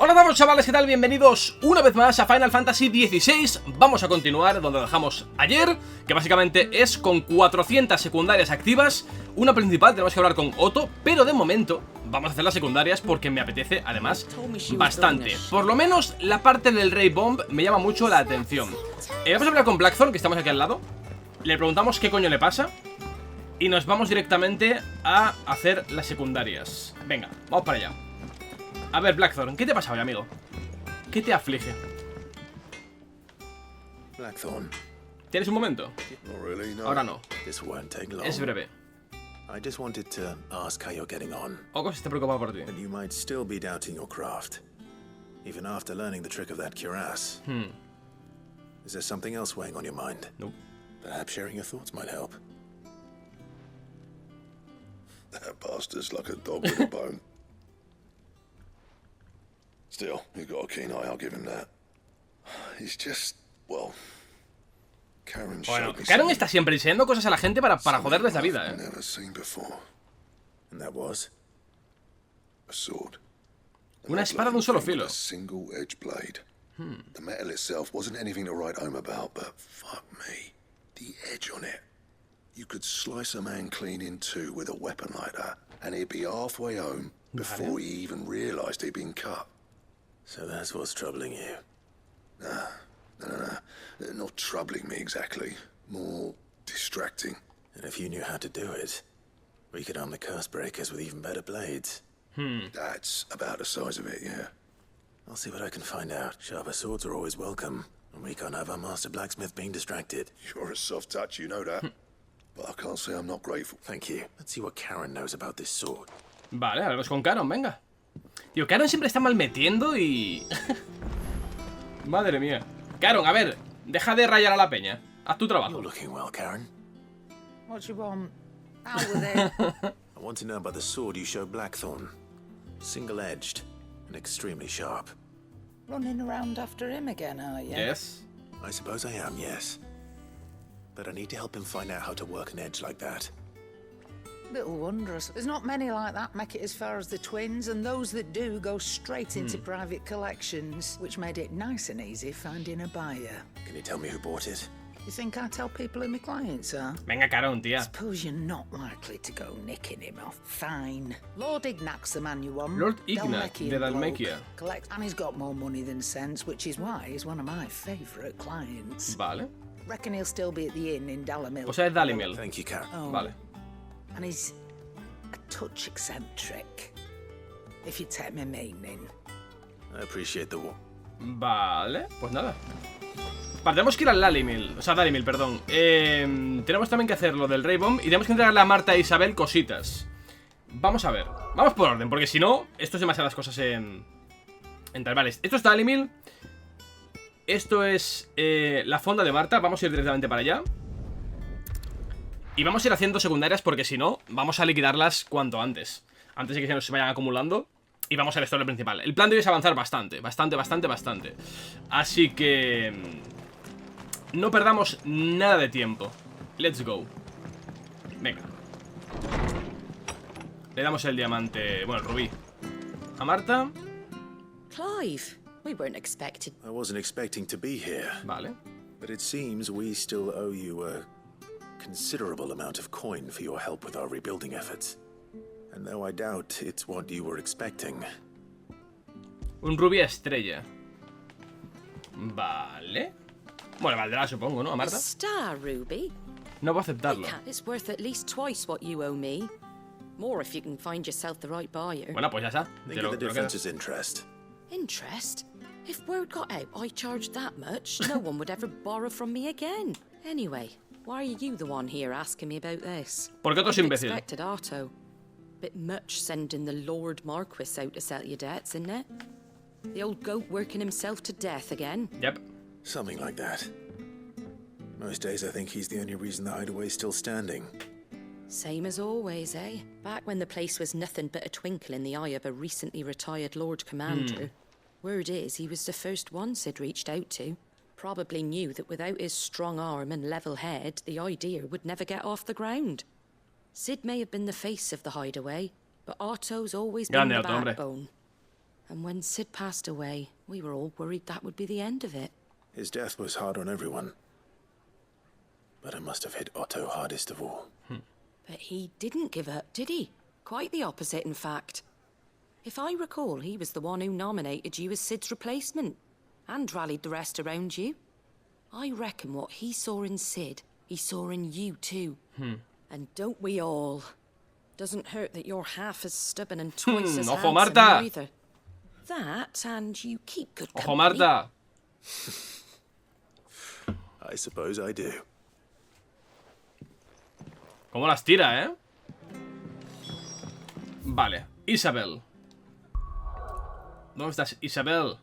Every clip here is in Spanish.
Hola a todos, chavales, ¿qué tal? Bienvenidos una vez más a Final Fantasy XVI. Vamos a continuar donde lo dejamos ayer, que básicamente es con 400 secundarias activas. Una principal, tenemos que hablar con Otto, pero de momento vamos a hacer las secundarias porque me apetece, además, bastante. Por lo menos la parte del Rey Bomb me llama mucho la atención. Vamos a hablar con Blackthorn, que estamos aquí al lado. Le preguntamos qué coño le pasa y nos vamos directamente a hacer las secundarias. Venga, vamos para allá. A ver, Blackthorn, ¿qué te pasa hoy, amigo? ¿Qué te aflige? Blackthorn. ¿Tienes un momento? Really, no. Ahora no. This won't take long. Es breve. I just wanted to ask how you're getting on. Oko se está preocupado por ti. And you might still be doubting your craft, even after learning the trick of that cuirass. Is there something else weighing on your mind? No. Perhaps sharing your thoughts might help. That bastard's like a dog with a bone. Still, he's got a keen eye, I'll give him that. He's just, well, Karen Bueno, Karen está siempre enseñando cosas a la gente para joderles la vida, I've never seen before. And that was? A sword. Una espada de un solo filo. A single edge blade. The metal itself wasn't anything to write home about, but fuck me, the edge on it. You could slice a man clean in two with a weapon like that, and he'd be halfway home before he even realised he'd been cut. So that's what's troubling you. No. Not troubling me exactly. More distracting. And if you knew how to do it, we could arm the curse breakers with even better blades. That's about the size of it, yeah. I'll see what I can find out. Sharper swords are always welcome, and we can't have our master blacksmith being distracted. You're a soft touch, you know that. But I can't say I'm not grateful. Thank you. Let's see what Karen knows about this sword. Vale, hablamos con Karen, venga. Tío, Karen siempre está mal metiendo y... Madre mía. Karen, a ver, deja de rayar a la peña. Haz tu trabajo. You're looking well, Karen. What you want? Out with it. I want to know about the sword you showed Blackthorn. Single-edged and extremely sharp. Running around after him again, are you? Yes. I suppose I am, yes. But I need to help him find out how to work an edge like that. Little wondrous. There's not many like that make it as far as the twins, and those that do go straight into private collections, which made it nice and easy finding a buyer. Can you tell me who bought it? You think I tell people who my clients are? Venga, Karen, tía. Suppose you're not likely to go nicking him off. Fine. Lord Ignac's the man you want. Lord Ignac de bloke. Dalmekia. Collect, and he's got more money than sense, which is why he's one of my favourite clients. Vale. Reckon he'll still be at the inn in Dalimil. O sea, es Dalimil. Thank you, Karen. Oh. Vale. And he's a touch eccentric, if you take my meaning. I appreciate the war. Vale, pues nada. Vale, tenemos que ir al Dalimil. O sea, Dalimil, perdón. Tenemos también que hacer lo del Rey Bomb y tenemos que entregarle a Marta e Isabel cositas. Vamos a ver. Vamos por orden, porque si no, esto es demasiadas cosas en tal. Vale, esto es Dalimil. Esto es la fonda de Marta. Vamos a ir directamente para allá. Y vamos a ir haciendo secundarias porque si no, vamos a liquidarlas cuanto antes. Antes de que se nos vayan acumulando. Y vamos al story principal. El plan de hoy es avanzar bastante. Así que... no perdamos nada de tiempo. Let's go. Venga. Le damos el diamante... bueno, el rubí a Marta. Clive, we weren't expected. I wasn't expecting to be here, Vale. but it seems we still owe you a considerable amount of coin for your help with our rebuilding efforts. And though I doubt it's what you were expecting. Un rubí estrella. Vale. Bueno, valdrá, supongo, ¿no? A A Marta. star, Ruby. No puedo aceptarlo. Cat, it's worth at least twice what you owe me. More if you can find yourself the right buyer. Bueno, pues ya está. Think Te of the lo difference quedas. as interest. Interest? If word got out I charged that much, no one would ever borrow from me again. Anyway, why are you the one here asking me about this? Porque otro es I'd imbécil. expected Otto. Bit much sending the Lord Marquis out to settle your debts, isn't it? The old goat working himself to death again. Yep. Something like that. Most days I think he's the only reason the hideaway's still standing. Same as always, eh? Back when the place was nothing but a twinkle in the eye of a recently retired Lord Commander. Word is he was the first one Sid reached out to. Probably knew that without his strong arm and level head, the idea would never get off the ground. Sid may have been the face of the hideaway, but Otto's always been Grande the Otto, hombre. backbone. And when Sid passed away, we were all worried that would be the end of it. His death was hard on everyone. But it must have hit Otto hardest of all. But he didn't give up, did he? Quite the opposite, in fact. If I recall, he was the one who nominated you as Sid's replacement, and rallied the rest around you. I reckon what he saw in Sid, he saw in you too. And don't we all? Doesn't hurt that you're half as stubborn and twice as Ojo, handsome Marta. either. That, and you keep good company. Ojo, Marta. I suppose I do. ¿Cómo las tira, eh? Vale, Isabel. ¿Dónde estás, Isabel?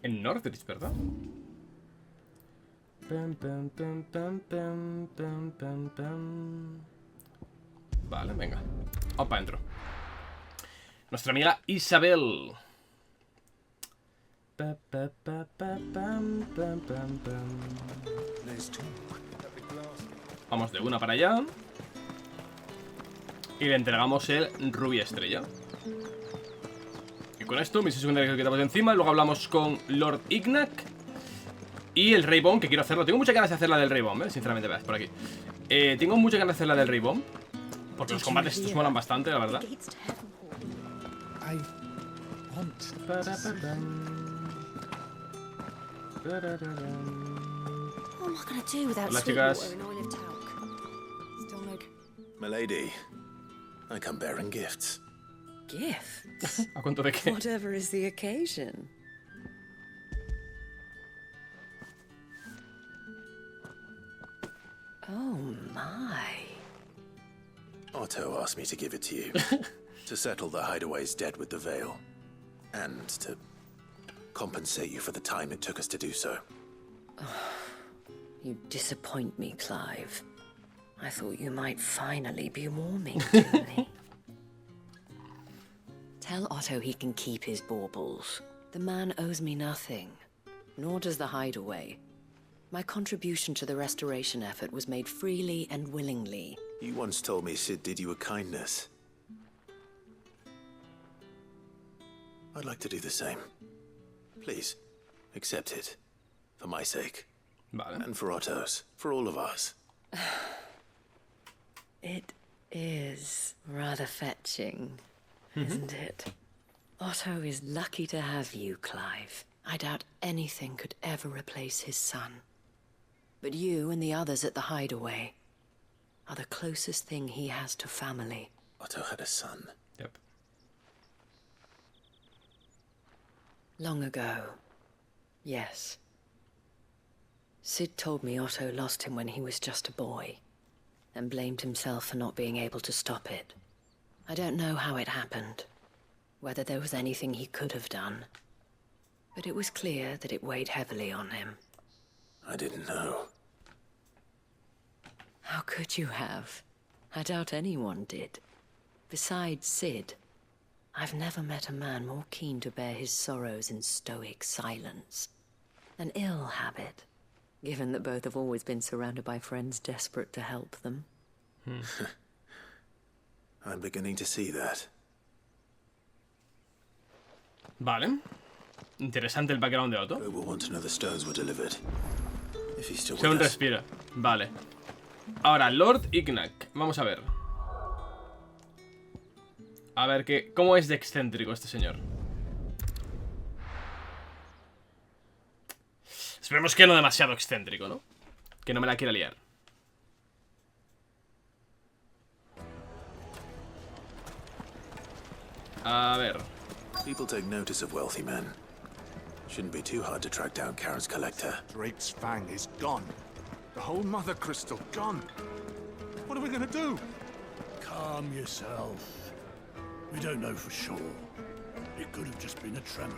En Northridge, ¿verdad? Vale, venga. Vamos para adentro. Nuestra amiga Isabel. Vamos de una para allá. Y le entregamos el rubí estrella. Y con esto, misión secundaria que quitamos de encima. Luego hablamos con Lord Ignac. Y el Rey Bomb, que quiero hacerlo. Tengo muchas ganas de hacer la del Rey Bomb, sinceramente, veas, por aquí. Tengo muchas ganas de hacer la del Rey Bomb. Porque los combates estos molan bastante, la verdad. Hola, chicas. Milady, I come bearing gifts. Gifts? ¿A cuánto de qué? Whatever is the occasion. Oh my. Otto asked me to give it to you. To settle the Hideaway's debt with the Veil. And to compensate you for the time it took us to do so. You disappoint me, Clive. I thought you might finally be warming to me. Tell Otto he can keep his baubles. The man owes me nothing, nor does the Hideaway. My contribution to the restoration effort was made freely and willingly. You once told me Sid did you a kindness. I'd like to do the same. Please, accept it. For my sake. Vale. And for Otto's. For all of us. It is rather fetching, isn't it? Otto is lucky to have you, Clive. I doubt anything could ever replace his son. But you and the others at the Hideaway are the closest thing he has to family. Otto had a son. Yep. Long ago, yes. Sid told me Otto lost him when he was just a boy, and blamed himself for not being able to stop it. I don't know how it happened, whether there was anything he could have done, but it was clear that it weighed heavily on him. I didn't know. How could you have? I doubt anyone did. Besides Sid, I've never met a man more keen to bear his sorrows in stoic silence. An ill habit, given that both have always been surrounded by friends desperate to help them. I'm beginning to see that. Vale. Interesante el background de Otto. I will want to know the stones were delivered. If he's still Se un with us. respira. Vale. Ahora, Lord Ignac. Vamos a ver. A ver qué. ¿Cómo es de excéntrico este señor? Esperemos que no demasiado excéntrico, ¿no? Que no me la quiera liar. A ver. People take notice of wealthy men. Shouldn't be too hard to track down Karen's collector. Drake's Fang is gone. The whole Mother Crystal gone. What are we gonna do? Calm yourself. We don't know for sure. It could have just been a tremor.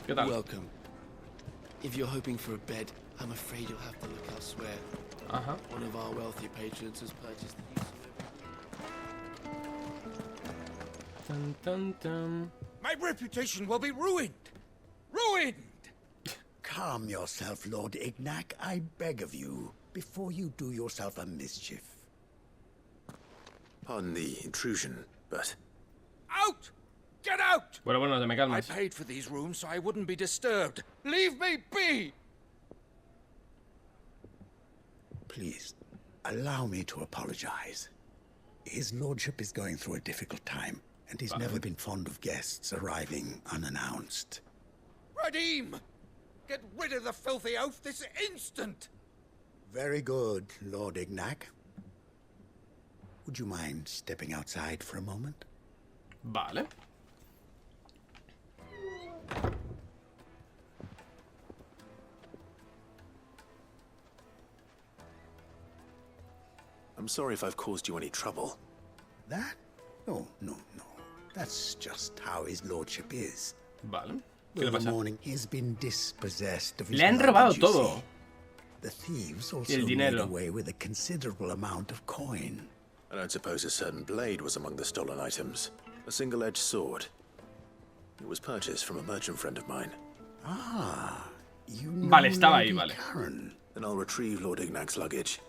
¿Qué tal? Welcome. If you're hoping for a bed, I'm afraid you'll have to look elsewhere. Ajá. One of our wealthy patrons has purchased the use of Tan, tan, tan. My reputation will be ruined! Ruined! Calm yourself, Lord Ignac, I beg of you, before you do yourself a mischief. Pardon the intrusion, but Out! Get out! Bueno, te me I calmas. paid for these rooms so I wouldn't be disturbed. Leave me be! Please, allow me to apologize. His lordship is going through a difficult time, and he's never been fond of guests arriving unannounced. Radim! Get rid of the filthy oaf this instant! Very good, Lord Ignac. Would you mind stepping outside for a moment? Vale. I'm sorry if I've caused you any trouble. That? Oh, no. That's just how his lordship is. Vale. ¿Qué le The pasa? morning he's been dispossessed of his Le han luggage, robado you todo. see. The thieves Y also el made dinero. away with a considerable amount of coin. I don't suppose a certain blade was among the stolen items. A single-edged sword. It was purchased from a merchant friend of mine. Ah, you know Vale, estaba ahí, Lady vale. Karen. Then I'll retrieve Lord Ignac's luggage.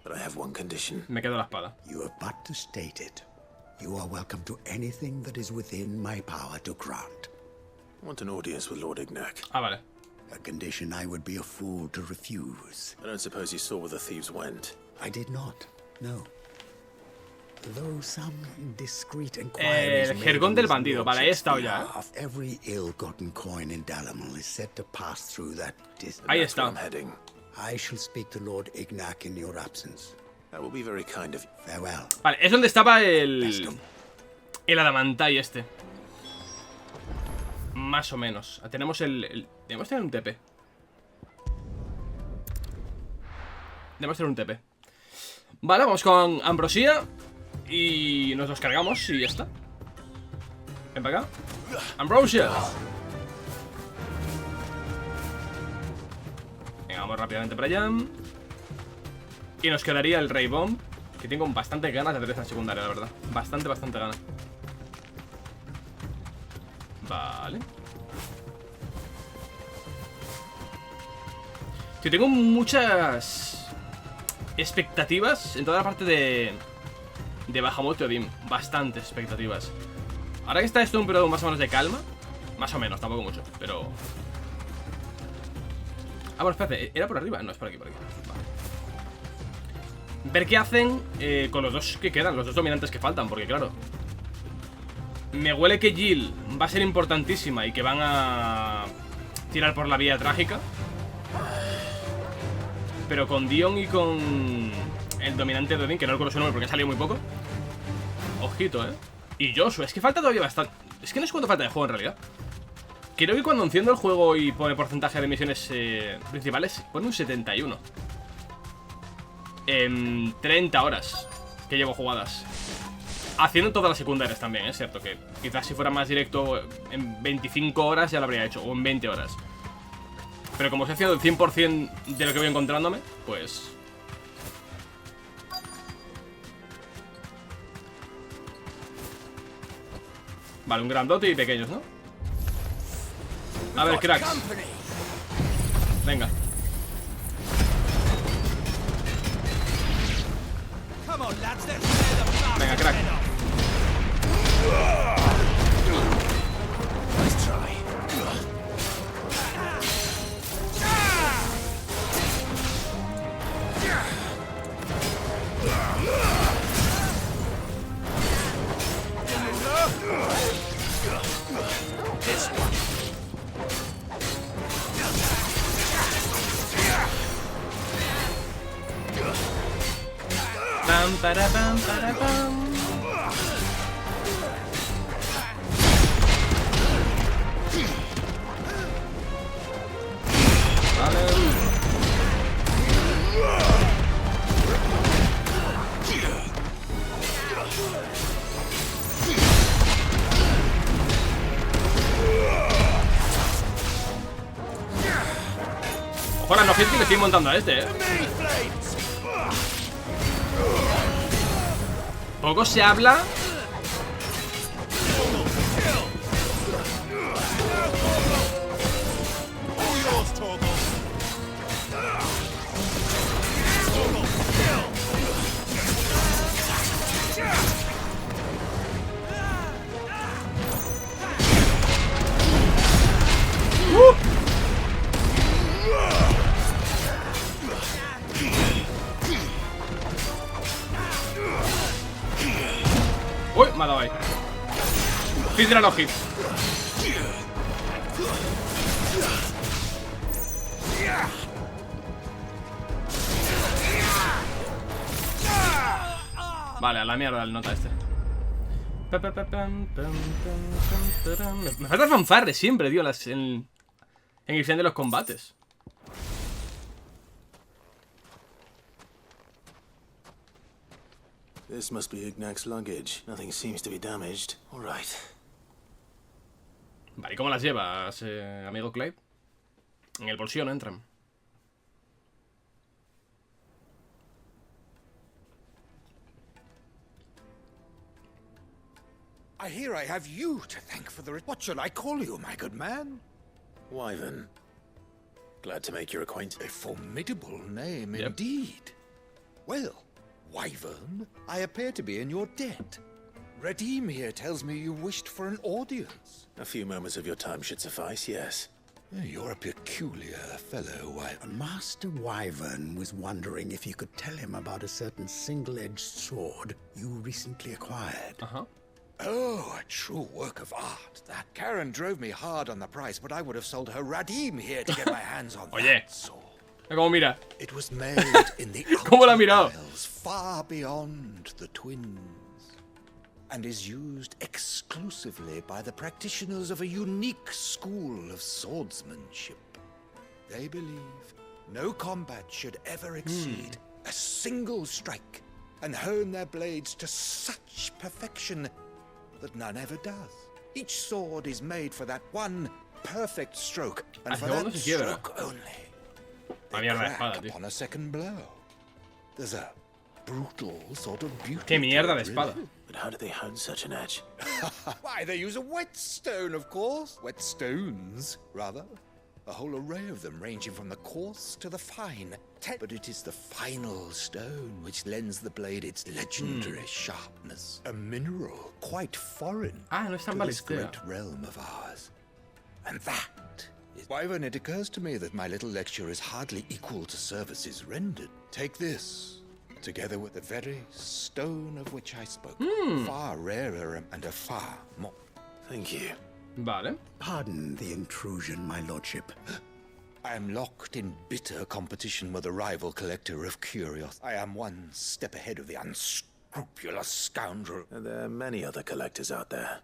But I have one condition. Me quedo la espada. You have but to state it. You are welcome to anything that is within my power to grant. I want an audience with Lord Ignac. Ah, vale. A condition I would be a fool to refuse. I don't suppose you saw where the thieves went. I did not, no. Though some indiscreet inquiries El jergón del bandido. Vale, ahí he estado ya. behalf, every ill-gotten coin in Dalamil is said to pass through that Ahí That's where está. I'm heading. I shall speak to Lord Ignac in your absence. That will be very kind of you. Farewell. Vale, es donde estaba el adamantay este. Más o menos. Tenemos debemos tener un TP. Debemos tener un TP. Vale, vamos con Ambrosía. Y nos los cargamos y ya está. Ven para acá. Ambrosia. Venga, vamos rápidamente para allá. Y nos quedaría el Rey Bomb, que tengo bastante ganas de hacer esta secundaria, la verdad. Bastante ganas. Vale. Yo tengo muchas expectativas en toda la parte de Bahamut y Odin. Bastantes expectativas. Ahora que está esto en un periodo más o menos de calma. Más o menos, tampoco mucho, pero... Ah, bueno, espérate, ¿era por arriba? No, es por aquí, Vale. Ver qué hacen con los dos que quedan, los dos dominantes que faltan, porque claro, me huele que Jill va a ser importantísima y que van a tirar por la vía trágica. Pero con Dion y con el dominante de Odin, que no recuerdo su nombre porque ha salido muy poco. Ojito, Y Joshua, es que falta todavía bastante. Es que no sé cuánto falta de juego en realidad. Creo que cuando enciendo el juego y pone porcentaje de misiones principales, pone un 71. En 30 horas que llevo jugadas. Haciendo todas las secundarias también, es cierto que quizás si fuera más directo en 25 horas ya lo habría hecho, o en 20 horas. Pero como estoy haciendo el 100% de lo que voy encontrándome, pues... Vale, un grandote y pequeños, ¿no? A ver, cracks. Venga. Venga, crack. Pam, para, pam, para, pam. Vale. Ojalá no gente que le estoy montando a este, Poco se habla. Speedrun o hit. Vale, a la mierda el nota este. Me falta fanfarre siempre, tío, en el final de los combates. This must be Ignac's luggage. Nothing seems to be damaged. All right. Vale, ¿y cómo las llevas, amigo Clive? En el bolsillo no entran. I hear I have you to thank for the... What shall I call you, my good man? Wyvern. Glad to make your acquaintance. A formidable name indeed. Well, Wyvern, I appear to be in your debt. Redeem here tells me you wished for an audience. A few moments of your time should suffice, yes. You're a peculiar fellow, Wyvern. Master Wyvern was wondering if you could tell him about a certain single-edged sword you recently acquired. Oh, a true work of art, that. Karen drove me hard on the price, but I would have sold her Radim here to get my hands on that sword. ¿Cómo mira? It was made in the ¿Cómo la ha mirado? Isles, far beyond the twins, and is used exclusively by the practitioners of a unique school of swordsmanship. They believe no combat should ever exceed a single strike, and hone their blades to such perfection that none ever does. Each sword is made for that one perfect stroke, and for that stroke only. They crack upon a second blow. There's a brutal sort of beauty. Qué mierda de espada. But how do they hone such an edge? Why, they use a whetstone, of course. Whetstones, rather. A whole array of them, ranging from the coarse to the fine. But it is the final stone which lends the blade its legendary sharpness. A mineral quite foreign to this great realm of ours. And that is why, when it occurs to me that my little lecture is hardly equal to services rendered, take this, together with the very stone of which I spoke. Far rarer and a far more... Thank you. Vale. Pardon the intrusion, my lordship. I am locked in bitter competition with a rival collector of curios. I am one step ahead of the unscrupulous scoundrel. And there are many other collectors out there.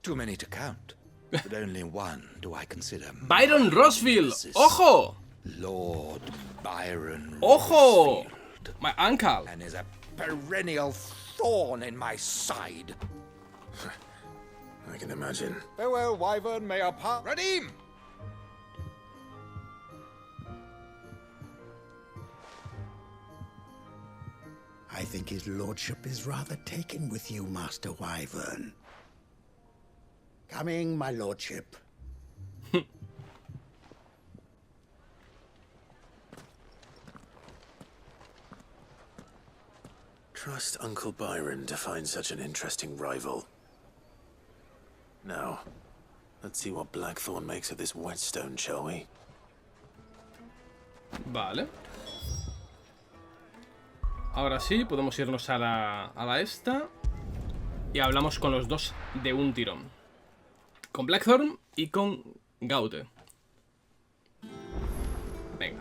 Too many to count, but only one do I consider. Byron Rosfield. Ojo. Lord Byron. Ojo. Rosfield. My uncle. And is a perennial thorn in my side. I can imagine. Farewell, Wyvern, may our part... Redeem! I think his lordship is rather taken with you, Master Wyvern. Coming, my lordship. Trust Uncle Byron to find such an interesting rival. Now, let's see what Blackthorn makes of this whetstone, shall we? Vale. Ahora sí, podemos irnos a la esta. Y hablamos con los dos de un tirón. Con Blackthorn y con Gaute. Venga.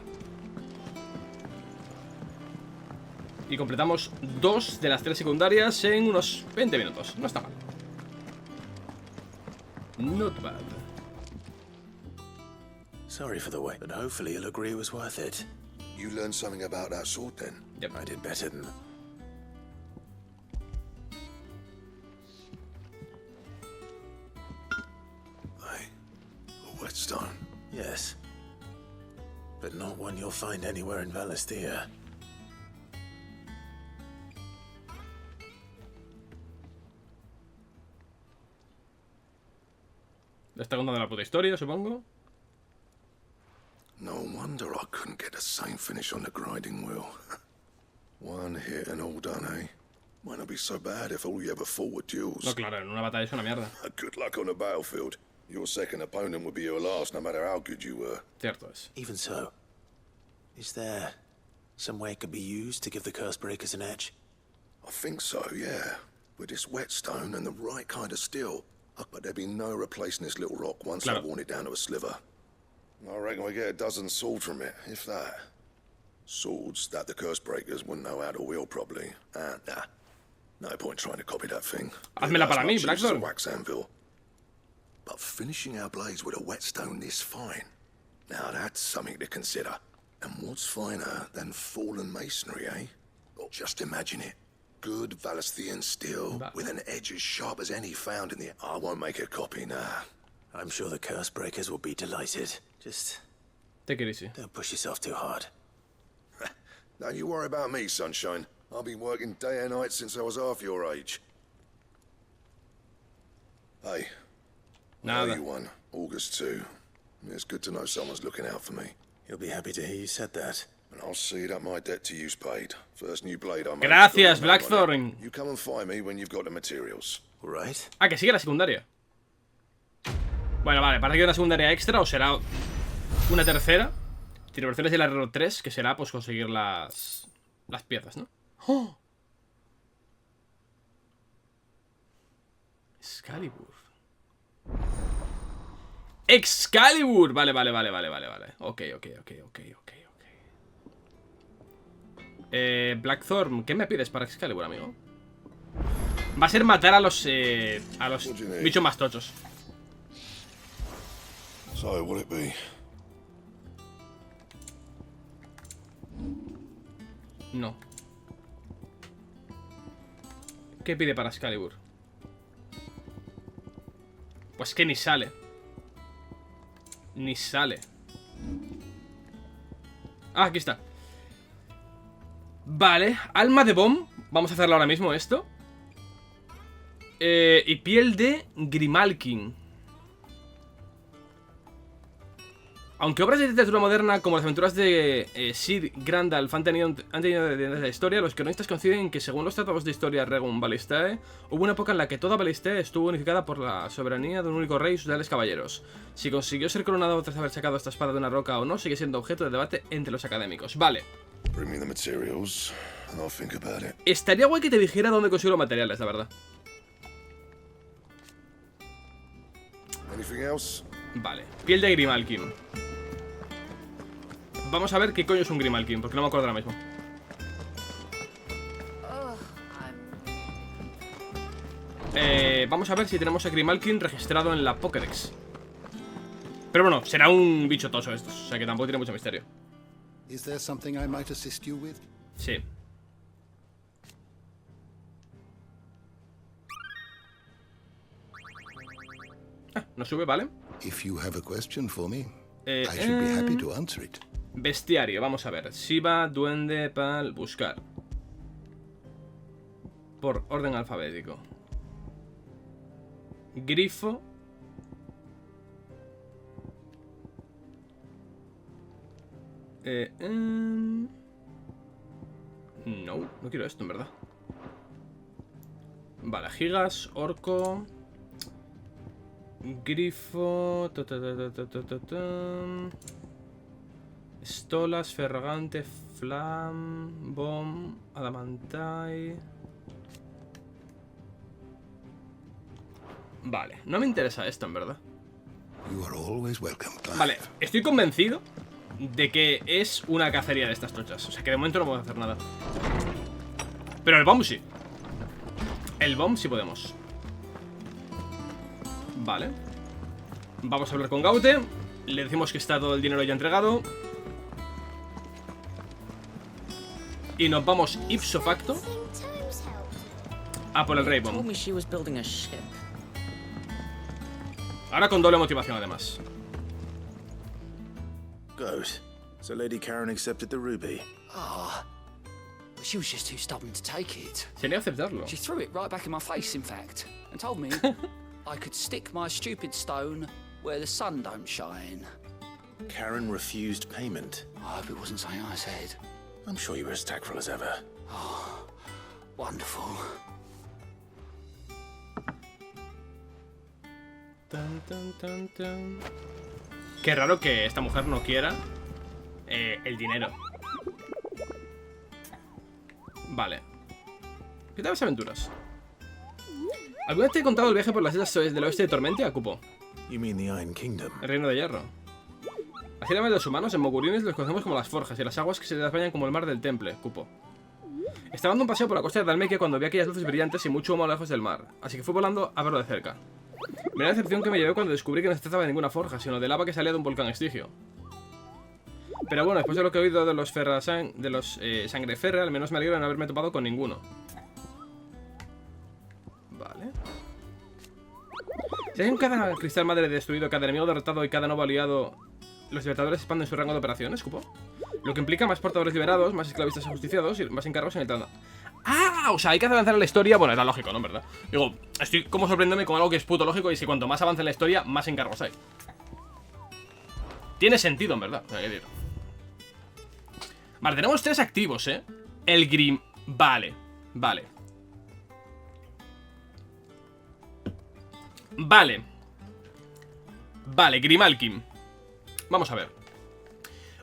Y completamos 2 de las 3 secundarias en unos 20 minutos. No está mal. Not bad. Sorry for the wait, but hopefully you'll agree it was worth it. You learned something about that sword then? Yep. I did better than... A whetstone? Yes. But not one you'll find anywhere in Valestia. Le está contando la puta historia, supongo. No wonder I couldn't get the same finish on the grinding wheel. One hit and all done, eh? Might not be so bad if all you ever fought were duels. No, claro, en una batalla es una mierda. Good luck on the battlefield. Your second opponent would be your last, no matter how good you were. Cierto es. Even so, is there some way it could be used to give the Curse Breakers an edge? I think so, yeah. With this whetstone and the right kind of steel. But there'd be no replacing this little rock once I've worn it down to a sliver. I reckon we get a dozen swords from it, if that. Swords that the curse breakers wouldn't know how to wield properly. Nah. No point trying to copy that thing. Hazmela para mí, Blackthorn. Wax anvil. But finishing our blades with a whetstone this fine. Now that's something to consider. And what's finer than fallen masonry, eh? Well, just imagine it. Good Valesthian steel with an edge as sharp as any found in the... I won't make a copy, nah. I'm sure the curse breakers will be delighted. Just... take it easy. Don't push yourself too hard. Don't you worry about me, sunshine. I've been working day and night since I was half your age. Hey. Nada. You one. August 2. It's good to know someone's looking out for me. He'll be happy to hear you said that. And I'll see that my debt to you's paid. First new blade I make. Gracias, Blackthorn. You come and find me when you've got the materials. Right? Ah, que sigue la secundaria. Bueno, vale, parece que una secundaria extra o será una tercera. Tiraversiones del herrero 3, que será pues conseguir las piezas, ¿no? ¡Oh! Excalibur. Excalibur. Vale. Ok. Blackthorn, ¿qué me pides para Excalibur, amigo? Va a ser matar a los bichos más tochos. So, will it be? No. ¿Qué pide para Excalibur? Pues que ni sale. Ni sale. Ah, aquí está. Vale, alma de bomb. Vamos a hacerlo ahora mismo esto. Y piel de Grimalkin. Aunque obras de literatura moderna como las aventuras de Sid Grandalf han tenido de la historia, los cronistas coinciden que según los tratados de historia Regum Ballistae, hubo una época en la que toda Ballistae estuvo unificada por la soberanía de un único rey y sus leales caballeros. Si consiguió ser coronado tras haber sacado esta espada de una roca o no, sigue siendo objeto de debate entre los académicos. Vale. Estaría guay que te dijera dónde consigo los materiales, la verdad. Vale, piel de Grimalkin. Vamos a ver qué coño es un Grimalkin, porque no me acuerdo ahora mismo. Vamos a ver si tenemos a Grimalkin registrado en la Pokédex. Pero bueno, será un bicho toso estos, o sea que tampoco tiene mucho misterio. Sí. Ah, no sube, ¿vale? Bestiario, vamos a ver. Shiva, duende, pal, buscar. Por orden alfabético. Grifo. No quiero esto, en verdad. Vale, gigas, orco. Grifo. Stolas, ferragante, flam, bomb, adamantai. Vale, no me interesa esto, en verdad. Vale, estoy convencido de que es una cacería de estas tochas. O sea que de momento no podemos hacer nada. Pero el bomb sí. El bomb sí podemos. Vale. Vamos a hablar con Gaute. Le decimos que está todo el dinero ya entregado. Y nos vamos ipso facto a por el Rey Bomb. Ahora con doble motivación, además. Good. So Lady Karen accepted the ruby. But she was just too stubborn to take it. Se niega a aceptarlo. She threw it right back in my face, in fact, and told me I could stick my stupid stone where the sun don't shine. Karen refused payment. I hope it wasn't something I said. I'm sure you were as tactful as ever. Oh, wonderful. Tan, tan, tan, tan. Qué raro que esta mujer no quiera el dinero. Vale. ¿Qué tal las aventuras? ¿Alguna vez te he contado el viaje por las islas del oeste de Tormentia, Cupo? You mean the Iron Kingdom? El Reino de Hierro. Así la de los humanos, en Mogurines los conocemos como las forjas y las aguas que se les bañan como el mar del Temple, Cupo. Estaba dando un paseo por la costa de Dalmequia cuando vi aquellas luces brillantes y mucho humo lejos del mar, así que fui volando a verlo de cerca. Mirá la decepción que me llevé cuando descubrí que no se trataba de ninguna forja, sino de lava que salía de un volcán extigio. Pero bueno, después de lo que he oído de los Sangreferre, al menos me alegro de no haberme topado con ninguno. Vale. Si hay un cada cristal madre destruido, cada enemigo derrotado y cada nuevo aliado, los libertadores expanden su rango de operaciones, Cupo. Lo que implica más portadores liberados, más esclavistas ajusticiados y más encargos en el tramo. ¡Ah! O sea, hay que avanzar en la historia. Bueno, era lógico, ¿no? En verdad. Digo, estoy como sorprendiéndome con algo que es puto lógico. Y si cuanto más avance en la historia, más encargos hay. Tiene sentido, en verdad. O sea, decir. Vale, tenemos 3 activos, ¿eh? El Grim... Vale. Vale. Vale. Vale, Grimalkin. Vamos a ver.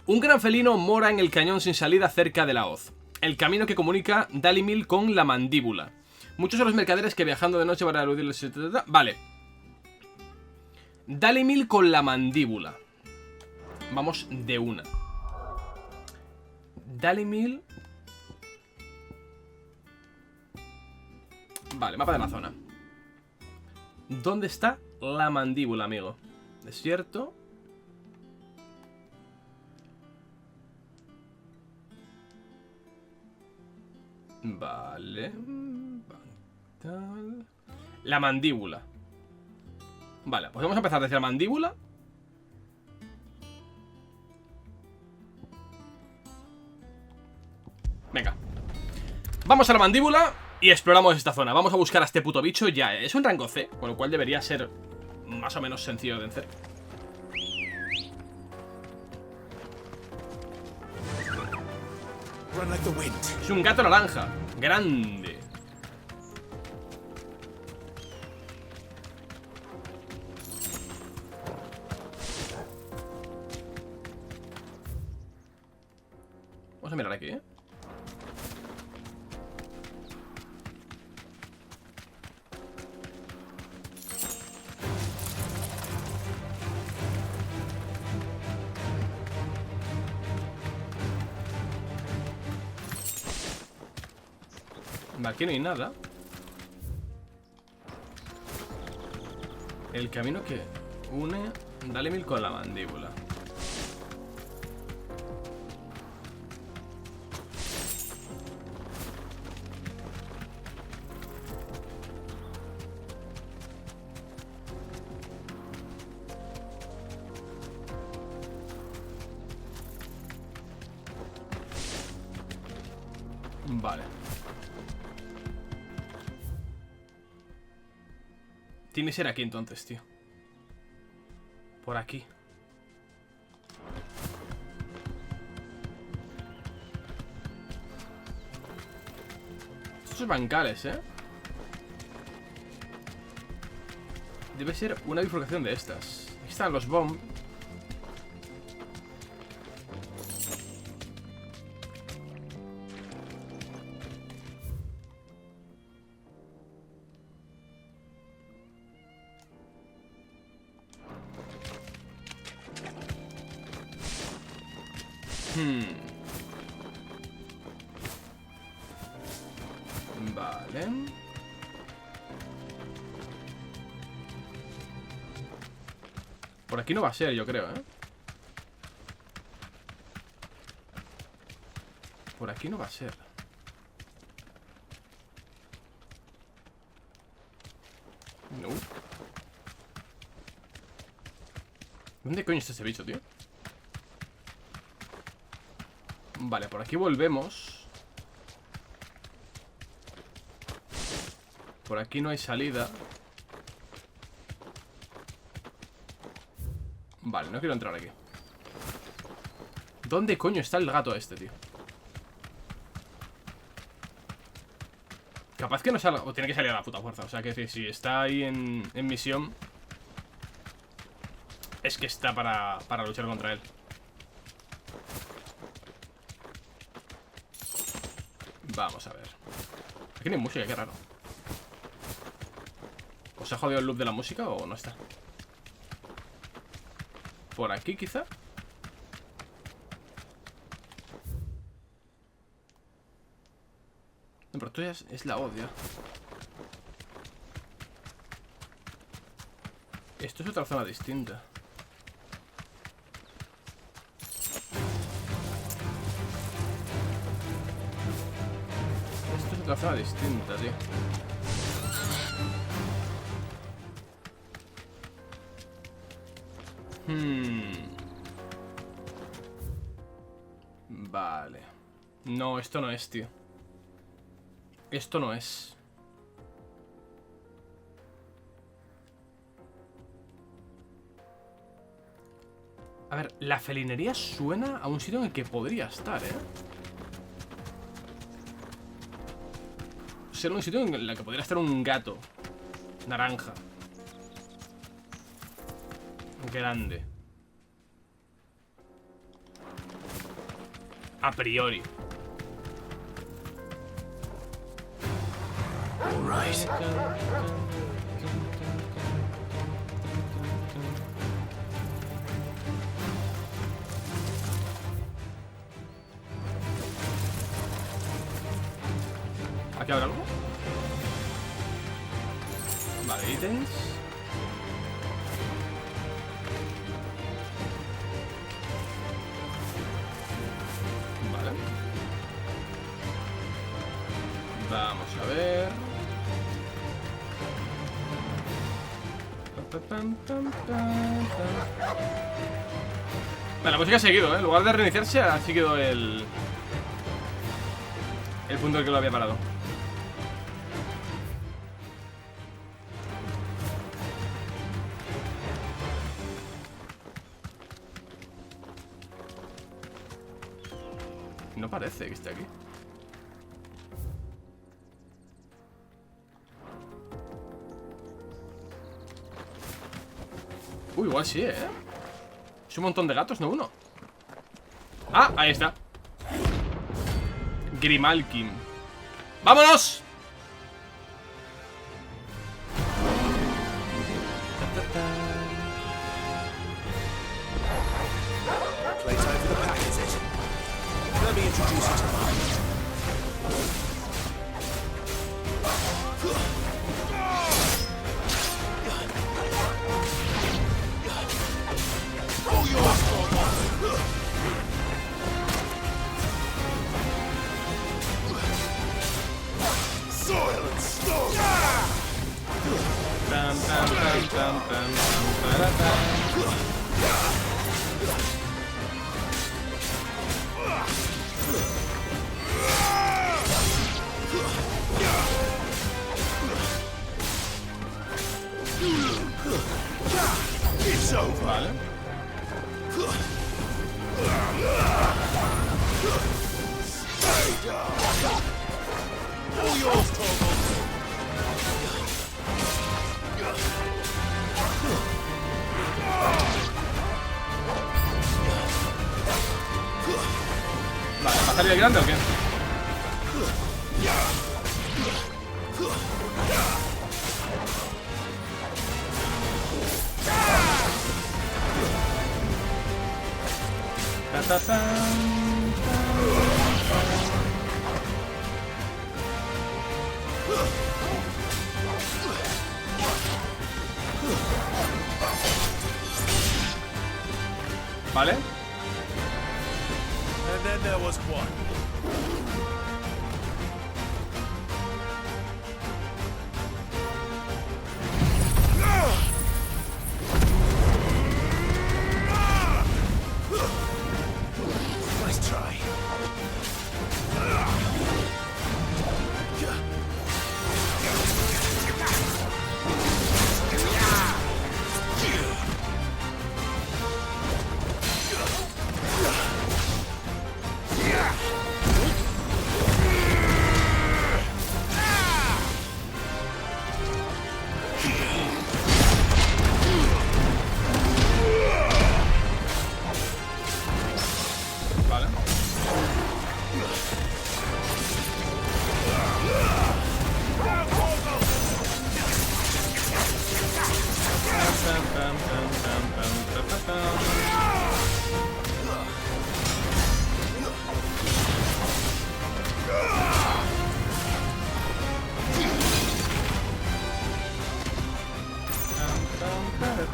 Un gran felino mora en el cañón sin salida cerca de la hoz. El camino que comunica Dalimil con la mandíbula. Muchos son los mercaderes que viajando de noche van a eludir... Vale. Dalimil con la mandíbula. Vamos de una. Dalimil. Vale, mapa de la zona. ¿Dónde está la mandíbula, amigo? Desierto. Vale. La mandíbula. Vale, pues vamos a empezar desde la mandíbula. Venga. Vamos a la mandíbula y exploramos esta zona. Vamos a buscar a este puto bicho ya. Es un rango C, con lo cual debería ser más o menos sencillo de vencer. Es un gato naranja. Grande. Vamos a mirar aquí, ¿eh? Aquí no hay nada. El camino que une Dalimil con la mandíbula. Vale. Tiene que ser aquí entonces, tío. Por aquí. Estos son bancales, ¿eh? Debe ser una bifurcación de estas. Aquí están los bomb. Vale. Por aquí no va a ser, yo creo, ¿eh? Por aquí no va a ser. No. ¿Dónde coño está ese bicho, tío? Vale, por aquí volvemos. Por aquí no hay salida. Vale, no quiero entrar aquí. ¿Dónde coño está el gato este, tío? Capaz que no salga, o tiene que salir a la puta fuerza. O sea que si está ahí en misión, es que está para luchar contra él. Vamos a ver. Aquí no hay música, qué raro. ¿Os ha jodido el loop de la música o no está? ¿Por aquí quizá? No, pero esto ya es la odia. Esto es otra zona distinta. Esto es otra zona distinta, tío. Vale. No, esto no es, tío. Esto no es. A ver, la felinería suena a un sitio en el que podría estar, ¿eh? Ser un sitio en el que podría estar un gato naranja grande. A priori. All right. ¿Aquí habrá algo? Vale, ítems. Vale. Vamos a ver. Vale, la música ha seguido, ¿eh? En lugar de reiniciarse, ha seguido el punto en el que lo había parado. No parece que esté aquí. Uy, igual sí, ¿eh? Es un montón de gatos, no uno. Ah, ahí está. Grimalkin. ¡Vámonos! Playtime for the pack, is it? Let me introduce you to mine. All yours, soil and stone. Pam, pam, pam, pam, pam, para, pam. It's over. Vale. Stay down. All yours, Torvald. Vale, ¿va a salir el grande o qué? Ta, ta, ta, Vale. And then there was one. Nice try. Vale.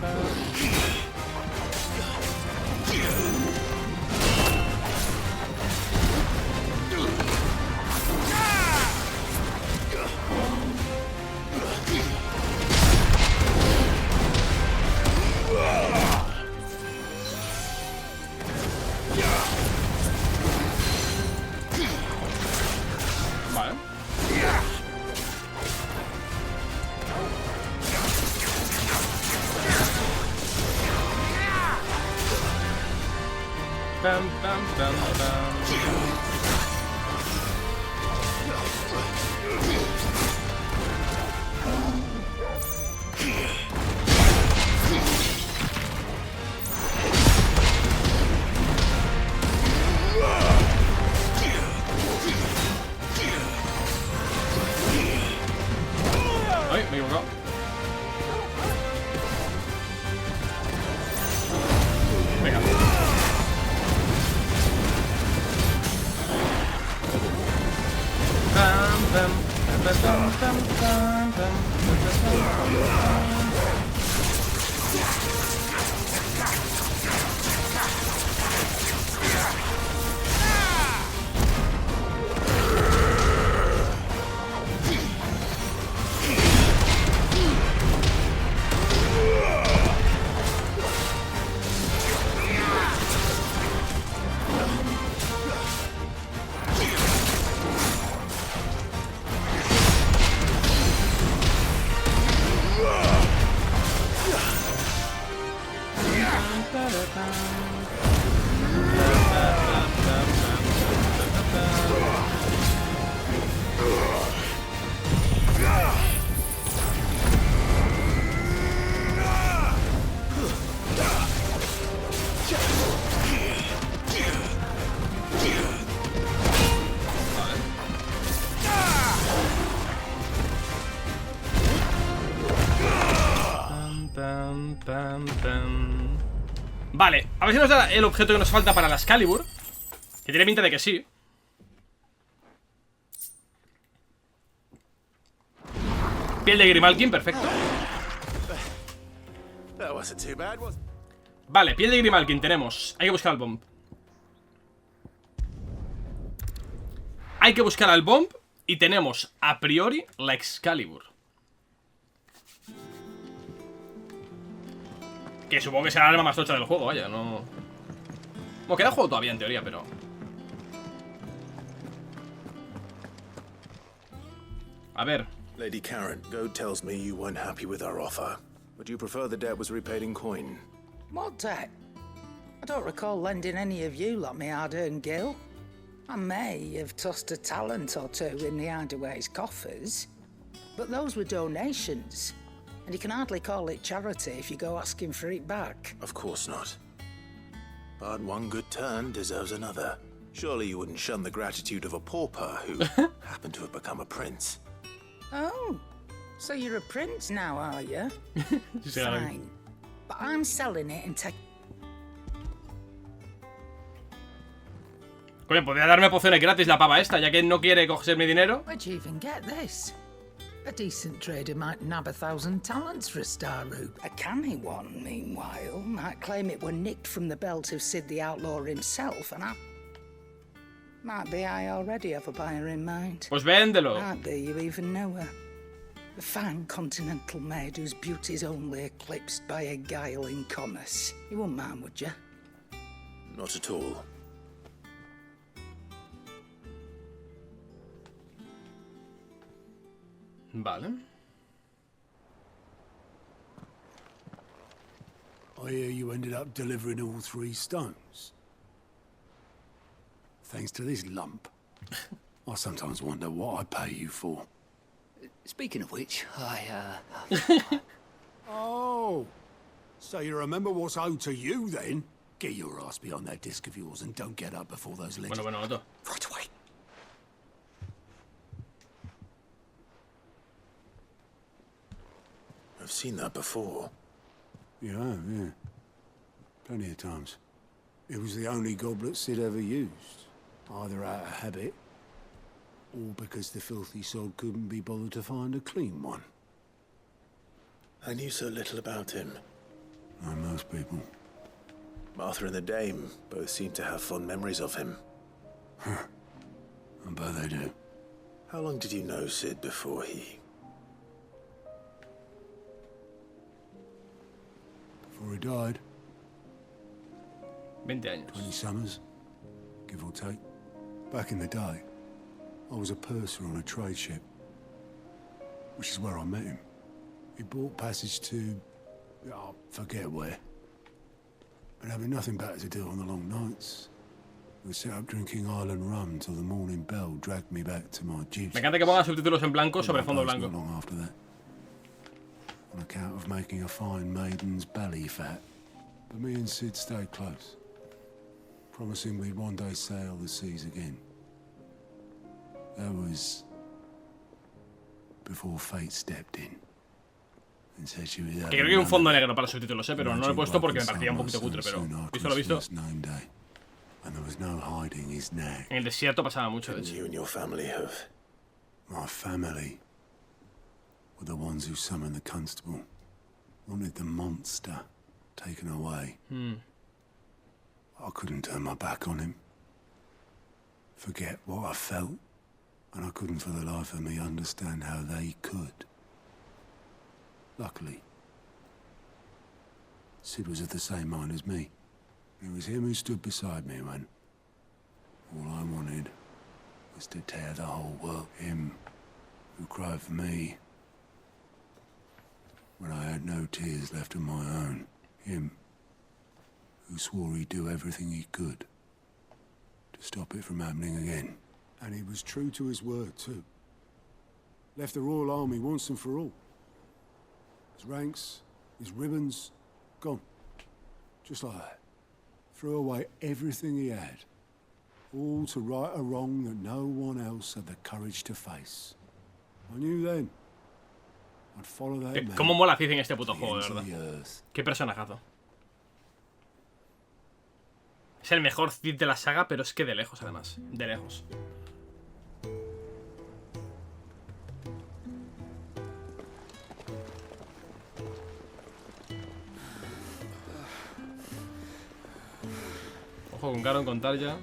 Pam, pam, pam, pam. Ay, me he equivocado. Venga. Pam, pam, pam, pam, pam, pam, pam, pam, pam, pam. Vale, a ver si nos da el objeto que nos falta para la Excalibur. Que tiene pinta de que sí. Piel de Grimalkin, perfecto. Vale, piel de Grimalkin tenemos. Hay que buscar al bomb. Hay que buscar al bomb. Y tenemos, a priori, la Excalibur. Que supongo que será la arma más tocha del juego, vaya, no... Bueno, queda el juego todavía en teoría, pero... A ver. Lady Karen, Goad tells me you weren't happy with our offer. Would you prefer the debt was repaid in coin? What debt? I don't recall lending any of you like me hard-earned gil. I may have tossed a talent or two in the Hideaway's coffers, but those were donations. And you can hardly call it charity if you go asking for it back. Of course not. But one good turn deserves another. Surely you wouldn't shun the gratitude of a pauper who happened to have become a prince. Oh, so you're a prince now, are you? Fine. But I'm selling it and taking... Coño, podría darme pociones gratis la pava esta, ya que no quiere coger mi dinero. Where'd you even get this? A decent trader might nab 1,000 talents for a star root. A canny one, meanwhile, might claim it were nicked from the belt of Sid the Outlaw himself, and might be I already have a buyer in mind. Pues véndelo. Might be you even know her. A fine continental maid whose beauty's only eclipsed by a guile in commerce. You wouldn't mind, would you? Not at all. Vale. I hear you ended up delivering all 3 stones. Thanks to this lump. I sometimes wonder what I pay you for. Speaking of which, Oh! So you remember what's owed to you, then? Get your ass behind that disc of yours and don't get up before those legends... Bueno, Otto. Right away. I've seen that before. Yeah. Plenty of times. It was the only goblet Sid ever used. Either out of habit, or because the filthy sod couldn't be bothered to find a clean one. I knew so little about him. Like most people. Martha and the Dame both seem to have fond memories of him. I bet they do. How long did you know Sid before he... Before he died? 20 años. 20 summers, give or take. Back in the day, I was a purser on a trade ship, which is where I met him. He bought passage to... oh, forget where. And having nothing better to do on the long nights, we sat up drinking island rum till the morning bell dragged me back to my duty. Me encanta que ponga subtítulos en blanco sobre fondo blanco. Not long after that, on account of making a fine maiden's belly fat. But me and Sid stayed close, promising we'd one day sail the seas again. That was before fate stepped in. Que creo que hay un fondo negro para los subtítulos, pero no lo he puesto porque me parecía un poquito cutre, pero visto lo visto. En el desierto pasaba mucho, de hecho. My family were the ones who summoned the constable. Wanted the monster taken away. I couldn't turn my back on him. Forget what I felt, and I couldn't for the life of me understand how they could. Luckily, Sid was of the same mind as me. It was him who stood beside me when all I wanted was to tear the whole world. Him who cried for me when I had no tears left of my own. Him who swore he'd do everything he could to stop it from happening again. And he was true to his word, too. Left the Royal Army once and for all. His ranks, his ribbons, gone. Just like that. Threw away everything he had. All to right a wrong that no one else had the courage to face. I knew then I'd follow that man. Cómo mola Cid en este puto juego, de verdad. Qué personajazo. Es el mejor Cid de la saga, pero es que de lejos, además. De lejos. Ojo con Garon, con Tarja.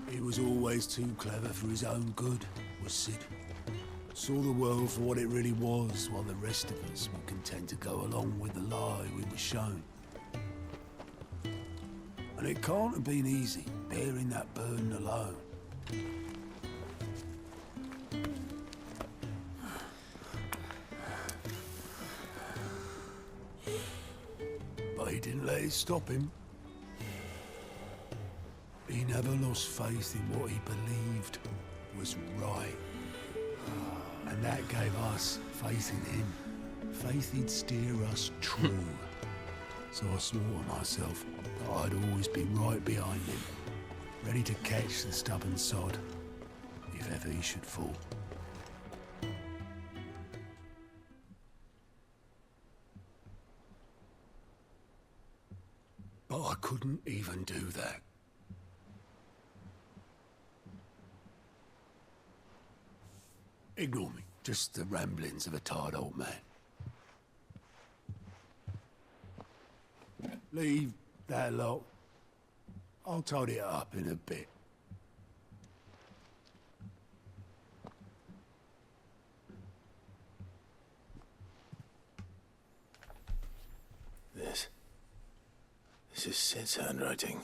He was always too clever for his own good, was Sid. Saw the world for what it really was, while the rest of us were content to go along with the lie we were shown. And it can't have been easy, bearing that burden alone. But he didn't let it stop him. He never lost faith in what he believed was right. And that gave us faith in him. Faith he'd steer us true. So I swore to myself that I'd always be right behind him, ready to catch the stubborn sod, if ever he should fall. But I couldn't even do that. Ignore me. Just the ramblings of a tired old man. Leave that lot. I'll tidy it up in a bit. This is Sid's handwriting.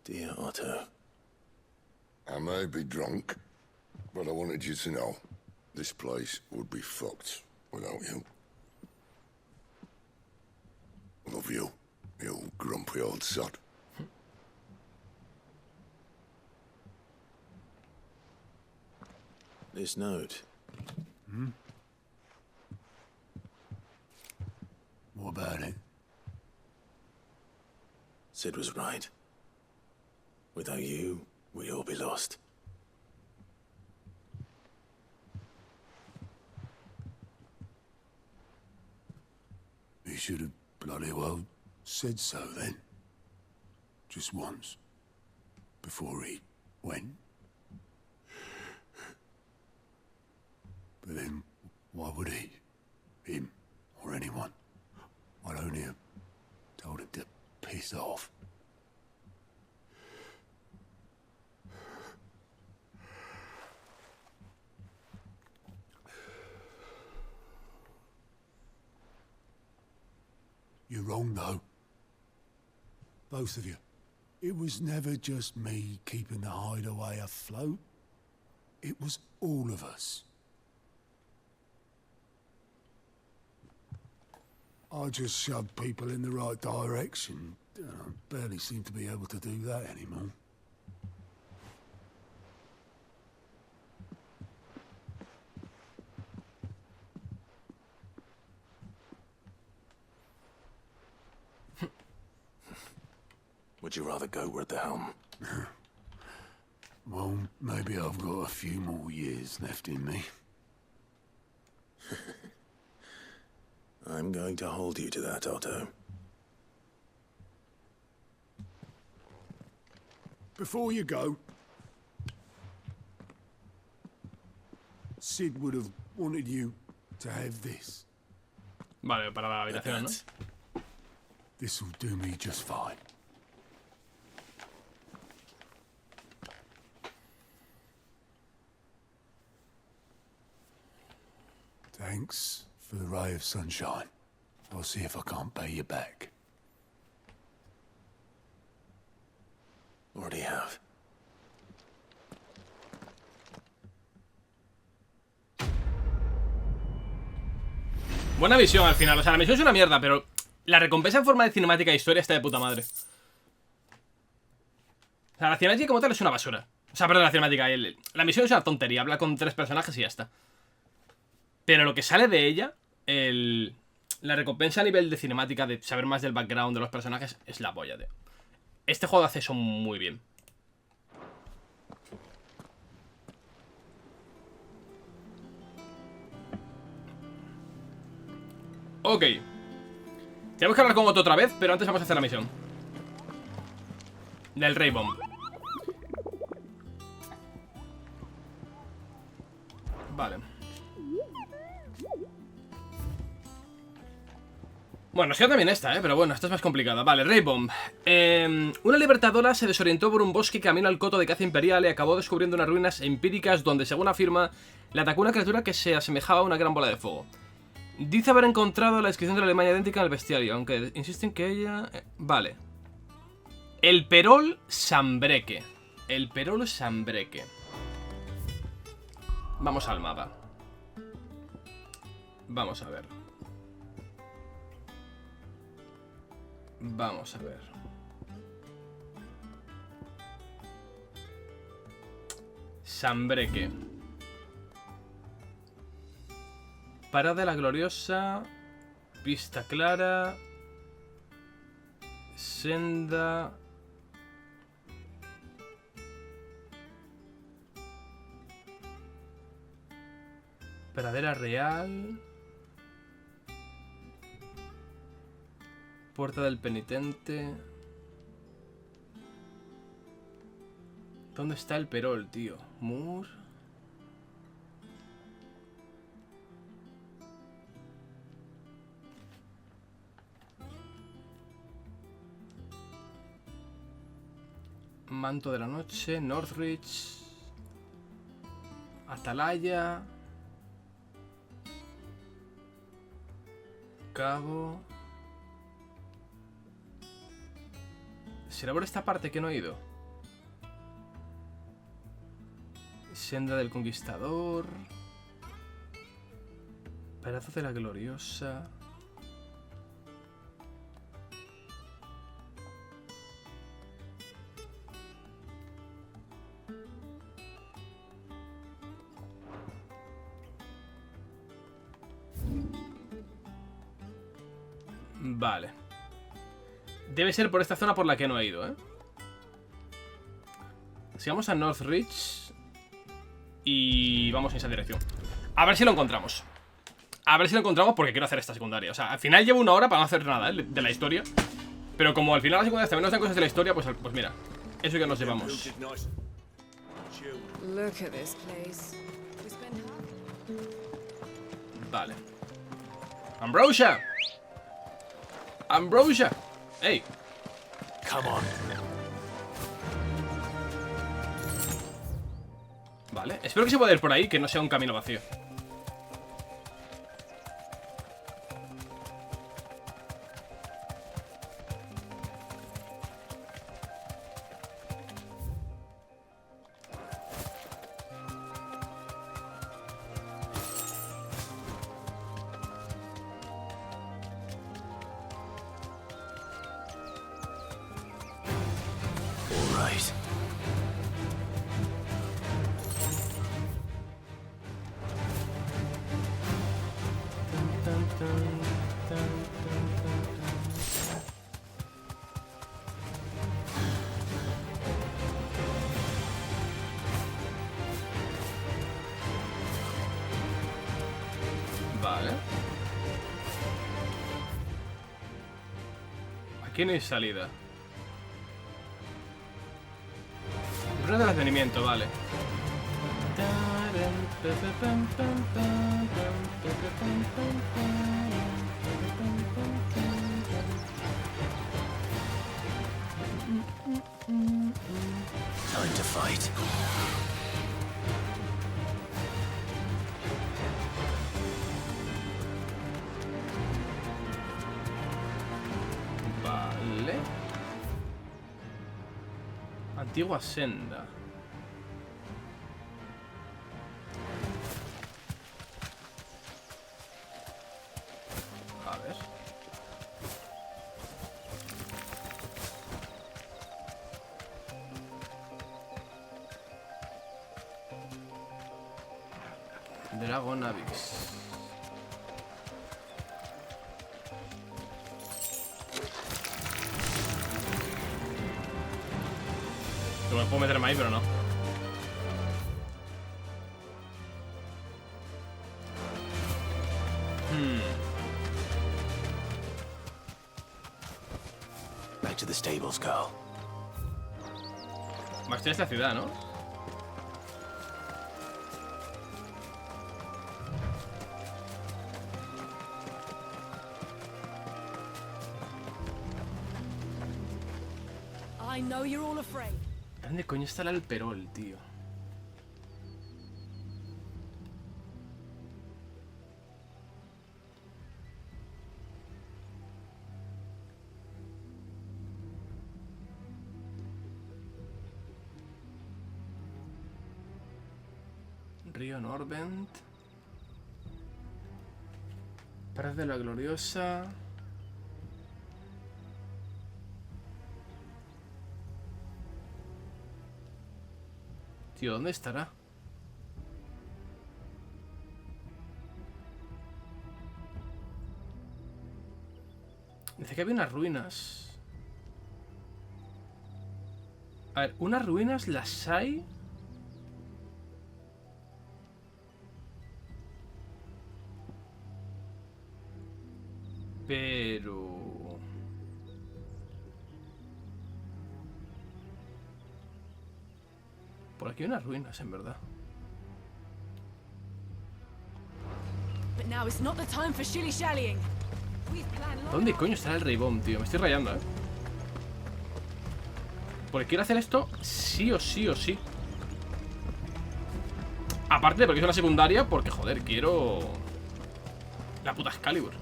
Dear Otto. I may be drunk, but I wanted you to know this place would be fucked without you. Love you, you grumpy old sod. This note. What about it? Sid was right. Without you, we'd all be lost. He should have bloody well said so then. Just once. Before he went. But then would he? Him or anyone. I'd only have told him to piss off. You're wrong, though. Both of you. It was never just me keeping the hideaway afloat. It was all of us. I just shoved people in the right direction. I barely seem to be able to do that anymore. Would you rather go with the helm? Well, maybe I've got a few more years left in me. I'm going to hold you to that, Otto. Before you go, Sid would have wanted you to have this. Vale, para la habitación, ¿no? This'll do me just fine. Thanks for the ray of sunshine. I'll see if I can't pay you back. Already have. Buena visión al final. O sea, la misión es una mierda, pero la recompensa en forma de cinemática e historia está de puta madre. O sea, la cinemática como tal es una basura. O sea, perdón, la cinemática. La misión es una tontería. Habla con 3 personajes y ya está. Pero lo que sale de ella, la recompensa a nivel de cinemática, de saber más del background de los personajes, es la polla, tío. Este juego hace eso muy bien. Ok. Tenemos que hablar con Otto otra vez, pero antes vamos a hacer la misión del Ray Bomb. Vale. Bueno, nos queda también esta, pero bueno, esta es más complicada. Vale, Ray Bomb. Una libertadora se desorientó por un bosque camino al coto de caza imperial y acabó descubriendo unas ruinas empíricas donde, según afirma, le atacó una criatura que se asemejaba a una gran bola de fuego. Dice haber encontrado la descripción de la Alemania idéntica en el bestiario, aunque insisten que ella... Vale. El Perol Sambreque. El Perol Sambreque. Vamos al mapa. Vamos a ver. Vamos a ver. Sambreque. Parada de la Gloriosa. Pista Clara. Senda. Pradera Real. Puerta del Penitente. ¿Dónde está el Perol, tío? Moore. Manto de la Noche, Northridge, Atalaya, Cabo. ¿Será por esta parte que no he ido? Senda del Conquistador, Pedazo de la Gloriosa. Vale. Debe ser por esta zona por la que no he ido, ¿eh? Sigamos a Northridge y vamos en esa dirección. A ver si lo encontramos. A ver si lo encontramos porque quiero hacer esta secundaria. O sea, al final llevo 1 hora para no hacer nada, ¿eh? De la historia. Pero como al final las secundarias también nos dan cosas de la historia, pues mira, eso que nos llevamos. Vale. Ambrosia. Ambrosia. Ey. Come on. Vale, espero que se pueda ir por ahí, que no sea un camino vacío. Vale. Aquí no hay salida. Rueda del advenimiento, vale. Time to fight. Vale. Antigua senda. A ver. Dragon Abyss. Me puedo meterme ahí, pero no. Back to the stables, Carl. Más tiene esta ciudad, ¿no? I know you're all afraid. ¿Dónde coño está el Alperol, tío? Río Norvent. Paz de la Gloriosa. Tío, ¿dónde estará? Dice que había unas ruinas. A ver, unas ruinas las hay. Pero... por aquí hay unas ruinas, en verdad. But now is not the time for shilly-shallying. ¿Dónde coño estará el Rey Bomb, tío? Me estoy rayando, ¿eh? Porque quiero hacer esto sí o sí o sí. Aparte de porque es una secundaria, porque, joder, quiero... la puta Excalibur.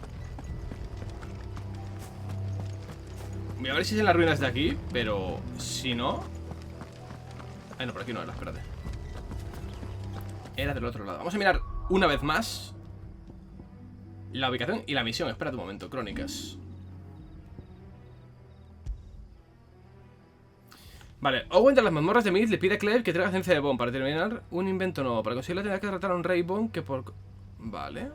Voy a ver si es en las ruinas de aquí, pero si no... no, por aquí no era, espérate. Era del otro lado. Vamos a mirar una vez más la ubicación y la misión. Espérate un momento, crónicas. Vale, Owen de las mazmorras de Myth le pide a Clive que traiga ciencia de Bond para terminar un invento nuevo. Para conseguirlo tendrá que derrotar a un Rey Bond que por... Vale.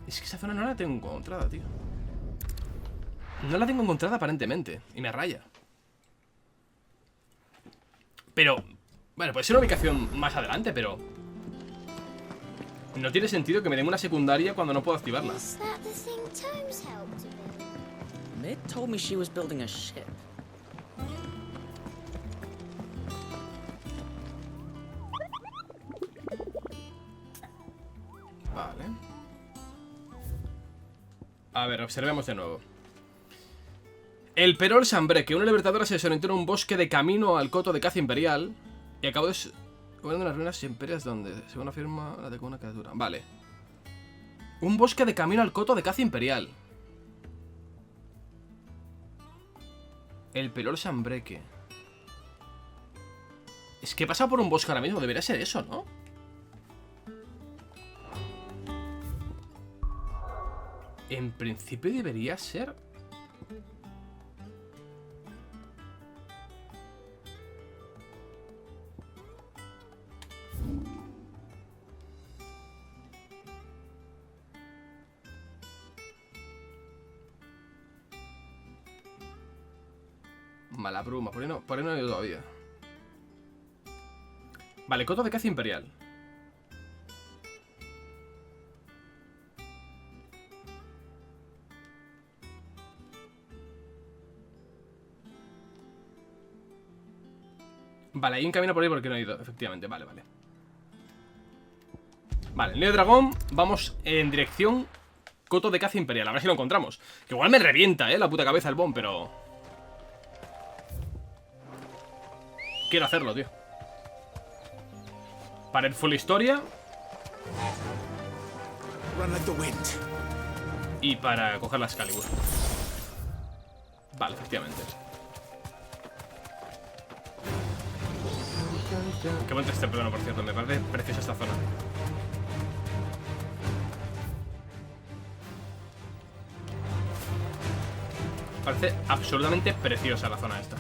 Es que esa zona no la tengo encontrada, tío. No la tengo encontrada aparentemente. Y me raya. Pero... bueno, puede ser una ubicación más adelante, pero... no tiene sentido que me den una secundaria cuando no puedo activarla. Mid told me she was building a ship. ver, observemos de nuevo. El Perol Sambreque, una libertadora se desorientó en un bosque de camino al coto de caza imperial y acabó bueno, en las ruinas imperias donde, según afirma, la atacó una criatura. Vale. Un bosque de camino al coto de caza imperial. El Perol Sambreque. Es que he pasado por un bosque ahora mismo, debería ser eso, ¿no? En principio debería ser. Mala bruma, por ahí no he ido todavía. Vale, coto de caza imperial. Vale, hay un camino por ahí porque no he ido, efectivamente, vale. Vale, el Nido de Dragón, vamos en dirección coto de caza imperial, a ver si lo encontramos. Que igual me revienta, la puta cabeza el bomb, pero... quiero hacerlo, tío. Pared full historia. Y para coger la Excalibur. Vale, efectivamente. Qué bonito este plano, por cierto. Me parece preciosa esta zona. Parece absolutamente preciosa la zona esta.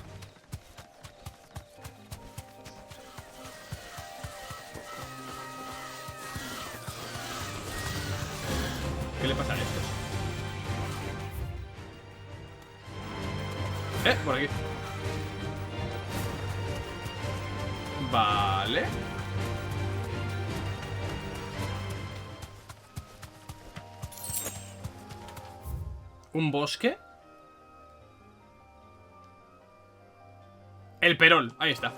¿Qué le pasa a estos? Por aquí. Vale. ¿Un bosque? El Perol, ahí está.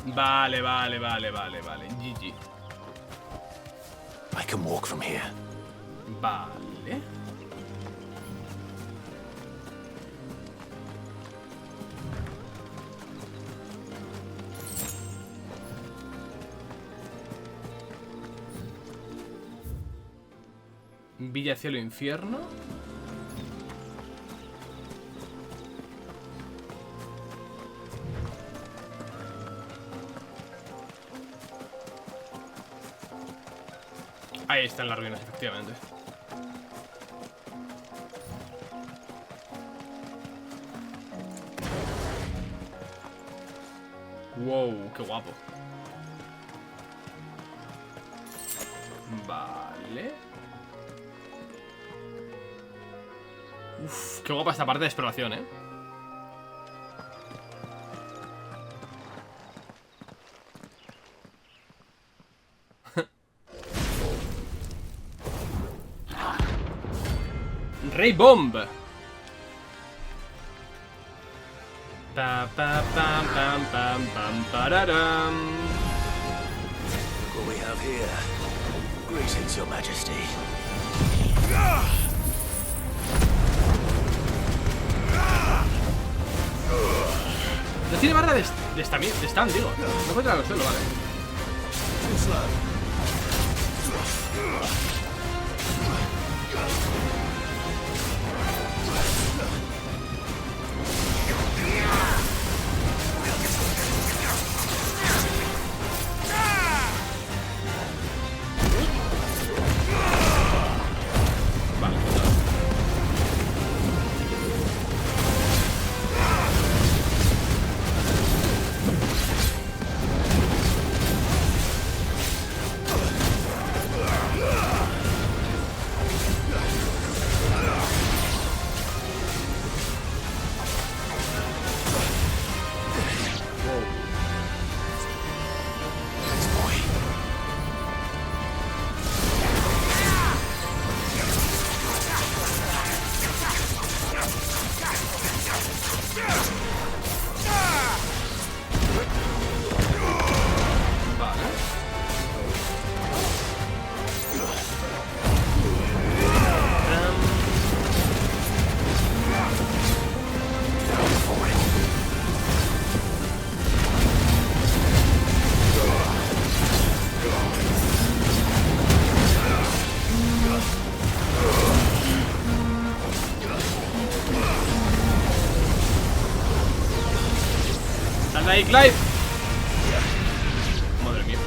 Vale. GG. I can walk from here. Vale. Villa Cielo Infierno. Ahí están las ruinas, efectivamente. Wow, qué guapo. Vale. Uf, qué guapa esta parte de exploración, Rey Bomb. Pa pa pam pam pam pam pararam. Look what we have here. Greetings, Your Majesty. No tiene barra de stand, digo. No puede tirar al suelo, vale. ahí, Clive. Madre mía.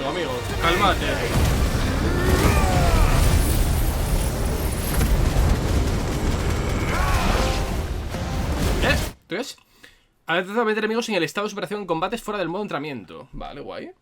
Amigo, cálmate. ¿Tú ves? Ha detectado a 20 enemigos en el estado de superación en combates fuera del modo entrenamiento. Vale, guay.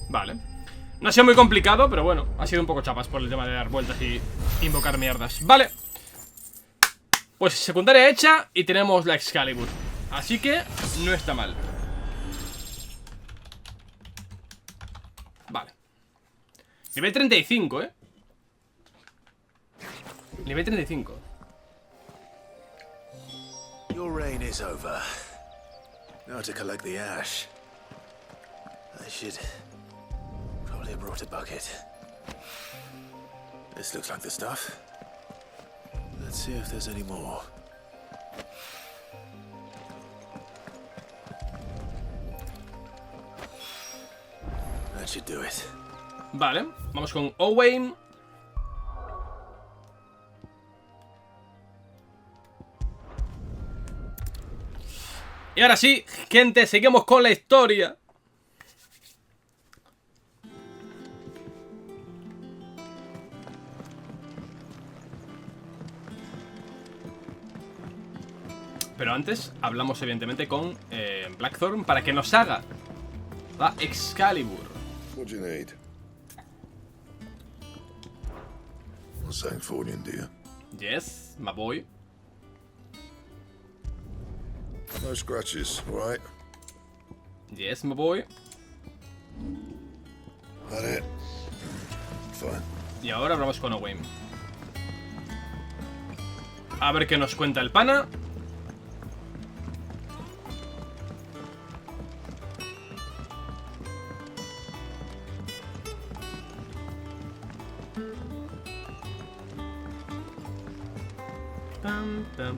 Vale. No ha sido muy complicado, pero bueno, ha sido un poco chapas por el tema de dar vueltas y invocar mierdas. Vale. Pues secundaria hecha y tenemos la Excalibur. Así que no está mal. Vale. Nivel 35, ¿eh? Nivel 35. Your reign is over. Now to collect the ash. I should probably have brought a bucket. This looks like the stuff. Let's see if there's any more. That should do it. Vale, vamos con Owain. Y ahora sí, gente, seguimos con la historia. Pero antes hablamos evidentemente con Blackthorn para que nos haga la Excalibur. What do you need? Something for you, dear. Yes, my boy. No scratches, right? Yes, my boy. That it? Fine. Y ahora hablamos con Owain. A ver qué nos cuenta el pana.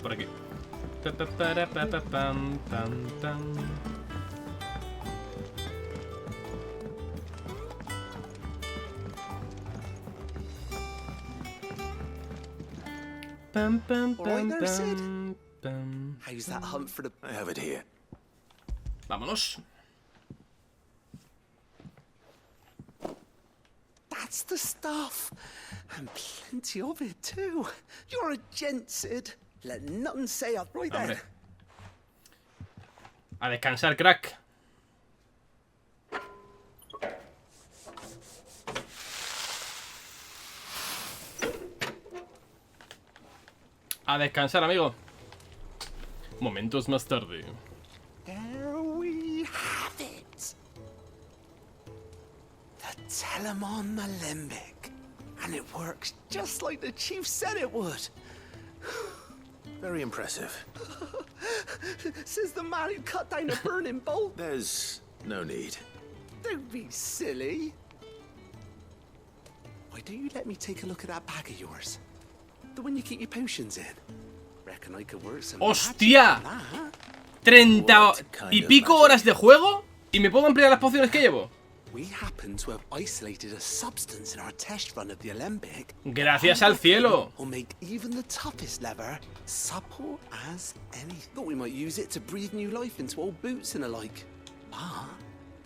Por aquí. All right there, Sid? How's that hunt for the... I have it here. Vámonos. That's the stuff. And plenty of it, too. You're a gent, Sid. Let nothing say up right there. Hombre. A descansar, crack. A descansar, amigo. Momentos más tarde. There we have it. The Telemon Malembic. And it works just like the chief said it would. Very impressive. Says the man who cut down a burning bolt. There's no need. Don't be silly. Why don't you let me take a look at that bag of yours? The one you keep your potions in. Reckon I could work some ¡Hostia! magic on that. 30 y pico horas de juego y me puedo ampliar las pociones que llevo. We happen to have isolated a substance in our test run of the Olympic. Gracias al cielo. Will make even the toughest leather supple as any. Thought we might use it to breathe new life into old boots and the like. Ah,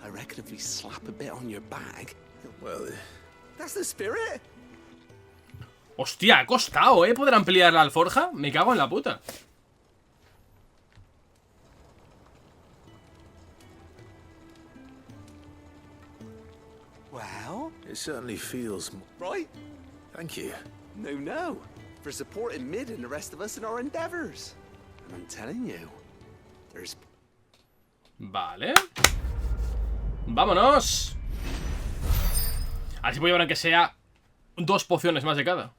I reckon if we slap a bit on your bag, well, that's the spirit. Hostia, ha costado, poder ampliar la alforja. Me cago en la puta. Well, it certainly feels right. Thank you. No, for supporting Mid and the rest of us in our endeavors. And I'm telling you, there's. Vale. ¡Vámonos! Así voy a llevar aunque sea 2 pociones más de cada.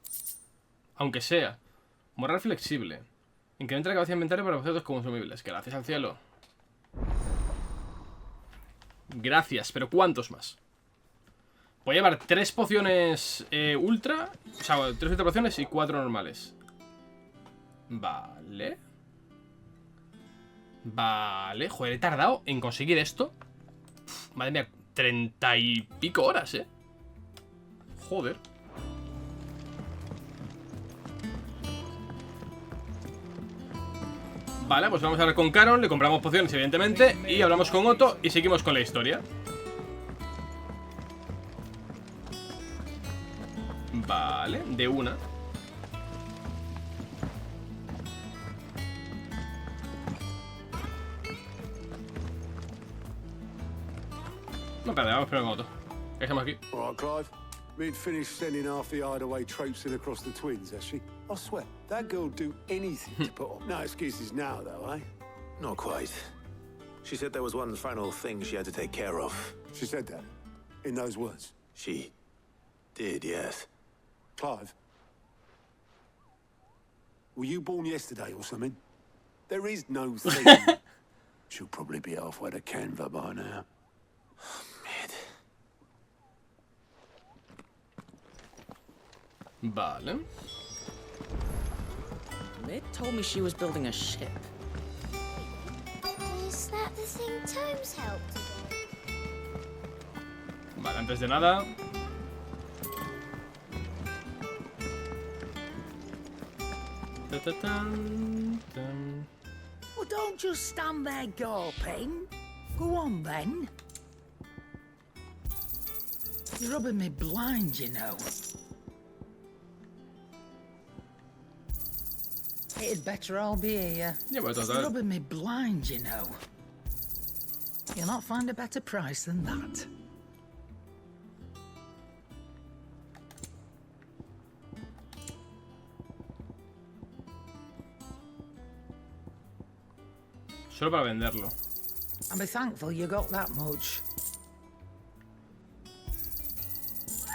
Aunque sea. Moral flexible. Incrementa la capacidad de inventario para objetos consumibles. Gracias al cielo. Gracias, pero ¿cuántos más? Voy a llevar 3 pociones ultra. O sea, 3 ultra pociones y 4 normales. Vale. Vale. Joder, he tardado en conseguir esto. Uf, madre mía, 30 y pico horas, Joder. Vale, pues vamos a hablar con Caron. Le compramos pociones, evidentemente. Y hablamos con Otto y seguimos con la historia. Vale, de una. No, espérate, vamos primero con Otto. ¿Qué hacemos aquí? All right, Clive. We'd finished sending half the hideaway traipsing across the twins, has she? I swear, that girl'd do anything to put on. No excuses now, though, eh? Not quite. She said there was one final thing she had to take care of. She said that? In those words? She did, yes. Clive? Were you born yesterday or something? There is no thing. She'll probably be halfway to Canva by now. Vale. Mid told me she was building a ship. Is that the thing Tomes helped with? Vale, antes de nada. Well, don't just stand there gawping. Go on, then. You're rubbing me blind, you know. It'd better all be here. Yeah, but You're rubbing me blind, you know. You'll not find a better price than that. Solo para venderlo. I'll be thankful you got that much.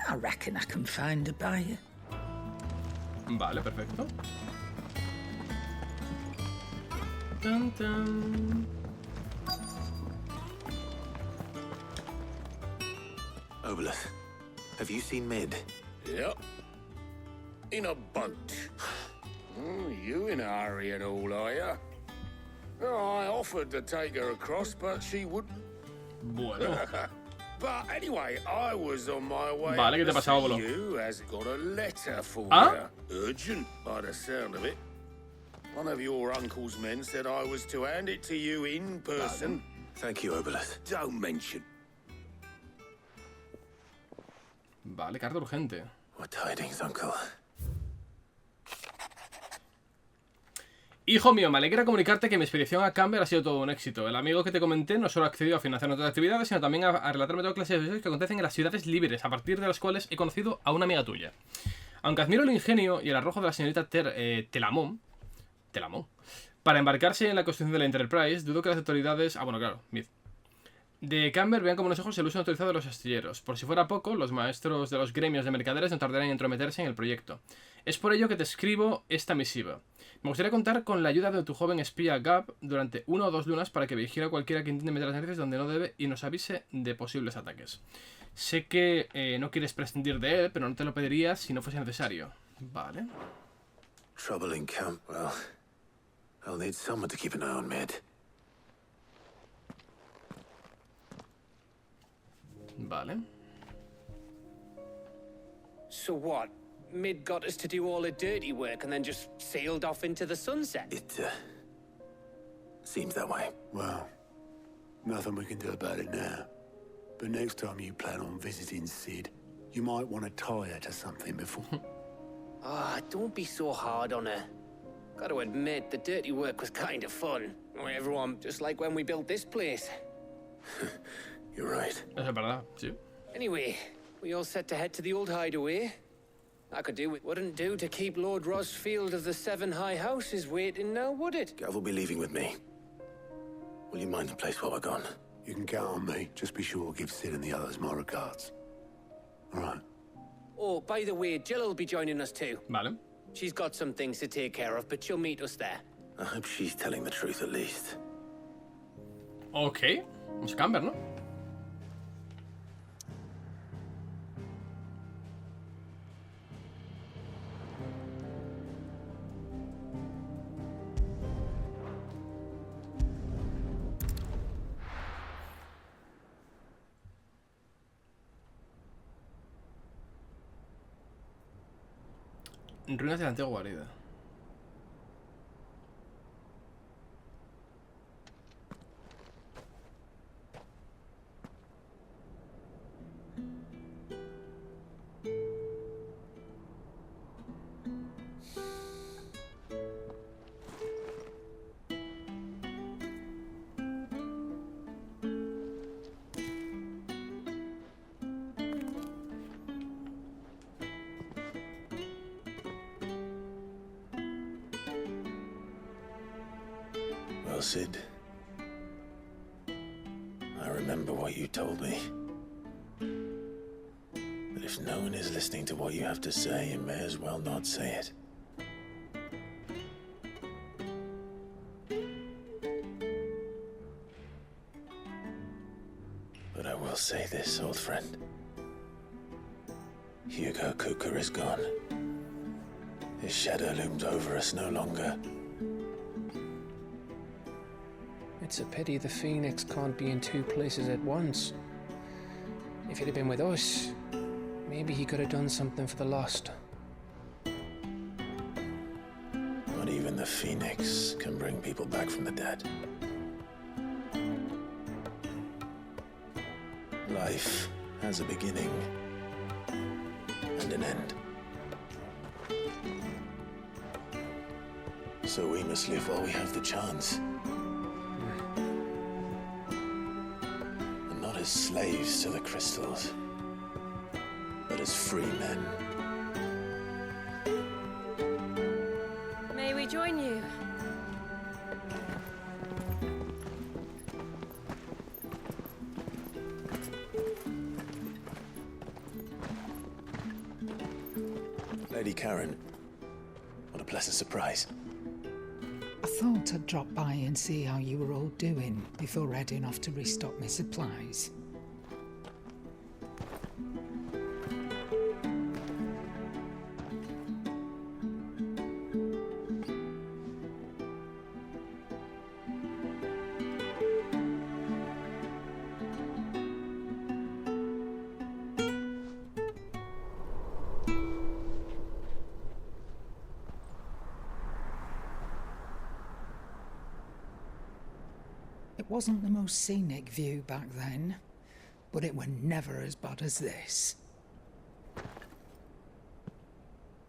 I reckon I can find a buyer. Vale, perfecto. Dun, dun. Obeleth, have you seen Mid? Yep. In a boat. You in a hurry and all, are ya? I offered to take her across, but she wouldn't. Bueno. But anyway, I was on my way. Vale, ¿qué te pasa, Óbolo? You has got a letter for ¿Ah? you. Urgent, by the sound of it. One of your uncle's men said I was to hand it to you in person. Thank you, Obeleth. Don't mention. Vale, carta urgente. What tidings, uncle? Hijo mío, me alegra comunicarte que mi expedición a Camber ha sido todo un éxito. El amigo que te comenté no solo ha accedido a financiar nuestras actividades, sino también a relatarme toda clase de hechos que acontecen en las ciudades libres, a partir de las cuales he conocido a una amiga tuya. Aunque admiro el ingenio y el arrojo de la señorita Telamón, para embarcarse en la construcción de la Enterprise, dudo que las autoridades... Ah, bueno, claro, de Camber vean con buenos ojos el uso autorizado de los astilleros. Por si fuera poco, los maestros de los gremios de mercaderes no tardarán en entrometerse en el proyecto. Es por ello que te escribo esta misiva. Me gustaría contar con la ayuda de tu joven espía Gab durante 1 o 2 lunas para que vigile a cualquiera que intente meter las narices donde no debe y nos avise de posibles ataques. Sé que no quieres prescindir de él, pero no te lo pediría si no fuese necesario. Vale. Trouble in camp, well, I'll need someone to keep an eye on Mid. Vale. So what? Mid got us to do all the dirty work and then just sailed off into the sunset? It, seems that way. Well, nothing we can do about it now. But next time you plan on visiting Sid, you might want to tie her to something before... Ah, don't be so hard on her. Gotta admit, the dirty work was kind of fun. Everyone, just like when we built this place. You're right. Eso es verdad, sí. Anyway, we all set to head to the old hideaway. I could do what wouldn't do to keep Lord Rosfield of the Seven High Houses waiting now, would it? Gav will be leaving with me. Will you mind the place while we're gone? You can count on me. Just be sure to give Sid and the others my regards. All right. Oh, by the way, Jill will be joining us too. Vale. She's got some things to take care of, but she'll meet us there. I hope she's telling the truth at least. Ok. Un scamper, ¿no? Ruinas de la antigua guarida. Well, Sid, I remember what you told me. But if no one is listening to what you have to say, you may as well not say it. But I will say this, old friend. Hugo Cooker is gone. His shadow looms over us no longer. It's a pity the Phoenix can't be in two places at once. If he'd have been with us, maybe he could have done something for the lost. Not even the Phoenix can bring people back from the dead. Life has a beginning and an end. So we must live while we have the chance. And not as slaves to the crystals, but as free men. May we join you? Lady Karen, what a pleasant surprise. I thought I'd drop by and see how you were all doing before heading off to restock my supplies. It wasn't the most scenic view back then, but it were never as bad as this.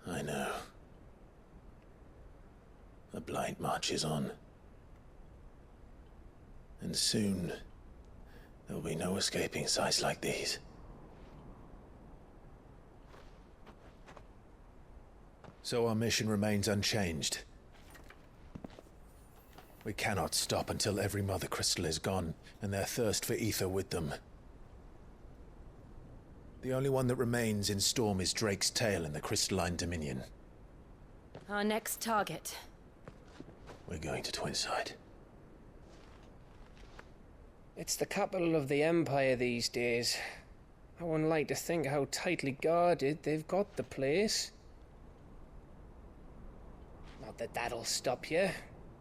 I know. The blight marches on. And soon, there'll be no escaping sights like these. So our mission remains unchanged. We cannot stop until every Mother Crystal is gone, and their thirst for ether with them. The only one that remains in Storm is Drake's tail in the Crystalline Dominion. Our next target. We're going to Twinside. It's the capital of the Empire these days. I wouldn't like to think how tightly guarded they've got the place. Not that that'll stop you,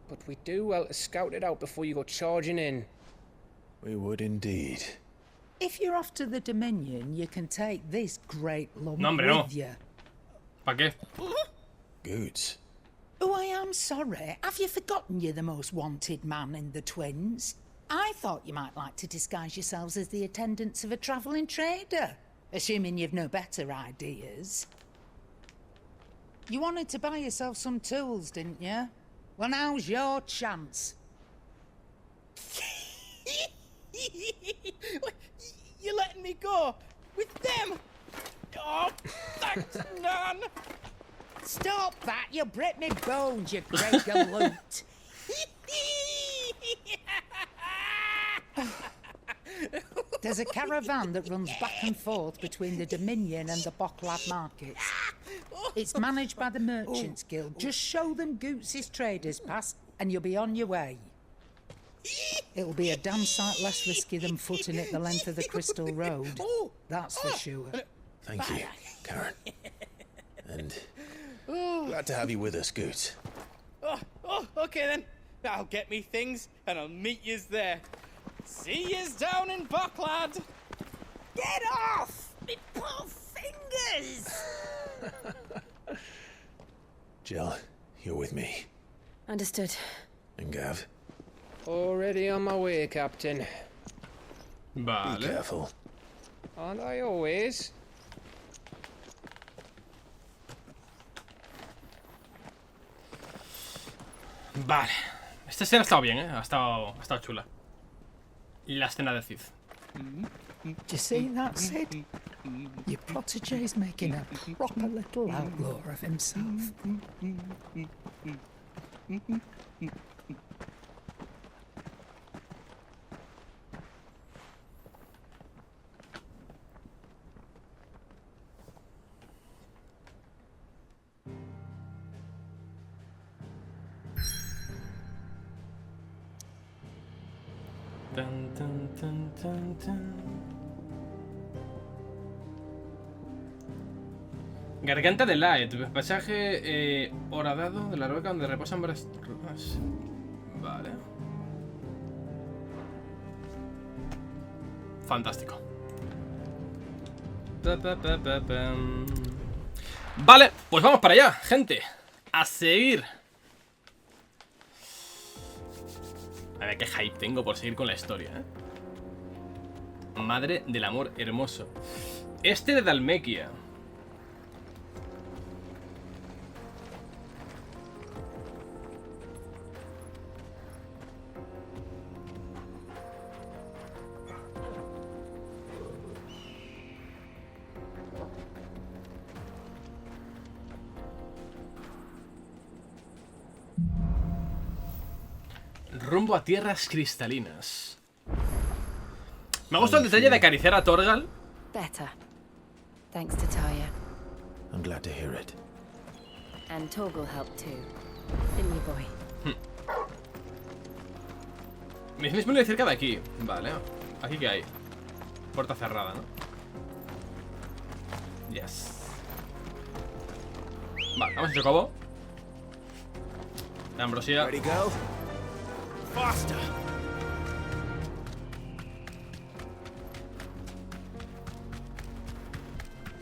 but we do well to scout it out before you go charging in. We would indeed. If you're off to the Dominion, you can take this great lump No, hombre, no. with you. ¿Para qué? Goods. Oh, I am sorry. Have you forgotten you're the most wanted man in the Twins? I thought you might like to disguise yourselves as the attendants of a travelling trader, assuming you've no better ideas. You wanted to buy yourself some tools, didn't you? Well, now's your chance. You're letting me go with them? Oh, thanks, Nan. Stop that! You'll break me bones, you great galoot. There's a caravan that runs back and forth between the Dominion and the Bocklad markets. It's managed by the Merchants Guild. Just show them Goots' traders pass and you'll be on your way. It'll be a damn sight less risky than footing it the length of the Crystal Road. That's for sure. Thank you, Karen. And glad to have you with us, Goots. Okay then. I'll get me things and I'll meet yous there. See yous down in Bocklad. Get off! Me poor fingers! Jill, you're with me. Understood. And Gav. Already on my way, Captain. Vale. Be careful. Aren't I always? Vale. Esta escena ha estado bien, ¿eh? Ha estado chula. La escena de Cid. Do you see that, Sid? Your protégé's making a proper little outlaw of himself. Tan, tan, tan, tan, tan. Garganta de Light, pasaje horadado de la roca donde reposan varias runas. Vale. Fantástico. Vale, pues vamos para allá, gente. A seguir. A ver qué hype tengo por seguir con la historia, ¿eh? Madre del amor hermoso. Este de Dalmequia. Rumbo a tierras cristalinas. Me ha gustado el detalle de acariciar a Torgal. Better. Thanks to Taya. I'm glad to hear it. And Torgal helped too. Didn't you, boy? Misiones muy cerca de aquí. Vale. Aquí que hay. Puerta cerrada, ¿no? Yes. Vale, vamos a Chocobo. La ambrosía. Ready, go? Faster.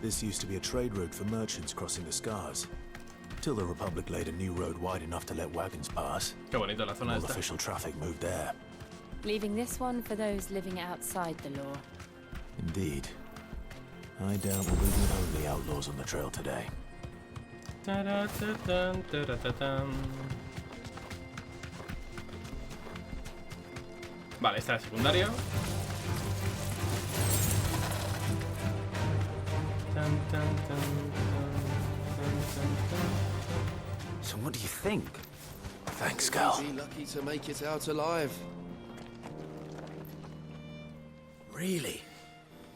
This used to be a trade route for merchants crossing the Scars. Till the Republic laid a new road wide enough to let wagons pass. Qué bonito la zona All esta. official traffic moved there. Leaving this one for those living outside the law. Indeed. I doubt we'll be the only outlaws on the trail today. Ta-da-ta-tan, ta-da-ta-tan. Vale, esta es la secundaria. So what do you think? Thanks, Cal. Be lucky to make it out alive. Really?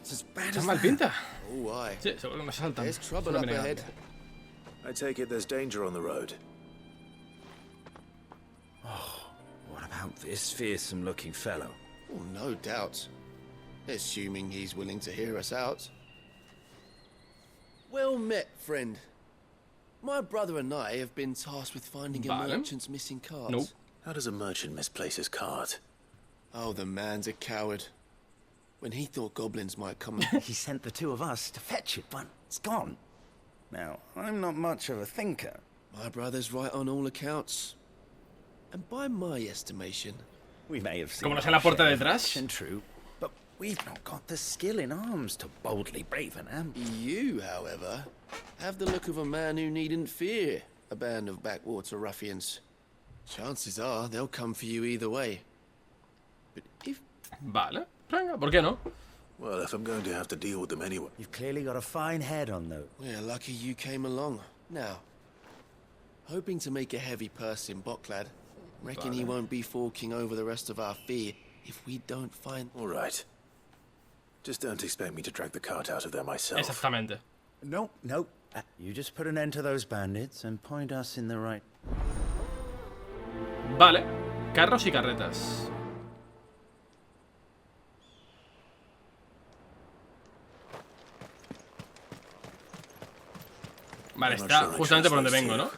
It's as bad Está as mal that? pinta. Oh, aye. Sí, seguro que me saltan. There's trouble Solo up me niegan. ahead. I take it there's danger on the road. What about this fearsome-looking fellow? Oh, no doubt. Assuming he's willing to hear us out. Well met, friend. My brother and I have been tasked with finding a Vale. merchant's missing cart. Nope. How does a merchant misplace his cart? Oh, the man's a coward. when he thought goblins might come. He sent the two of us to fetch it, but it's gone. Now, I'm not much of a thinker. My brother's right on all accounts. And by my estimation, we may have seen Como no sea la puerta detrás. True, but we've not got the skill in arms to boldly brave an amp. You, however, have the look of a man who needn't fear a band of backwater ruffians. Chances are they'll come for you either way. But if... Vale, venga, ¿por qué no? Well, if I'm going to have to deal with them anyway. You've clearly got a fine head on, though. We're lucky you came along. Now, hoping to make a heavy purse in Bocklad. Reckon he won't be forking over the rest of our fee if we don't find... All right. Just don't expect me to drag the cart out of there myself. Exactamente. No. You just put an end to those bandits and point us in the right... Vale. Carros y carretas. Vale, está justamente por donde vengo, ¿no?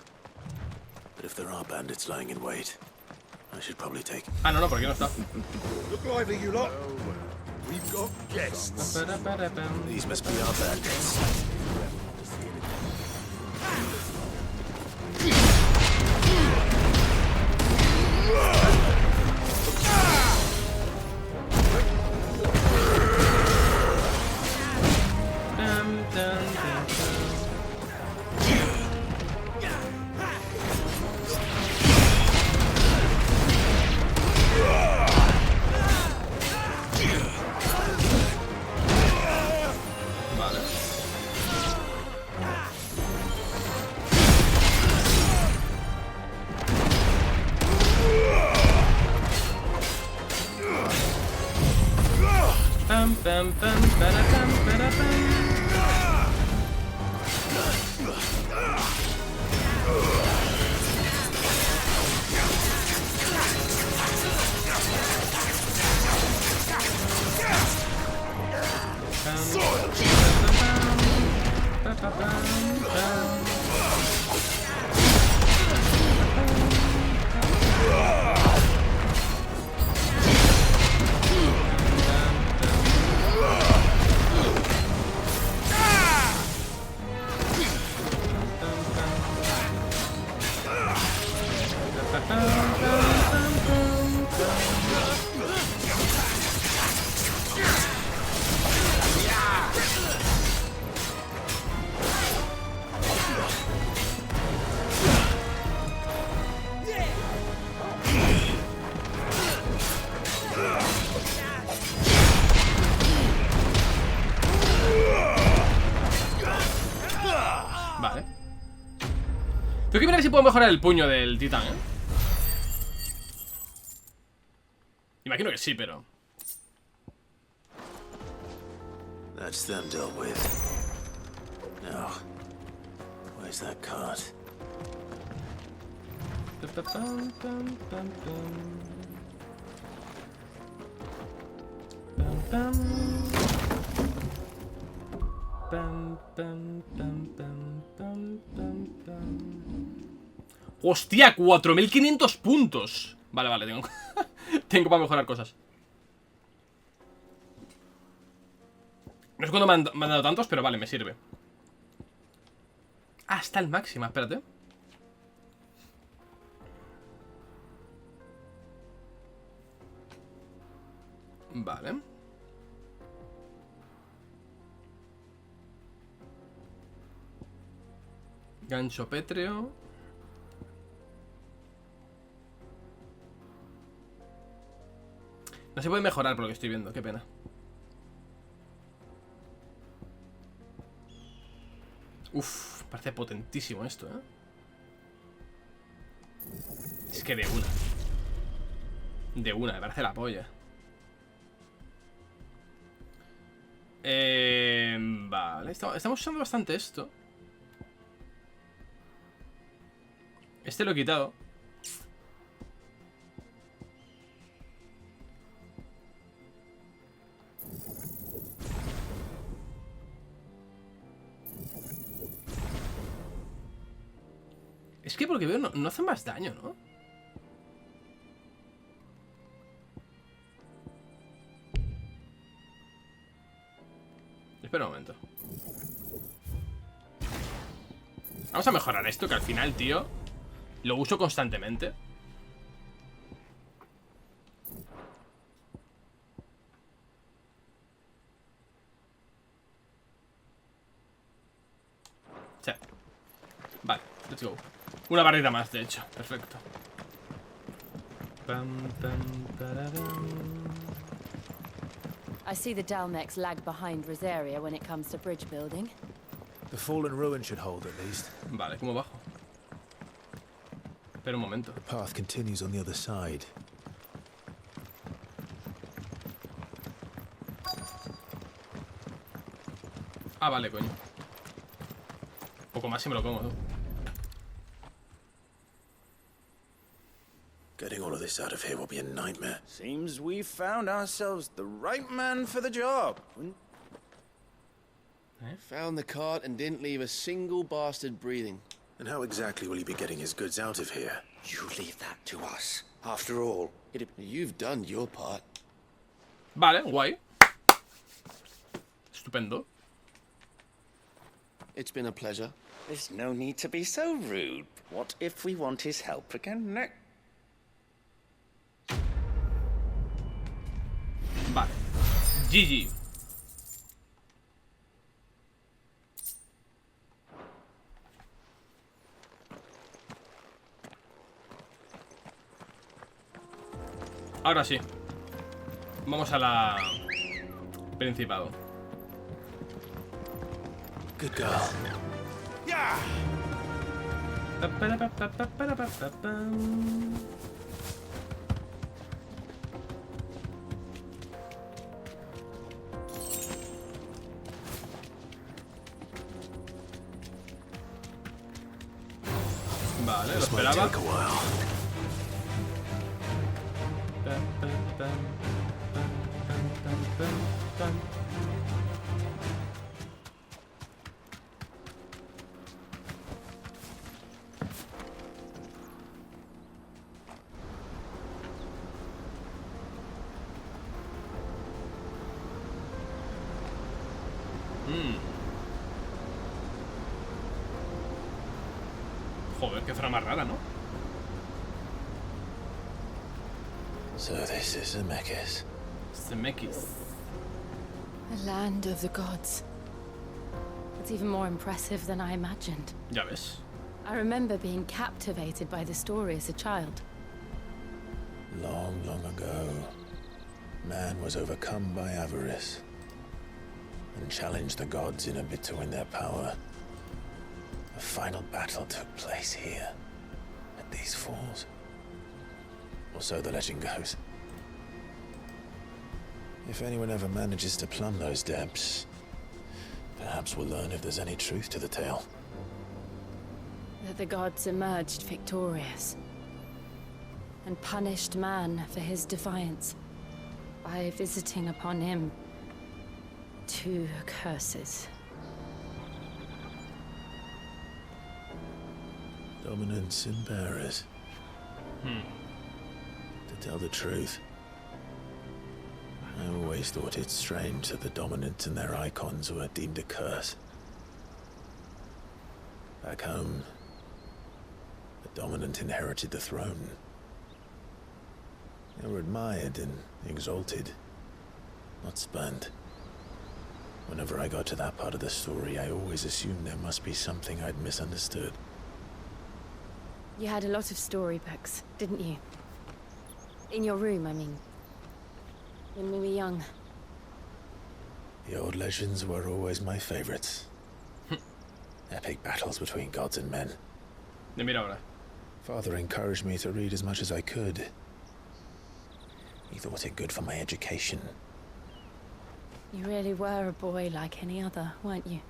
But if there are bandits lying in wait, I should probably take... Ah, no, por aquí no está. Look lively, you lot. We've got guests. These must be our bandits. Vale. Tengo que ver si puedo mejorar el puño del titán, ¿eh? Imagino que sí, pero... That's them dealt with. Now, where's that cart? ¡Hostia! 4500 puntos. Vale, tengo tengo para mejorar cosas. No sé cuándo me han dado tantos, pero vale, me sirve. Ah, está el máximo, espérate. Vale. Gancho pétreo. No se puede mejorar por lo que estoy viendo, qué pena. Uf, parece potentísimo esto, ¿eh? Es que de una. Me parece la polla. Vale, estamos usando bastante esto. Este lo he quitado. Es que por lo que veo no hace más daño, ¿no? Vamos a mejorar esto, que al final, tío, lo uso constantemente. Sí. Vale, let's go. Una barrita más, de hecho. Perfecto. I see the Dalmex lag behind Rosaria when it comes to bridge building. The fallen ruin should hold at least. Vale, ¿cómo bajo? Espera un momento. The path continues on the other side. Ah, vale, coño. Poco más y me lo como, tú. Getting all of this out of here will be a nightmare. Seems we've found ourselves the right man for the job. Found the cart and didn't leave a single bastard breathing. And how exactly will he be getting his goods out of here? You leave that to us. After all, you've done your part. Vale, guay. Estupendo. It's been a pleasure. There's no need to be so rude. What if we want his help again next? Vale. GG. Ahora sí. Vamos a la Principado. Good girl. Yeah. Vale, lo esperaba. Joder, qué zona más rara, ¿no? So this is Zemeckis. Zemeckis. The land of the gods. It's even more impressive than I imagined. Ya ves. I remember being captivated by the story as a child. Long, long ago, man was overcome by avarice and challenged the gods in a bid to win their power. A final battle took place here, at these falls. Or so the legend goes. If anyone ever manages to plumb those depths, perhaps we'll learn if there's any truth to the tale. That the gods emerged victorious and punished man for his defiance by visiting upon him 2 curses. Dominance and bearers. To tell the truth, I always thought it strange that the dominant and their icons were deemed a curse. Back home, the dominant inherited the throne. They were admired and exalted, not spurned. Whenever I got to that part of the story, I always assumed there must be something I'd misunderstood. You had a lot of storybooks, didn't you? In your room, I mean. When we were young. The old legends were always my favorites. Epic battles between gods and men. Mira ahora. Father encouraged me to read as much as I could. He thought it good for my education. You really were a boy like any other, weren't you?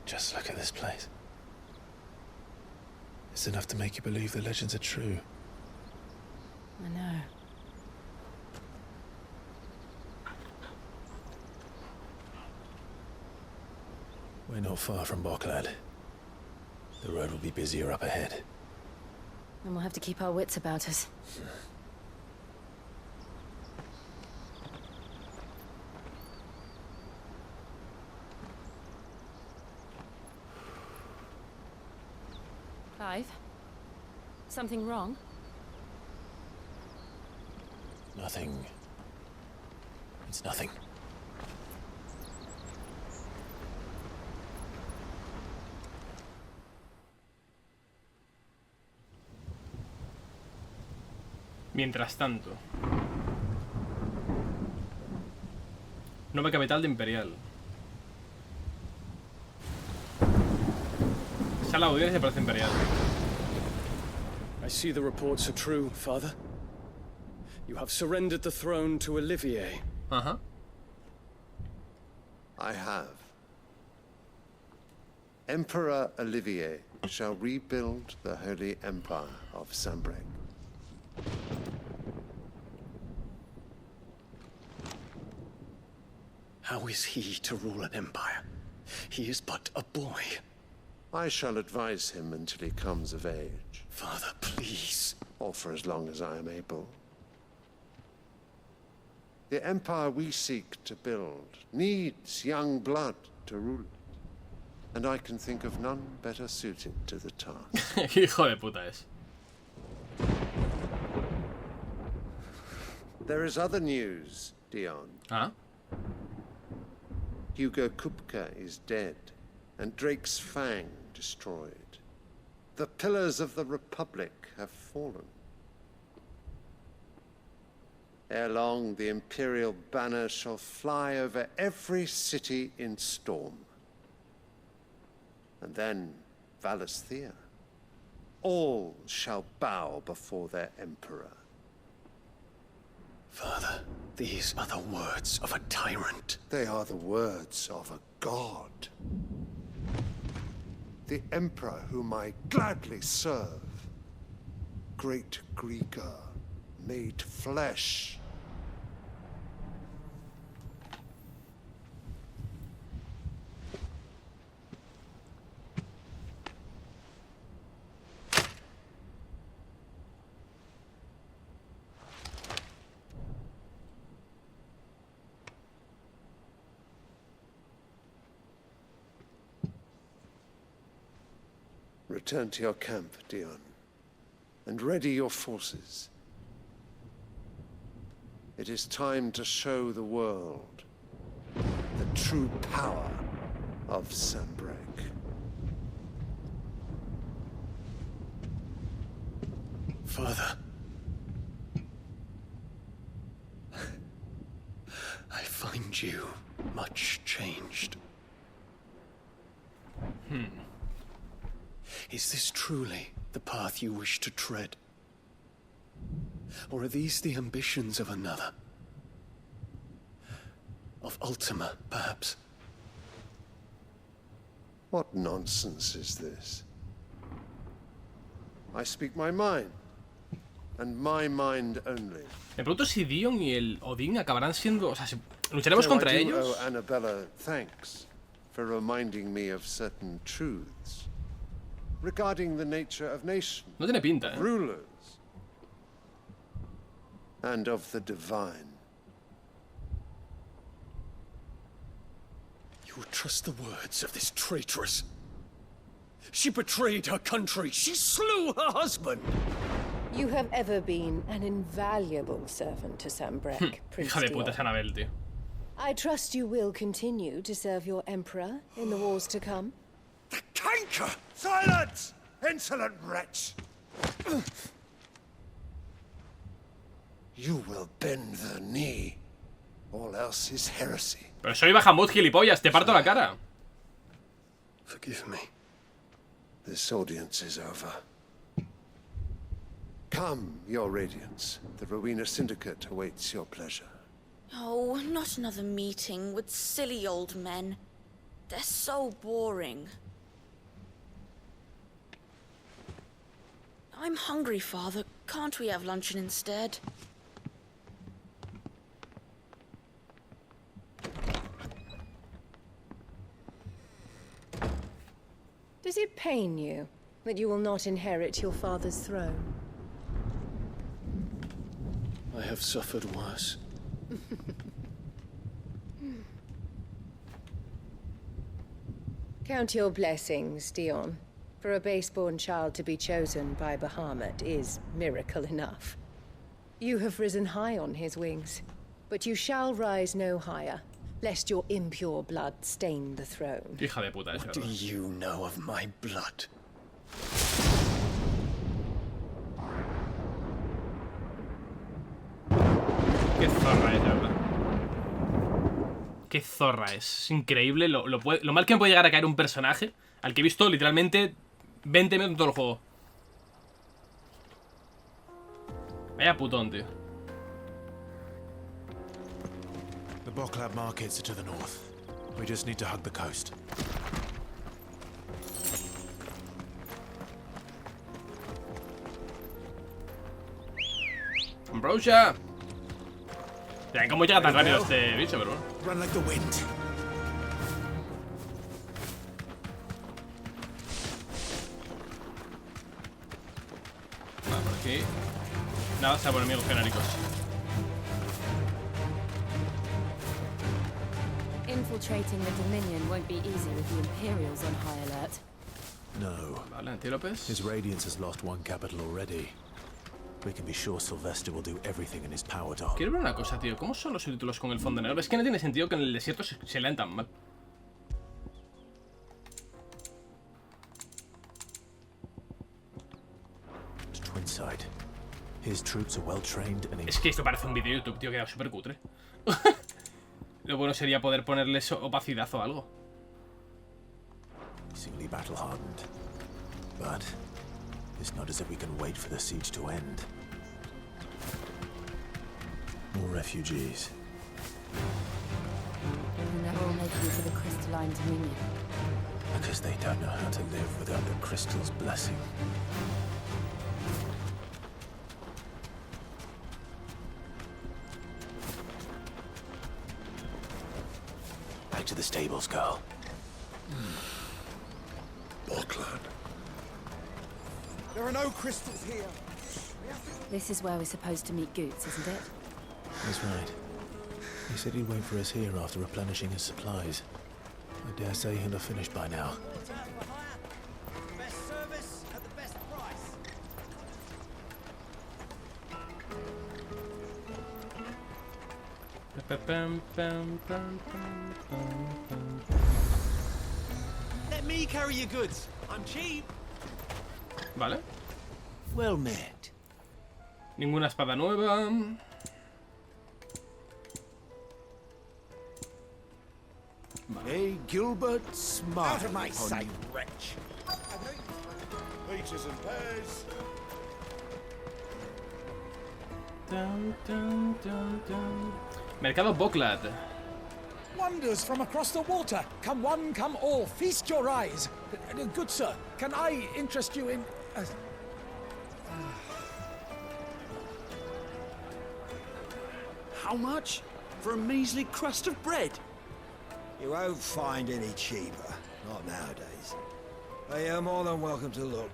Just look at this place. It's enough to make you believe the legends are true. I know. We're not far from Boklad. The road will be busier up ahead. And we'll have to keep our wits about us. Clive? Something wrong? Nothing. It's nothing. Mientras tanto. Nueva capital de Imperial. Sala de audiencias de Palacio Imperial. I see the reports are true, Father. You have surrendered the throne to Olivier. Uh-huh. I have. Emperor Olivier shall rebuild the Holy Empire of Sanbreque. How is he to rule an empire? He is but a boy. I shall advise him until he comes of age. Father, please. Or for as long as I am able. The empire we seek to build needs young blood to rule it. And I can think of none better suited to the task. Hijo de puta es. There is other news, Dion. Huh? Hugo Kupka is dead, and Drake's Fang destroyed. The pillars of the Republic have fallen. Ere long, the Imperial banner shall fly over every city in Storm. And then, Valisthea. All shall bow before their Emperor. Father, these are the words of a tyrant. They are the words of a god. The Emperor whom I gladly serve. Great Grieger, made flesh. Return to your camp, Dion, and ready your forces. It is time to show the world the true power of Sanbreque. Father, I find you much changed. Is this truly the path you wish to tread? Or are these the ambitions of another? Of Ultima, perhaps? What nonsense is this? I speak my mind, and my mind only. Me pregunto si Dion y el Odín acabarán siendo... O sea, si lucharemos contra ellos. Oh, Annabella, thanks for reminding me of certain truths regarding the nature of nations, no tiene pinta, of rulers, and of the divine. You would trust the words of this traitress? She betrayed her country. She slew her husband. You have ever been an invaluable servant to Sanbreque, Prince Hija de puta Dion. es Annabelle, tío. I trust you will continue to serve your emperor in the wars to come. The canker! Silence! Insolent wretch! You will bend the knee. All else is heresy. Pero soy Bahamut, gilipollas, te parto la cara. Forgive me. This audience is over. Come, your radiance. The Rowena Syndicate awaits your pleasure. Oh, not another meeting with silly old men. They're so boring. I'm hungry, Father. Can't we have luncheon instead? Does it pain you that you will not inherit your father's throne? I have suffered worse. Count your blessings, Dion. For a base-born child to be chosen by Bahamut is miracle enough. You have risen high on his wings, but you shall rise no higher, lest your impure blood stain the throne. Hija de puta, What do you know of my blood? Qué zorra es, la verdad. Qué zorra es increíble lo mal que me puede llegar a caer un personaje al que he visto literalmente 20 minutos en todo el juego. Vaya putón, tío. The Boklab markets are to the north. We just need to hug the coast. Ambrosia. Vean cómo llega tan rápido este bicho, pero bueno. Run like the wind. Vale, por aquí. Nada, está por enemigos genéricos. Infiltrating the Dominion won't be easy with the Imperials on high alert. No. Vale, antílopes. His Radiance has lost one capital already. We can be sure Sylvester will do everything in his power to... Quiero ver una cosa, tío. ¿Cómo son los subtítulos con el fondo negro? Es que no tiene sentido que en el desierto se lean tan mal. Twinside. His troops are well trained and... Es que esto parece un vídeo de YouTube, tío, que era súper cutre. Lo bueno sería poder ponerles opacidad o algo. Increasingly battle hardened. But it's not as if we can wait for the siege to end. More refugees. And they're all making for the Crystalline Dominion. Because they don't know how to live without the crystal's blessing. Back to the stables, girl. Boklab. There are no crystals here. This is where we're supposed to meet Goots, isn't it? That's right. He said he'd wait for us here after replenishing his supplies. I dare say he'll have finished by now. Best service at the best price. Let me carry your goods. I'm cheap. Vale. Well met. Ninguna espada nueva. Hey, Gilbert, smile. Out of my sight, wretch. Peaches and pears. Mercado Boklad. Wonders from across the water. Come one, come all. Feast your eyes. Good sir, can I interest you in... How much? For a measly crust of bread? You won't find any cheaper. Not nowadays. But you're more than welcome to look.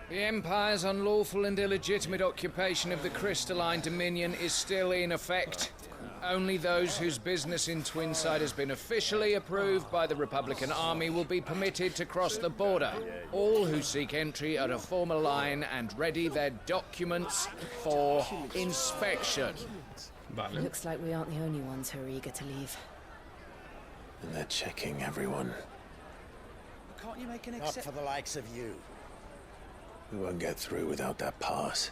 The Empire's unlawful and illegitimate occupation of the Crystalline Dominion is still in effect. Only those whose business in Twinside has been officially approved by the Republican Army will be permitted to cross the border. All who seek entry are to form a line and ready their documents for inspection. Vale. Looks like we aren't the only ones who are eager to leave. And they're checking everyone. Can't you make an Not for the likes of you. We won't get through without that pass.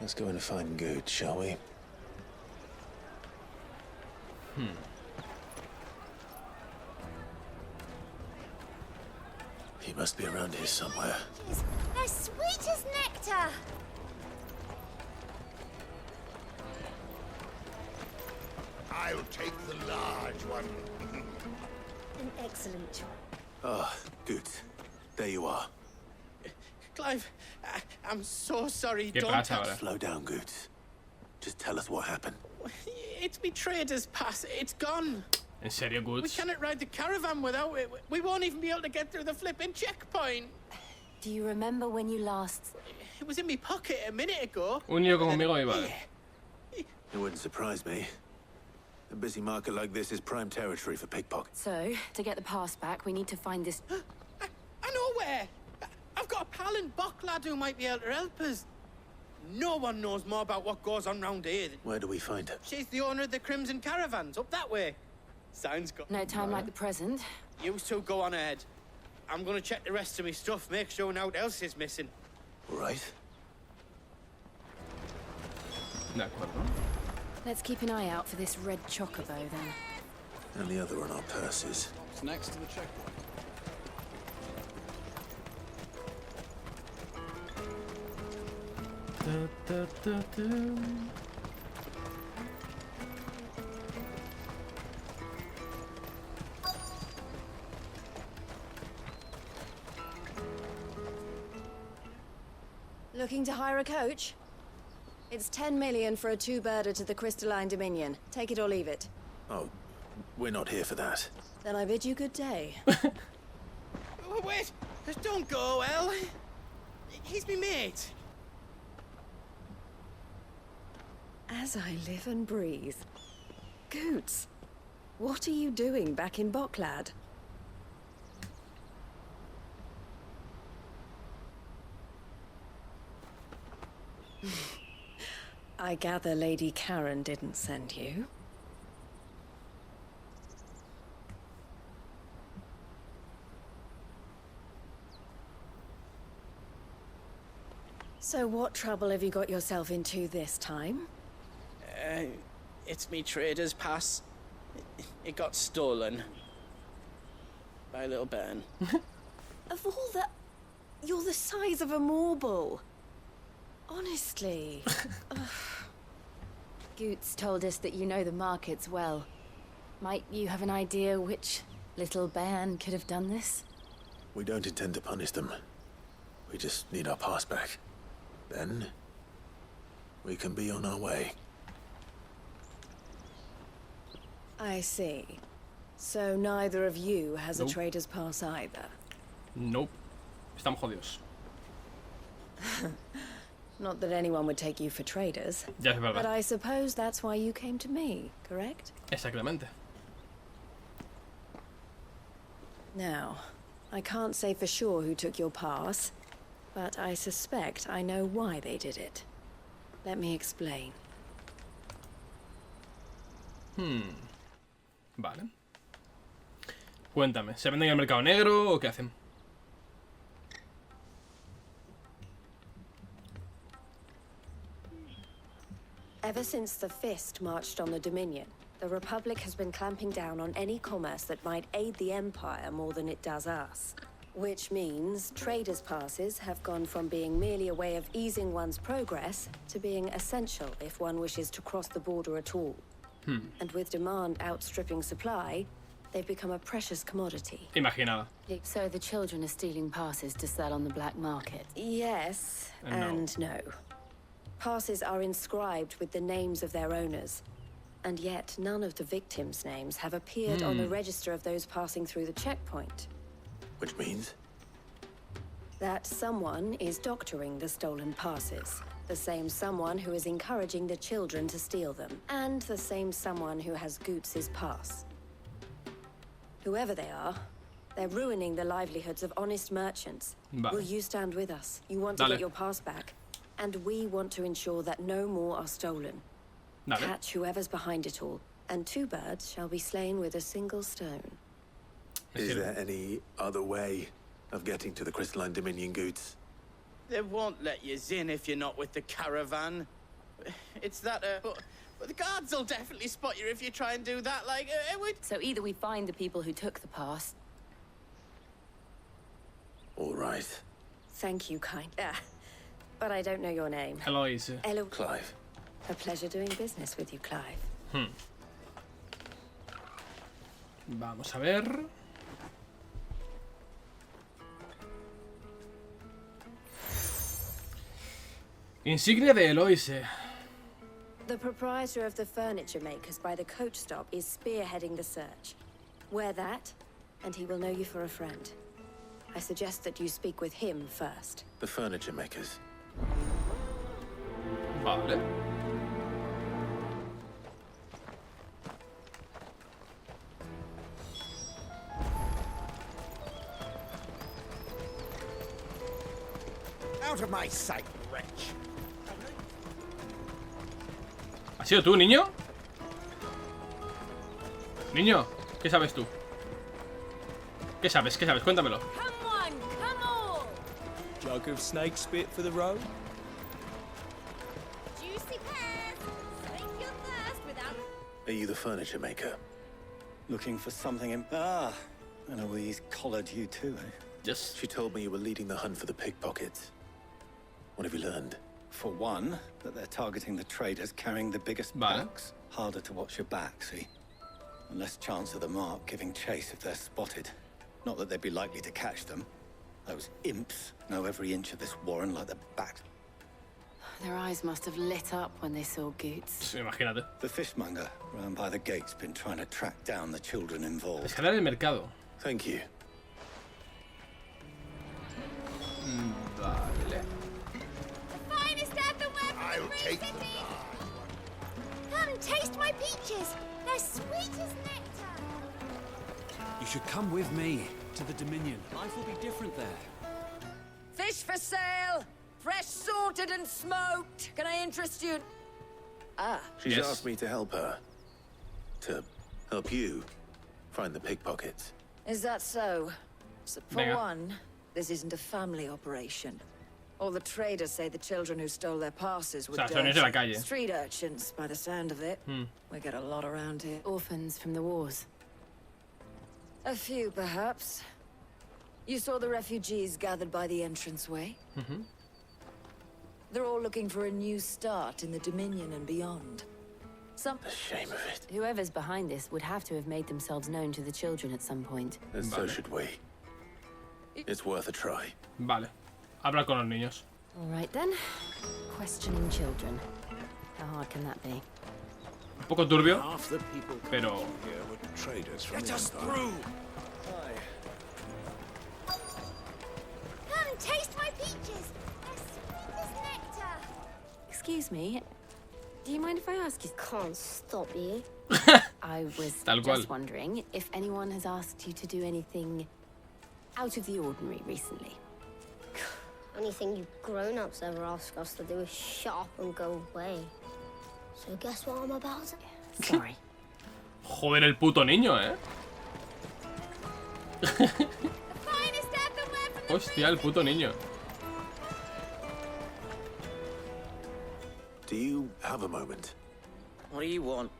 Let's go and find Good, shall we? He must be around here somewhere. As sweet as nectar. I'll take the large one. An excellent choice. Ah, Good. There you are. Clive, I'm so sorry. ¿Qué pasa ahora? Slow down, Good. Just tell us what happened. It's betrayed us, pass. It's gone. ¿En serio, We Goods? cannot ride the caravan without it. We won't even be able to get through the flipping checkpoint. Do you remember when you last... It was in my pocket a minute ago. Un niño conmigo y vale. It wouldn't surprise me. A busy market like this is prime territory for pickpockets. So, to get the pass back, we need to find this... I know where. I've got a pal in Buck lad who might be able to help us. No one knows more about what goes on round here. Where do we find her? She's the owner of the Crimson Caravans, up that way. Sounds good. No time like the present. You two go on ahead. I'm gonna check the rest of my stuff, make sure no one else is missing. Right. De acuerdo. Let's keep an eye out for this red chocobo, then. And the other on our purses. It's next to the checkpoint. Looking to hire a coach? It's 10 million for a two-birder to the Crystalline Dominion. Take it or leave it. Oh, we're not here for that. Then I bid you good day. Oh, wait! Don't go, El. He's me mate. As I live and breathe. Goots, what are you doing back in Bocklad? I gather Lady Karen didn't send you. So what trouble have you got yourself into this time? It's me trader's pass. It got stolen. By a little bairn. Of all the... You're the size of a marble. Honestly. Goots told us that you know the markets well. Might you have an idea which little bairn could have done this? We don't intend to punish them. We just need our pass back. Then, we can be on our way. I see. So neither of you has Nope. a trader's pass either. Nope. Estamos jodidos. Not that anyone would take you for traders. Ya es verdad. But I suppose that's why you came to me, correct? Exactamente. Now, I can't say for sure who took your pass, but I suspect I know why they did it. Let me explain. Vale. Cuéntame, ¿se venden en el mercado negro o qué hacen? Ever since the Fist marched on the Dominion, the Republic has been clamping down on any commerce that might aid the Empire more than it does us. Which means traders' passes have gone from being merely a way of easing one's progress to being essential if one wishes to cross the border at all. And with demand outstripping supply, they've become a precious commodity. Imaginaba. So the children are stealing passes to sell on the black market? Yes, No. and no. Passes are inscribed with the names of their owners, and yet none of the victims' names have appeared on the register of those passing through the checkpoint. Which means? That someone is doctoring the stolen passes. The same someone who is encouraging the children to steal them. And the same someone who has Goots' pass. Whoever they are, they're ruining the livelihoods of honest merchants. Vale. Will you stand with us? You want to Dale. get your pass back. And we want to ensure that no more are stolen. Dale. Catch whoever's behind it all. And two birds shall be slain with a single stone. Is there any other way of getting to the Crystalline Dominion, Goots? They won't let you in if you're not with the caravan. It's that, but the guards will definitely spot you if you try and do that, like, it would... So either we find the people who took the pass... All right. Thank you, kind. But I don't know your name. Eloise. Clive. A pleasure doing business with you, Clive. Vamos a ver. Insignia de Eloise. The proprietor of the furniture makers by the coach stop is spearheading the search. Wear that, and he will know you for a friend. I suggest that you speak with him first. The furniture makers. Vale. Out of my sight, wretch. ¿Has sido tú, niño? Niño, ¿qué sabes tú? ¿Qué sabes? ¿Qué sabes? Cuéntamelo. Jug of snake spit for the road? Juicy pears. Slake your thirst without... Are you the furniture maker? Looking for something in... Ah, and Eloise collared you too, eh? Yes. She told me you were leading the hunt for the pickpockets. What have you learned? For one, that they're targeting the traders carrying the biggest packs. Harder to watch your back, see? And less chance of the mark giving chase if they're spotted. Not that they'd be likely to catch them. Those imps know every inch of this warren like the back. Their eyes must have lit up when they saw Goots. Imagínate. The fishmonger round by the gate's been trying to track down the children involved. Escalar el mercado. Thank you. Vale. The finest earthenware from I'll the Free take City. the Come, taste my peaches. They're sweet as nectar. You should come with me to the Dominion. Life will be different there. Fish for sale! Fresh sorted and smoked! Can I interest you? Ah. She's asked me to help her. To help you find the pickpockets. Is that so? So for Venga. one, this isn't a family operation. All the traders say the children who stole their passes were O sea, son niños de la dirty. calle. Street urchins, by the sound of it. Hmm. We get a lot around here. Orphans from the wars. A few, perhaps. You saw the refugees gathered by the entranceway? Mhm. They're all looking for a new start in the Dominion and beyond. Some... The shame of it. Whoever's behind this would have to have made themselves known to the children at some point. And so should we. It's worth a try. Vale. Habla con los niños. All right then. Questioning children. How hard can that be? Un poco turbio, Half the people pero... here were traders from Get the us Empire. through. Come, taste my peaches. They're sweet as nectar. Excuse me. Do you mind if I ask you? Can't stop you. I was Tal cual. just wondering if anyone has asked you to do anything out of the ordinary recently. Anything you grown-ups ever ask us to do is shut up and go away. So guess what I'm about to... Sorry. Joder, el puto niño, ¿eh? Hostia, el puto niño. Do you have a moment? What do you want?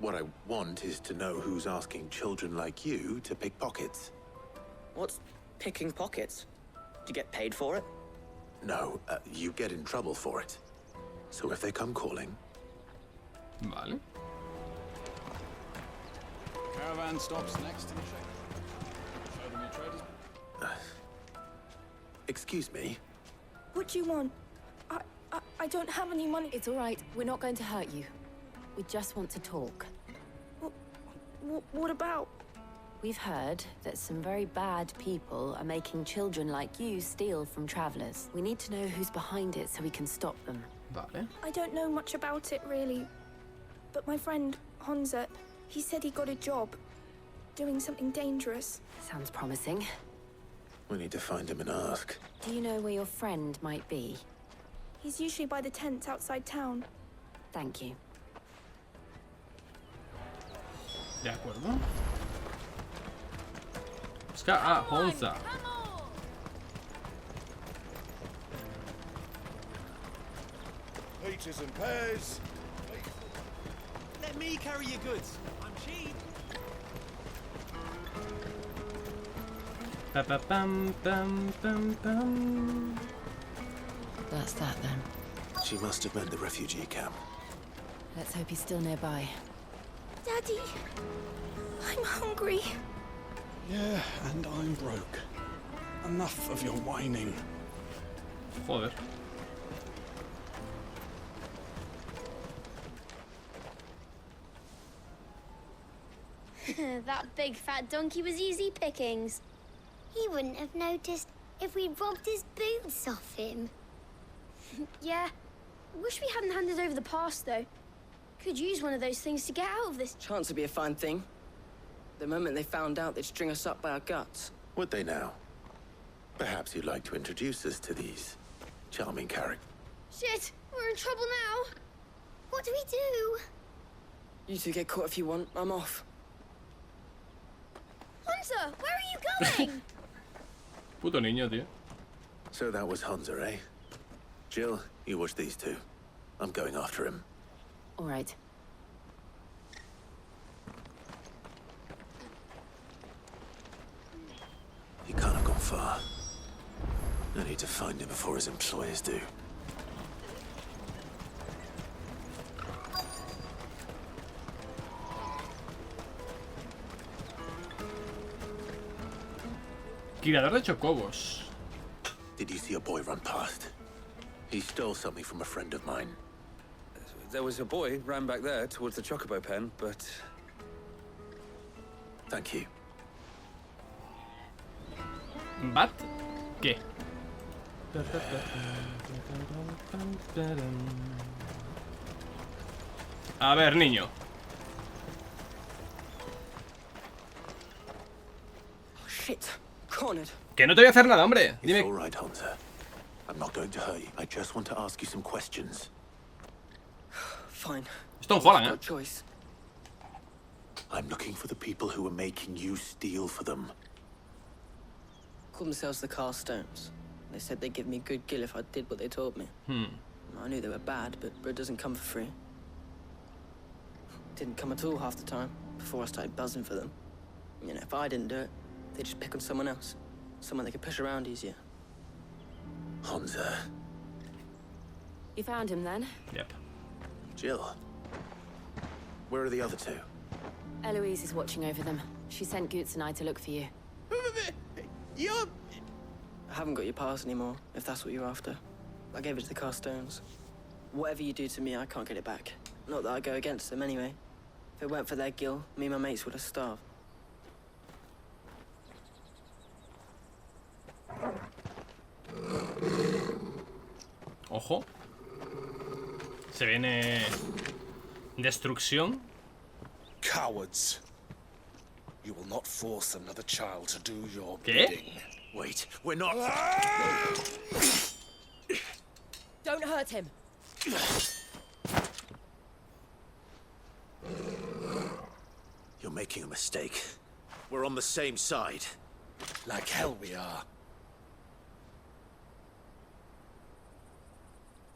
What I want is to know who's asking children like you to pick pockets. What's picking pockets? Do you get paid for it? No, you get in trouble for it. So if they come calling... Vale. Caravan stops next to the ship. Show them your traders. Excuse me? What do you want? I don't have any money. It's all right. We're not going to hurt you. We just want to talk. What about? We've heard that some very bad people are making children like you steal from travelers. We need to know who's behind it so we can stop them. Vale. I don't know much about it, really. But my friend, Honza, he said he got a job. Doing something dangerous. Sounds promising. We need to find him and ask. Do you know where your friend might be? He's usually by the tents outside town. Thank you. De acuerdo. Busca a Honza. Peaches and pears. Let me carry your goods. I'm cheap. Pa, pa, pam, pam, pam, pam. That's that then. She must have meant the refugee camp. Let's hope he's still nearby. Daddy, I'm hungry. Yeah, and I'm broke. Enough of your whining. Joder. That big fat donkey was easy pickings. He wouldn't have noticed if we'd robbed his boots off him. Yeah. Wish we hadn't handed over the pass, though. Could use one of those things to get out of this. Chance would be a fine thing. The moment they found out, they'd string us up by our guts. Would they now? Perhaps you'd like to introduce us to these charming characters. Shit, we're in trouble now. What do we do? You two get caught if you want. I'm off. Hunter, where are you going? Puto niño, tío. So that was Hunter, eh? Jill, you watch these two. I'm going after him. All right. He can't have gone far. I need to find him before his employers do. Tirador de chocobos. Did you see a boy run past? He stole something from a friend of mine. There was a boy ran back there towards the chocobo pen, but... Thank you. ¿Bat? ¿Qué? A ver, niño. Oh, shit. Cornered. Que no te voy a hacer nada, hombre. It's all right, Hunter. I'm not going to hurt you. I just want to ask you some questions. Fine. Es Tom Holland, No choice. I'm looking for the people who were making you steal for them. Called themselves the Carstones. They said they'd give me good gill if I did what they told me. I knew they were bad, but bread doesn't come for free. Didn't come at all half the time, before I started buzzing for them. You know, if I didn't do it, they'd just pick on someone else. Someone they could push around easier. Hunter. You found him then? Yep. Jill. Where are the other two? Eloise is watching over them. She sent Goots and I to look for you. You're... I haven't got your pass anymore, if that's what you're after. I gave it to the Carstones. Whatever you do to me, I can't get it back. Not that I go against them anyway. If it weren't for their gill, me and my mates would have starved. Ojo. Se viene destrucción. Cowards. You will not force another child to do your ¿Qué? bidding. Wait, we're not... Don't hurt him. You're making a mistake. We're on the same side. Like hell we are.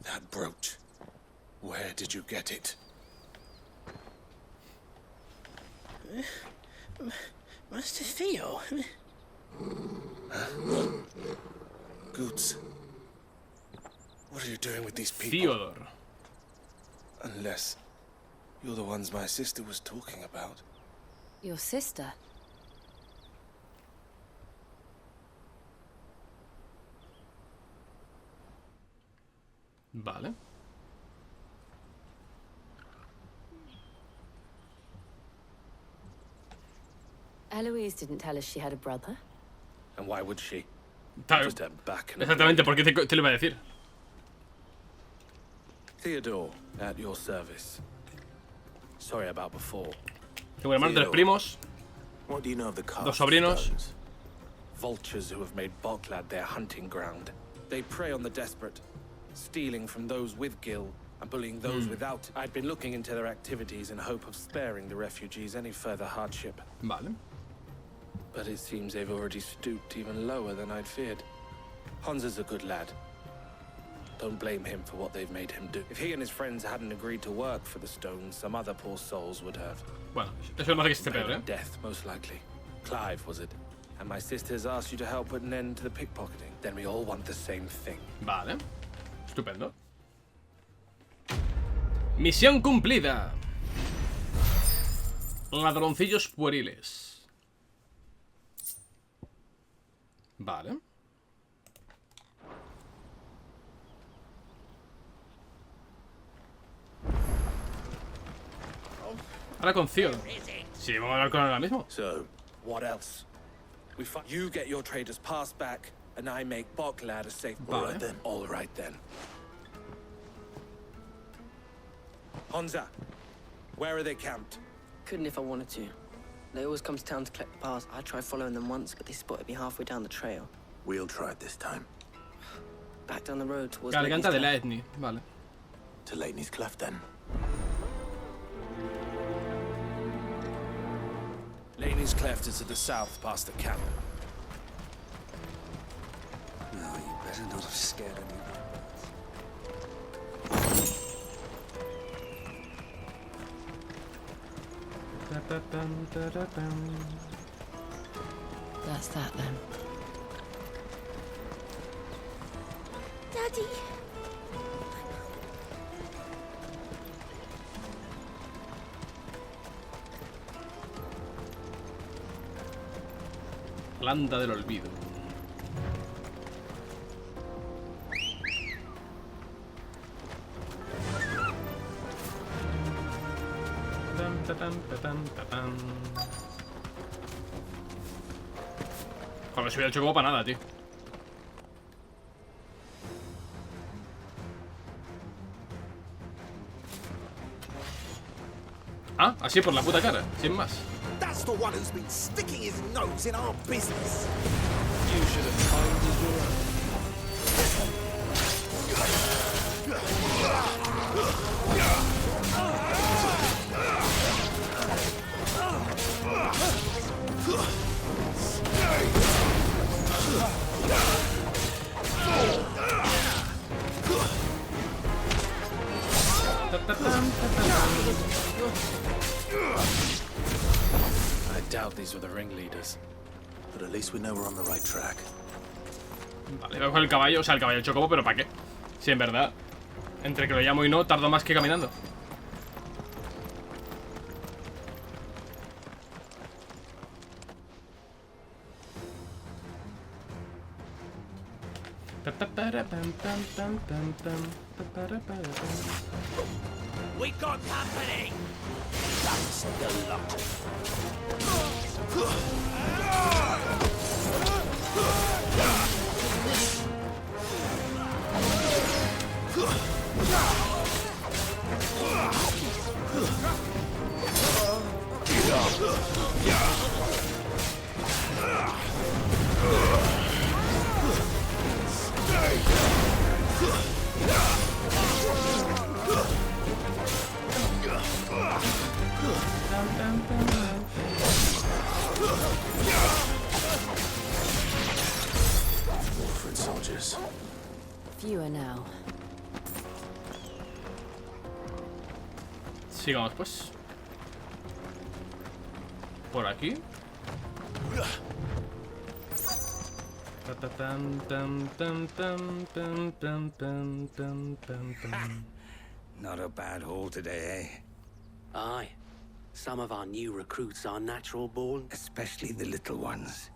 That brooch. Where did you get it? Master Theo. Goots. What are you doing with these people? Theodore. Unless you're the ones my sister was talking about. Your sister? Vale. Eloise didn't tell us she had a brother. And why would she? Claro. Just a back and Exactamente, porque te lo iba a decir. Theodore, at your service. Sorry about before. Tengo hermanos, tres primos. What do you know of the Dos sobrinos. Vultures who have made Boklad their hunting ground. They prey on the desperate, stealing from those with gil and bullying those without. I'd been looking into their activities in hope of sparing the refugees any further hardship. Vale. But it seems they've already stooped even lower than I'd feared. Hansa's a good lad. Don't blame him for what they've made him do. If he and his friends hadn't agreed to work for the stones, some other poor souls would have. Bueno, eso es más que esté peor, ¿eh? Death, most likely. Clive, was it? And my sisters asked you to help put an end to the pickpocketing. Then we all want the same thing. Vale. Estupendo. Misión cumplida. Ladroncillos pueriles. Vale. Ahora con Theo. Sí, vamos a hablar con él ahora mismo. So, what else? You get your traders passed back, and I make Boklad a safe. All right then. All right then. Honza, where are they camped? Couldn't if I wanted to. They always come to town to collect the pass. I tried following them once, but they spotted me halfway down the trail. We'll try it this time. Back down the road towards Garganta de Leighton's la Etni, vale. To Leighton's Cleft then. Laney's Cleft is to the south, past the camp. No, you better not have scared anyone. That's that then. Daddy. Planta del olvido. Joder, subí el chocobo para nada, tío. Ah, así por la puta cara, sin más. That's the one who's been sticking his nose in our business. You should have timed your own. I doubt these were the ringleaders. But at least we know we're on the right track. Vale, voy a coger el caballo, o sea, el caballo chocobo, pero ¿para qué? Si en verdad, entre que lo llamo y no, tardo más que caminando. We got company. That's the lot. Wolfred soldiers. Fewer now. Sigamos pues. Por aquí. Not a bad haul today, eh? Aye. Some of our new recruits are natural born. Especially the little ones.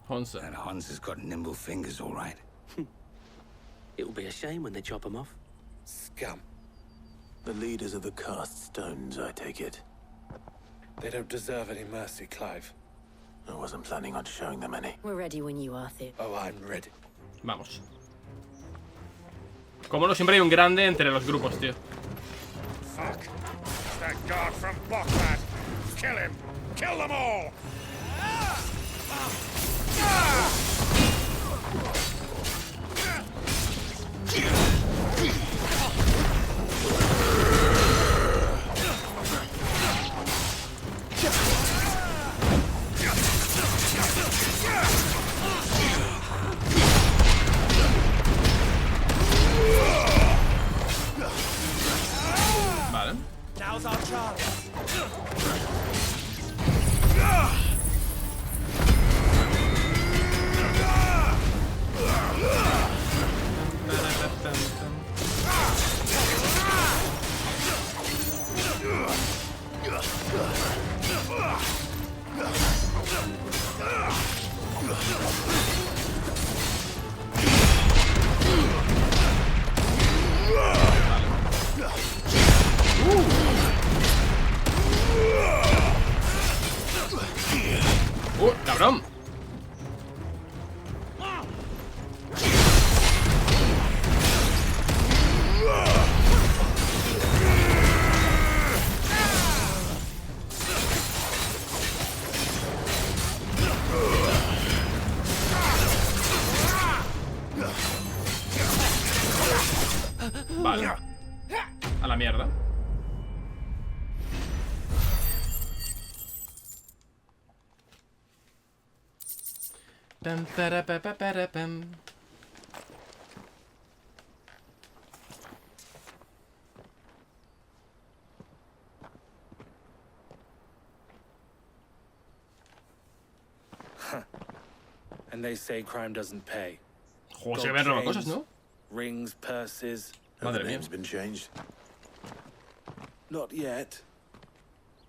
Honza. And Honza's got nimble fingers, all right. It'll be a shame when they chop them off. Scum. The leaders of the cast stones, I take it. They don't deserve any mercy, Clive. I wasn't planning on showing them any. We're ready when you are, Thib. Oh, I'm ready. Vamos. Como no, siempre hay un grande entre los grupos, tío. Fuck. It's that guard from Boklad. Kill him. Kill them all. Vale. Now's our chance. ¡Cabrón! Vale. A la mierda. Pam, para, pa, pa, para, pam. And they say crime doesn't pay. Joder, se ven roba cosas, ¿no? Rings, purses. Madre mía. Name's been changed. Not yet.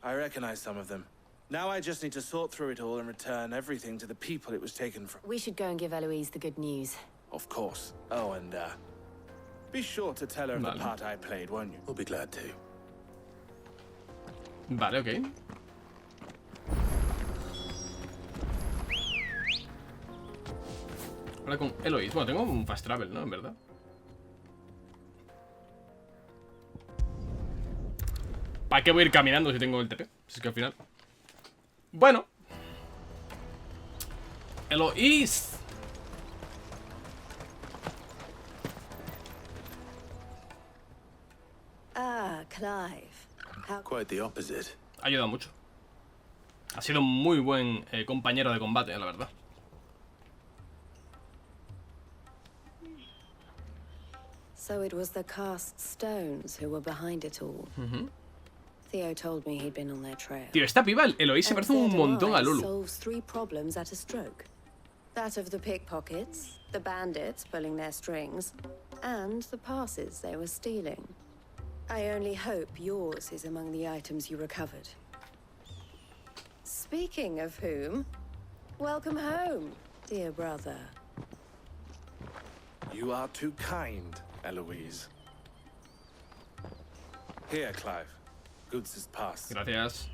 I recognize some of them. Now I just need to sort through it all and return everything to the people it was taken from. We should go and give Eloise the good news. Of course. Oh, and be sure to tell her of the part I played, won't you? We'll be glad to. Vale, ok. Ahora con Eloise. Bueno, tengo un fast travel, ¿no? En verdad. ¿Para qué voy a ir caminando si tengo el TP? Si es que al final... Bueno. Eloise. Ah, Clive. Quite the opposite. Ha ayudado mucho. Ha sido un muy buen compañero de combate, la verdad. So it was the cast stones who were behind it all. Theo told me he'd been on their trail. Tío, esta piba, Eloise, se parece un montón a Lulu. Solves 3 problems at a stroke. That of the pickpockets, the bandits pulling their strings, and the passes they were stealing. I only hope yours is among the items you recovered. Speaking of whom, welcome home, dear brother. You are too kind, Eloise. Here, Clive. Goods' pass. Gracias.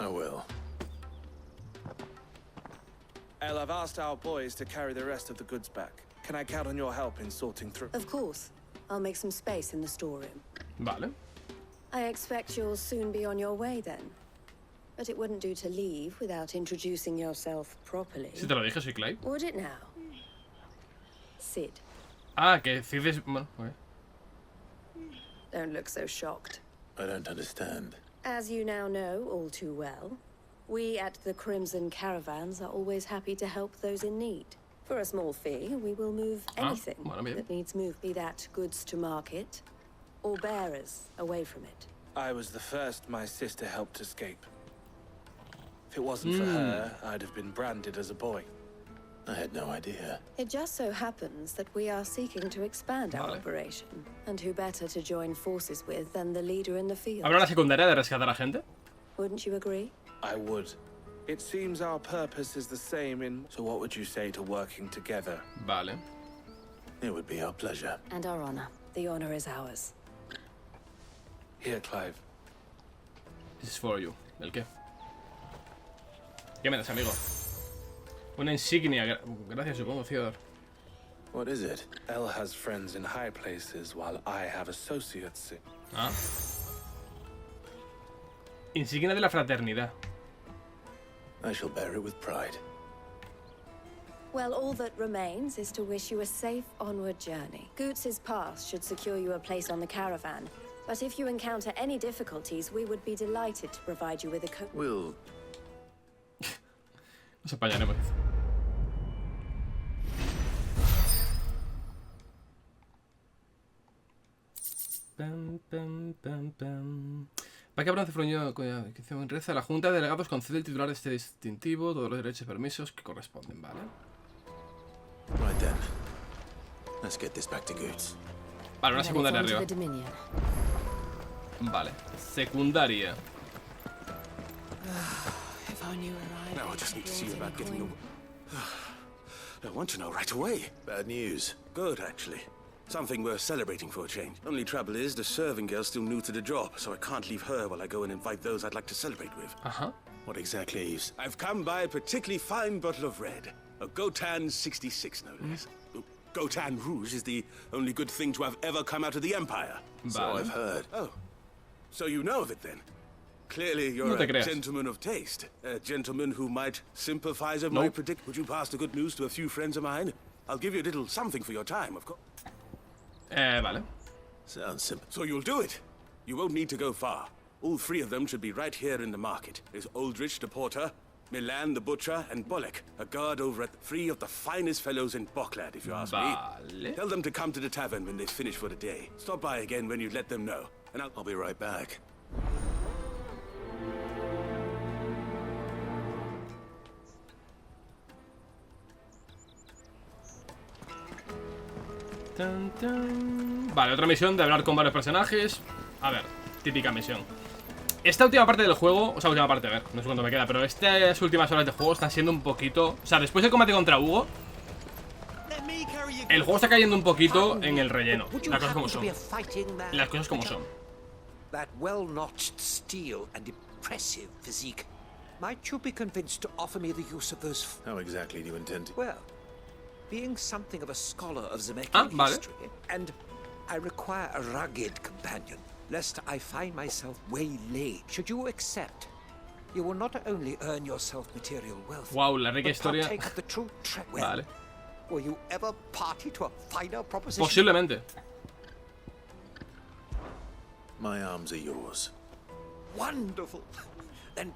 I will. El, I've asked our boys to carry the rest of the goods back. Can I count on your help in sorting through? Of course. I'll make some space in the storeroom. Vale. I expect you'll soon be on your way then. But it wouldn't do to leave without introducing yourself properly. Si te lo dije, soy Clive. Would it now? Sid. Ah, que Sid es... Bueno, ok. Don't look so shocked. I don't understand. As you now know all too well, we at the Crimson Caravans are always happy to help those in need. For a small fee, we will move anything that needs moved, be that goods to market or bearers away from it. I was the first my sister helped escape. If it wasn't for her, I'd have been branded as a boy. I had no idea. It just so happens that we are seeking to expand our operation. And who better to join forces with than the leader in the field? ¿Habrá una secundaria de rescatar a gente? Wouldn't you agree? I would. It seems our purpose is the same in... So what would you say to working together? Vale. It would be our pleasure. And our honor. The honor is ours. Here, Clive. This is for you. ¿El qué? ¿Qué me das, amigo? Una insignia. Gracias, supongo, Theodore. What is it? El has friends in high places while I have associates. Ah. Insignia de la fraternidad. I shall bear it with pride. Well, all that remains is to wish you a safe onward journey. Goots' pass should secure you a place on the caravan. But if you encounter any difficulties, we would be delighted to provide you with a We'll... Nos apañaremos. Pam, pam, pam, pam. ¿Para qué bronce fruñó? Reza la Junta de Delegados concede el titular de este distintivo todos los derechos y permisos que corresponden, ¿vale? Right then. Let's get this back to Goots. Vale, una secundaria arriba. Vale, secundaria. No, I just need to see you about getting the... I want to know right away. Bad news. Good, actually. Something worth celebrating for a change. Only trouble is, the serving girl's still new to the job, so I can't leave her while I go and invite those I'd like to celebrate with. What exactly is... I've come by a particularly fine bottle of red. A Gotan 66, no less. Gotan Rouge is the only good thing to have ever come out of the Empire. So I've heard. Oh, so you know of it then? Clearly you're a gentleman of taste. A gentleman who might sympathize with my prediction. Would you pass the good news to a few friends of mine? I'll give you a little something for your time, of course. Vale. Sounds simple. So you'll do it. You won't need to go far. All three of them should be right here in the market. There's Aldrich the porter, Milan the butcher, and Bolek, a guard over at three of the finest fellows in Boklad, if you ask me. Tell them to come to the tavern when they finish for the day. Stop by again when you let them know, and I'll be right back. Vale, otra misión de hablar con varios personajes. A ver, típica misión. Esta última parte del juego, o sea, última parte, a ver, no sé cuánto me queda, pero estas últimas horas de juego están siendo un poquito... O sea, después del combate contra Hugo, el juego está cayendo un poquito en el relleno. Las cosas como son. Las cosas como son. That well-notched steel and impressive physique. Might you be convinced to offer me the use of those... How exactly do you intend to... Well, being something of a scholar of Zemeckis history, and I require a rugged companion, lest I find myself waylaid. Should you accept, you will not only earn yourself material wealth, wow, la rica historia. Partake of the true Vale. Will you ever party to a finer proposition? Posiblemente. My arms are yours. Wonderful. Then...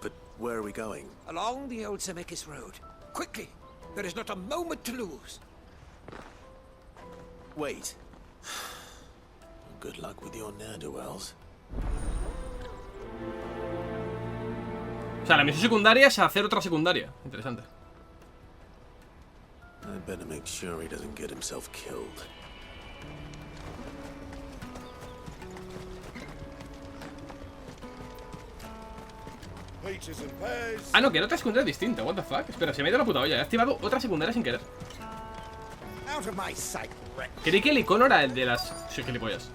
But where are we going? Along the old Zemeckis road. Quickly. There is not a moment to lose. Wait. Good luck with your ne'er-do-wells. O sea, la misión secundaria es hacer otra secundaria. Interesante. I'd better make sure he doesn't get himself killed. Ah, no, que era otra secundaria distinta. What the fuck. Espera, se me ha ido la puta olla. He activado otra secundaria sin querer. Creí que el icono era el de las... Soy gilipollas.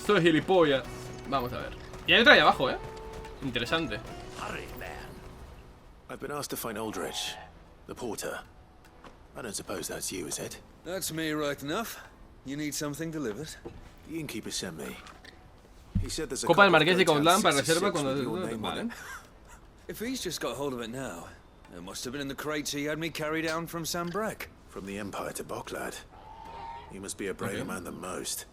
Soy gilipollas. Vamos a ver. Y hay otra ahí abajo, Interesante. I've been asked to find Aldrich, the porter. I don't suppose that's you, is it? That's me, right enough. You need something delivered? The innkeeper sent me. He said there's a Copa del Marqués de Caudlán para reserva cuando... Vale. If he's just got hold of it now, it must have been in the crates he had me carry down from Sambrek. From the Empire to Boklad. You must be a braver man than most.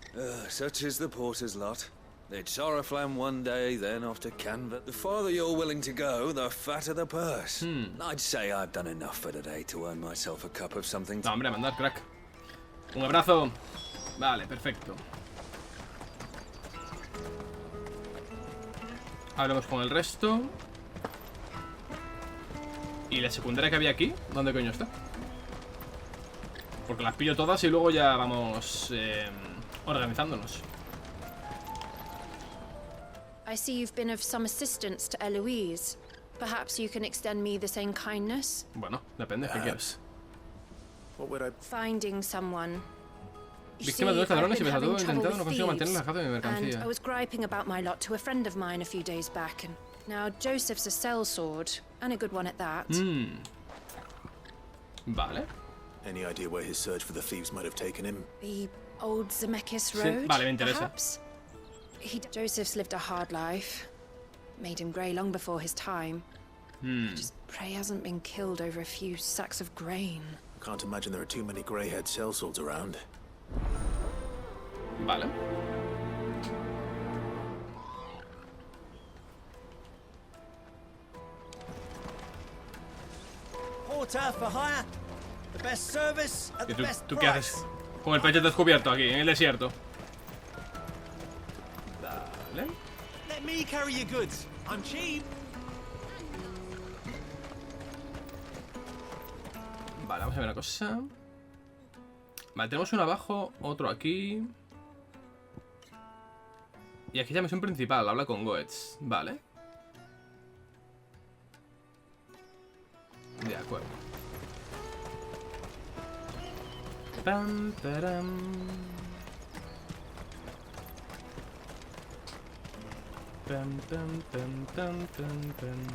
Such is the porter's lot. They'd Sorrowflam one day, then off to Canva. The farther you're willing to go, the fatter the purse. I'd say I've done enough for today to earn myself a cup of something. No, hombre, mandar, crack. Un abrazo. Vale, perfecto. Hablemos con el resto. ¿Y la secundaria que había aquí? ¿Dónde coño está? Porque las pillo todas y luego ya vamos organizándonos. I see you've been of some assistance to Eloise. Perhaps you can extend me the same kindness? Bueno, depende, ¿qué quieres? What would I... Finding someone. Víctima de dos ladrones y me saltó intentando no consigo mantener la jata de mi mercancía. I was griping about my lot to a friend of mine a few days back, and now Joseph's a sellsword, and a good one at that. Vale. Any idea where his search for the thieves might have taken him? The old Zemeckis Road, sí, vale, me interesa. Perhaps? Joseph's lived a hard life. Made him grey long before his time. Just pray he hasn't been killed over a few sacks of grain. I can't imagine there are too many grey-haired sellswords around. Vale. Porter for hire. The best service at the best ¿Tú qué haces con el pecho descubierto aquí, en el desierto? Vale. Let me carry your goods. I'm cheap. Vale, vamos a ver una cosa. Vale, tenemos uno abajo, otro aquí. Y aquí es la misión principal, habla con Goetz. Vale. De acuerdo. Pam, param. Pam, pam, pam, pam, pam, pam.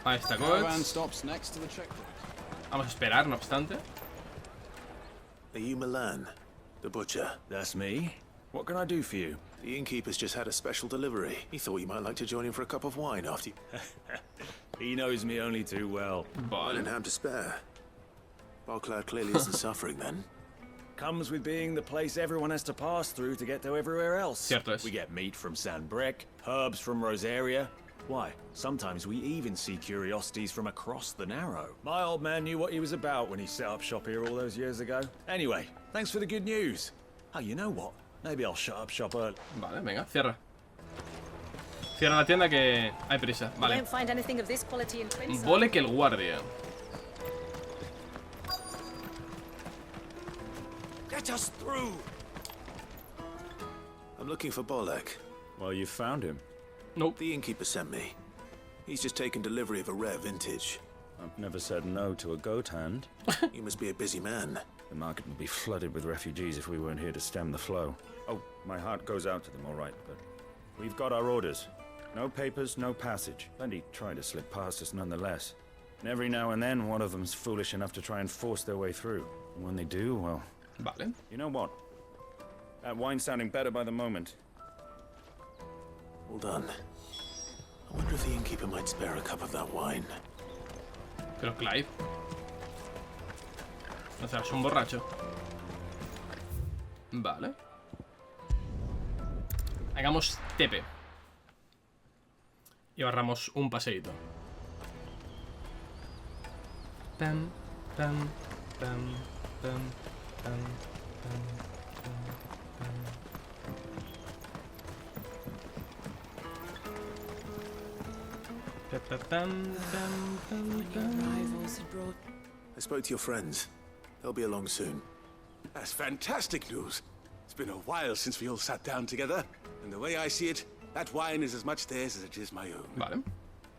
Ahí está, coach. Vamos a esperar, no obstante. Are you Milan, the butcher? That's me. What can I do for you? The innkeeper's just had a special delivery. He thought you might like to join him for a cup of wine after you... He knows me only too well. I didn't have to spare. Barclay clearly isn't suffering then. Comes with being the place everyone has to pass through to get to everywhere else. Cierto. We get meat from San Brec, herbs from Rosaria. Why, sometimes we even see curiosities from across the Narrow. My old man knew what he was about when he set up shop here all those years ago. Anyway, thanks for the good news. Oh, you know what? Maybe I'll shut up shop early. Vale, venga, cierra. Cierra la tienda que hay prisa. Vale. Bolek el guardia. Get us through. I'm looking for Bolek. Well, you found him. Nope. The innkeeper sent me. He's just taken delivery of a rare vintage. I've never said no to a goat hand. You must be a busy man. The market would be flooded with refugees if we weren't here to stem the flow. Oh, my heart goes out to them, all right, but we've got our orders. No papers, no passage. Plenty try to slip past us nonetheless. And every now and then, one of them's foolish enough to try and force their way through. And when they do, well... Vale. You know what? That wine's sounding better by the moment. Well done. I wonder if the innkeeper might spare a cup of that wine. Pero Clive... O sea, es un borracho. Vale. Hagamos tepe. Y ahorramos un paseíto. Pam, pam, pam, pam, pam, pam, pam, pam, pam. I spoke to your friends. They'll be along soon. That's fantastic news. It's been a while since we all sat down together, and the way I see it, that wine is as much theirs as it is my own. Vale.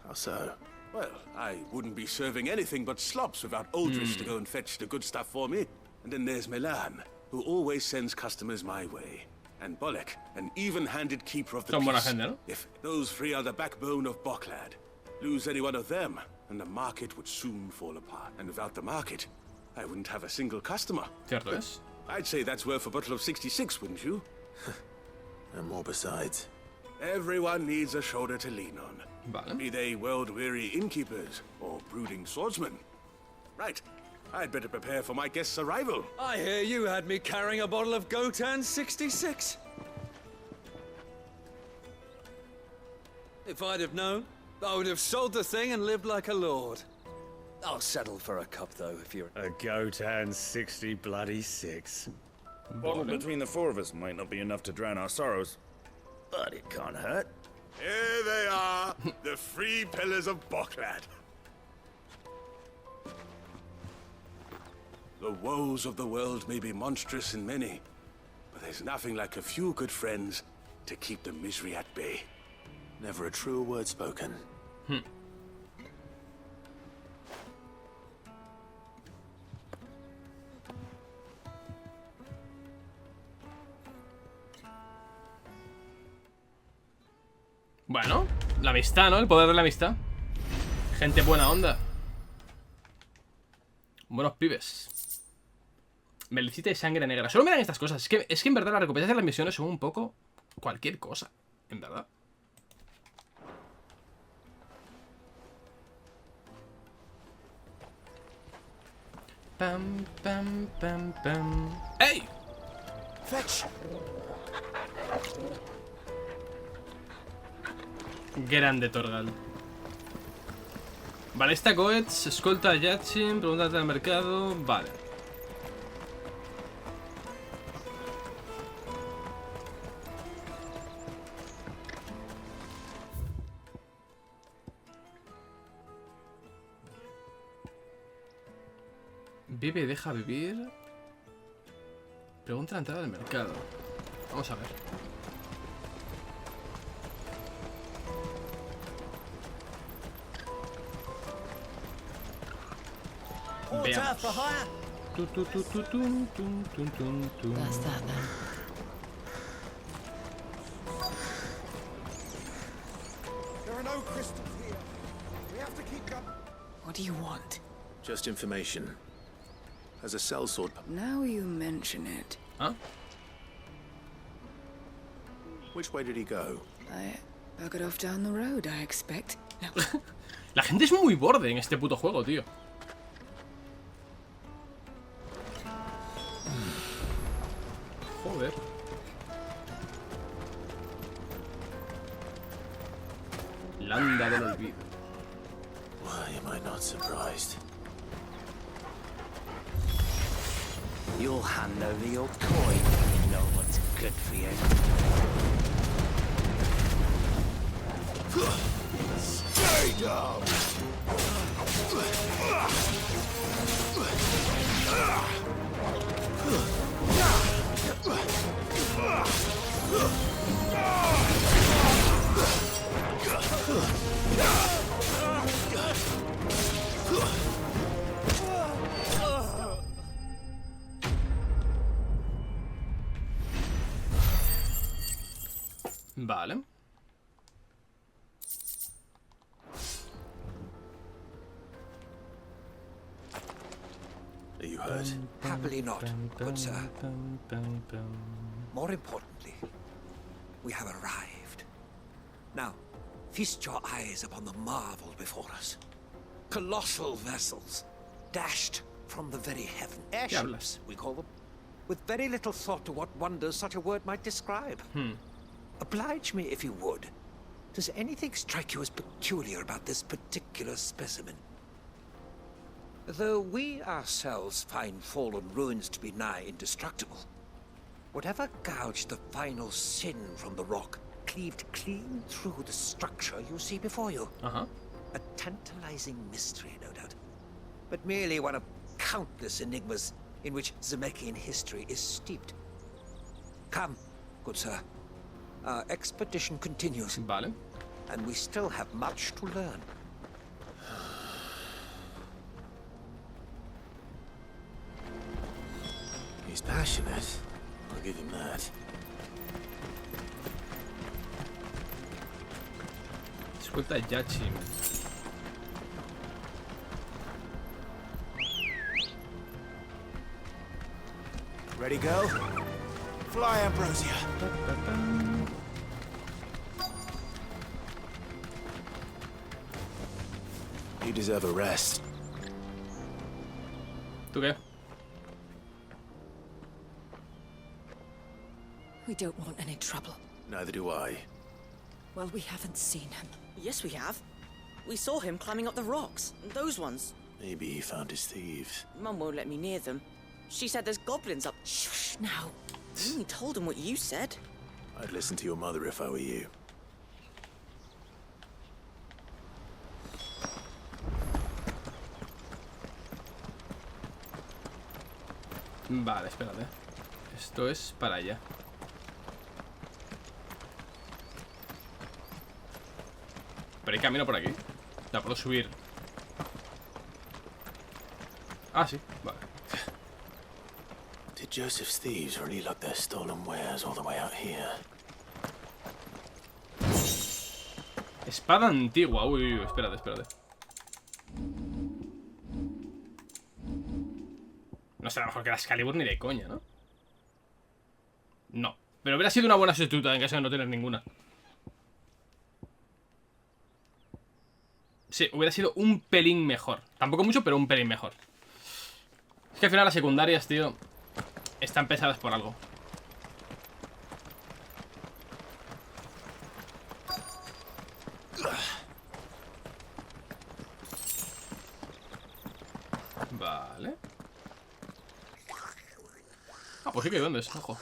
How so? Well, I wouldn't be serving anything but slops without Aldrich to go and fetch the good stuff for me. And then there's Milan, who always sends customers my way. And Bolek, an even-handed keeper of the peace. If those three are the backbone of Barclay, lose any one of them, and the market would soon fall apart. And without the market, I wouldn't have a single customer. Cierto es. I'd say that's worth a bottle of 66, wouldn't you? And more besides. Everyone needs a shoulder to lean on. Vale. Be they world-weary innkeepers or brooding swordsmen. Right. I'd better prepare for my guest's arrival. I hear you had me carrying a bottle of Gotan 66. If I'd have known, I would have sold the thing and lived like a lord. I'll settle for a cup, though, if you're... A Gotan 60 bloody 6. Bottle between the four of us might not be enough to drown our sorrows, but it can't hurt. Here they are, the three pillars of Barclay. The woes of the world may be monstrous in many, but there's nothing like a few good friends to keep the misery at bay. Never a truer word spoken. Bueno, la amistad, ¿no? El poder de la amistad. Gente buena onda. Buenos pibes. Melicita y sangre negra. Solo miran estas cosas. Es que en verdad las recompensas de las misiones son un poco cualquier cosa. En verdad. Pam, pam, pam, pam. ¡Ey! Fetch. Grande Torgal. Vale, esta Goetz, escolta a Yachin, pregúntate al mercado. Vale. Vive y deja vivir. Pregunta la entrada del mercado. Vamos a ver. Porter for hire. That's that then. There are no crystals here. We have to keep going. What do you want? Just information. As a sellsword. Now you mention it. Huh? Which way did he go? I buggered off down the road, I expect. No. La gente es muy borde en este puto juego, tío. Joder. Landa del olvido. Why am I not surprised? You'll hand over your coin when you know what's good for you. Stay down. Vale. Are you hurt? Happily not, good sir. More importantly, we have arrived. Now, feast your eyes upon the marvel before us. Colossal vessels, dashed from the very heaven. Airships, we call them. With very little thought to what wonders such a word might describe. Oblige me if you would. Does anything strike you as peculiar about this particular specimen? Though we ourselves find fallen ruins to be nigh indestructible, whatever gouged the final sin from the rock cleaved clean through the structure you see before you. A tantalizing mystery, no doubt, but merely one of countless enigmas in which Zemeckis history is steeped. Come, good sir. Our expedition continues. Vale. And we still have much to learn. He's passionate. I'll give him that. Escuta ya, Chim. Ready, go? Fly, Ambrosia. You deserve a rest. ¿Tú qué? We don't want any trouble. Neither do I. Well, we haven't seen him. Yes, we have. We saw him climbing up the rocks. Those ones. Maybe he found his thieves. Mum won't let me near them. She said there's goblins up. Shh, now. I only told him what you said. I'd listen to your mother if I were you. Vale, espérate. Esto es para allá. Pero hay camino por aquí. La puedo subir. Ah, sí, vale. Did Joseph's thieves really lug their stolen wares all the way out here? Espada antigua. Uy, uy, espérate, espérate. No será mejor que la Excalibur ni de coña, ¿no? No. Pero hubiera sido una buena sustituta en caso de no tener ninguna. Sí, hubiera sido un pelín mejor. Tampoco mucho, pero un pelín mejor. Es que al final las secundarias, tío, están pesadas por algo. Vale. Ah, pues sí que hay duendes, ojo.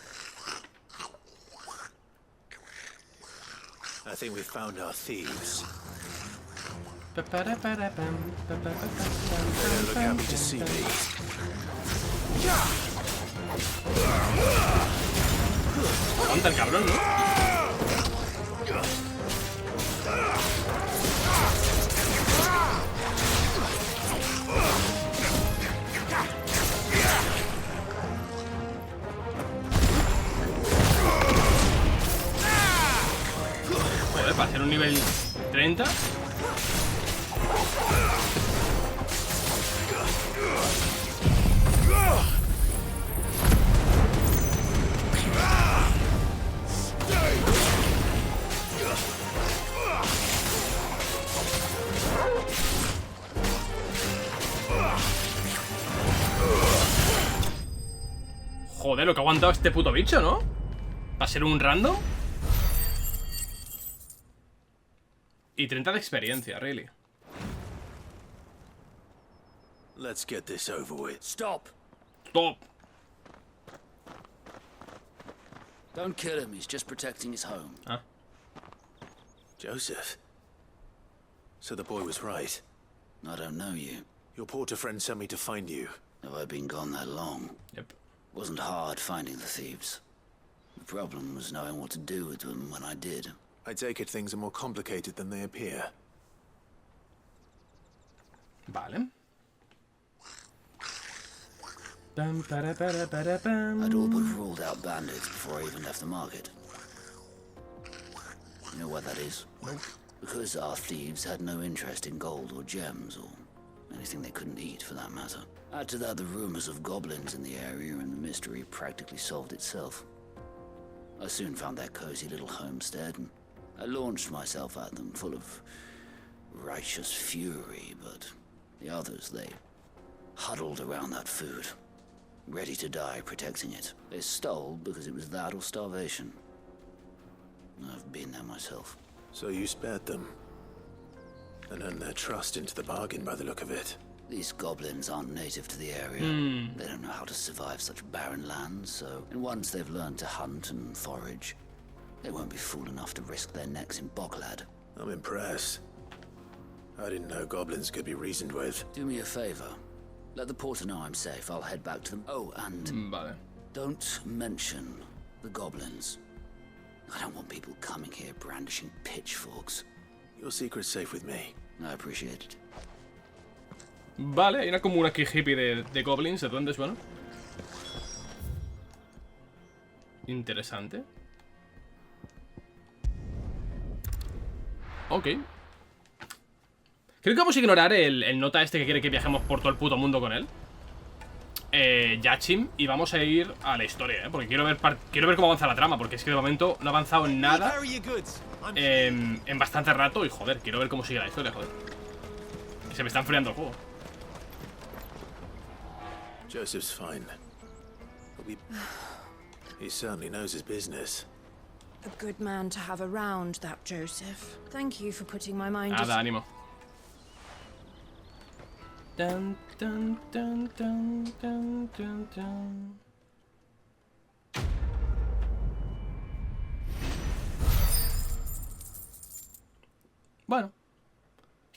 I think we found our thieves. They're look happy to see me. Aguanta el cabrón, ¿no? ser un nivel 30. Joder, lo que ha aguantado este puto bicho, ¿no? ¿Va a ser un random? Y 30 de experiencia, really. Let's get this over with. Stop. Stop. Don't kill him, he's just protecting his home. Ah. Joseph. So the boy was right. I don't know you. Your porter friend sent me to find you. Have I been gone that long? Yep. Wasn't hard finding the thieves. The problem was knowing what to do with them when I did. I take it things are more complicated than they appear. Vale. I'd all but ruled out bandits before I even left the market. You know what that is? Nope. Because our thieves had no interest in gold or gems or anything they couldn't eat for that matter. Add to that the rumors of goblins in the area and the mystery practically solved itself. I soon found their cozy little homestead and I launched myself at them full of righteous fury, but the others, they huddled around that food, ready to die protecting it. They stole because it was that or starvation. I've been there myself. So you spared them and earned their trust into the bargain by the look of it. These goblins aren't native to the area. They don't know how to survive such barren lands, so... And once they've learned to hunt and forage, they won't be fool enough to risk their necks in Boklad. I'm impressed. I didn't know goblins could be reasoned with. Do me a favor. Let the porter know I'm safe. I'll head back to them. Oh, and... Vale. Don't mention the goblins. I don't want people coming here brandishing pitchforks. Your secret's safe with me. I appreciate it. Vale, hay una comuna aquí hippie de goblins, de duendes, bueno. Interesante. Ok. Creo que vamos a ignorar el nota este que quiere que viajemos por todo el puto mundo con él. Yachim. Y vamos a ir a la historia, porque quiero ver cómo avanza la trama. Porque es que de momento no ha avanzado en nada en bastante rato. Y joder, quiero ver cómo sigue la historia, joder. Que se me está enfriando el juego. Joseph's fine. He certainly knows his business. A good man to have around, that Joseph. Thank you for putting my mind at... Nada, ánimo. Dun, dun, dun, dun, dun, dun, dun. Bueno.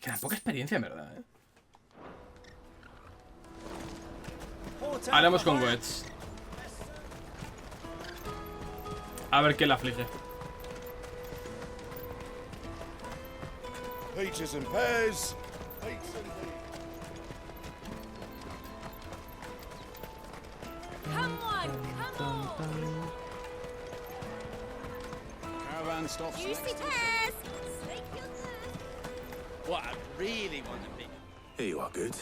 Queda poca experiencia, en verdad, ¿eh? Hablamos con Wets. A ver qué le aflige. Peaches and pears. Come on, come on. Caravan stops. Juicy pears. What I really want to be. Here you are, good.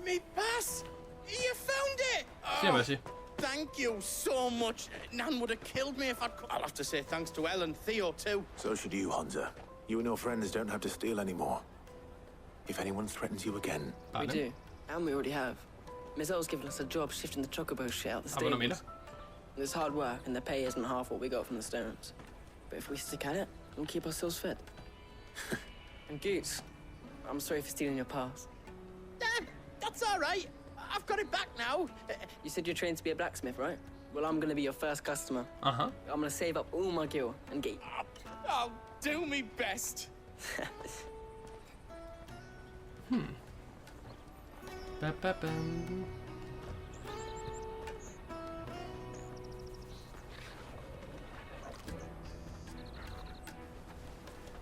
Me pass. You found it. Sí, hombre, sí. Thank you so much. Nan would have killed me if I'd... I'll have to say thanks to Elle and Theo, too. So should you, Hansa. You and your friends don't have to steal anymore. If anyone threatens you again... We do. And we already have. Miss Earl's given us a job shifting the chocobo shit out the stables. Bueno, mira. It's hard work, and the pay isn't half what we got from the stones. But if we stick at it, we'll keep ourselves fit. And Goose, I'm sorry for stealing your pass. That's all right. I've got it back now. You said you're trained to be a blacksmith, right? Well, I'm gonna be your first customer. Uh-huh. I'm gonna save up all my gear and get... I'll do me best.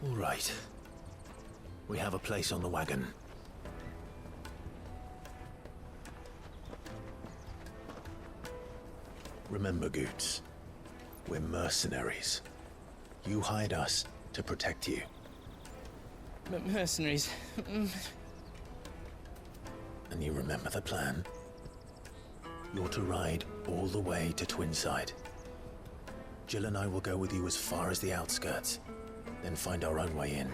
All right. We have a place on the wagon. Remember, Goots, we're mercenaries. You hide us, to protect you. Mercenaries. And you remember the plan? You're to ride all the way to Twinside. Jill and I will go with you as far as the outskirts, then find our own way in.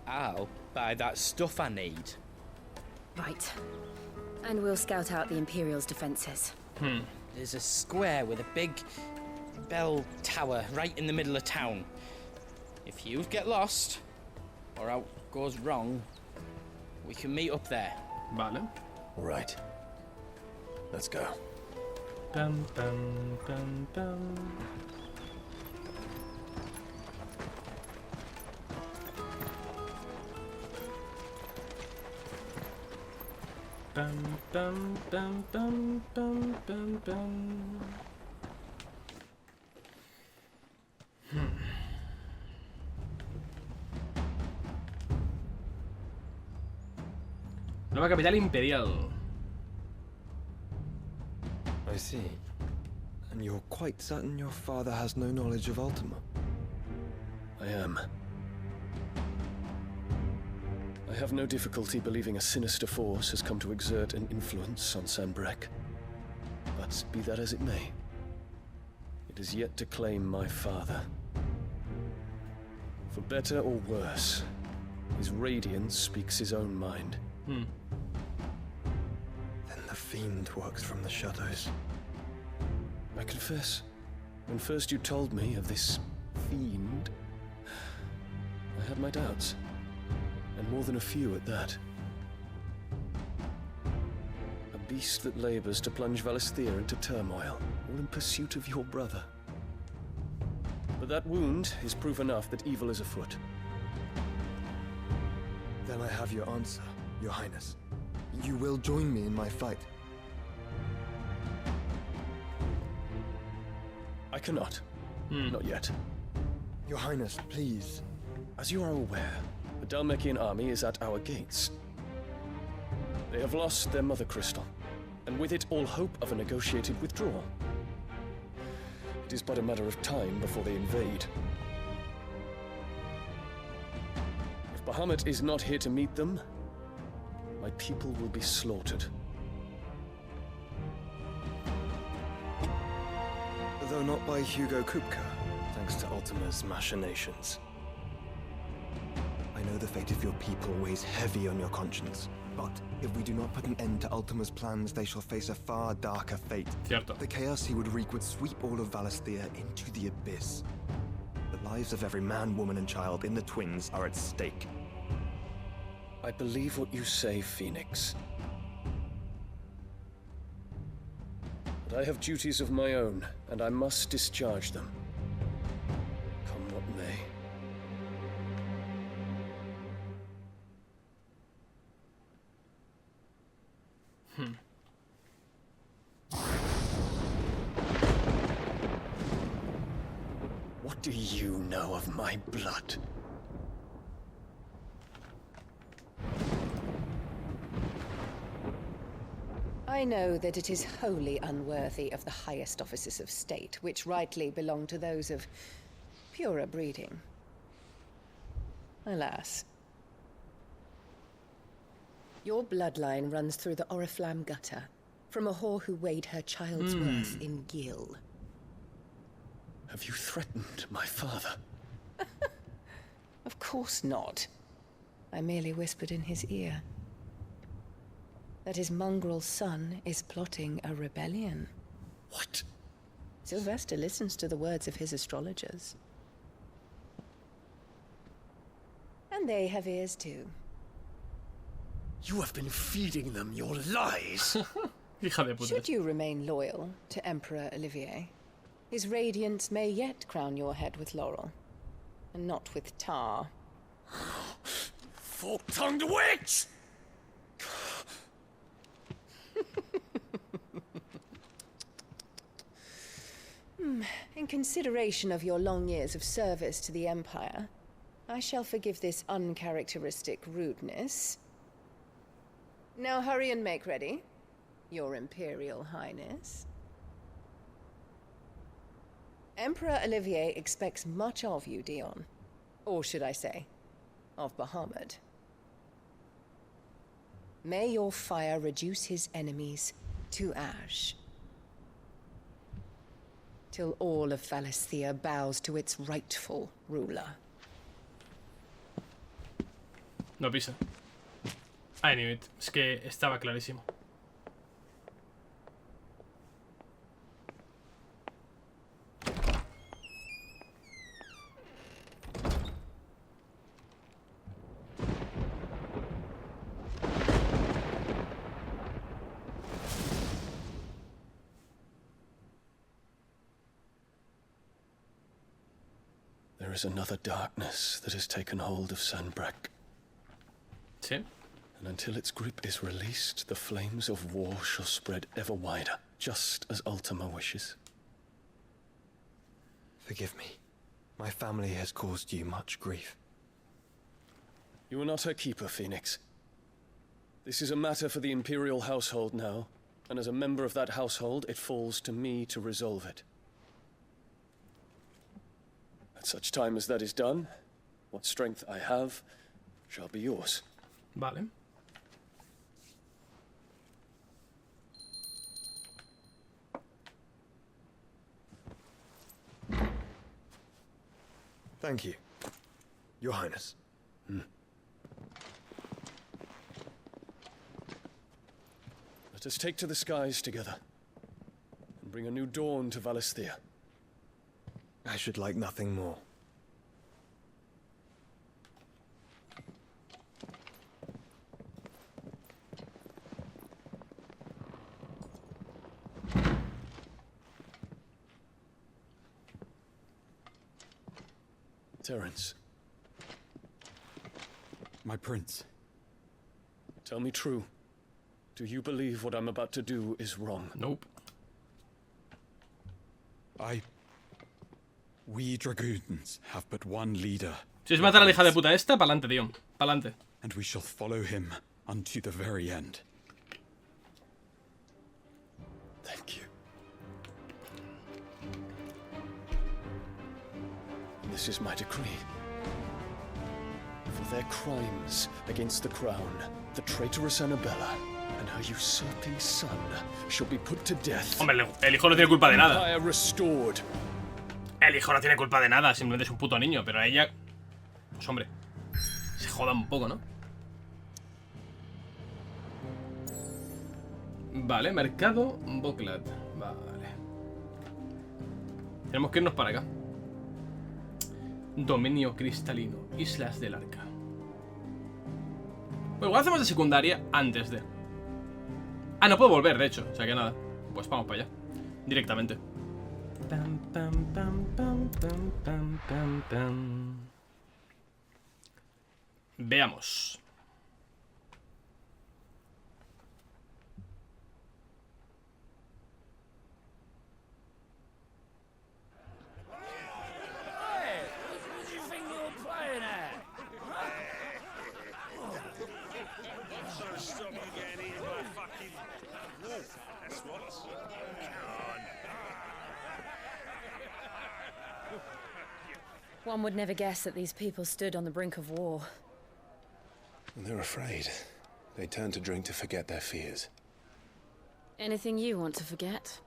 I'll buy that stuff I need. Right. And we'll scout out the Imperial's defenses. There's a square with a big bell tower right in the middle of town. If you get lost, or out goes wrong, we can meet up there. Vale. All right. Let's go. Dum, dum, dum, dum. Dum, dum, dum, dum, dum, dum, dum. Nueva capital imperial. I see. And you're quite certain your father has no knowledge of Ultima? I am. I have no difficulty believing a sinister force has come to exert an influence on Sanbreque. But be that as it may, it is yet to claim my father. For better or worse, his radiance speaks his own mind. Then the fiend works from the shadows. I confess, when first you told me of this fiend, I had my doubts. And more than a few at that. A beast that labors to plunge Valisthea into turmoil, all in pursuit of your brother. But that wound is proof enough that evil is afoot. Then I have your answer, Your Highness. You will join me in my fight. I cannot. Not yet. Your Highness, please. As you are aware, the Dhalmekian army is at our gates. They have lost their mother crystal, and with it all hope of a negotiated withdrawal. It is but a matter of time before they invade. If Bahamut is not here to meet them, my people will be slaughtered. Though not by Hugo Kupka, thanks to Ultima's machinations. I know the fate of your people weighs heavy on your conscience, but if we do not put an end to Ultima's plans, they shall face a far darker fate. Cierto. The chaos he would wreak would sweep all of Valisthea into the abyss. The lives of every man, woman, and child in the Twins are at stake. I believe what you say, Phoenix. But I have duties of my own, and I must discharge them. Come what may. What do you know of my blood? I know that it is wholly unworthy of the highest offices of state, which rightly belong to those of purer breeding. Alas. Your bloodline runs through the Oriflamme gutter, from a whore who weighed her child's worth in gill. Have you threatened my father? Of course not. I merely whispered in his ear that his mongrel son is plotting a rebellion. What? Sylvester listens to the words of his astrologers. And they have ears too. You have been feeding them your lies. Hija de puta. Should you remain loyal to Emperor Olivier, his radiance may yet crown your head with laurel, and not with tar. Fork-tongued witch! In consideration of your long years of service to the Empire, I shall forgive this uncharacteristic rudeness. Now hurry and make ready, Your Imperial Highness. Emperor Olivier expects much of you, Dion. Or should I say, of Bahamut. May your fire reduce his enemies to ash. Till all of Valisthea bows to its rightful ruler. No pisa. I knew it. Es que estaba clarísimo. There is another darkness that has taken hold of Sanbreque. Sí. And until its grip is released, the flames of war shall spread ever wider, just as Ultima wishes. Forgive me. My family has caused you much grief. You are not her keeper, Phoenix. This is a matter for the Imperial household now, and as a member of that household, it falls to me to resolve it. At such time as that is done, what strength I have shall be yours. Vale. Thank you, Your Highness. Let us take to the skies together, and bring a new dawn to Valisthea. I should like nothing more. Terence. My prince. Tell me true. Do you believe what I'm about to do is wrong? Nope. We dragoons have but one leader. Si es matar a la hija de puta esta, pa'lante, tío. Pa'lante. And we shall follow him unto the very end. Thank you. This is my decree. For their crimes against the crown, the traitorous Annabella and her usurping son shall be put to death. Hombre, el hijo no tiene culpa de nada. Empire restored. El hijo no tiene culpa de nada, simplemente es un puto niño, pero a ella... Pues hombre, se joda un poco, ¿no? Vale, mercado Boclat. Vale. Tenemos que irnos para acá. Dominio cristalino, Islas del Arca. Bueno, igual hacemos de secundaria antes de... Ah, no puedo volver, de hecho, o sea que nada. Pues vamos para allá, directamente. Pam, pam, pam, pam, pam, pam, pam, pam. Veamos. One would never guess that these people stood on the brink of war. They're afraid. They turn to drink to forget their fears. Anything you want to forget?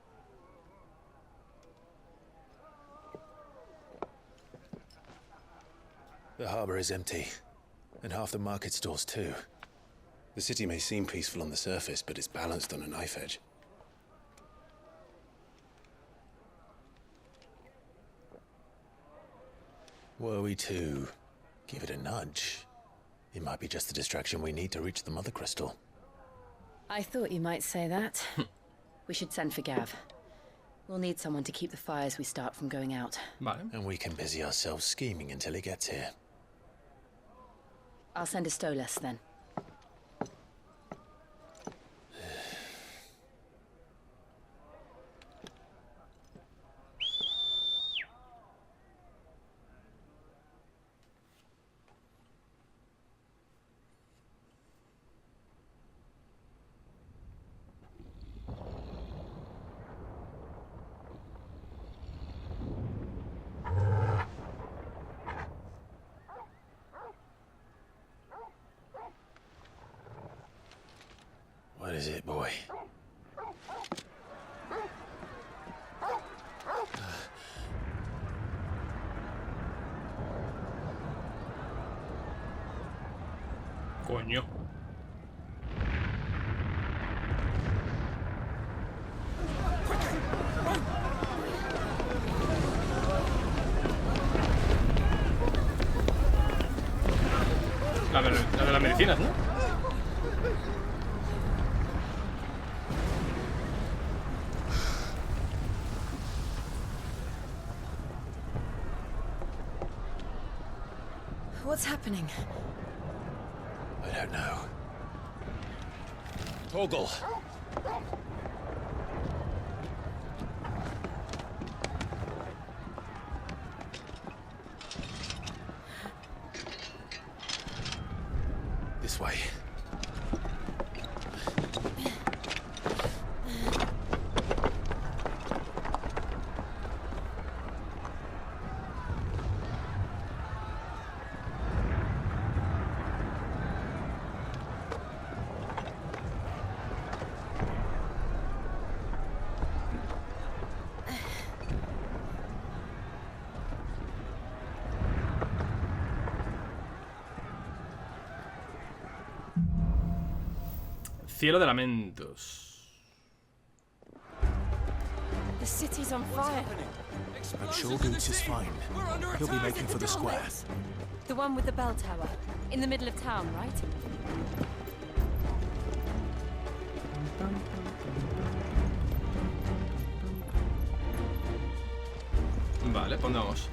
The harbor is empty, and half the market stalls too. The city may seem peaceful on the surface, but it's balanced on a knife edge. Were we to give it a nudge, it might be just the distraction we need to reach the Mother Crystal. I thought you might say that. We should send for Gav. We'll need someone to keep the fires we start from going out. Vale. And we can busy ourselves scheming until he gets here. I'll send a Stolas then. is it, boy? Coño. La de las medicinas, ¿no? What's happening? I don't know. Torgal! This way. Cielo de lamentos. The city's on fire. I'm sure Goots is fine. He'll be making for the square. The one with the bell tower. In the middle of town, right? Vale, pues vamos.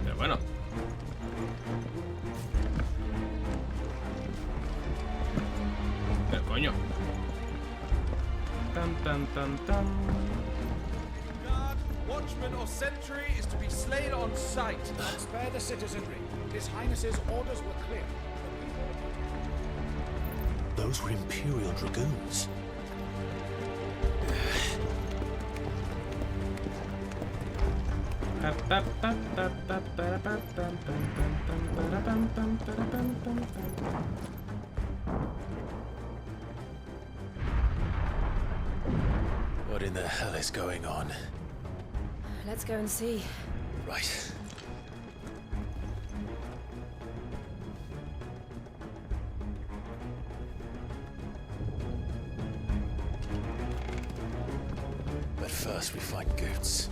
Pero bueno. Pero coño. Tan tan tan tan. Guard, watchman or sentry is to be slain on sight. Spare the citizenry. His Highness's orders were clear. Those were Imperial Dragoons. What in the hell is going on? Let's go and see. Right. But first we find Goots.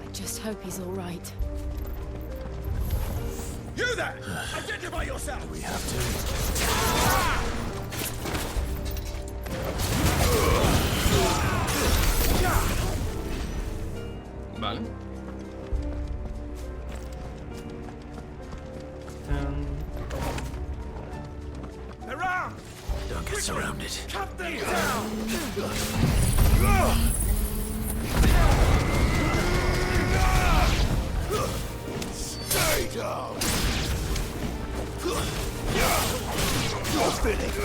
I just hope he's all right. You there! Identify yourself! We have to. Vale. Around! Don't get surrounded. Cut them down! Stay down! You're finished!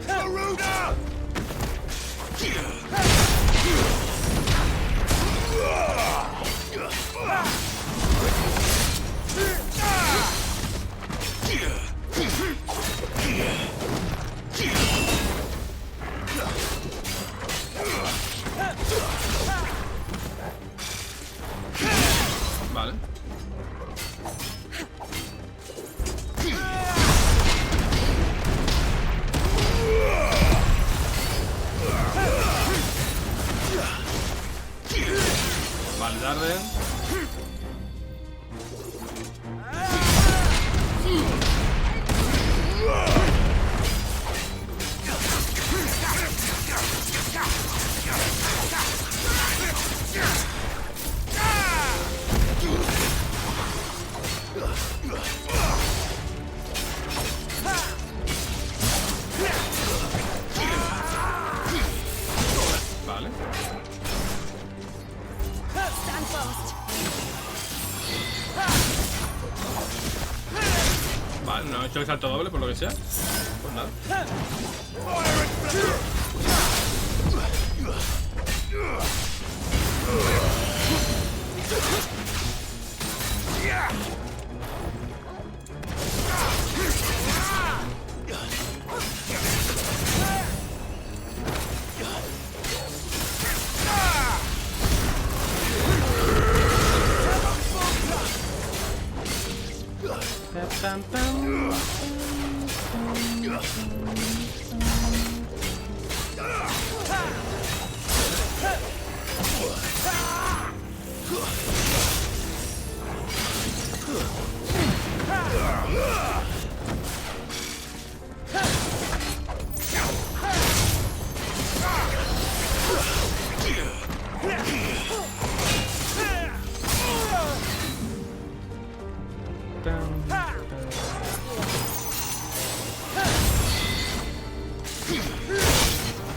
Aruda! Vale. Vale, darle. Vale. Stand fast. Vale, no he hecho el salto doble por lo que sea. Pues nada.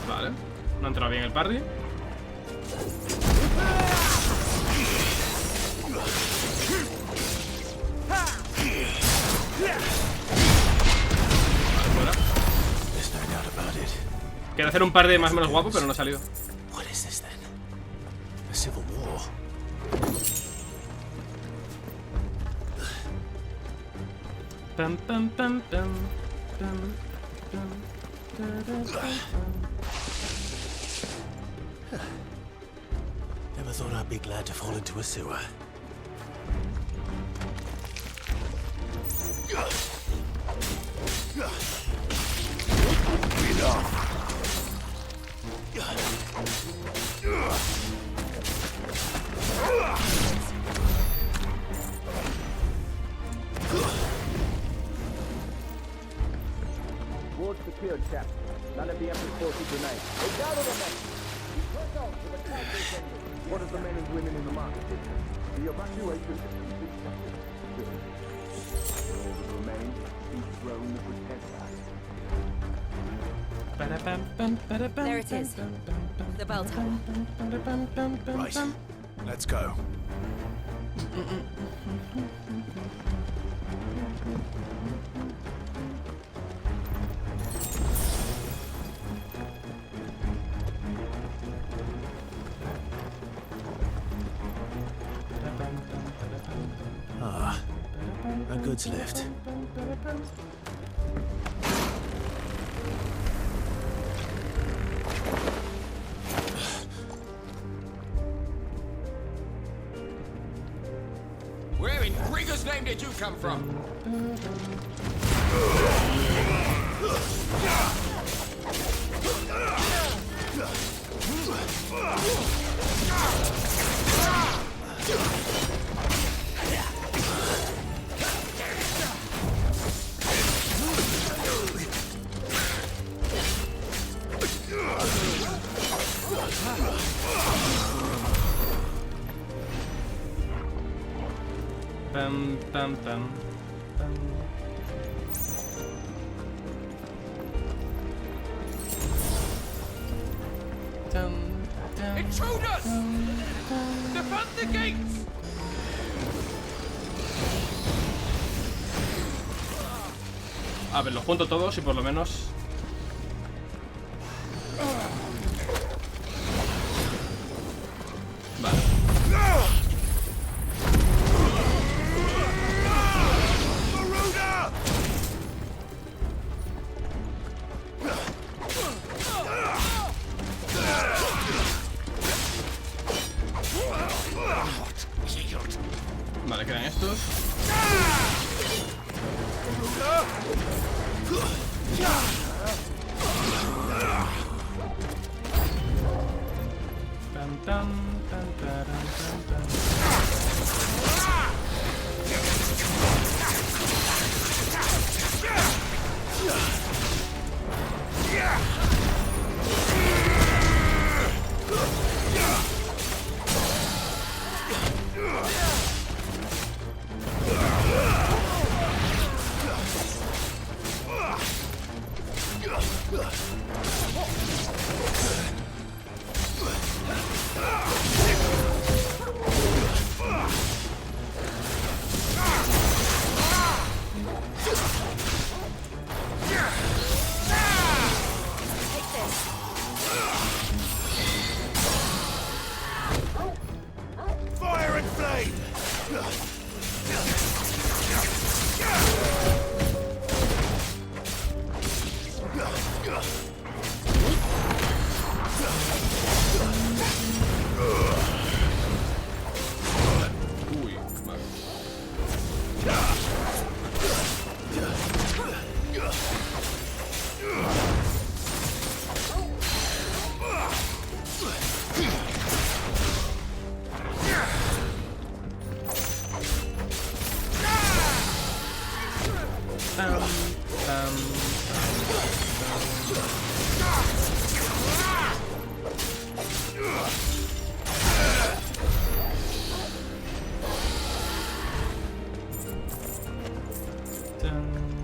Vale, no ha entrado bien el parry. Quiero hacer un par de más o menos guapo, pero no ha salido. What is this then? A civil war? Pam, pam, pam, pam, pam, pam, Never thought I'd be glad to fall into a sewer. Ward secured, chap. None of the enemy forces remain. They gather the men. We press on to the castle center. What of the men and women in the market district? The evacuation is constructed. Good. All that remains is throne the protector. There it is. The bell tower. Right. Let's go. Ah, a goods lift. Where in Grigger's name did you come from? Pam, pam, pam, pam. Intruders! Defend the gates! A ver, los junto todos y por lo menos... Vale. Vale, quedan estos. Tan, tan, tan, taran, tan, tan.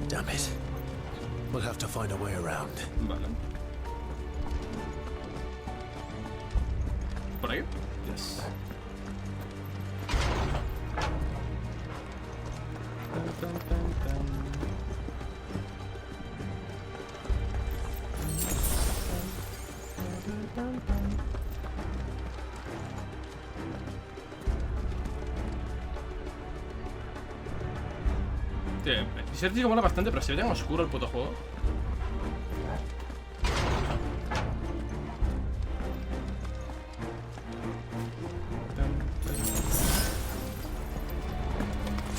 Damn it. We'll have to find a way around. Vale. ¿Por ahí? Yes. Se dice que mola bastante, pero se ve tan oscuro el puto juego.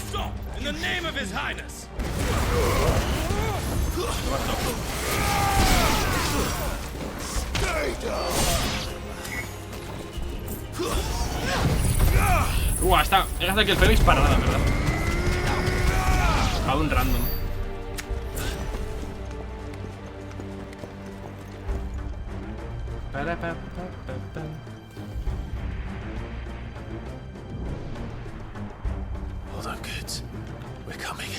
Stop! In the name of His Highness! Stay down! Está. Es hasta que el pelo dispara nada, ¿verdad? A un random. Hold on, kids. We're coming.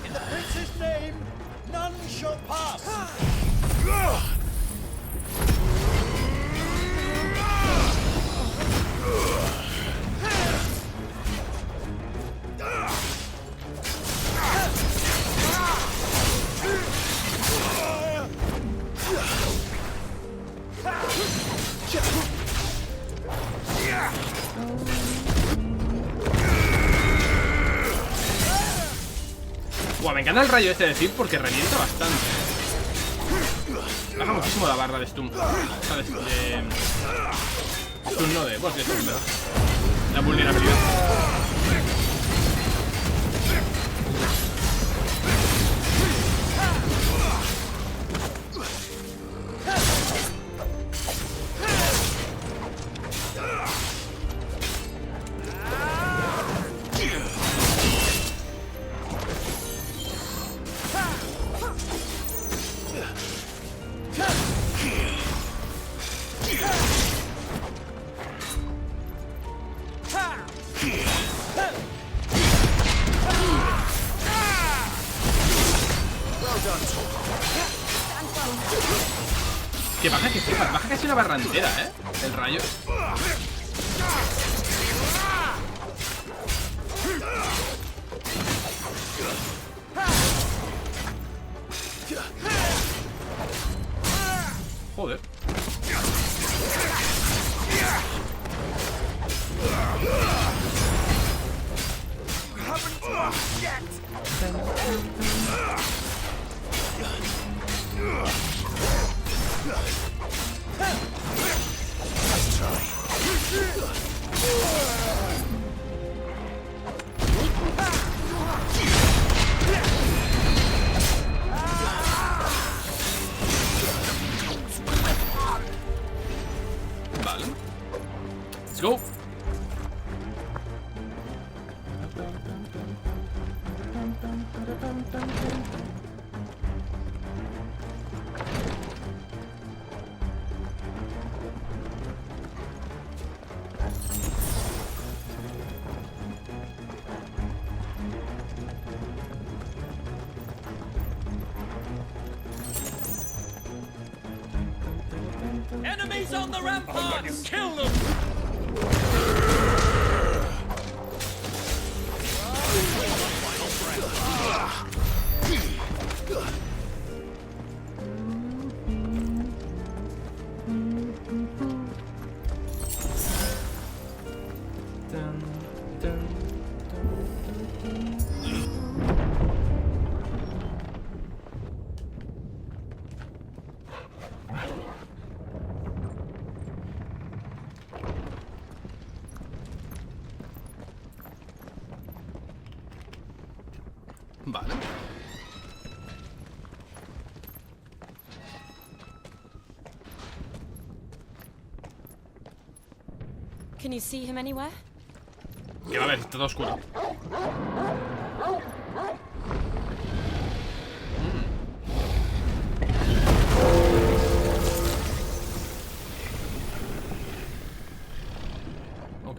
In the prince's name, none shall pass. Me encanta el rayo este de Cid porque revienta bastante. Baja muchísimo la barra de stun. ¿Sabes? De stun no de... Bueno, de stun, ¿verdad? La vulnerabilidad. Que baja que flipa, baja casi una barra entera, el rayo. Joder. Vale. Let's go. Enemies on the ramparts! Kill them! Vale. Can you see him anywhere? Que va a ver, está todo oscuro. Ok.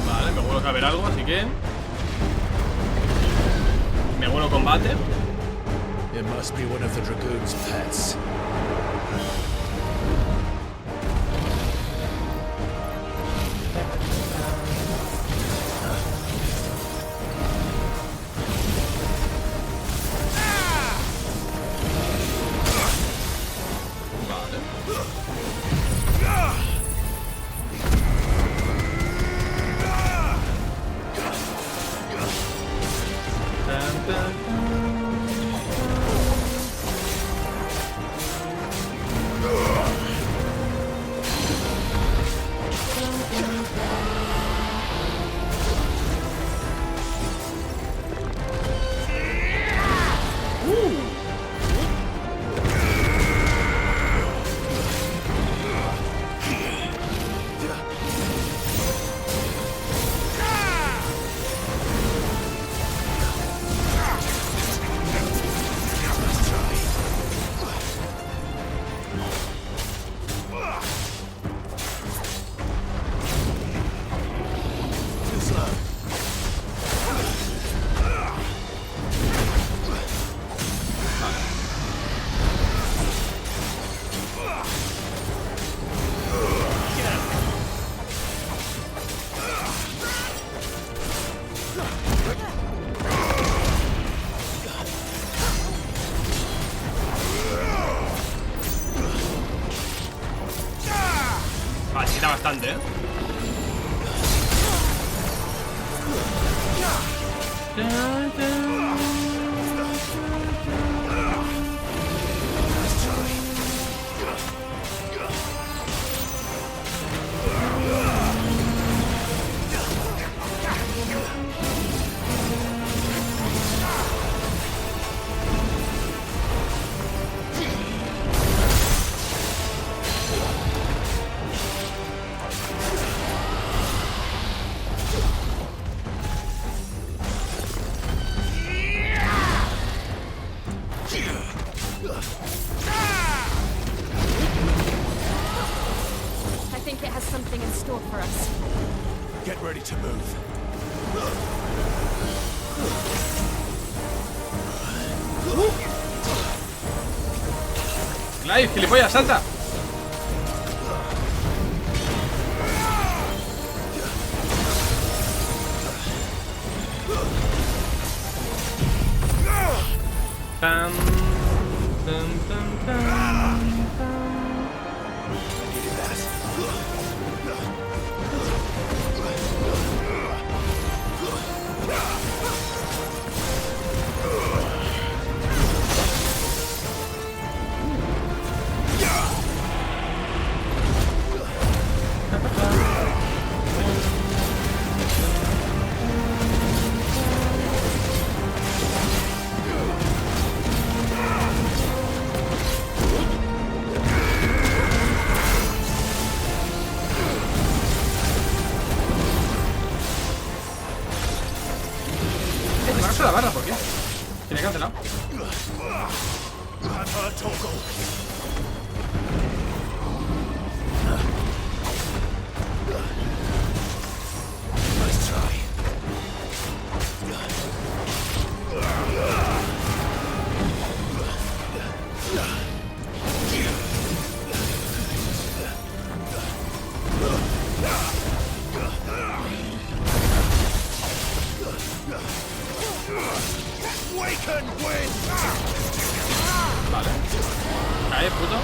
Vale, me vuelvo a ver algo, así que me vuelvo a combate. It must be one of the dragoon's pets. Quita bastante, ¿eh? I think it has something in store for us. Get ready to move. Clive, gilipollas, salta. Tam, tam, tam, tam, la barra, ¿por qué? Tiene cancelado. Vale. Cae, puto.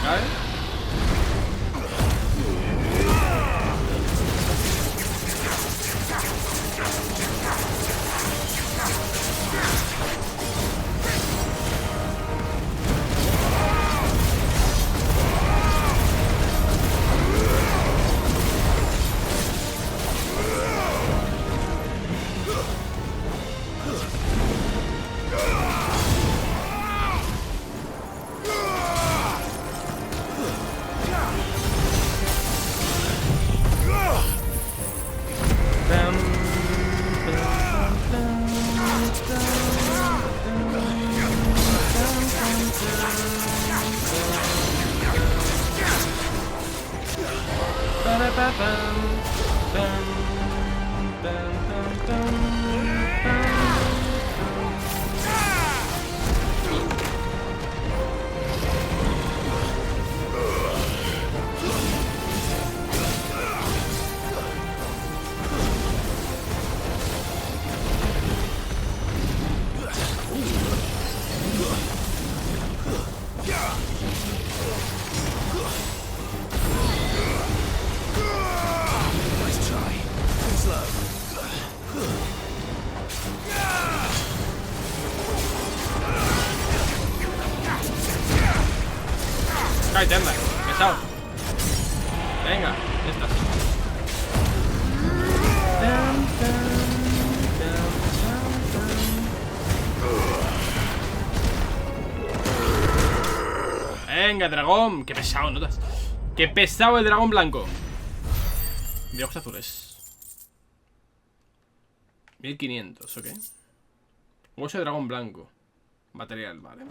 cae. Cállate, anda, pesado. Venga, ya estás. Venga, dragón. Qué pesado, ¿notas? Qué pesado el dragón blanco. De ojos azules. 1500, ok. Hueso de dragón blanco. Material, vale.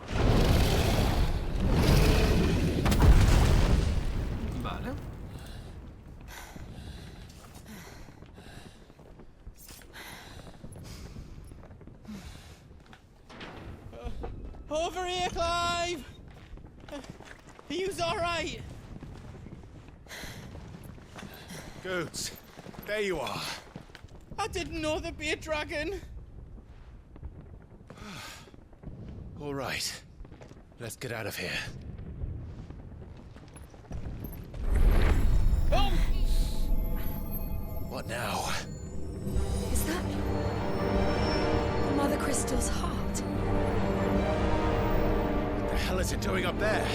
Vale. Over here, Clive! Are you alright? Goats, there you are. I didn't know there'd be a dragon. All right, let's get out of here. Oh! What now? Is that Mother Crystal's heart? What the hell is it doing up there?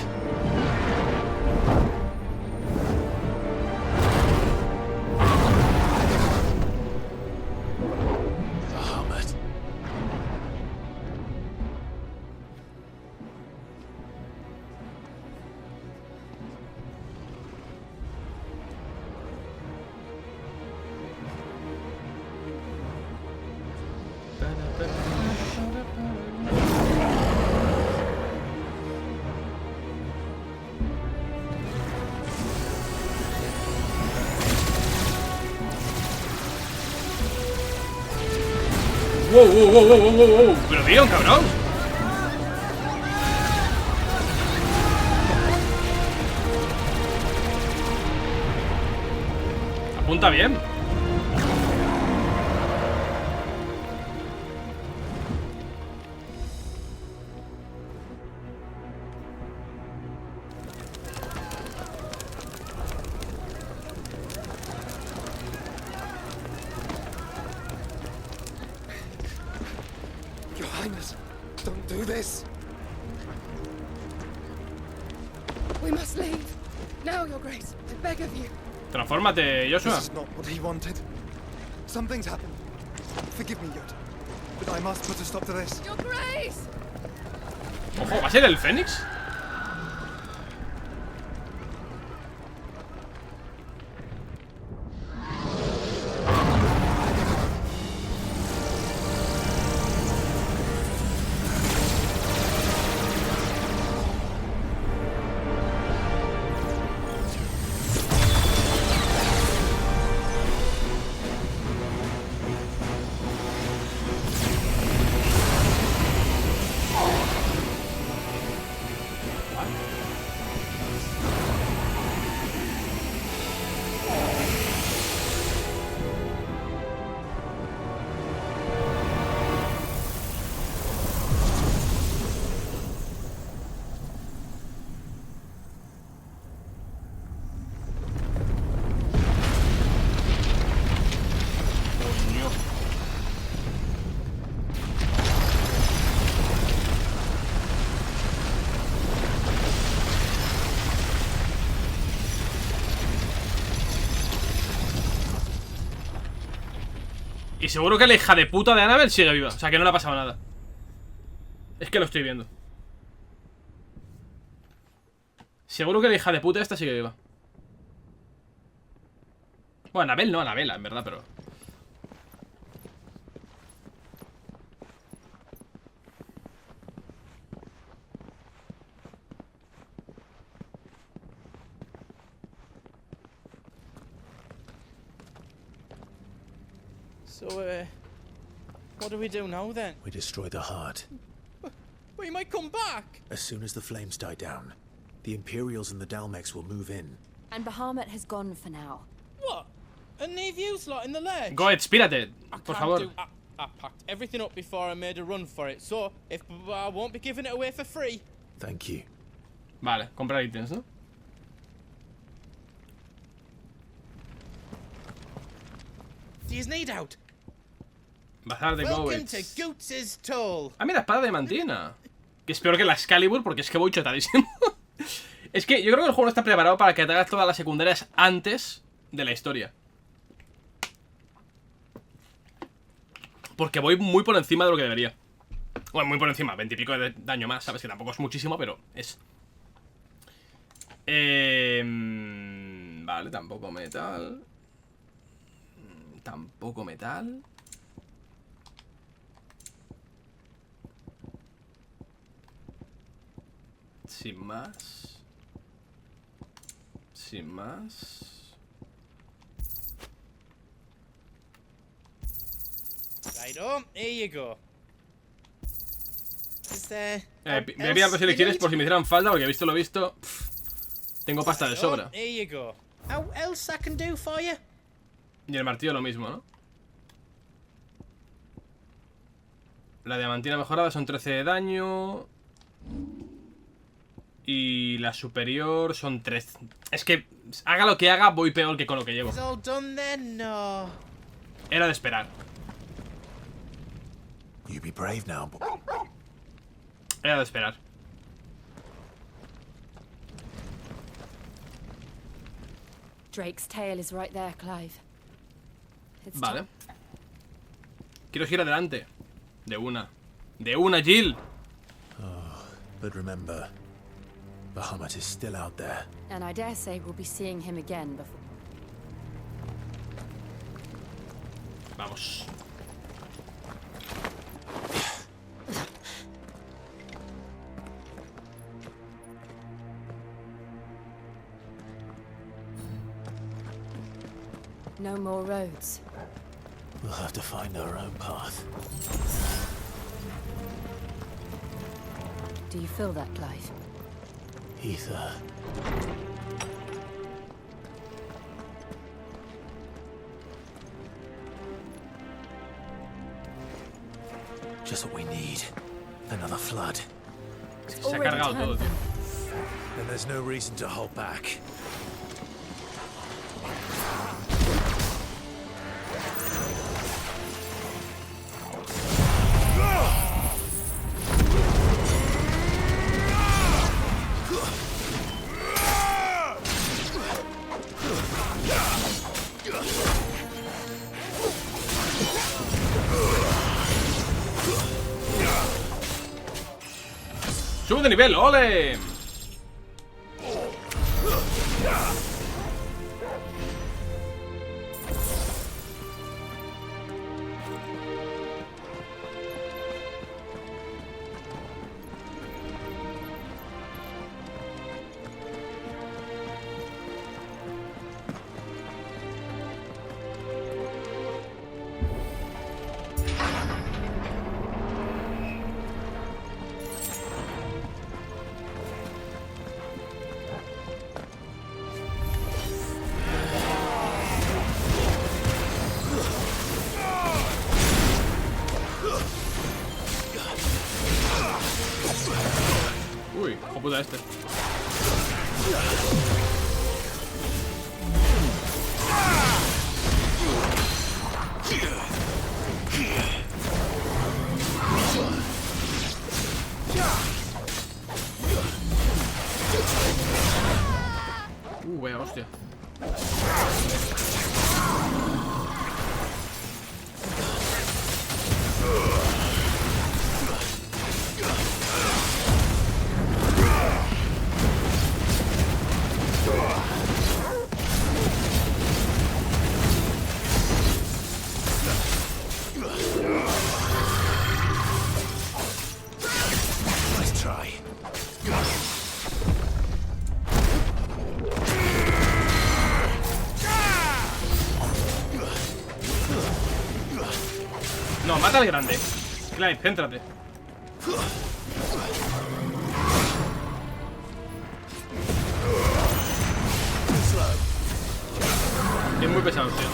Wow, wow, wow, wow, wow, wow. Pero tío, cabrón. Apunta bien. Your Highness, don't do this. We must leave. Now, Your Grace, I beg of you. Transfórmate, Joshua. This is not what he wanted. Something's happened. Forgive me, Yod, but I must put a stop to this. Your Grace! Ojo, ¿va a ser el Fénix? Y seguro que la hija de puta de Annabelle sigue viva. O sea, que no le ha pasado nada. Es que lo estoy viendo. Seguro que la hija de puta esta sigue viva. Bueno, Annabelle no, Annabelle, en verdad, pero... So, what do we do now then? We destroy the heart. But he might come back! As soon as the flames die down, the Imperials and the Dalmex will move in. And Bahamut has gone for now. What? And leave you lot in the ledge? Go, expírate, por favor. I packed everything up before I made a run for it, so if I won't be giving it away for free. Thank you. Vale, comprar ítems, ¿no? Do you need out? Bazar de Welcome Goets. to Goots' Toll. Ah, mira, espada de mantina. Que es peor que la Excalibur porque es que voy chotadísimo. Es que yo creo que el juego no está preparado para que te hagas todas las secundarias antes de la historia. Porque voy muy por encima de lo que debería. Bueno, muy por encima, 20 y pico de daño más, sabes que tampoco es muchísimo, pero es... Vale, tampoco metal. Tampoco metal. Sin más. Sin más. Righto, here you go. Is there... Voy a pillar dos elecciones por si me hicieran falta, porque visto lo visto, tengo pasta de sobra. Here you go. How else I can do for you? Y el martillo lo mismo, ¿no? La diamantina mejorada son 13 de daño. Y la superior son 3. Es que, haga lo que haga, voy peor que con lo que llevo. Era de esperar. You be brave now. Era de esperar. Drake's tail is right there, Clive. Vale. Quiero ir adelante. De una. De una, Jill. Oh, but remember, Bahamut is still out there. And I dare say we'll be seeing him again before. Vamos. No more roads. We'll have to find our own path. Do you feel that, Clive? Ether. Just what we need. Another flood. Se ha cargado todo, tío. Then there's no reason to hold back. ¡Sube de nivel! ¡Ole! Uy, hijo puta este. Vaya hostia. al grande. Clive, céntrate. Es muy pesado, tío.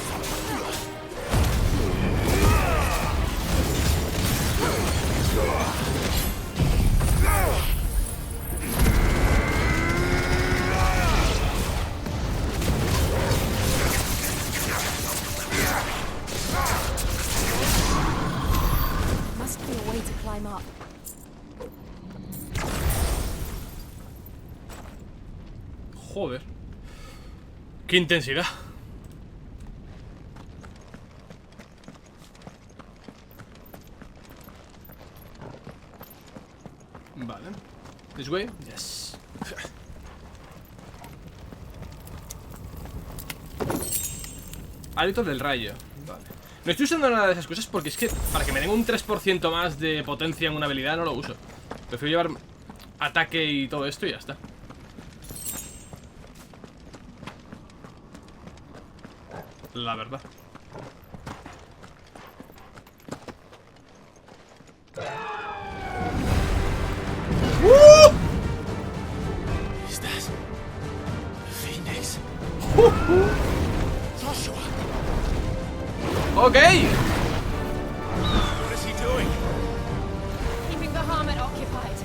Must be a way to climb up. Joder. Qué intensidad. Vale. This way? Yes. Hálito del rayo. Vale. No estoy usando nada de esas cosas porque es que para que me den un 3% más de potencia en una habilidad no lo uso. Prefiero llevar ataque y todo esto y ya está. La verdad. ¿Estás? Phoenix. Joshua. Ok. What is he doing? Keeping the hermit occupied.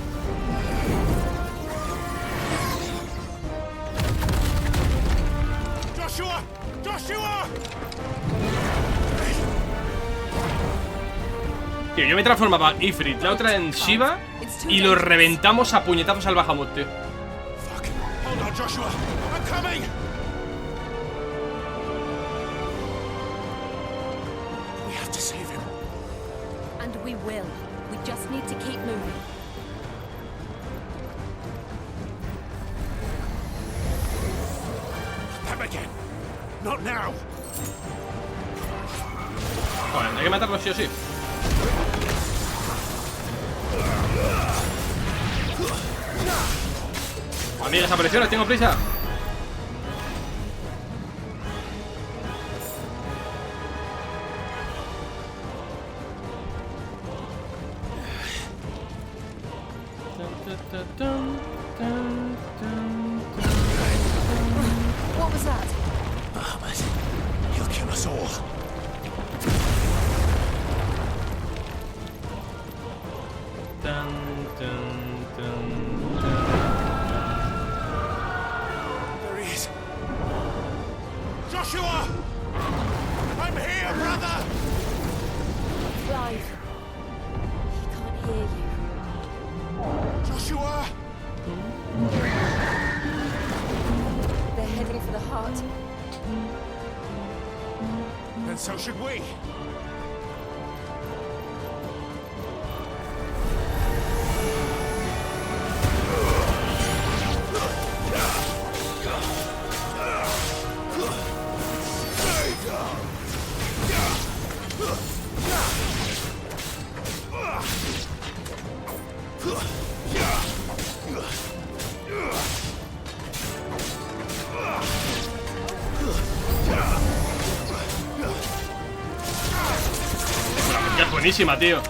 Joshua! Joshua! Tío, yo me transformaba Ifrit, la otra en Shiva y lo reventamos a puñetazos al Bahamut, tío. Hold on, Joshua. I'm coming. We have to save him. And we will. We just need to keep moving. Them again. Not now. Joder, hay que matarlo sí o sí. Amigas, apariciones, tengo prisa. What was that? Bahamut. He'll kill us all. There he is. Joshua! I'm here, brother! Clive. He can't hear you. Joshua! They're heading for the heart. And so should we. Ya es buenísima, tío.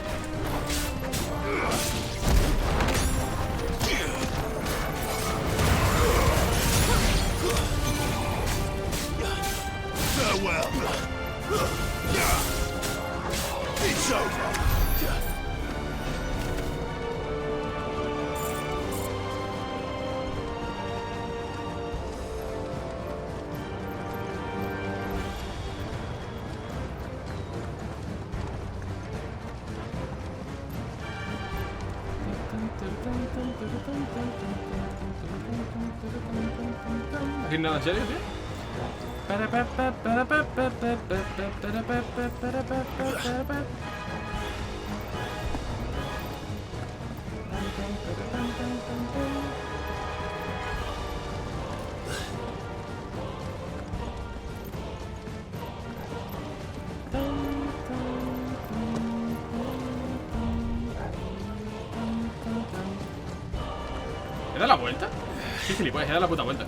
Farewell. It's over. ¿Aquí nada en serio, tío? ¿He dado la vuelta? Sí, gilipollas, he dado la puta vuelta.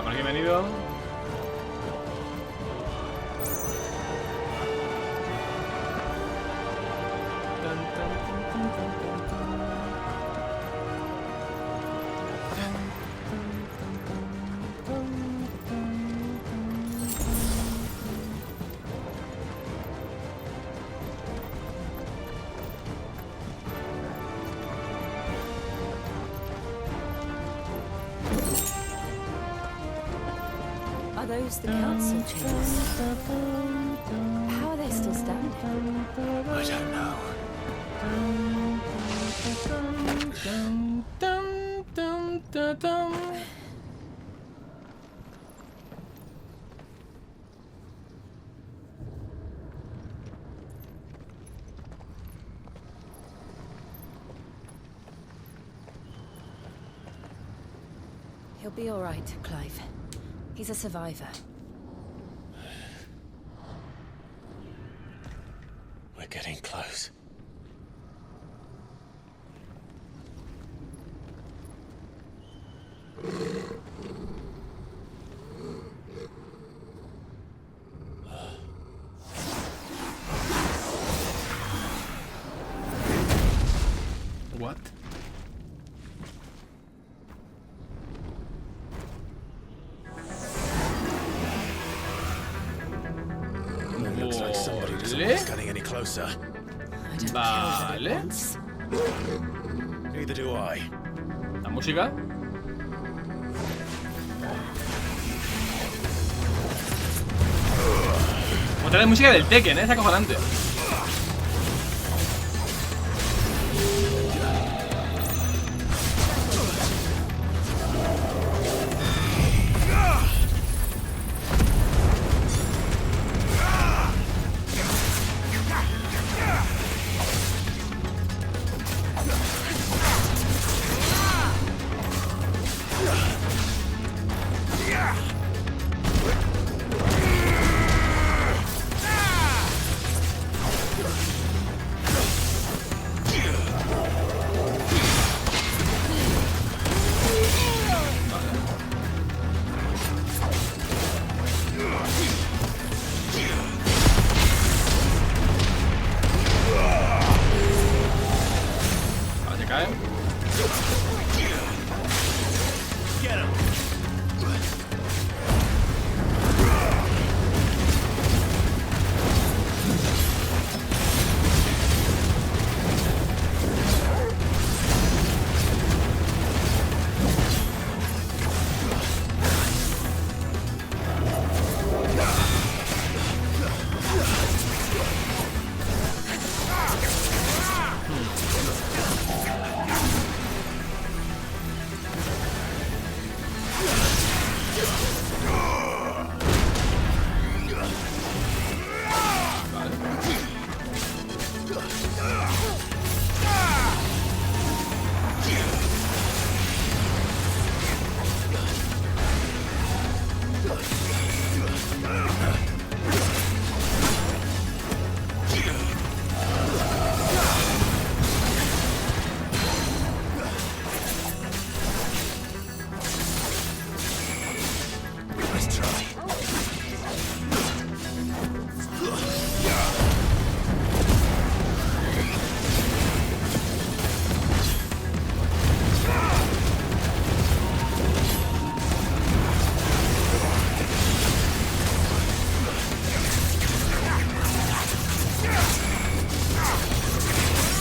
Por aquí he venido. Are those the council chambers? How are they still standing? I don't know. He'll be all right, Clive. He's a survivor. We're getting close. What? Looks like somebody doesn't want us getting any closer. Vale. Neither do I. La música. Otra vez música del Tekken, es acojonante.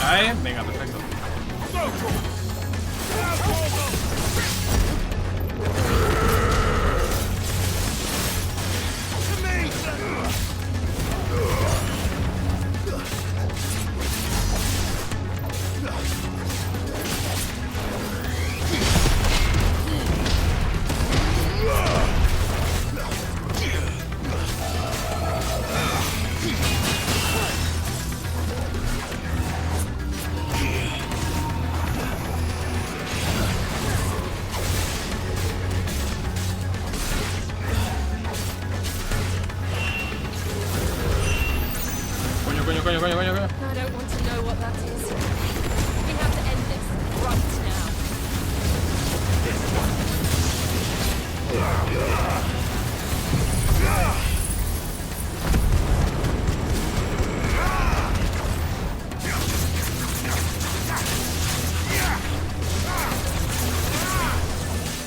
Cae, venga, perfecto. Coño. I don't want to know what that is. We have to end this right now.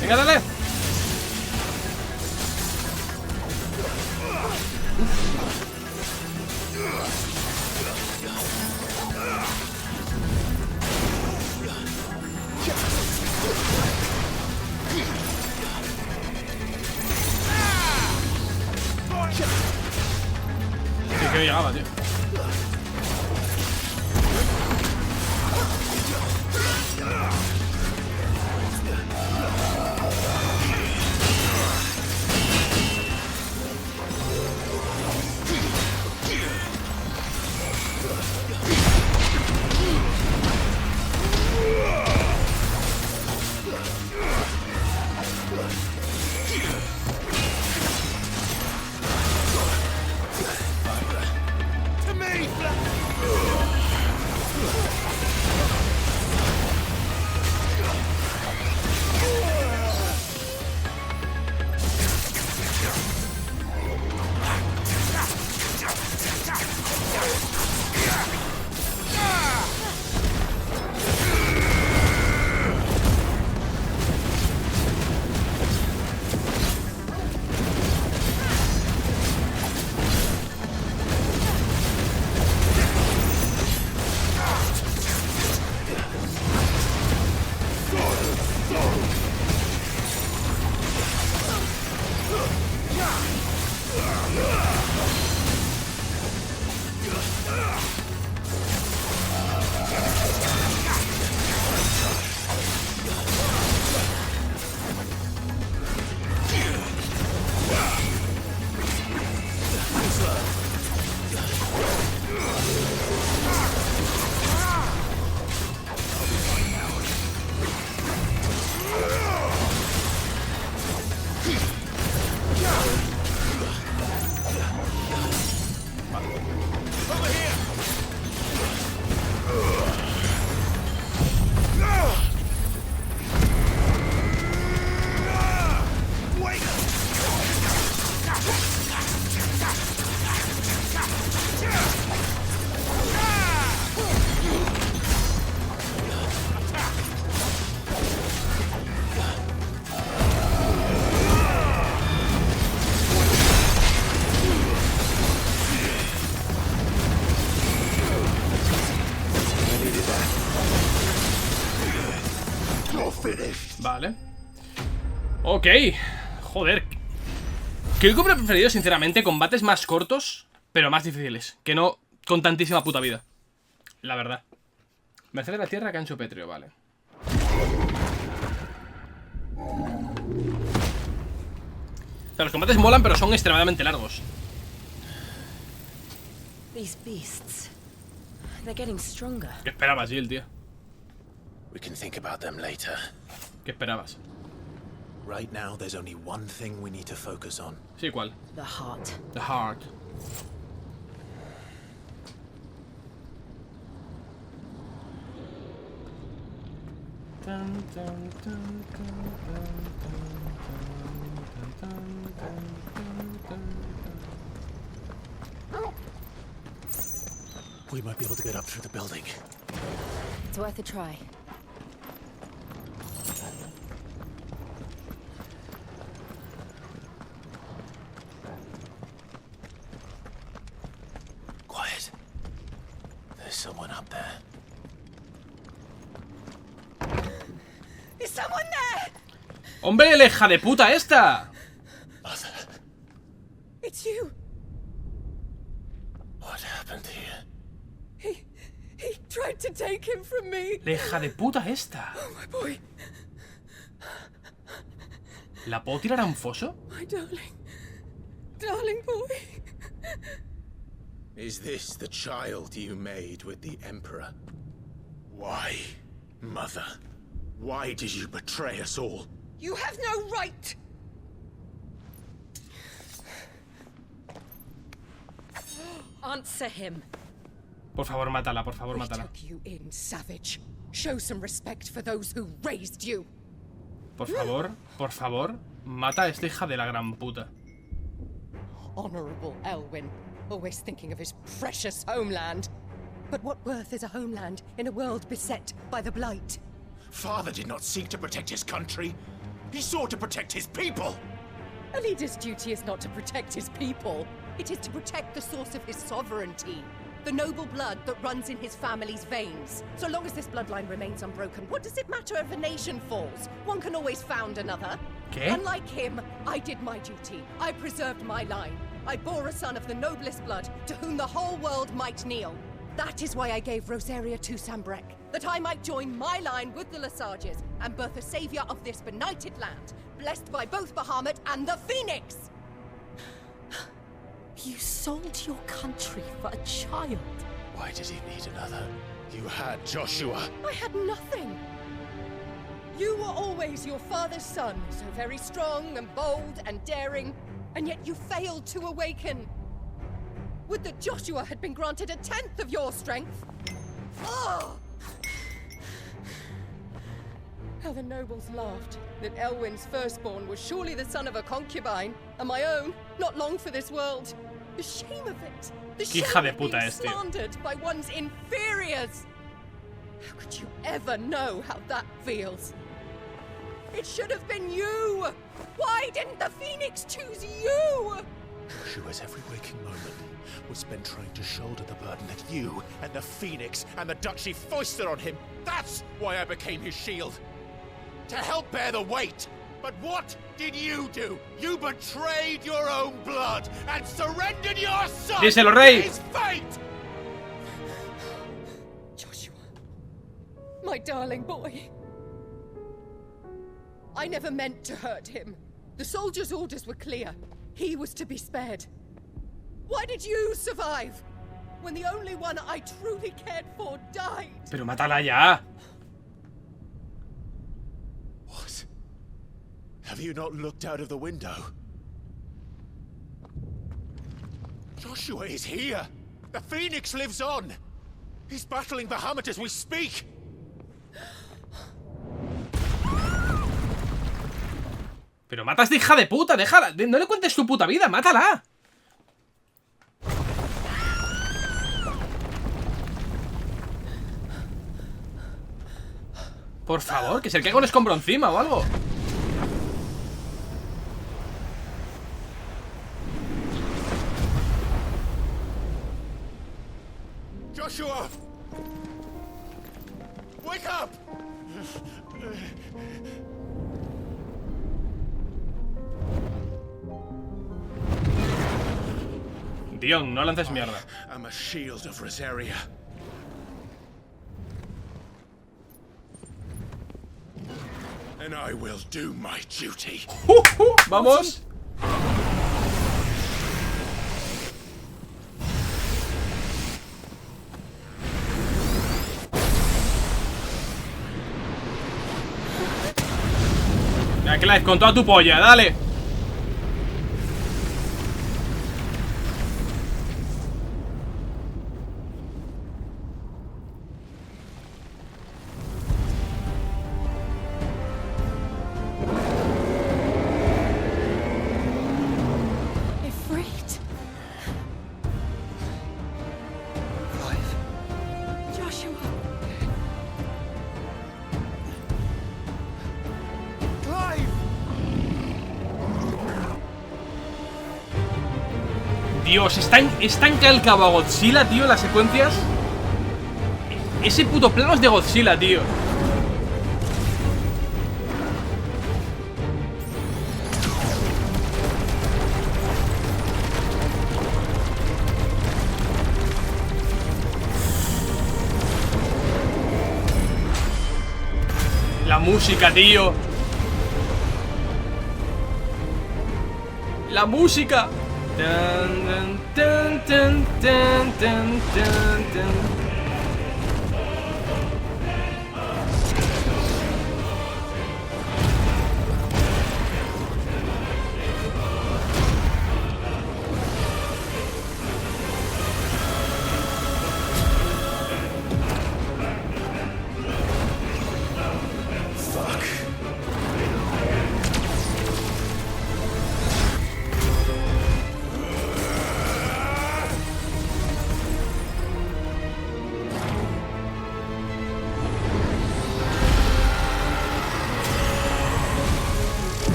Venga, dale. Sí, que llegaba, tío. Vale. Ok. Joder. Creo que hubiera preferido, sinceramente, combates más cortos, pero más difíciles. Que no con tantísima puta vida. La verdad. Merced de la tierra, cancho pétreo, vale. O sea, los combates molan, pero son extremadamente largos. These beasts, they're getting stronger. ¿Qué esperabas, Jill, tío? We can think about them later. ¿Qué esperabas? Right now, there's only one thing we need to focus on. Sí, ¿cuál? The heart. The heart. We might be able to get up through the building. It's worth a try. Quiet. There's someone up there. ¡Hombre, la hija de puta esta! It's you. What happened here? He tried to take him from me. La hija de puta esta. Oh, my boy. ¿La puedo tirar a un foso? My darling. Darling boy. Is this the child you made with the Emperor? Why, Mother? Why did you betray us all? You have no right. Answer him. Por favor, mátala, por favor, mátala. We took you in, savage. Show some respect for those who raised you. Por favor, mata a esta hija de la gran puta. Honorable Elwyn, always thinking of his precious homeland. But what worth is a homeland in a world beset by the Blight? Father did not seek to protect his country. He sought to protect his people. A leader's duty is not to protect his people. It is to protect the source of his sovereignty. The noble blood that runs in his family's veins. So long as this bloodline remains unbroken, what does it matter if a nation falls? One can always found another. ¿Qué? Unlike him, I did my duty. I preserved my line. I bore a son of the noblest blood, to whom the whole world might kneel. That is why I gave Rosaria to Sambrek, that I might join my line with the Lesages and birth a savior of this benighted land, blessed by both Bahamut and the Phoenix! You sold your country for a child. Why did he need another? You had Joshua. I had nothing. You were always your father's son, so very strong and bold and daring, and yet you failed to awaken. Would that Joshua had been granted 1/10 of your strength? Oh! How the nobles laughed that Elwyn's firstborn was surely the son of a concubine, and my own, not long for this world. The shame of it! The shame of being slandered by one's inferiors! How could you ever know how that feels? It should have been you! Why didn't the Phoenix choose you? Joshua's every waking moment was spent trying to shoulder the burden that you and the Phoenix and the Duchy foisted on him. That's why I became his shield. To help bear the weight. But what did you do? You betrayed your own blood and surrendered your son Díselo, Rey. to his fate! Joshua, my darling boy. I never meant to hurt him. The soldiers' orders were clear. He was to be spared. Why did you survive? When the only one I truly cared for died. Pero mátala ya. What? Have you not looked out of the window? Joshua is here. The Phoenix lives on. He's battling Bahamut as we speak. Pero mata a esta hija de puta, déjala. No le cuentes tu puta vida, mátala. Por favor, que se le caiga un escombro encima o algo. Joshua! Wake up! Dion, no lances mierda. I'm a shield of Rosaria. And I will do my duty. Vamos. Mira, Clive, con toda tu polla, dale. Dios, están calcado a Godzilla, tío, las secuencias. Ese puto plano es de Godzilla, tío. música, tío. La música.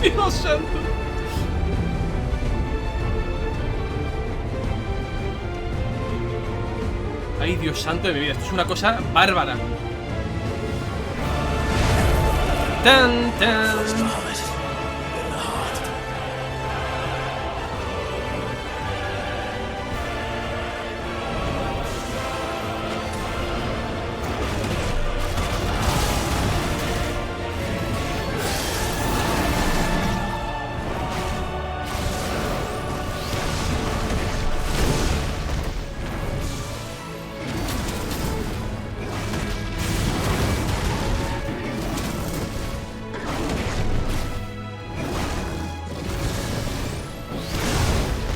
Dios santo. Ay, Dios santo de mi vida. Esto es una cosa bárbara. Tan, tan.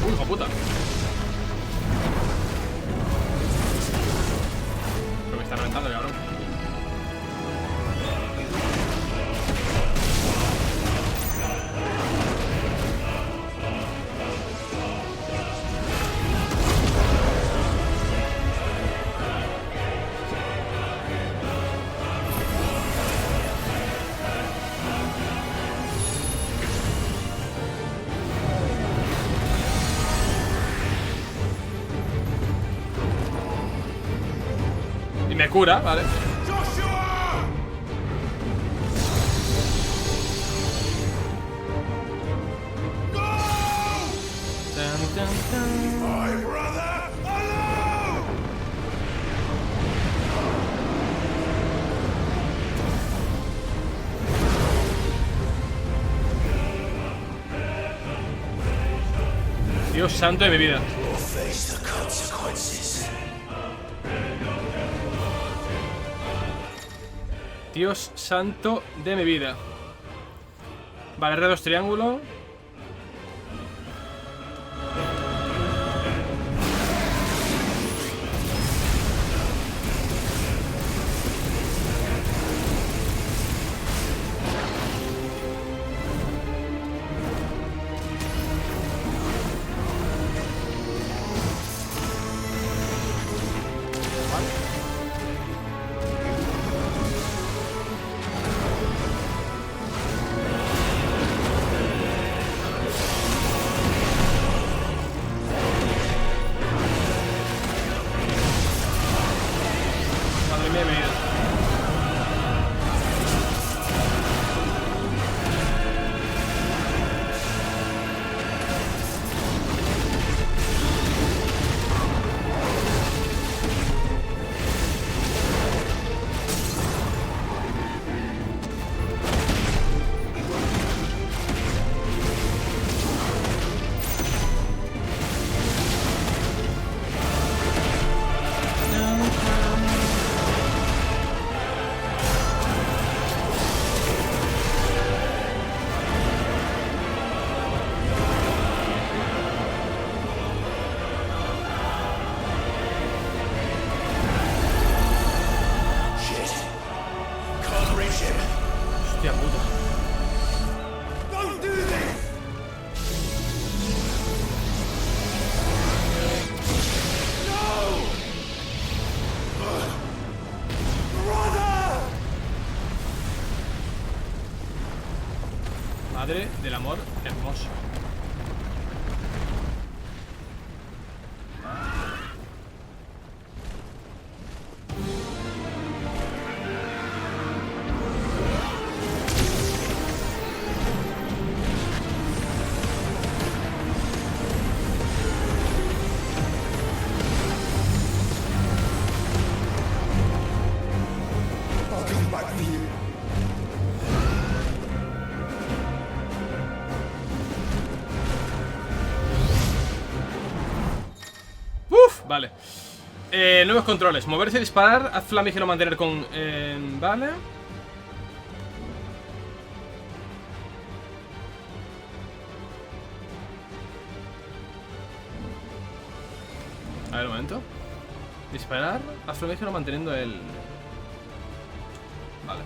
Hijo puta. Creo que está reventando, cabrón. Y me cura, vale. Tan, tan, tan. Dios santo de mi vida. Dios santo de mi vida. Vale, R2 triángulo. Hostia puta. Madre del amor hermoso. Vale. Nuevos controles. Moverse y disparar. Haz flamígero mantener con... vale. A ver, un momento. Disparar. Haz flamígero manteniendo el... Vale.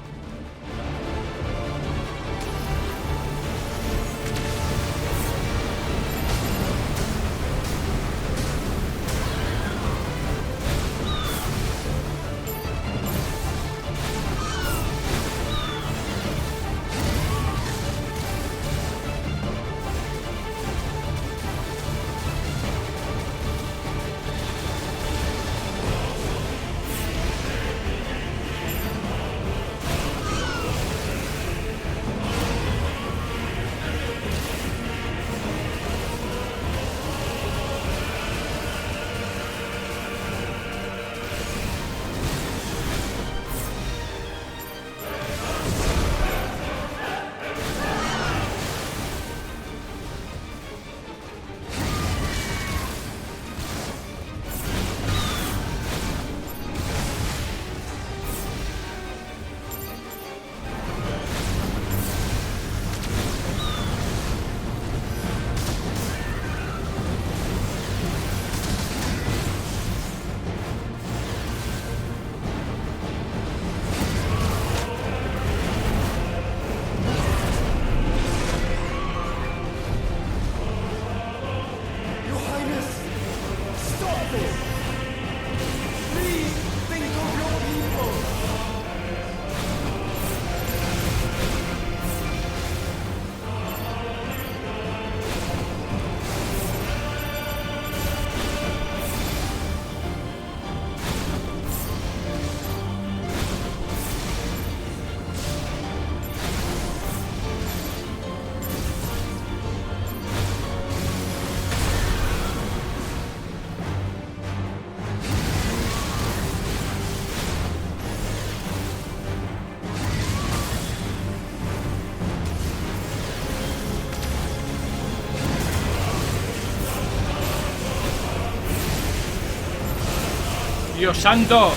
¡Dios santo!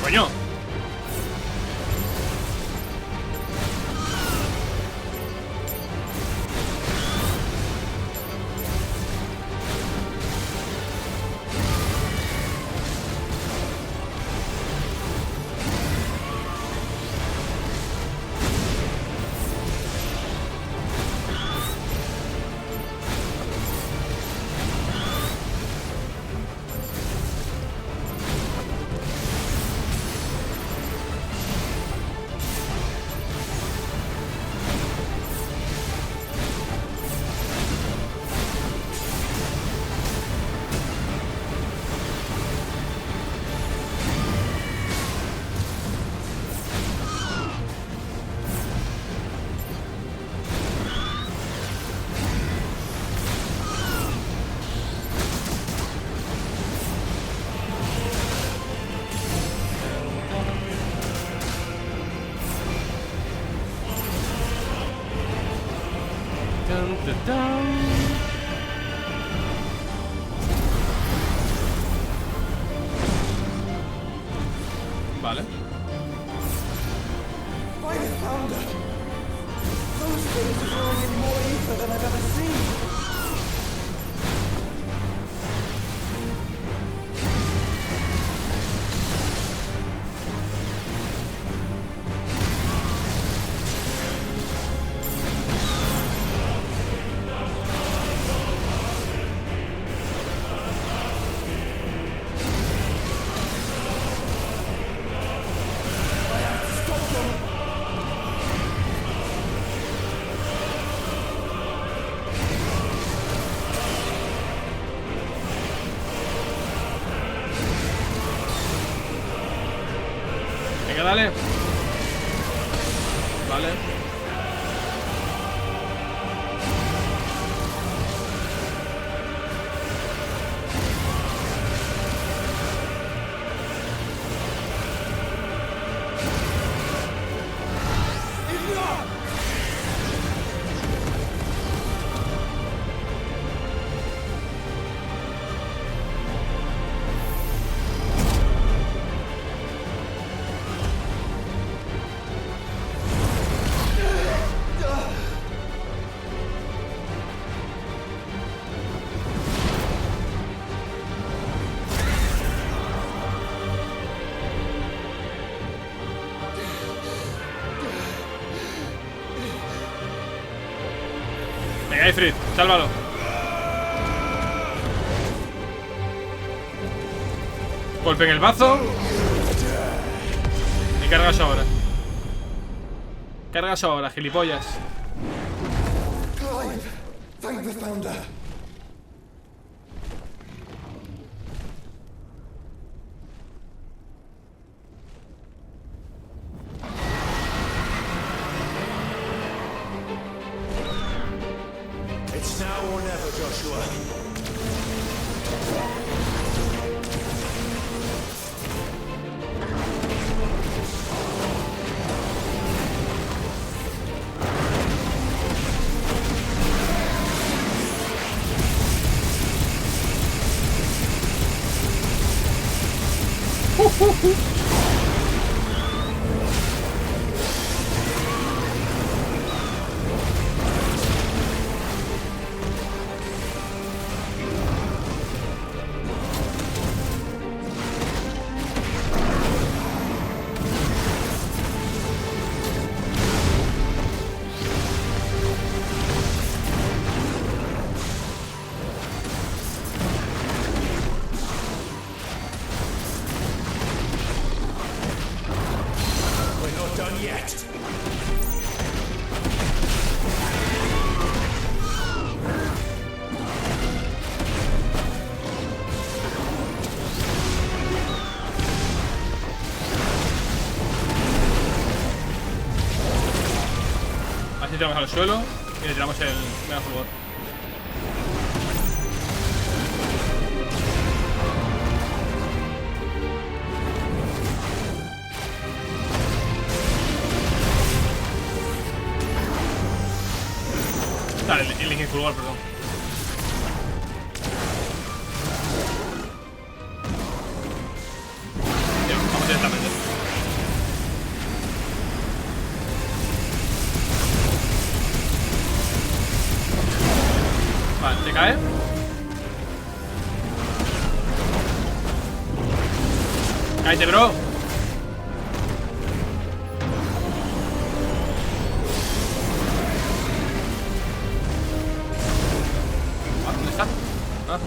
¡Coño! Vale. Venga, dale. Vale. Venga, Ifrit, sálvalo. Golpe en el bazo. Y cargas ahora. Cargas ahora, gilipollas. Clive, thank the Founder. It's now or never, Joshua. Así tiramos al suelo y le tiramos el megafulgor. Dale, el fulgor, perdón. Bien, vamos directamente. Vale, ¿te cae? ¡Cállate, bro! ¿Dónde está? Ah.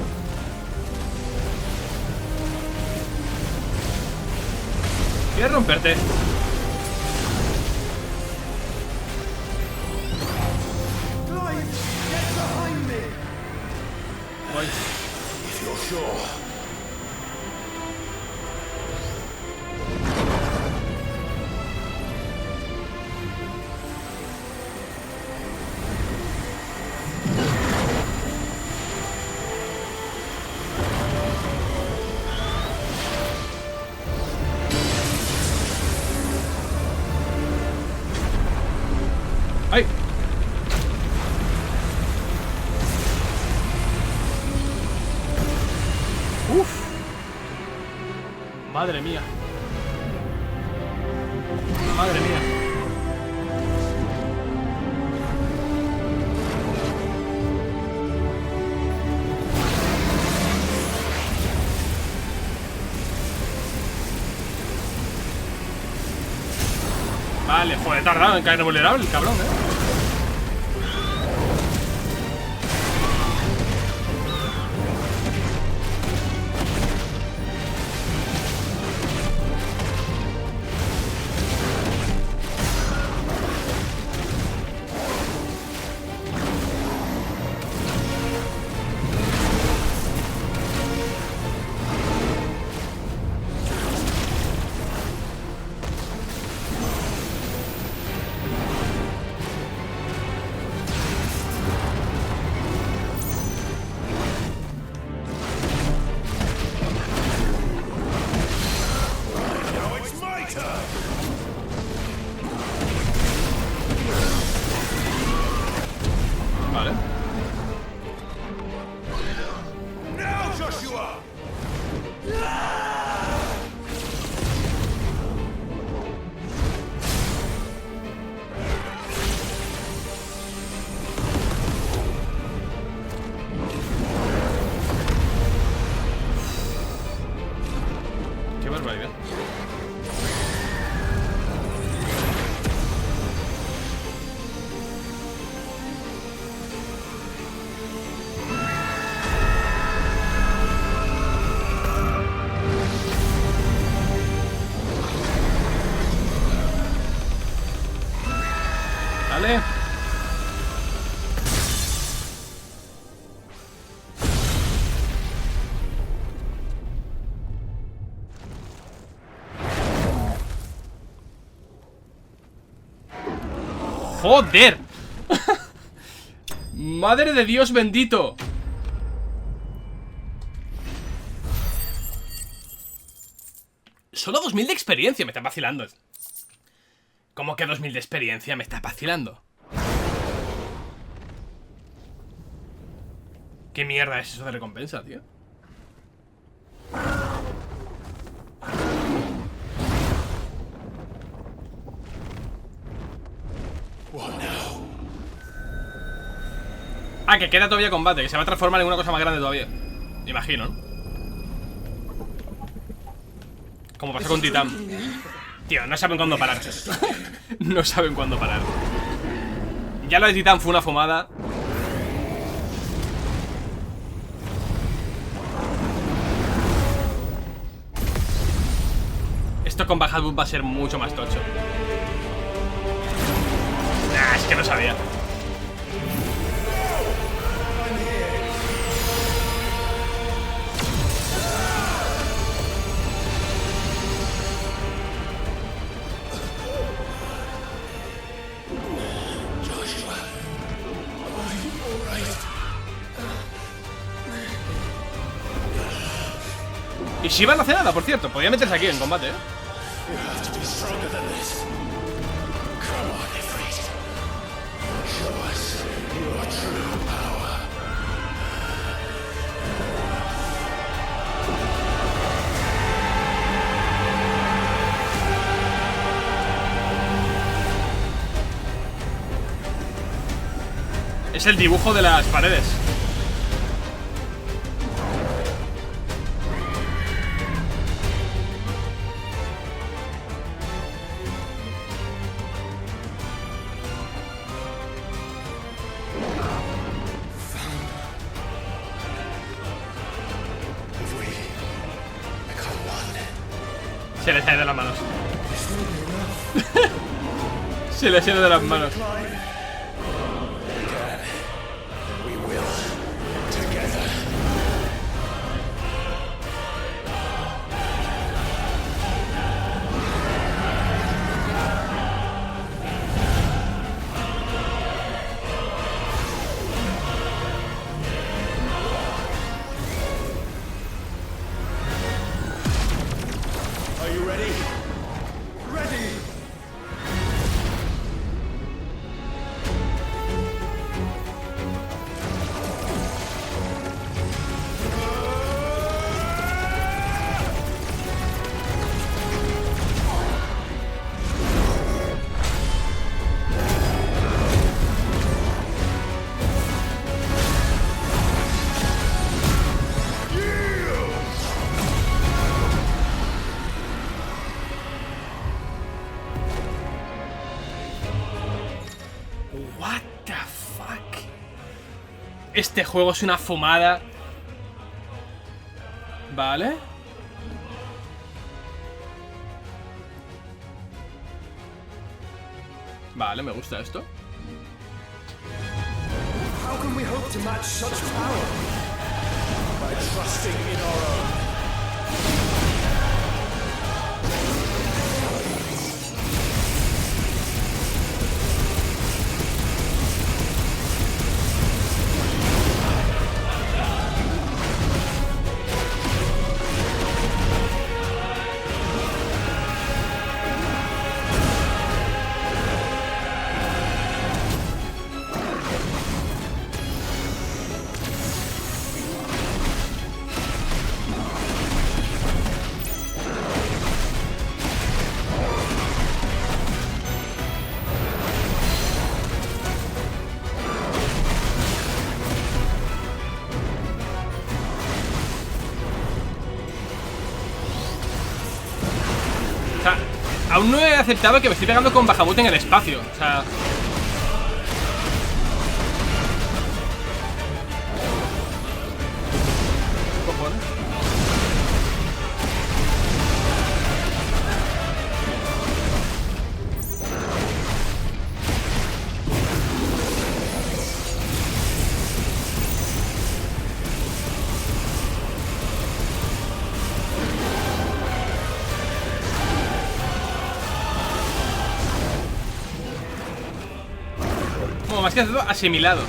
¿Quieres romperte? If you're sure. ¡Ay! Madre mía. Madre mía. Vale, joder, tardado en caer vulnerable el cabrón, Vale. ¡Joder! ¡Madre de Dios bendito! Solo 2000 de experiencia, me está vacilando. ¿Cómo que 2000 de experiencia? Me está vacilando. ¿Qué mierda es eso de recompensa, tío? Ah, que queda todavía combate, que se va a transformar en una cosa más grande todavía. Me imagino, ¿no? Como pasó con Titán. Tío, no saben cuándo parar. No saben cuándo parar. Ya lo de Titán fue una fumada. Esto con Bajad va a ser mucho más tocho. Nah, es que no sabía. Y Shiva no hace nada, por cierto. Podría meterse aquí en combate, Es el dibujo de las paredes. Se le sale de las manos. Se le sale de las manos. Este juego es una fumada. Vale. Vale, me gusta esto. How can we hope to match such power? By trusting in our own. Aún no he aceptado que me estoy pegando con Bahamut en el espacio. O sea... cojones. Más que hacerlo asimilado.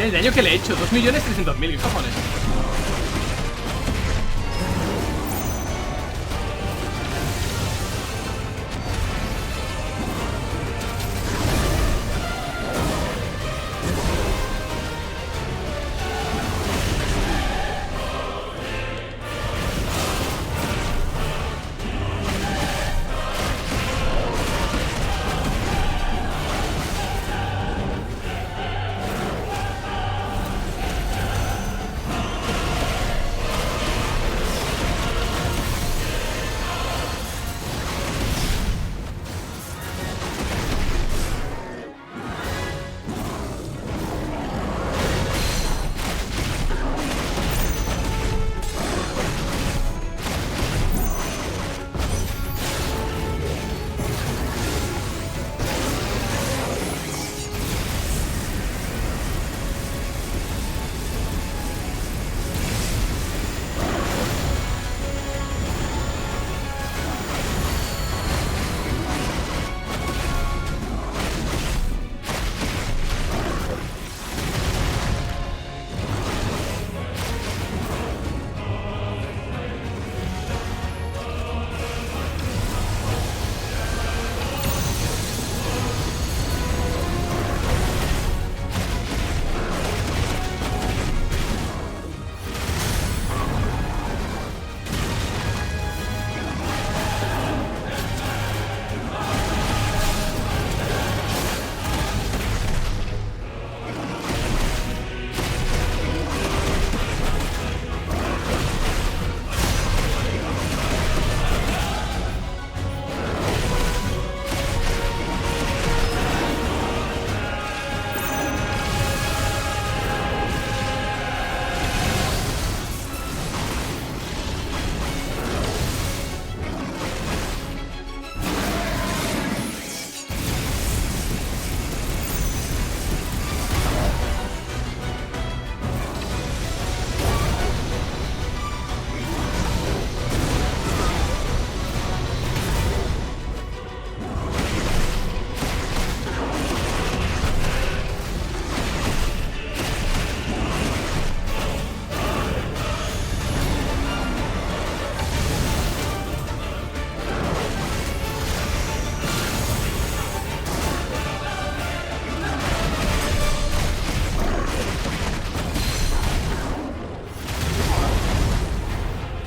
El daño que le he hecho, 2.300.000, ¿qué cojones?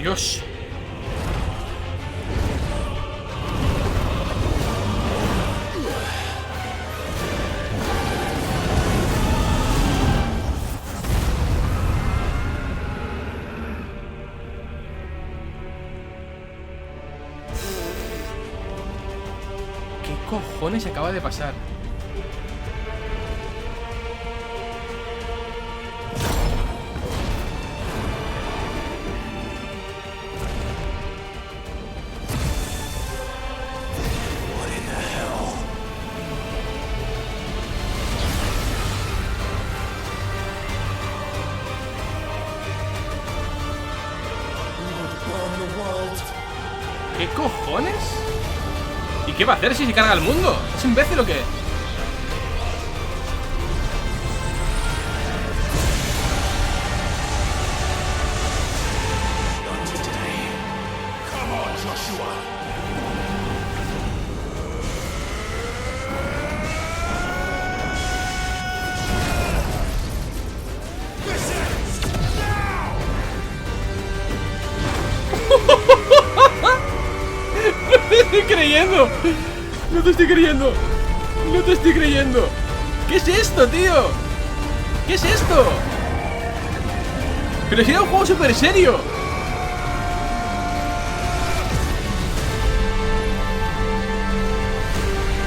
Dios. ¿Qué cojones acaba de pasar? ¿Qué cojones? ¿Y qué va a hacer si se carga el mundo? ¿Es imbécil o qué? Come on, Joshua. No te estoy creyendo. No te estoy creyendo. No te estoy creyendo. ¿Qué es esto, tío? ¿Qué es esto? Pero si era un juego súper serio.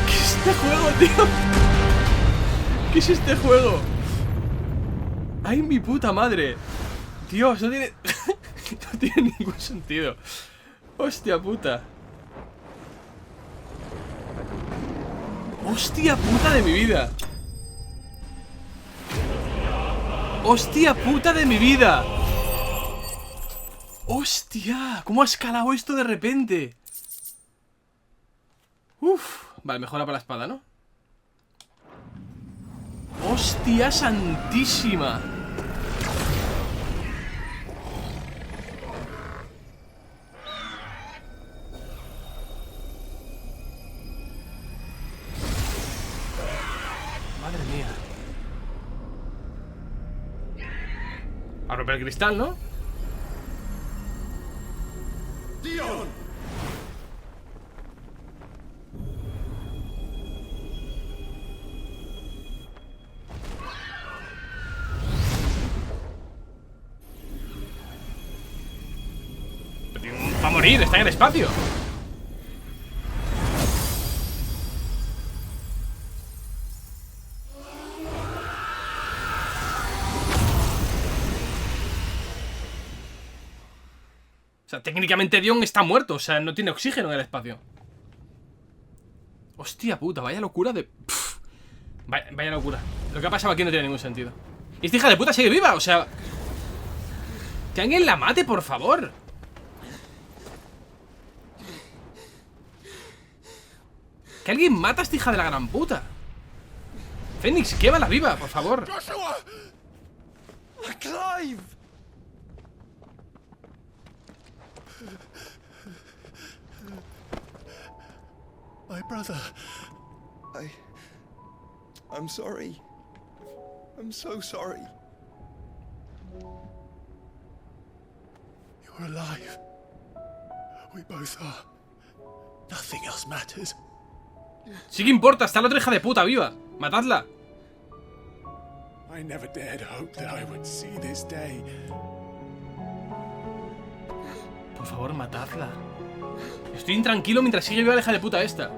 ¿Qué es este juego, tío? ¿Qué es este juego? ¡Ay, mi puta madre! Dios, no tiene... no tiene ningún sentido. Hostia puta. Hostia puta de mi vida. Hostia puta de mi vida. Hostia, ¿cómo ha escalado esto de repente? Uf, vale, mejora para la espada, ¿no? Hostia santísima. Madre mía. A romper el cristal, ¿no? Dion! Va a morir, está en el espacio. O sea, técnicamente Dion está muerto. O sea, no tiene oxígeno en el espacio. Hostia puta, vaya locura de... Pff, vaya locura. Lo que ha pasado aquí no tiene ningún sentido. Y esta hija de puta sigue viva, o sea... Que alguien la mate, por favor. Que alguien mata a esta hija de la gran puta. Fénix, quémala viva, por favor. Joshua! Clive! My brother. I'm sorry. I'm so sorry. You're alive. We both are. Nothing else matters. Sí que importa, está la otra hija de puta viva. Matadla. I never dared hope that I would see this day. Por favor, matadla. Estoy intranquilo mientras sigue viva la hija de puta esta.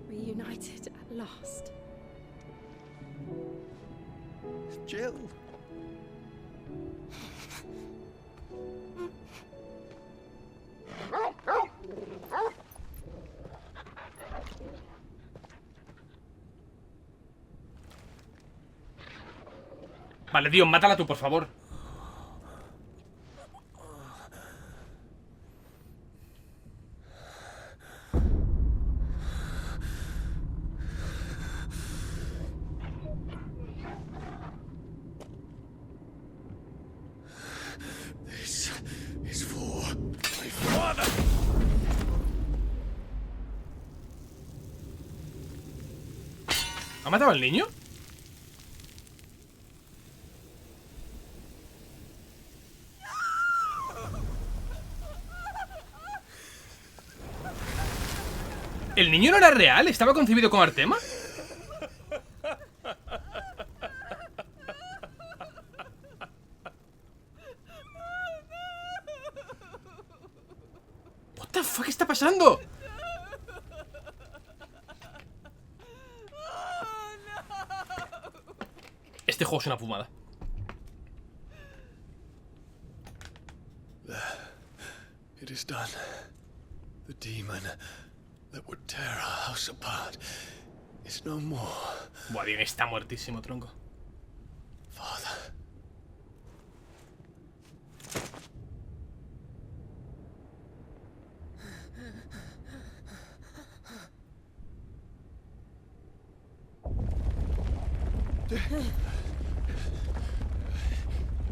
Reunited at last. Jill. Vale, Dion, mátala tú, por favor. This is for my father. ¿Ha matado al niño? ¿El niño no era real? ¿Estaba concebido con Artema? What the fuck está pasando? Este juego es una fumada. It is done. The demon that would tear our house apart is no more. Buah, bien, está muertísimo, tronco. Father.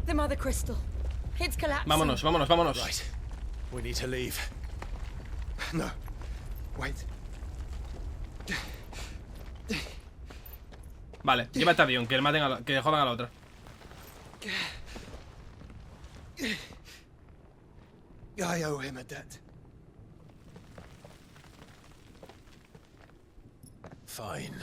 The Mother Crystal. It's collapsing. Vámonos, vámonos, vámonos. Right. We need to leave. No. Wait. Vale, llévate a Dion, que maten a que jodan a la otra. I owe him a debt. Fine.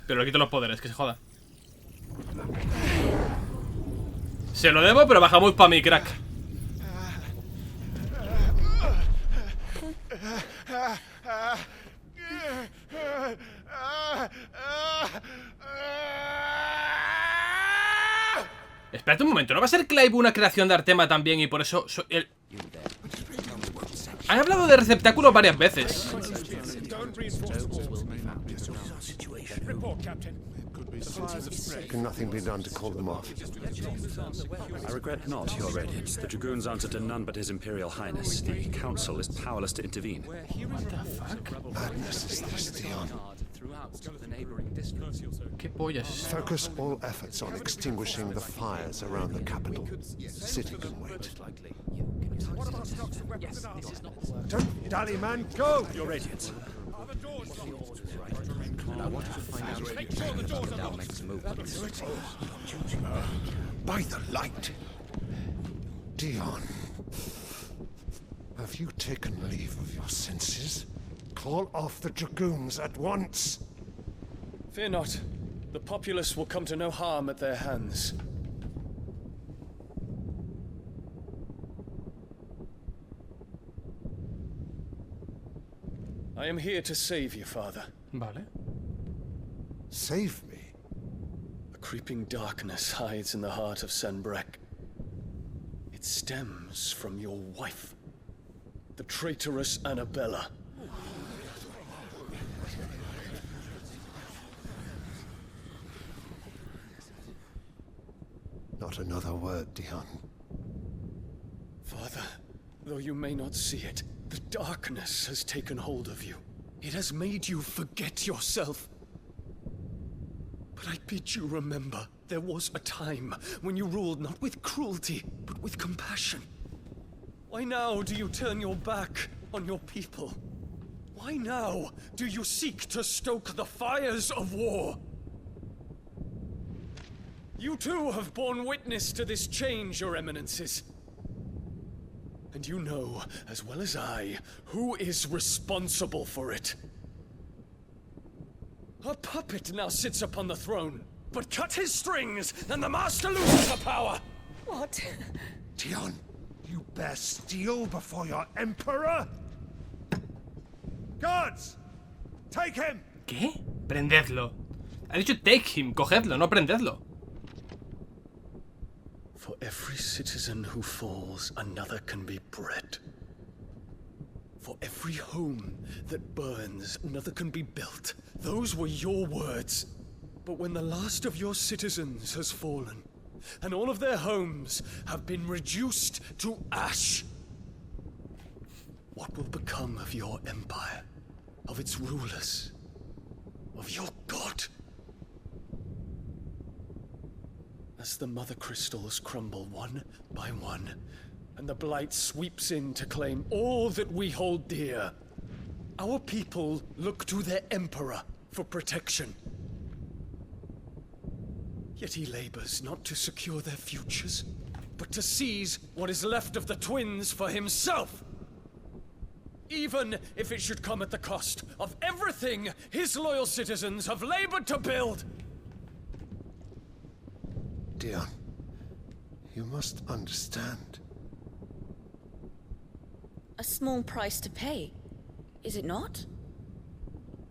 Pero le quito los poderes, que se joda. Se lo debo, pero bajamos pa' mi crack. Espérate un momento, ¿no va a ser Clive una creación de Artema también y por eso Han hablado de receptáculos varias veces. Can nothing be done to call them off? I regret not, Your Radiance. The Dragoons answer to none but His Imperial Highness. The Council is powerless to intervene. What the fuck? Madness is this, Theon. ¿Qué pollas? Focus all efforts on extinguishing the fires around the capital. City can wait. Don't dally, man. Go! Your Radiance. And I want to find out if the next move. By the light. Dion. Have you taken leave of your senses? Call off the Dragoons at once. Fear not. The populace will come to no harm at their hands. I am here to save you, Father. Vale. Save me? A creeping darkness hides in the heart of Sanbreque. It stems from your wife, the traitorous Annabella. Not another word, Dion. Father, though you may not see it, the darkness has taken hold of you. It has made you forget yourself. But I bid you remember, there was a time when you ruled not with cruelty, but with compassion. Why now do you turn your back on your people? Why now do you seek to stoke the fires of war? You too have borne witness to this change, Your Eminences. And you know, as well as I, who is responsible for it. A puppet now sits upon the throne, but cut his strings, and the master loses the power! What? Dion, you bear steel before your emperor? Guards! Take him! ¿Qué? Prendedlo. Ha dicho take him, cogedlo, no prendedlo. For every citizen who falls, another can be bred. For every home that burns, another can be built. Those were your words. But when the last of your citizens has fallen, and all of their homes have been reduced to ash, what will become of your empire, of its rulers, of your god? As the mother crystals crumble one by one, and the blight sweeps in to claim all that we hold dear, our people look to their emperor for protection. Yet he labors not to secure their futures, but to seize what is left of the twins for himself. Even if it should come at the cost of everything his loyal citizens have labored to build. Dion, you must understand. A small price to pay, is it not?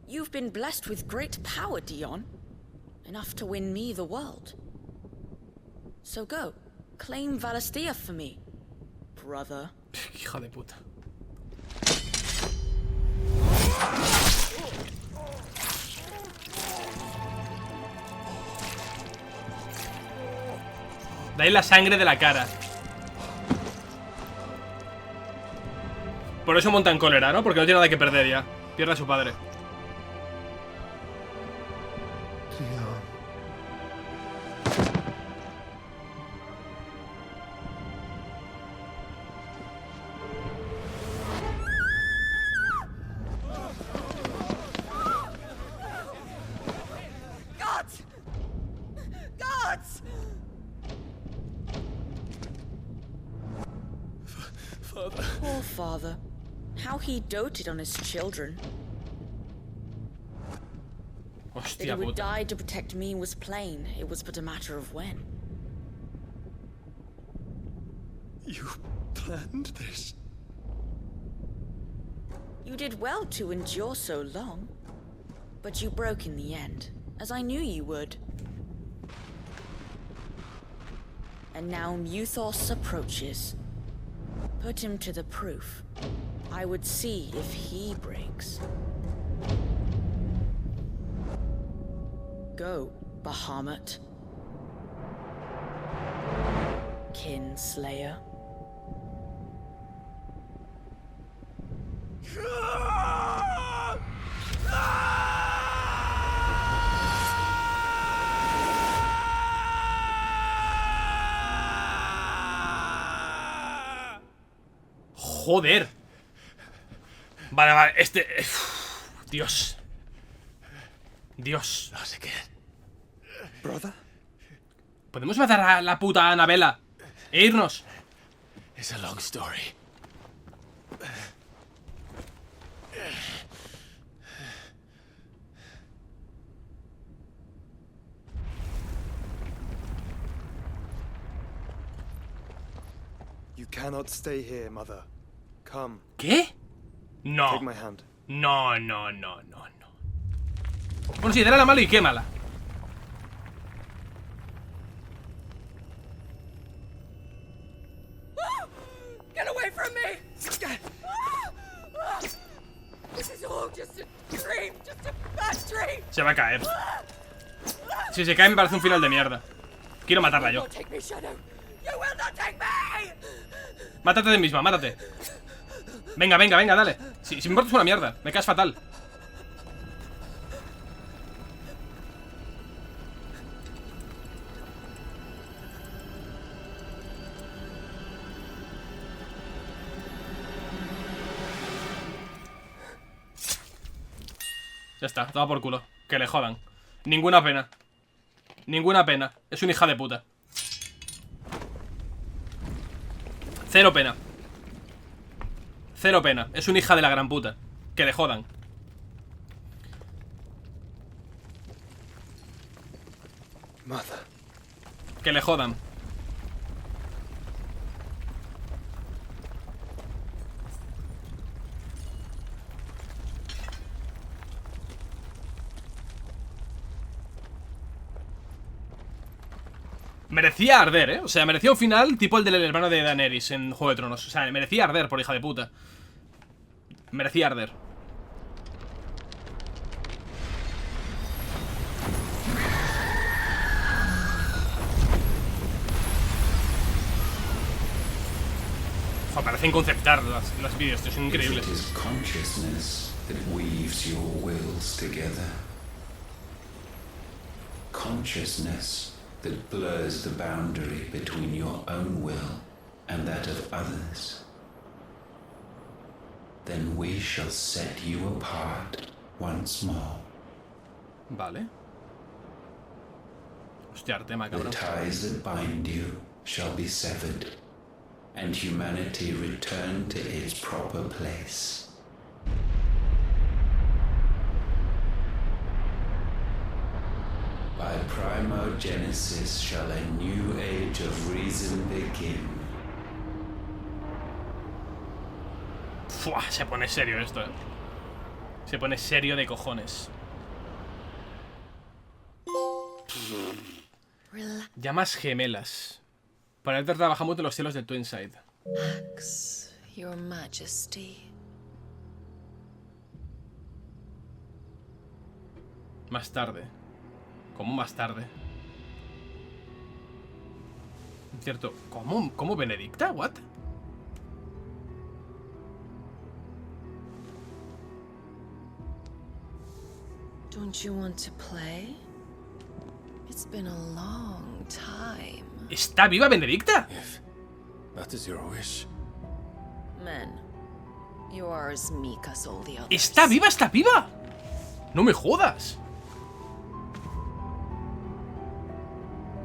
You've been blessed with great power, Dion. Enough to win me the world. So go, claim Valisthea for me, brother. Hija de puta. Dais la sangre de la cara. Por eso monta en cólera, ¿no? Porque no tiene nada que perder ya. Pierde a su padre. Poor father. How he doted on his children. That he would die to protect me was plain. It was but a matter of when. You planned this? You did well to endure so long. But you broke in the end, as I knew you would. And now Muthos approaches. Put him to the proof. I would see if he breaks. Go, Bahamut. Kinslayer. Joder. Vale, vale, Dios. Dios. ¿Podemos matar a la puta Anabela e irnos? It's a long story. You cannot stay here, mother. Come. ¿Qué? No. Take my hand. No, no, no, no, no. Considérala mala y quémala. Get away from me! This is all just a dream, just a bad dream. Se va a caer. Si se cae me parece un final de mierda. Quiero matarla yo. Mátate de misma, mátate. Venga, venga, venga, dale. Si me importa es una mierda, me caes fatal. Ya está, toma por culo. Que le jodan. Ninguna pena. Ninguna pena. Es una hija de puta. Cero pena. Cero pena. Es una hija de la gran puta. Que le jodan. Mother. Que le jodan. Merecía arder, ¿eh? O sea, merecía un final tipo el del hermano de Daenerys en Juego de Tronos. O sea, merecía arder por hija de puta. Merecía arder. Joder, parecen conceptar los vídeos, esto es increíble. It is consciousness that weaves your wills together. Consciousness that blurs the boundary between your own will and that of others. Then we shall set you apart once more. Vale. Hostia, tema, cabrón. The ties that bind you shall be severed, and humanity return to its proper place. By primogenesis shall a new age of reason begin. Fua, se pone serio esto, eh. Se pone serio de cojones. Llamas gemelas. Para él trabajamos de los cielos del Twinside. Axe, Your Majesty. Más tarde. ¿Cómo más tarde? Cierto. ¿Cómo Benedicta? ¿What? Don't you want to play? It's been a long time. ¿Está viva Benedicta? That is your wish. Men, you are as meek as all the others. ¿Está viva? ¿Está viva? No me jodas.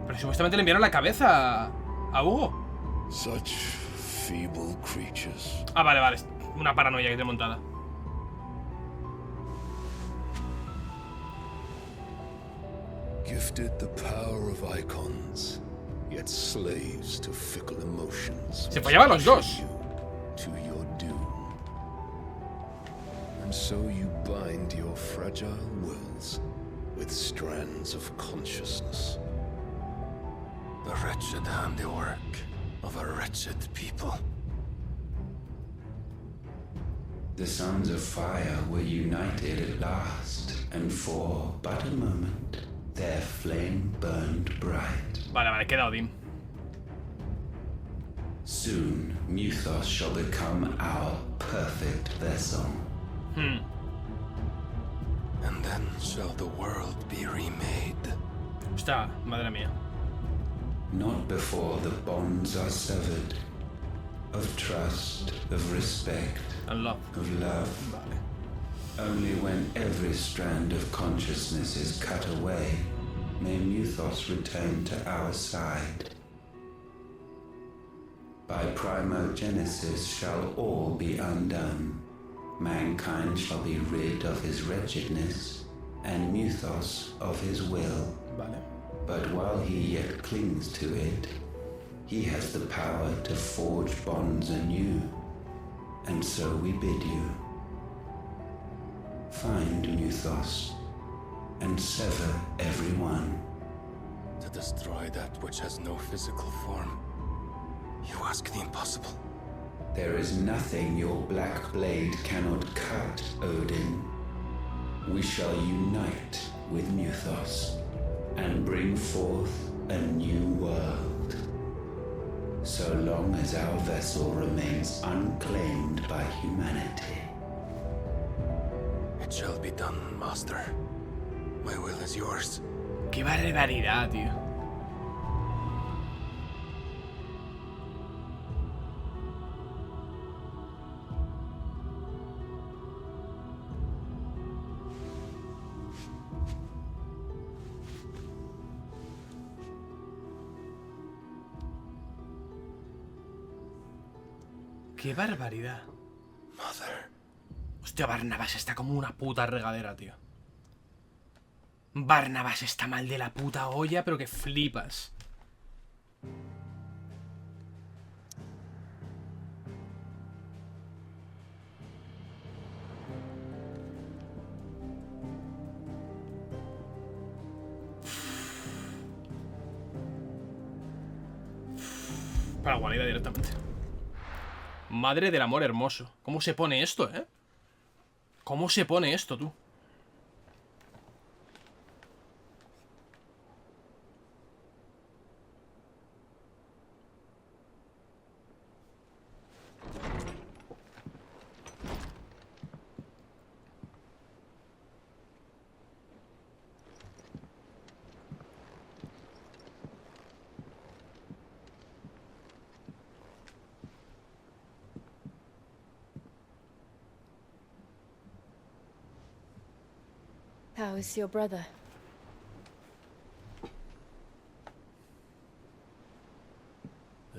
Pero supuestamente le enviaron la cabeza a Hugo. Such feeble creatures. Ah, vale, vale. Una paranoia que te he montada. Gifted the power of Eikons, yet slaves to fickle emotions. Se follaban los dos. To your doom. And so you bind your fragile wills with strands of consciousness. The wretched handiwork of a wretched people. The sons of fire were united at last, and for but a moment their flame burned bright. Vale, queda Odin. Soon, Mythos shall become our perfect vessel. And then shall the world be remade. Hostia, madre mía. Not before the bonds are severed. Of trust, of respect, and love. Of love. Vale. Only when every strand of consciousness is cut away, may Mythos return to our side. By primogenesis shall all be undone. Mankind shall be rid of his wretchedness, and Mythos of his will. Vale. But while he yet clings to it, he has the power to forge bonds anew. And so we bid you. Find Mythos, and sever every one. To destroy that which has no physical form. You ask the impossible. There is nothing your black blade cannot cut, Odin. We shall unite with Mythos, and bring forth a new world. So long as our vessel remains unclaimed by humanity. It shall be done, Master. My will is yours. Qué barbaridad, tío. Qué barbaridad. Mother. Hostia, Barnabas está como una puta regadera, tío. Barnabas está mal de la puta olla, pero que flipas. Para guarida directamente. Madre del amor hermoso. ¿Cómo se pone esto, eh? ¿Cómo se pone esto, tú? How is your brother?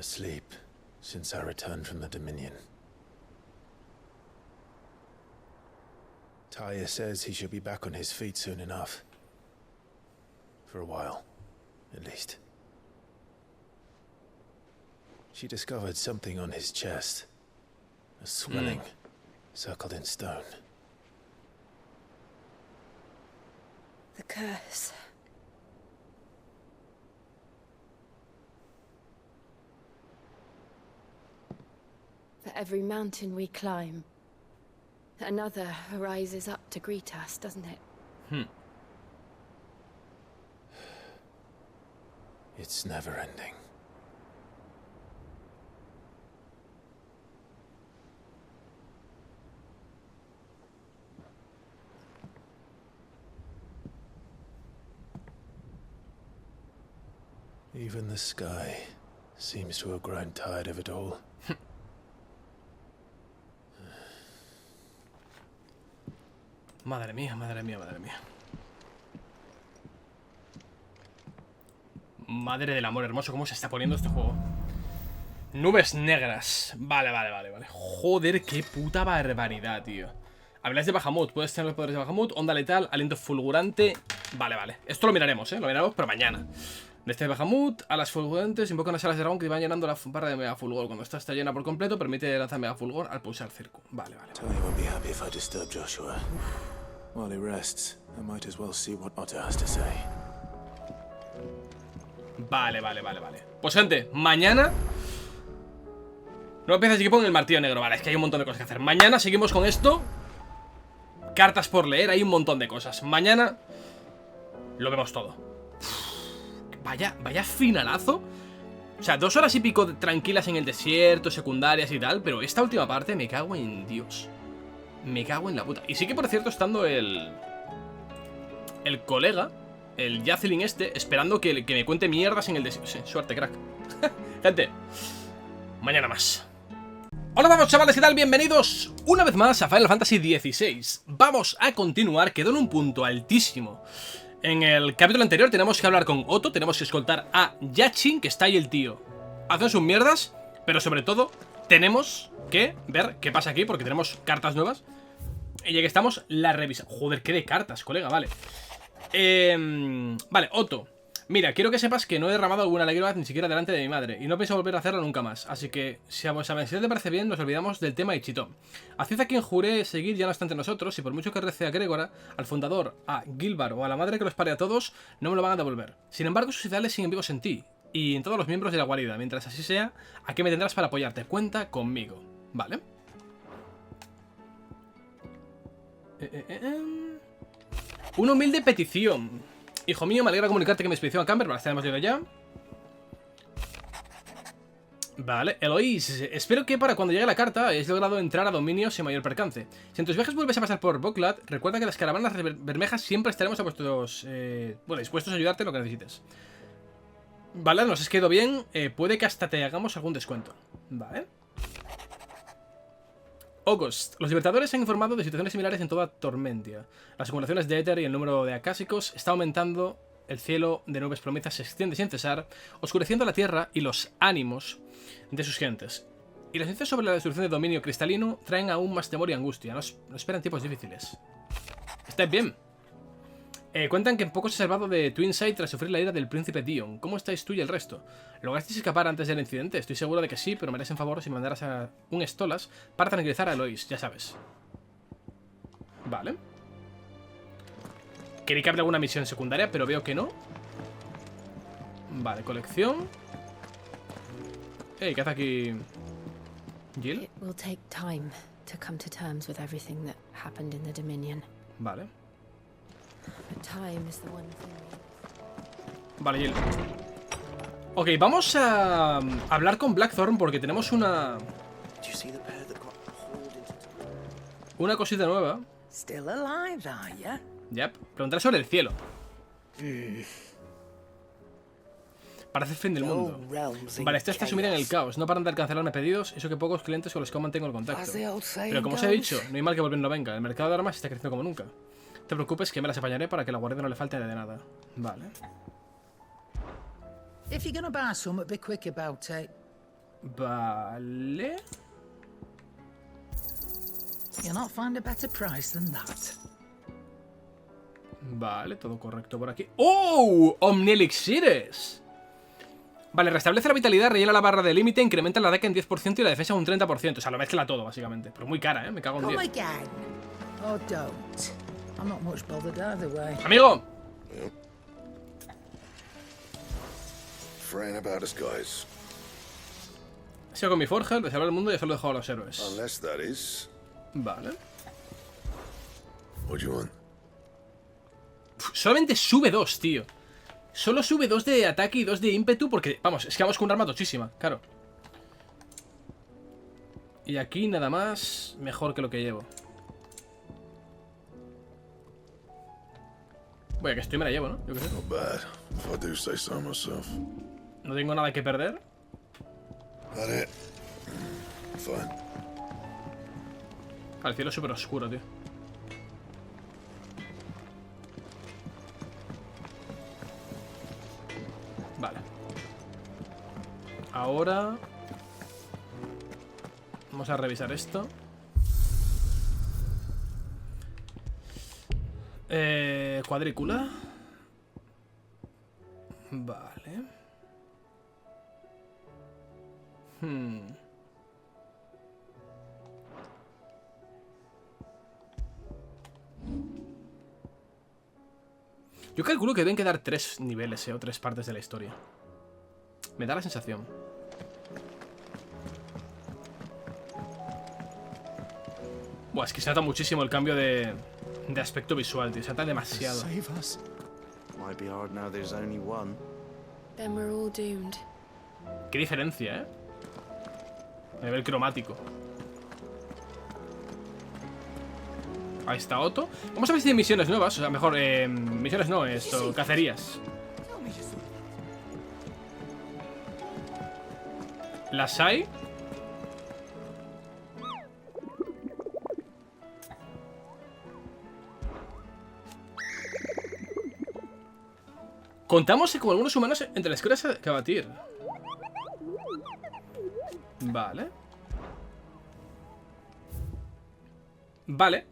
Asleep since I returned from the Dominion. Talia says he should be back on his feet soon enough. For a while, at least. She discovered something on his chest. A swelling, circled in stone. The curse. For every mountain we climb, another rises up to greet us, doesn't it? It's never ending. Even the sky seems to have grown tired of it all. Madre mía, madre mía, madre mía. Madre del amor hermoso, cómo se está poniendo este juego. Nubes negras. Vale. Joder, qué puta barbaridad, tío. Habláis de Bahamut, puedes tener los poderes de Bahamut. Onda letal, aliento fulgurante. Vale. Esto lo miraremos, lo miraremos, pero mañana. De este Bahamut, alas fulgurantes, invocan las alas de dragón que van llenando la barra de megafulgor. Cuando esta está llena por completo, permite lanzar megafulgor al pulsar circo. Vale. Talia won't be happy if I disturb Joshua. While he rests, I might as well see what Otter has to say. Vale. Pues gente, mañana no empiezas equipo en el martillo negro. Vale, es que hay un montón de cosas que hacer. Mañana seguimos con esto. Cartas por leer, hay un montón de cosas. Mañana lo vemos todo. Vaya finalazo. O sea, 2 horas y pico tranquilas en el desierto, secundarias y tal. Pero esta última parte me cago en Dios. Me cago en la puta. Y sí que, por cierto, estando el colega, el Yacelin esperando que me cuente mierdas en el desierto. Sí, suerte, crack. Gente, mañana más. Hola, vamos, chavales, ¿qué tal? Bienvenidos una vez más a Final Fantasy XVI. Vamos a continuar, quedó en un punto altísimo. En el capítulo anterior tenemos que hablar con Otto, tenemos que escoltar a Yachin, que está ahí el tío haciendo sus mierdas, pero sobre todo tenemos que ver qué pasa aquí, porque tenemos cartas nuevas. Y ya que estamos, la revisa. Joder, qué de cartas, colega, vale. Vale, Otto. Mira, quiero que sepas que no he derramado alguna lágrima ni siquiera delante de mi madre, y no pienso volver a hacerlo nunca más. Así que, si a vuestra mención te parece bien, nos olvidamos del tema Ichito. Haced a quien juré seguir ya no está entre nosotros, y por mucho que rece a Gregora, al fundador, a Gilbar o a la madre que los pare a todos, no me lo van a devolver. Sin embargo, sus ideales siguen vivos en ti, y en todos los miembros de la guarida. Mientras así sea, aquí me tendrás para apoyarte. Cuenta conmigo. Vale. Una humilde petición. Hijo mío, me alegra comunicarte que mi expedición a Camber, vale, hemos llegado ya. Vale, Eloís, espero que para cuando llegue la carta hayas logrado entrar a dominios sin mayor percance. Si en tus viajes vuelves a pasar por Boklat, recuerda que las caravanas bermejas siempre estaremos a vuestros... dispuestos a ayudarte en lo que necesites. Vale, nos has quedado bien, puede que hasta te hagamos algún descuento. Vale. August. Los libertadores han informado de situaciones similares en toda Tormentia. Las acumulaciones de éter y el número de acásicos está aumentando. El cielo de nubes promesas se extiende sin cesar, oscureciendo la tierra y los ánimos de sus gentes. Y las noticias sobre la destrucción del dominio cristalino traen aún más temor y angustia. Nos esperan tiempos difíciles. ¿Estáis bien? Cuentan que poco se ha salvado de Twinside tras sufrir la ira del príncipe Dion. ¿Cómo estáis tú y el resto? ¿Lograsteis escapar antes del incidente? Estoy seguro de que sí, pero me harías en favor si me mandaras a un Stolas para tranquilizar a Eloís, ya sabes. Vale. Quería que hable alguna misión secundaria, pero veo que no. Vale, colección. ¿Qué hace aquí Jill? Vale. Vale, Jill. Ok, vamos a hablar con Blackthorn porque tenemos una cosita nueva. Yep, preguntar sobre el cielo. Parece el fin del mundo. Vale, esto está sumida en el caos. No paran de cancelarme pedidos. Eso que pocos clientes con los que aún mantengo el contacto. Pero como os he dicho, no hay mal que volver no venga. El mercado de armas está creciendo como nunca. No te preocupes que me las apañaré para que a la guardia no le falte de nada. Vale. If you're gonna buy some, be quick about it. Vale. You'll not find a better price than that. Vale, todo correcto por aquí. ¡Oh! ¡Omnielixires! Vale, restablece la vitalidad, rellena la barra de límite, incrementa la ataque en 10% y la defensa un 30%. O sea, lo mezcla todo, básicamente. Pero muy cara, ¿eh? Me cago en 10. Oh, don't. I'm not much bothered either way. ¡Amigo! Fraying about us, guys. He sido con mi Forger, de salvar el mundo y eso lo he dejado a los héroes. Unless that is. Vale. What do you want? Solamente sube 2, tío. Solo sube 2 de ataque y 2 de ímpetu porque, vamos, es que vamos con un arma tochísima, claro. Y aquí nada más mejor que lo que llevo. Voy, que estoy me la llevo, ¿no? Yo qué sé. Not bad, if I do say so myself. No tengo nada que perder. That it? Fine. El cielo es súper oscuro, tío. Vale. Ahora vamos a revisar esto. Cuadrícula. Vale. Yo calculo que deben quedar 3 niveles, o 3 partes de la historia. Me da la sensación. Buah, es que se nota muchísimo el cambio de aspecto visual, tío. Se nota demasiado. Might be hard now there's only one. Then we're all doomed. Qué diferencia, ¿eh? A nivel cromático. Ahí está Otto. Vamos a ver si hay misiones nuevas. O sea, mejor, misiones no, esto, cacerías. ¿Las hay? Contamos con algunos humanos entre las escuelas que abatir. Vale. Vale.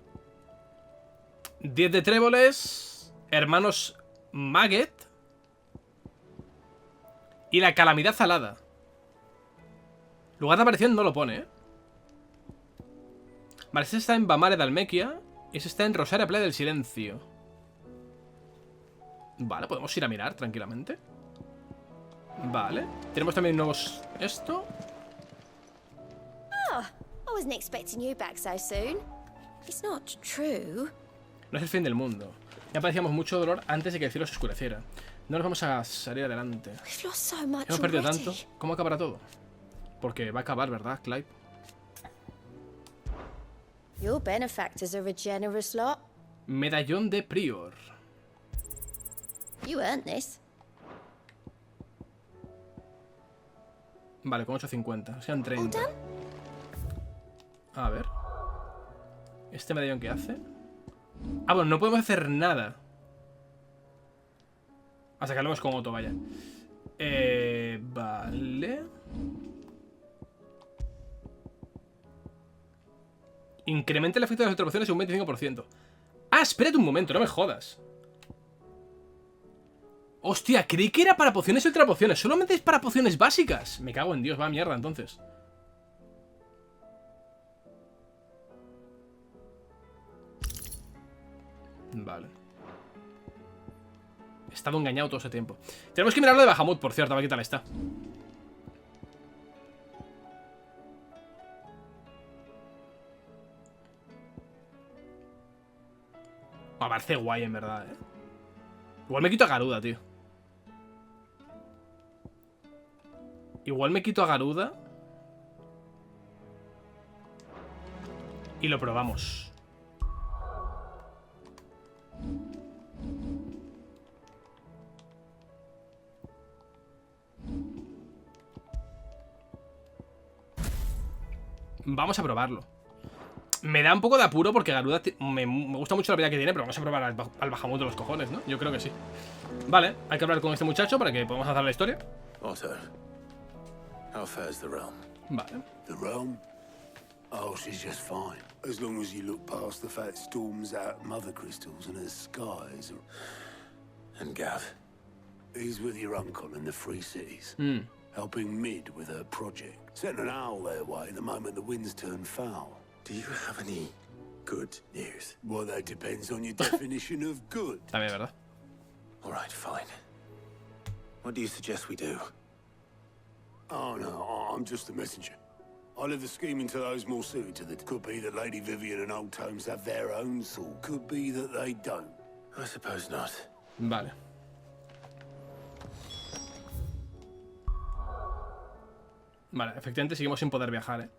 10 de tréboles. Hermanos Maggot. Y la calamidad alada. Lugar de aparición no lo pone, ¿eh? Vale, ese está en Bamare de Almequia. Y ese está en Rosaria Playa del Silencio. Vale, podemos ir a mirar tranquilamente. Vale. Tenemos también nuevos... Esto. Oh, I wasn't expecting you back so soon. It's not true. No es el fin del mundo. Ya padecíamos mucho dolor antes de que el cielo se oscureciera. No nos vamos a salir adelante. Hemos perdido tanto. ¿Cómo acabará todo? Porque va a acabar, ¿verdad, Clive? Your benefactors are a generous lot. Medallón de Prior. You earned this. Vale, con 8.50. Sean 30. A ver. ¿Este medallón qué hace? Ah, bueno, no podemos hacer nada. A sacarlo con Otto, vaya. Vale. Incrementa el efecto de las atrapaciones en un 25%. Ah, espérate un momento, no me jodas. Hostia, creí que era para pociones y ultra pociones. Solamente es para pociones básicas. Me cago en Dios, va a mierda entonces. Vale. He estado engañado todo ese tiempo. Tenemos que mirarlo de Bahamut, por cierto, a ver qué tal está. Me parece guay, en verdad, ¿eh? Igual me quito a Garuda, tío. Igual me quito a Garuda. Y lo probamos. Vamos a probarlo. Me da un poco de apuro porque Garuda me gusta mucho la vida que tiene, pero vamos a probar al Bahamut de los cojones, ¿no? Yo creo que sí. Vale, hay que hablar con este muchacho para que podamos hacer la historia. Otto, How fares the realm? Vale. The realm? Oh, she's just fine. As long as you look past the fat storms out mother crystals and her skies. And Gav? He's with your uncle in the Free Cities. Helping Mid with her project. Sending an owl their way the moment the winds turn foul. Do you have any good news? Well, that depends on your definition of good. También, ¿verdad? All right, fine. What do you suggest we do? Oh, no, I'm just a messenger. I leave the scheming to those more suited to it. Could be that Lady Vivian and Old Tomes have their own sort. Could be that they don't. I suppose not. Vale. Vale, efectivamente seguimos sin poder viajar,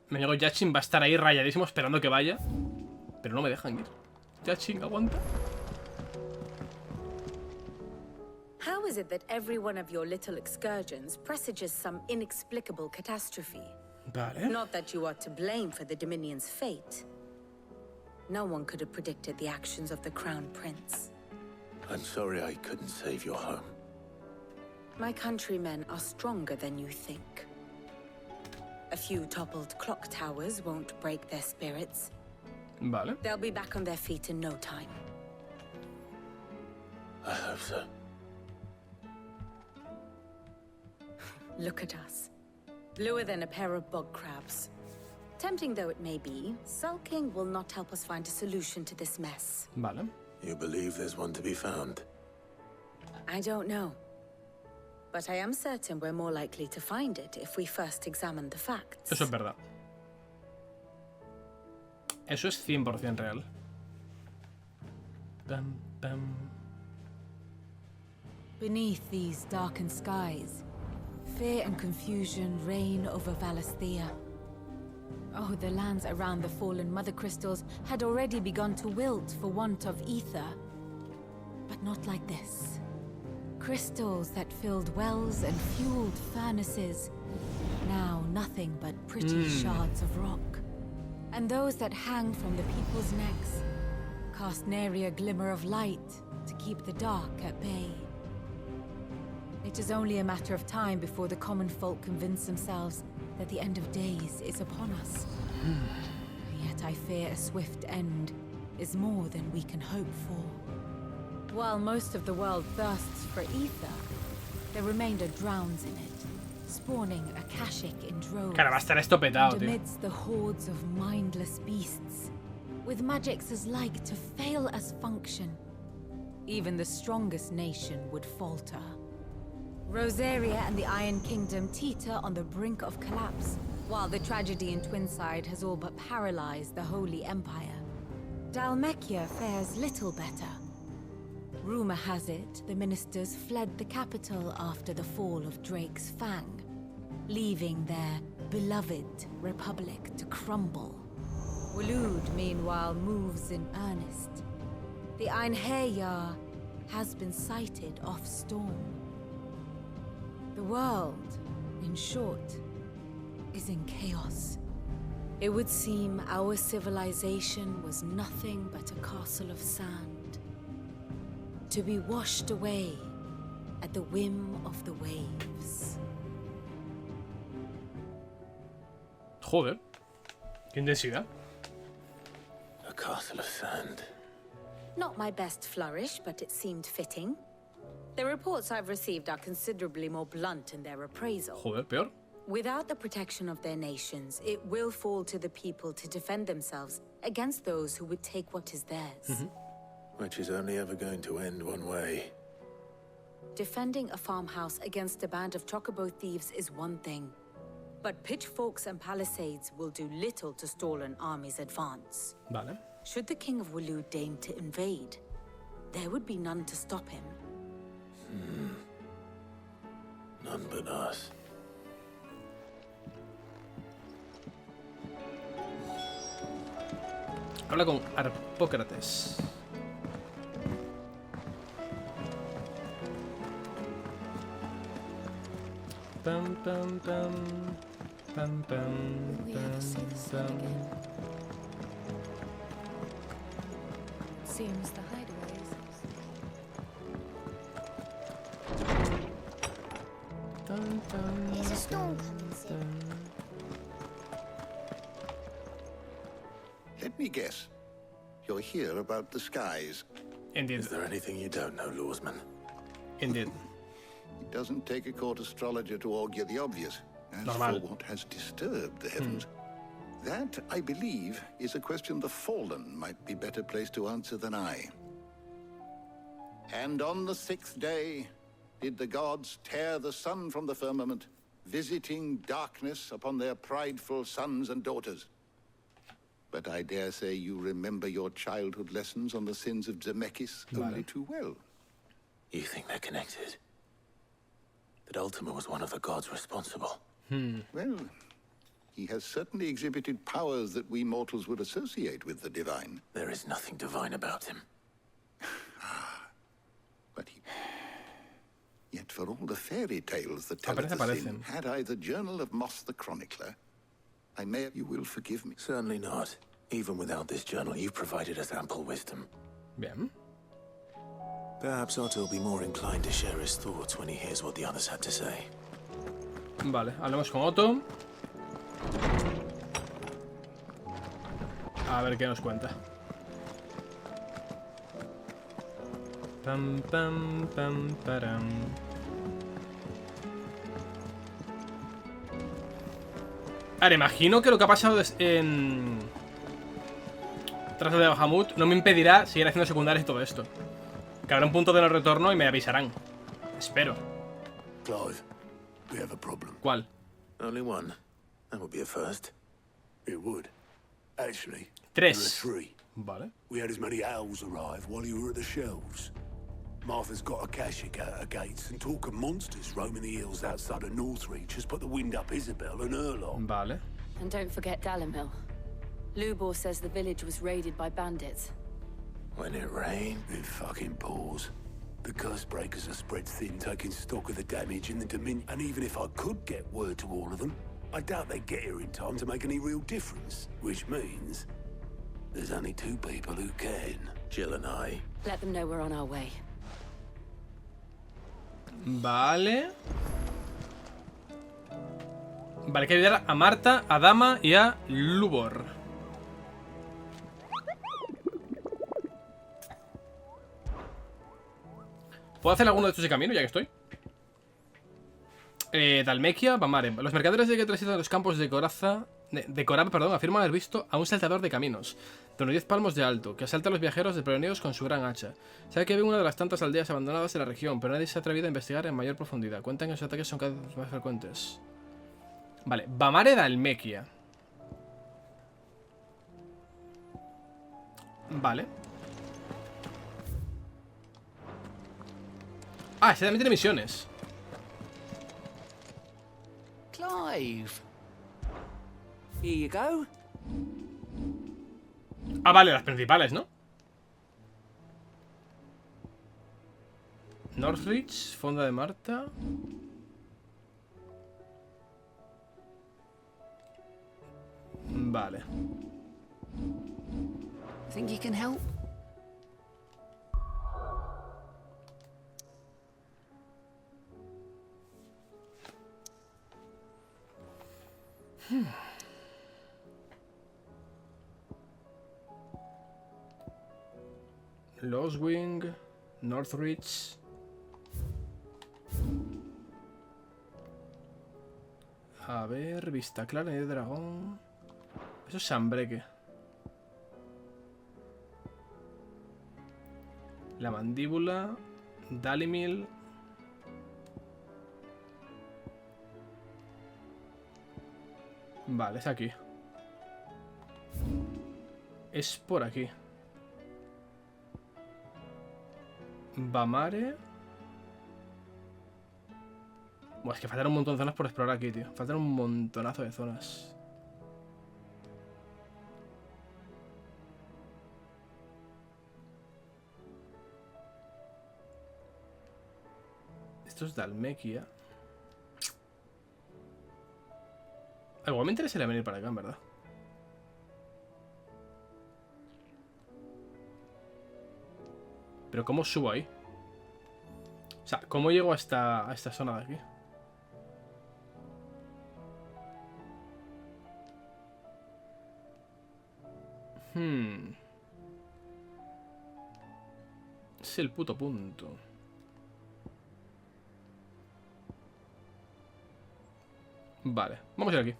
Mi amigo Yachin va a estar ahí rayadísimo esperando que vaya. Pero no me dejan ir. Yachin, aguanta. How is it that every one of your little excursions presages some inexplicable catastrophe? Vale. Not that you are to blame for the Dominion's fate. No one could have predicted the actions of the Crown Prince. I'm sorry I couldn't save your home. My countrymen are stronger than you think. A few toppled clock towers won't break their spirits. Vale. They'll be back on their feet in no time. I hope so. Look at us. Bluer than a pair of bog crabs. Tempting though it may be, sulking will not help us find a solution to this mess. Vale. You believe there's one to be found? I don't know. But I am certain we're more likely to find it if we first examine the facts. Eso es verdad. Eso es 100% real. Dum, dum. Beneath these darkened skies, fear and confusion reign over Valisthea. Oh, the lands around the fallen mother crystals had already begun to wilt for want of ether. But not like this. Crystals that filled wells and fueled furnaces. Now nothing but pretty shards of rock. And those that hang from the people's necks cast nary a glimmer of light to keep the dark at bay. It is only a matter of time before the common folk convince themselves that the end of days is upon us. Yet I fear a swift end is more than we can hope for. While most of the world thirsts for ether, the remainder drowns in it, spawning Akashic in droves. Cara, va a estar esto petado, and tío. amidst the hordes of mindless beasts, with magics as like to fail as function, even the strongest nation would falter. Rosaria and the Iron Kingdom teeter on the brink of collapse, while the tragedy in Twinside has all but paralyzed the Holy Empire. Dalmekia fares little better. Rumor has it the ministers fled the capital after the fall of Drake's Fang, leaving their beloved republic to crumble. Waloed, meanwhile, moves in earnest. The Einherjar has been sighted off storm. The world, in short, is in chaos. It would seem our civilization was nothing but a castle of sand, to be washed away at the whim of the waves. Joder. Qué intensidad. A castle of sand. Not my best flourish, but it seemed fitting. The reports I've received are considerably more blunt in their appraisal. Joder, peor. Without the protection of their nations, it will fall to the people to defend themselves against those who would take what is theirs. Which is only ever going to end one way. Defending a farmhouse against a band of chocobo thieves is one thing, but pitchforks and palisades will do little to stall an army's advance. Vale. Should the King of Waloed deign to invade, there would be none to stop him. None but us. Habla con Arpócrates. Pam, pam, pam. Pam, pam, Will we ever see the sun again? Seems the hideaway is. Dun, There's a storm coming soon. Let me guess. You're here about the skies. Indeed. Is there anything you don't know, Lawsman? Indeed. It doesn't take a court astrologer to augur the obvious. As Normal. for what has disturbed the heavens, that, I believe, is a question the Fallen might be better placed to answer than I. And on the 6th day did the gods tear the sun from the firmament, visiting darkness upon their prideful sons and daughters. But I dare say you remember your childhood lessons on the sins of Zemeckis only too well. You think they're connected? That Ultima was one of the gods responsible? Well, he has certainly exhibited powers that we mortals would associate with the divine. There is nothing divine about him. But he... Yet for all the fairy tales that tell of the sin, had I the journal of Moss the Chronicler, I may... You will forgive me. Certainly not. Even without this journal, you've provided us ample wisdom. Bien. Perhaps Otto will be more inclined to share his thoughts when he hears what the others had to say. Vale, hablemos con Otto. A ver qué nos cuenta. Pam, pam, pam, param. Ahora, imagino que lo que ha pasado en Trazo de Bahamut no me impedirá seguir haciendo secundarias y todo esto. Que habrá un punto de no retorno y me avisarán. Espero. Clive, we have a problem. ¿Cuál? Only one. That would be a first. It would. Actually, Tres. there are 3. Vale. We had as many owls arrive while you were at the shelves. Martha's got a Akashic out her gates, and talk of monsters roaming the hills outside of Northreach has put the wind up Isabel and Erlong. Vale. And don't forget Dalimil. Lubor says the village was raided by bandits. When it rained? It fucking pours. The curse breakers are spread thin, taking stock of the damage in the Dominion. And even if I could get word to all of them, I doubt they'd get here in time to make any real difference. Which means there's only 2 people who can. Jill and I. Let them know we're on our way. Vale. Vale, hay que ayudar a Marta, a Dama y a Lubor. ¿Puedo hacer alguno de estos de camino ya que estoy? Dalmequia, Bamare. Los mercaderes de que transitan los campos de Coraza... De Corab, perdón, afirman haber visto a un saltador de caminos de unos 10 palmos de alto, que asalta a los viajeros desprevenidos con su gran hacha. Sabe que vive una de las tantas aldeas abandonadas de la región, pero nadie se ha atrevido a investigar en mayor profundidad. Cuentan que los ataques son cada vez más frecuentes. Vale, Bamare Dalmequia. Vale. Ah, este también tiene misiones. Clive. Here you go. Ah, vale, las principales, ¿no? Northreach, Fonda de Marta. Vale. Think you can help? Lostwing, Northreach. A ver, Vista Clara, Nido de Dragón. Eso es Sambreque. La Mandíbula, Dalimil. Vale, es aquí. Es por aquí. Bamare. Buah, es que faltan un montón de zonas por explorar aquí, tío. Faltan un montonazo de zonas. Esto es Dalmequia. Igual me interesaría venir para acá, en verdad. Pero ¿cómo subo ahí? O sea, ¿cómo llego a esta zona de aquí? Es el puto punto. Vale, vamos a ir aquí.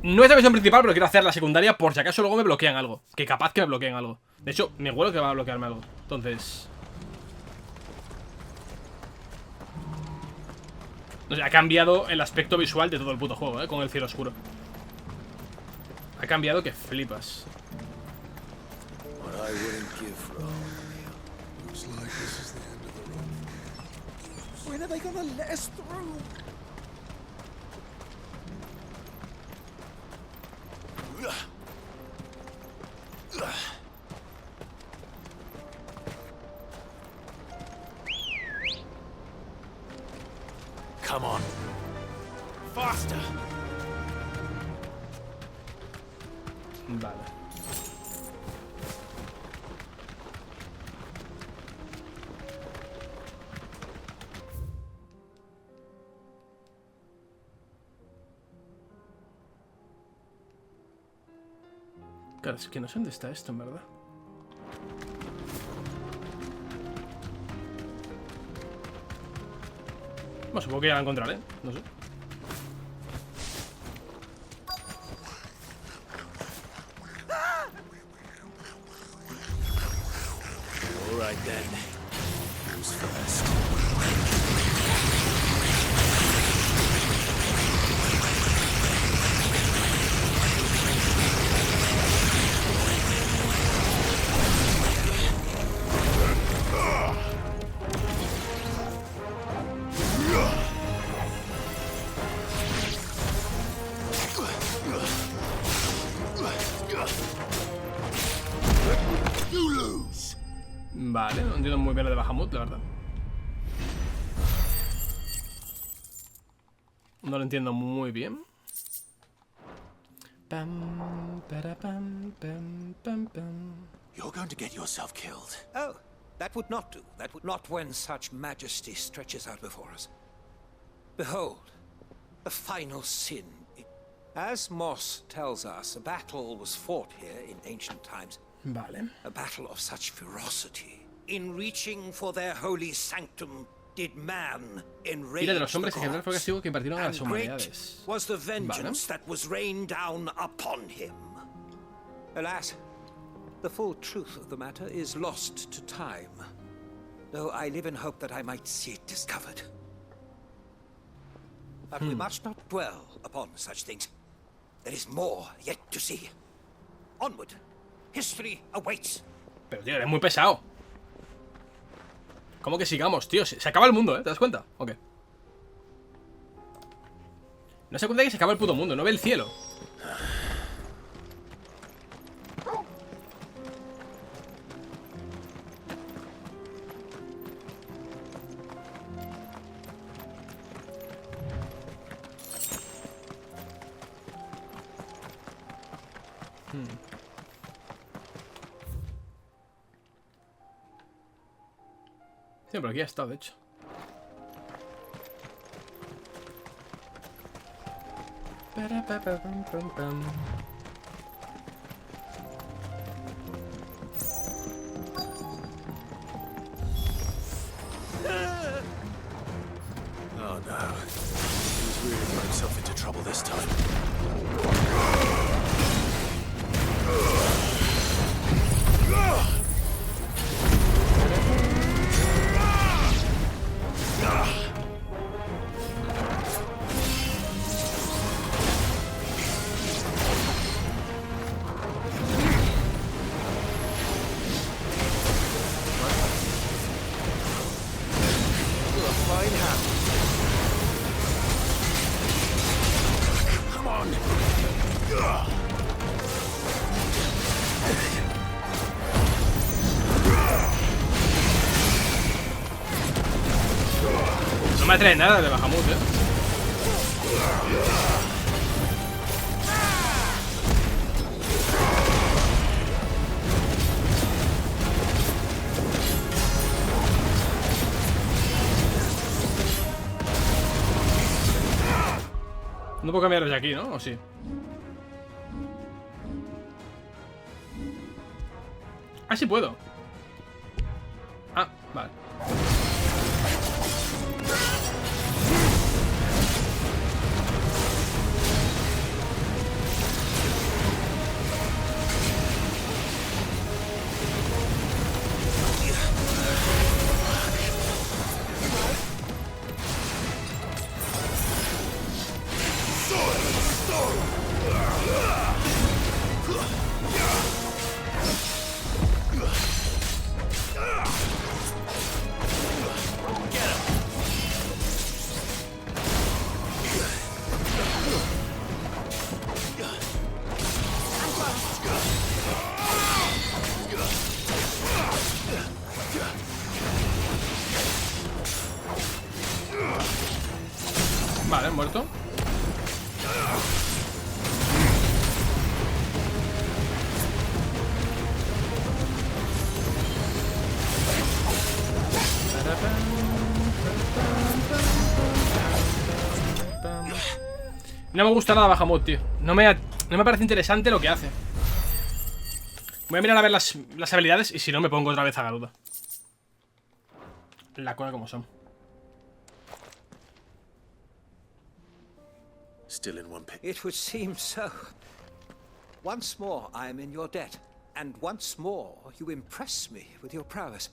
No es la misión principal, pero quiero hacer la secundaria por si acaso luego me bloquean algo. Que capaz que me bloqueen algo. De hecho, me huelo que va a bloquearme algo. Entonces... no sé, ha cambiado el aspecto visual de todo el puto juego, con el cielo oscuro. Ha cambiado que flipas. When are they gonna let us through? Come on. Faster. Vale. Claro, es que no sé dónde está esto, en verdad. Bueno, supongo que ya la encontraré, no sé. All right then. Who's first? Vale, no entiendo muy bien lo de Bahamut, la verdad. No lo entiendo muy bien. You're going to get yourself killed. Oh, that would not do. That would not when such majesty stretches out before us. Behold, the final sin. As Moss tells us, a battle was fought here in ancient times. Vale. A battle of such ferocity. In reaching for their holy sanctum, did man enrage de los hombres the en general fue gods, castigo que impartieron a las and great humanidades. was the vengeance that was rained down upon him. Alas, the full truth of the matter is lost to time, though I live in hope that I might see it discovered. But we must not dwell upon such things. There is more yet to see. Onward. History awaits. Pero tío, eres muy pesado. ¿Cómo que sigamos, tío? Se acaba el mundo, ¿eh? ¿Te das cuenta? Ok. No se cuenta que se acaba el puto mundo, no ve el cielo. Sí, pero aquí ha estado, de hecho. Oh no. He's really got himself into trouble this time. No me atrae nada de Bahamut, ¿eh? No puedo cambiar desde aquí, ¿no? ¿O sí? Ah, sí puedo. Ah, vale. Vale, muerto. No me gusta nada Bahamut, tío. No me parece interesante lo que hace. Voy a mirar a ver las habilidades y si no me pongo otra vez a Garuda. La cosa como son. Still in one pit. It would seem so. Once more I am in your debt, and once more you impress me with your prowess.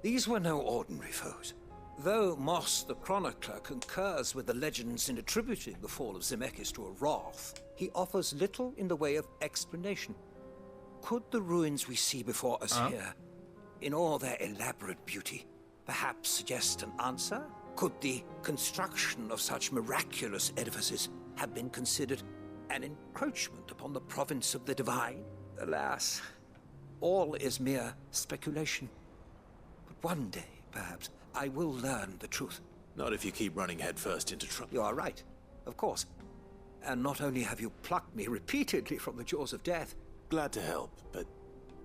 These were no ordinary foes. Though Moss the Chronicler concurs with the legends in attributing the fall of Zemeckis to a wrath, he offers little in the way of explanation. Could the ruins we see before us here, in all their elaborate beauty, perhaps suggest an answer? Could the construction of such miraculous edifices have been considered an encroachment upon the province of the divine? Alas, all is mere speculation. But one day, perhaps, I will learn the truth. Not if you keep running headfirst into trouble. You are right, of course. And not only have you plucked me repeatedly from the jaws of death... Glad to help, but...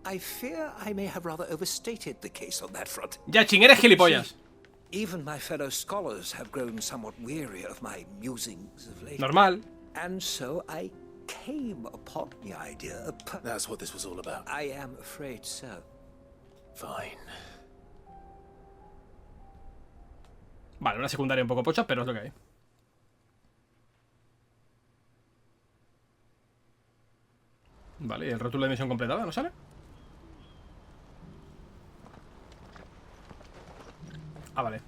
I fear I may have rather overstated the case on that front. Yaching, eres gilipollas. Even my fellow scholars have grown somewhat weary of my musings of late. Normal. And so I came upon the idea of... That's what this was all about. I am afraid so. Fine. Vale, una secundaria un poco pocha, pero es lo que hay. Vale, ¿y el rótulo de misión completada no sale? Ah, vale.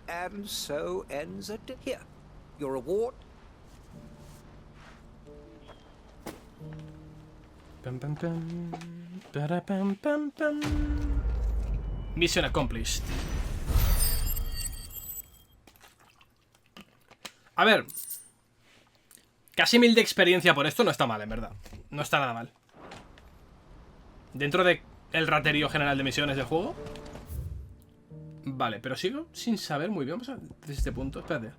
And so ends it here. Your reward. Pam, pam, pam. Para, pam, pam, pam. Mission accomplished. A ver. Casi 1000 de experiencia por esto no está mal, en verdad. No está nada mal. Dentro de el raterío general de misiones del juego. Vale, pero sigo sin saber muy bien. Vamos a ver desde este punto. Espérate.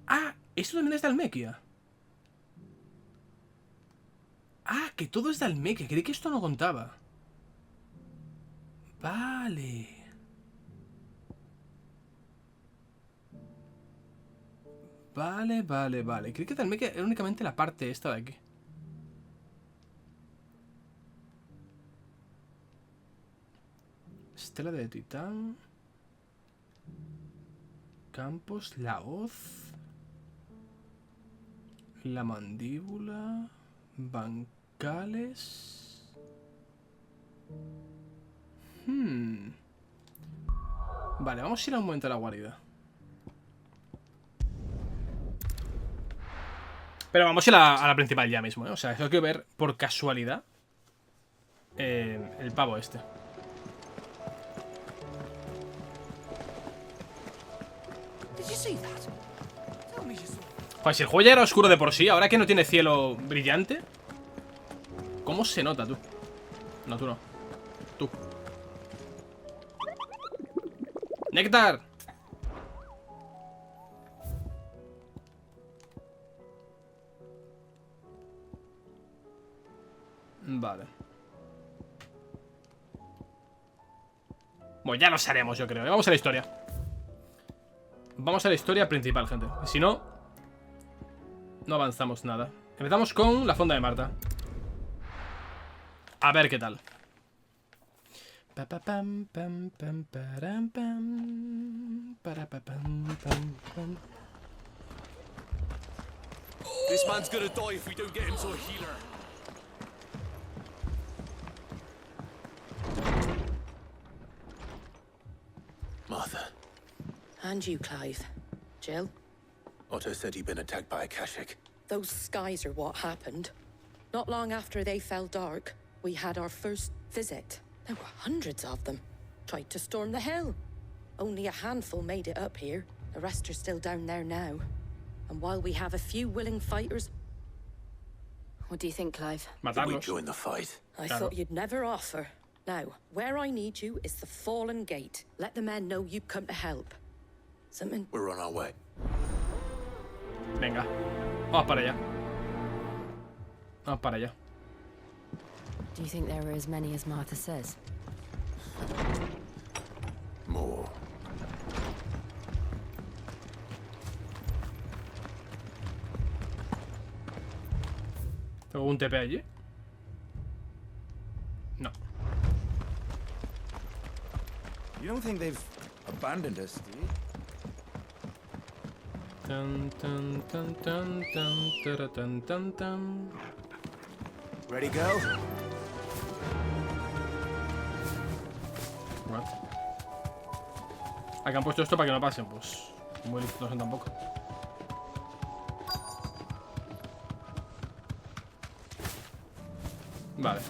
Ah, esto también es de Almequia. Ah, que todo es de Almequia. Creí que esto no contaba. Vale. Vale, vale, vale. Creí que de Almequia era únicamente la parte esta de aquí. Estela de Titán. Campos, la hoz. La mandíbula. Bancales. Vale, vamos a ir a un momento a la guarida. Pero vamos a ir a la principal ya mismo, ¿eh? O sea, eso quiero ver por casualidad el pavo este. Joder, si el juego ya era oscuro de por sí, ahora que no tiene cielo brillante. ¿Cómo se nota, tú? No, tú no. Tú. ¡Néctar! Vale. Bueno, ya los haremos, yo creo. Vamos a la historia. Vamos a la historia principal, gente. Si no, no avanzamos nada. Empezamos con la fonda de Marta. A ver qué tal. This man's gonna die if we don't get him to a healer. Martha. And you, Clive. Jill? Otto said he'd been attacked by a Akashic. Those skies are what happened. Not long after they fell dark, we had our first visit. There were hundreds of them. Tried to storm the hill. Only a handful made it up here. The rest are still down there now. And while we have a few willing fighters... What do you think, Clive? Did we join the fight? I thought you'd never offer. Now, where I need you is the Fallen Gate. Let the men know you've come to help. Something... We're on our way. Venga. Vamos para allá. Vamos para allá. Do you think there are as many as Martha says? More. ¿Tengo un TP allí? No. You don't think they've abandoned us, do you? Tan, tan, tan, tan, tan, tara, tan, tan, tan. Ready, go? What? Aquí han puesto esto para que no pasen, pues. Muy listos no son tampoco. Vale.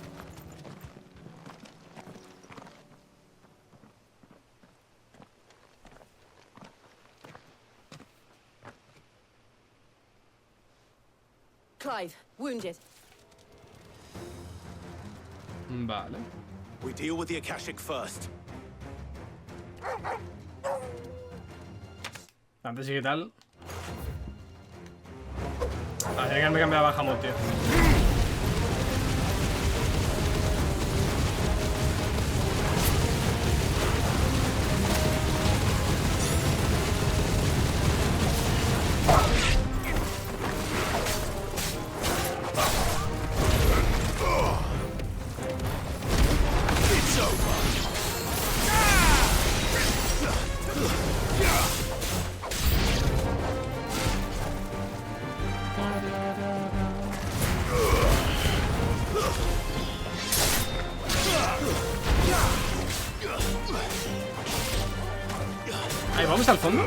Clive, wounded. Vale. We deal with the Akashic first. Antes sí que tal. Ah, tiene que me cambiar a Bahamut, tío. Ahí vamos al fondo.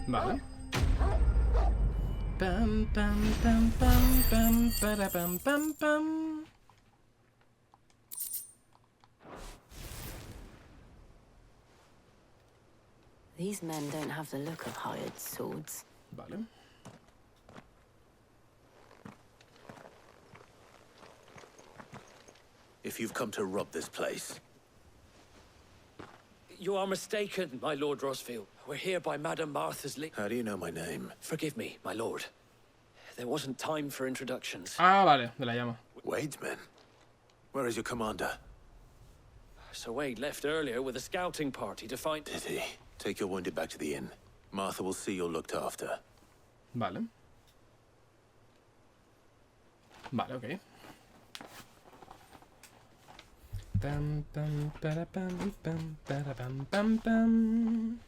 Vale. Pam, pam, pam, pam, pam, para, pam, pam, pam. These men don't have the look of hired swords. Vale. If you've come to rob this place. You are mistaken, my Lord Rosfield. We're here by Madame Martha's How do you know my name? Forgive me, my lord. There wasn't time for introductions. Ah, vale, de la llama. Wade's men? Where is your commander? Sir Wade left earlier with a scouting party to find... Did he? Take your wounded back to the inn. Martha will see you're looked after. Vale. Vale, ok. Pam, pam, para, pam, pam, para, pam, pam, pam.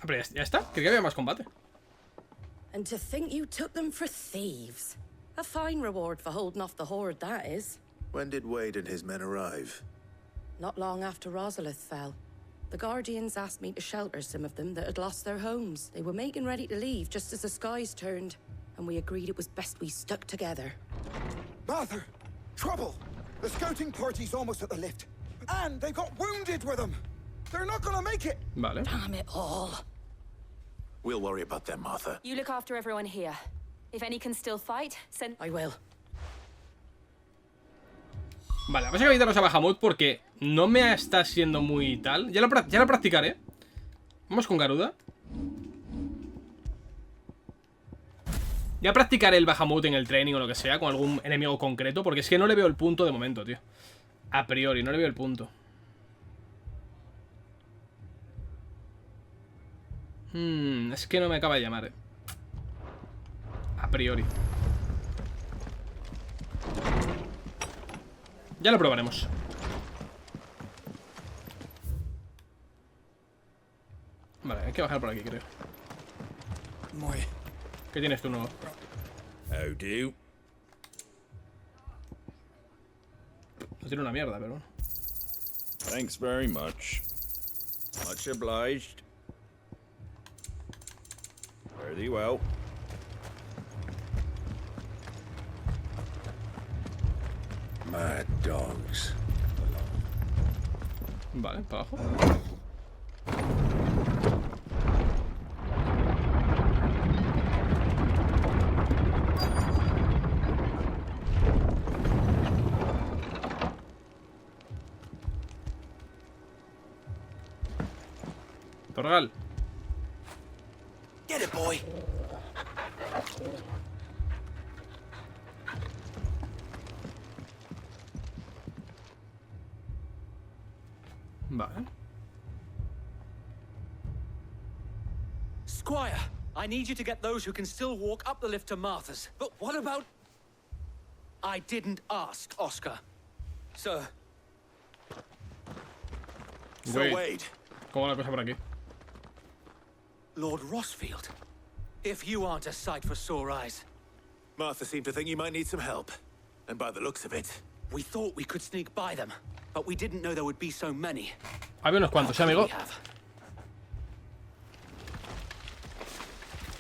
Ah, pero ya está. Creía que había más combate. And to think you took them for thieves. A fine reward for holding off the horde, that is. When did Wade and his men arrive? Not long after Rosalith fell. The Guardians asked me to shelter some of them that had lost their homes. They were making ready to leave just as the skies turned, and we agreed it was best we stuck together. Martha! Trouble! The scouting party's almost at the lift. And they've got wounded with them! They're not gonna make it! Vale. Damn it all. We'll worry about them, Martha. You look after everyone here. If any can still fight, send... I will. Vale, vamos a evitarnos a Bahamut porque no me está siendo muy tal. Ya lo practicaré. Vamos con Garuda. Ya practicaré el Bahamut en el training o lo que sea, con algún enemigo concreto, porque es que no le veo el punto de momento, tío. A priori, no le veo el punto. Es que no me acaba de llamar, a priori. Ya lo probaremos. Vale, hay que bajar por aquí, creo. ¿Qué tienes tú nuevo? How do? No tiene una mierda, pero bueno. Thanks very much. Much obliged. Very well. Mad dogs. Vale, para abajo. Torgal. Get it, boy. Vale. Squire, I need you to get those who can still walk up the lift to Martha's. But what about... I didn't ask, Oscar. Sir. Wade. ¿Cómo va la cosa por aquí? Lord Rossfield. If you aren't a sight for sore eyes. Martha seemed to think you might need some help. And by the looks of it... We thought we could sneak by them, but we didn't know there would be so many. Había unos cuantos, amigo.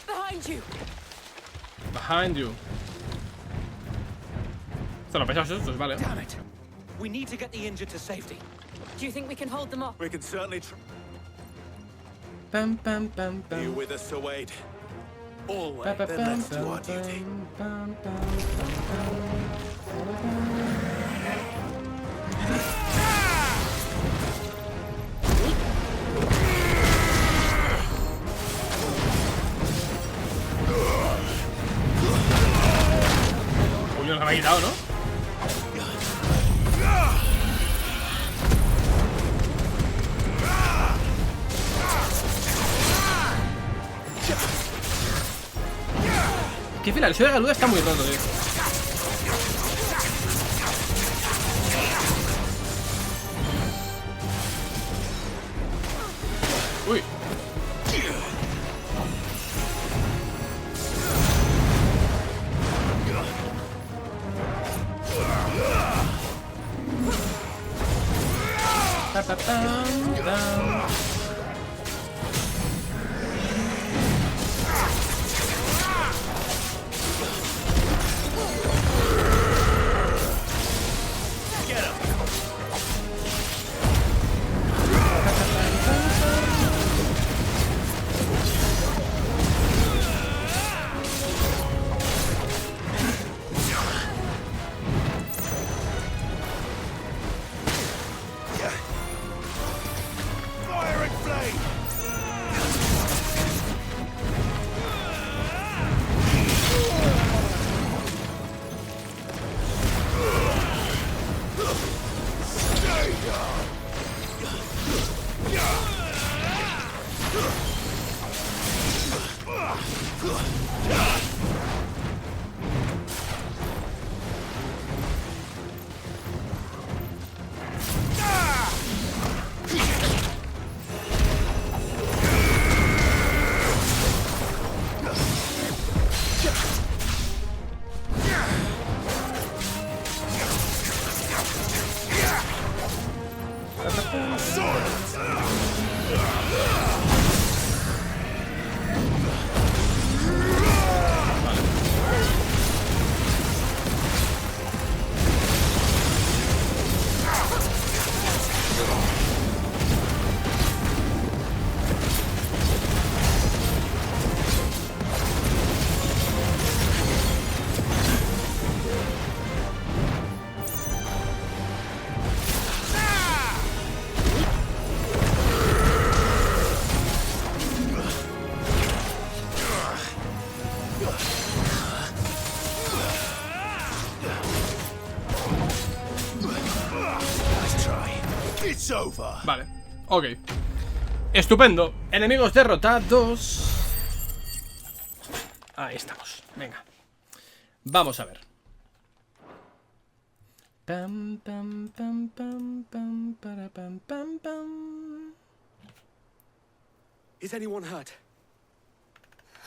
Behind you. Behind you. Esto lo pesamos estos, vale. Damn it. We need to get the injured to safety. Do you think we can hold them off? We can certainly try. Pam, pam, pam, pam. Are you with us, Sir Wade? Always. Then let's do our duty. Julio nos ha quitado, ¿no? Qué fila, el show de Garuda está muy roto, tío. Uy. Vale, ok. Estupendo. Enemigos derrotados. Ahí estamos. Venga. Vamos a ver. Pam, pam, pam, pam, pam, para, pam, pam, pam. Is anyone hurt?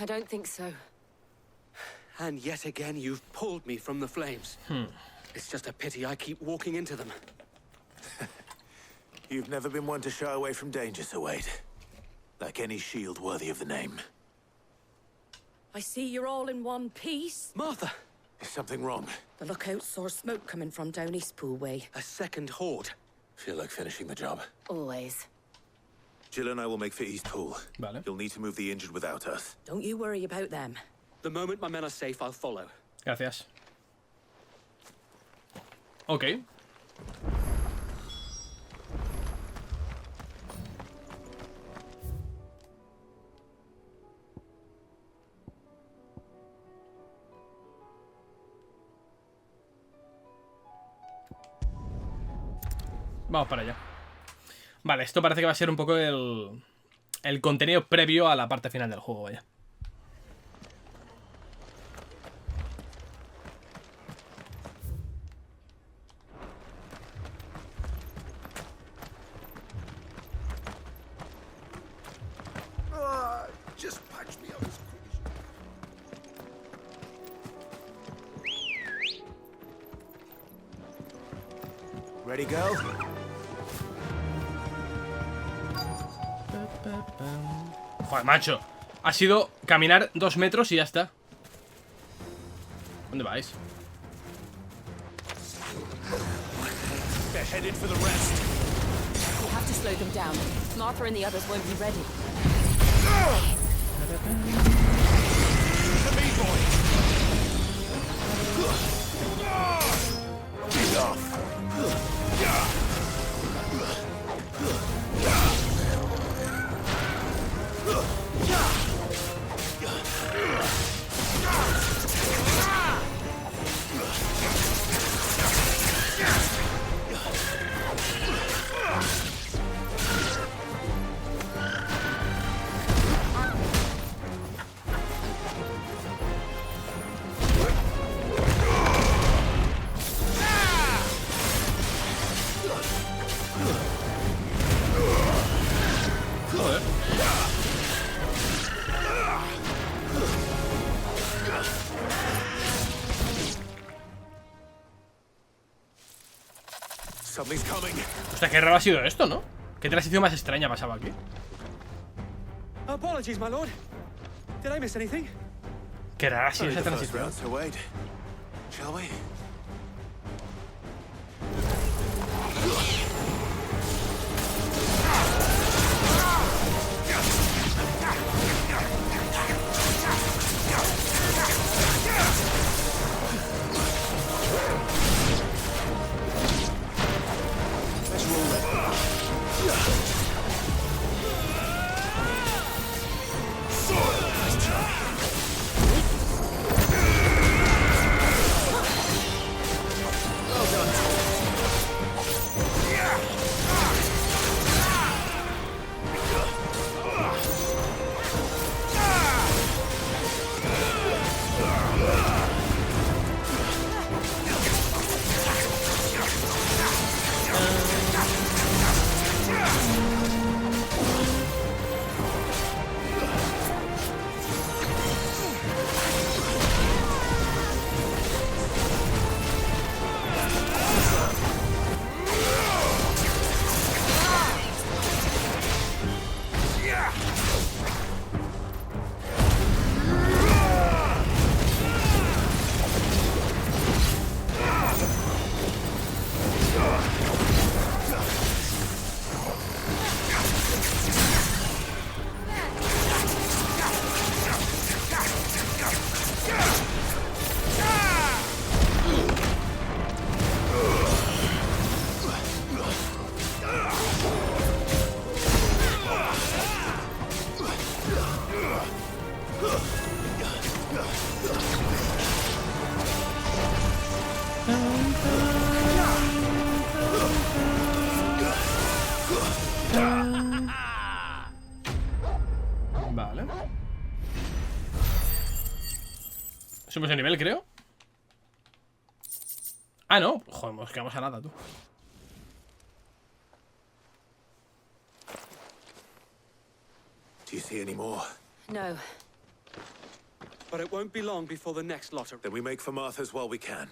I don't think so. And yet again, you've pulled me from the flames. It's just a pity I keep walking into them. You've never been one to shy away from danger, Sir Wade. Like any shield worthy of the name. I see you're all in one piece. Martha! Is something wrong? The lookout saw smoke coming from down Eastpool way. A second horde. Feel like finishing the job? Always. Jill and I will make for Eastpool. Vale. You'll need to move the injured without us. Don't you worry about them. The moment my men are safe, I'll follow. Gracias. Ok. Vamos para allá. Vale, esto parece que va a ser un poco el contenido previo a la parte final del juego, vaya. Just patch me up as quick as Ready, go? Joder, macho. Ha sido caminar 2 metros y ya está. ¿Dónde vais? They're headed for the rest. We'll have to slow them down. Martha and the others won't be ready. To me, boy. Get off. Hostia, qué raro ha sido esto, ¿no? ¿Qué transición más extraña pasaba aquí? Apologies, my lord. Did I miss anything? Qué rara ha sido esa transición. Shall we? Subimos de nivel, creo. Ah, no. Joder, nos quedamos a nada, tú. Do you see any more? No. But it won't be long before the next lottery. Then we make for Martha's while we can.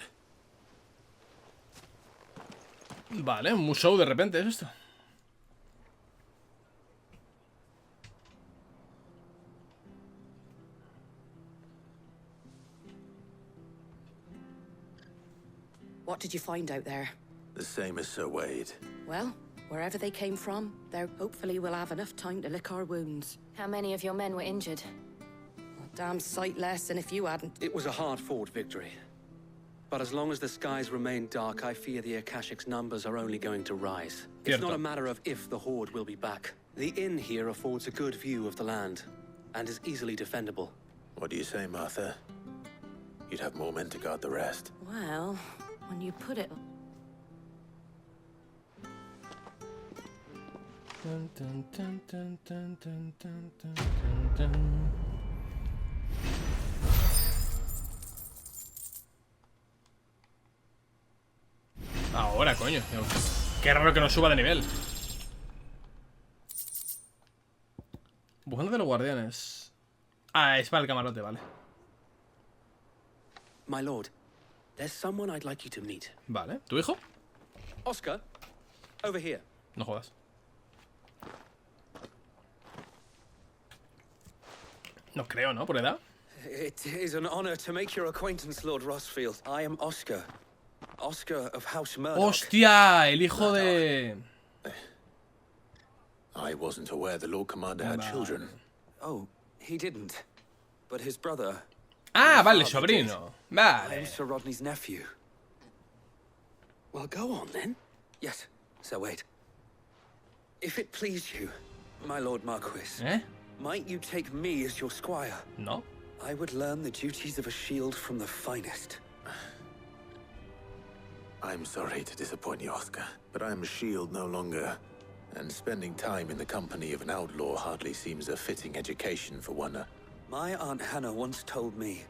Vale, un show de repente es esto. What did you find out there? The same as Sir Wade. Well, wherever they came from, there hopefully we'll have enough time to lick our wounds. How many of your men were injured? A damn sight less than if you hadn't. It was a hard-fought victory. But as long as the skies remain dark, I fear the Akashic's numbers are only going to rise. It's not a matter of if the Horde will be back. The inn here affords a good view of the land, and is easily defendable. What do you say, Martha? You'd have more men to guard the rest. Well, when you put it... Dun, dun, dun, dun, dun, dun, dun, dun, dun. Ahora, coño. Qué raro que no suba de nivel. Bujando de los guardianes. Ah, es para el camarote, vale. My lord, there's someone I'd like you to meet. Vale. ¿Tu hijo? Oscar, over here. No jodas. No creo, ¿no? Por edad. It is an honor to make your acquaintance, Lord Rosfield. I am Oscar. Oscar of House Murdoch. ¡Hostia! El hijo de... I wasn't aware the Lord Commander had children. Oh, he didn't. But his brother... Ah, vale, sobrino. I am Vale. Sir Rodney's nephew. Well, go on, then. Yes, Sir Wade. If it please you, my Lord Marquis, might you take me as your squire? No. I would learn the duties of a shield from the finest. I'm sorry to disappoint you, Oscar, but I'm a shield no longer. And spending time in the company of an outlaw hardly seems a fitting education for one. My Aunt Hannah once told me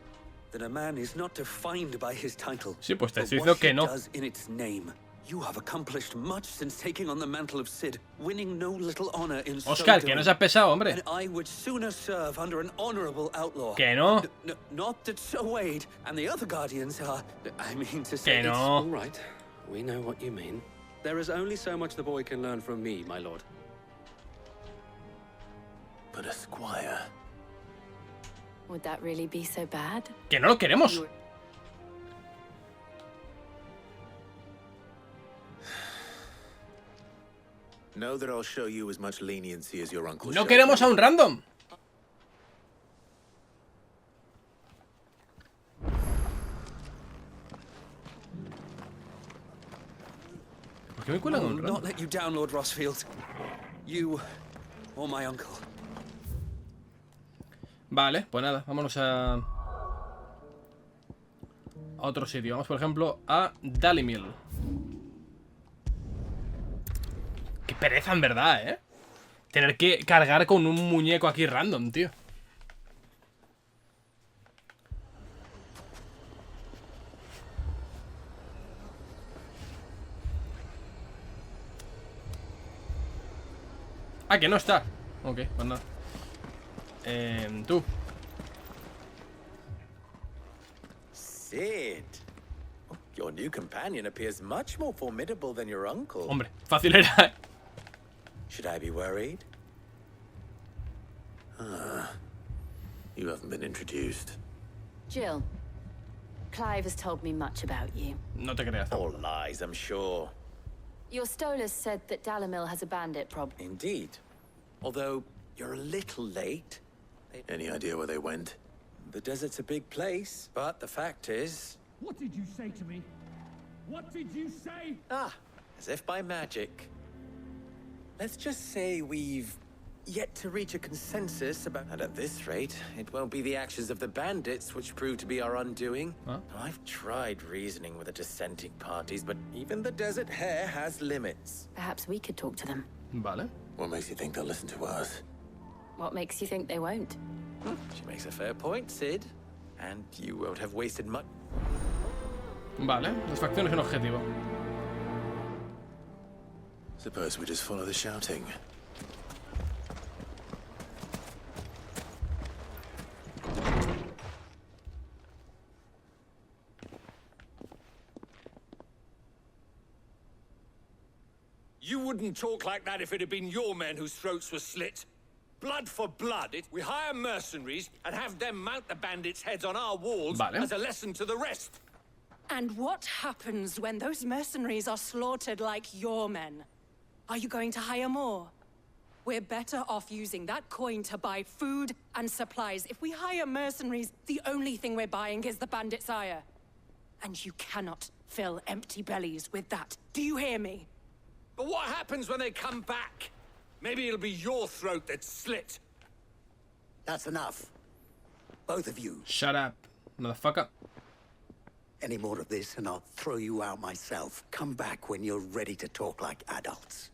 that a man is not defined by his title, Sí, pues te but estoy what diciendo he que no. does in its name. You have accomplished much since taking on the mantle of Cid, winning no little honor in so Oscar, que doing. no seas pesado, hombre. And I would sooner serve under an honorable outlaw. Que no. Not that Sir Wade and the other guardians are... I mean to say, Que no. it's all right. We know what you mean. There is only so much the boy can learn from me, my lord. But a squire... Would that really be so bad? Que no lo queremos. Know that I'll show you as much leniency as your uncle No showed queremos me. a un random. ¿Por qué me cuelan a un Not random? let you down, Lord Rosfield. You or my uncle. Vale, pues nada, vámonos a otro sitio. Vamos, por ejemplo, a Dalimil. Qué pereza, en verdad, ¿eh? Tener que cargar con un muñeco aquí random, tío. Ah, que no está. Ok, pues nada. Tú. Cid. Your new companion appears much more formidable than your uncle. Hombre, fácil era. Should I be worried? You haven't been introduced. Jill, Clive has told me much about you. No te creas. All lies, I'm sure. Your Stolas said that Dalimil has a bandit problem. Indeed. Although, you're a little late. Any idea where they went? The desert's a big place, but the fact is... What did you say to me? What did you say? Ah, as if by magic. Let's just say we've yet to reach a consensus about... And at this rate, it won't be the actions of the bandits which prove to be our undoing. Huh? I've tried reasoning with the dissenting parties, but even the desert hare has limits. Perhaps we could talk to them. Vale. What makes you think they'll listen to us? What makes you think they won't? She makes a fair point, Cid. and you won't have wasted much. Vale, las facciones en objetivo. Suppose we just follow the shouting. You wouldn't talk like that if it had been your men whose throats were slit. Blood for blood. We hire mercenaries and have them mount the bandits' heads on our walls as a lesson to the rest. And what happens when those mercenaries are slaughtered like your men? Are you going to hire more? We're better off using that coin to buy food and supplies. If we hire mercenaries, the only thing we're buying is the bandits' ire. And you cannot fill empty bellies with that. Do you hear me? But what happens when they come back? Maybe it'll be your throat that's slit. That's enough. Both of you. Shut up, motherfucker. Any more of this and I'll throw you out myself. Come back when you're ready to talk like adults.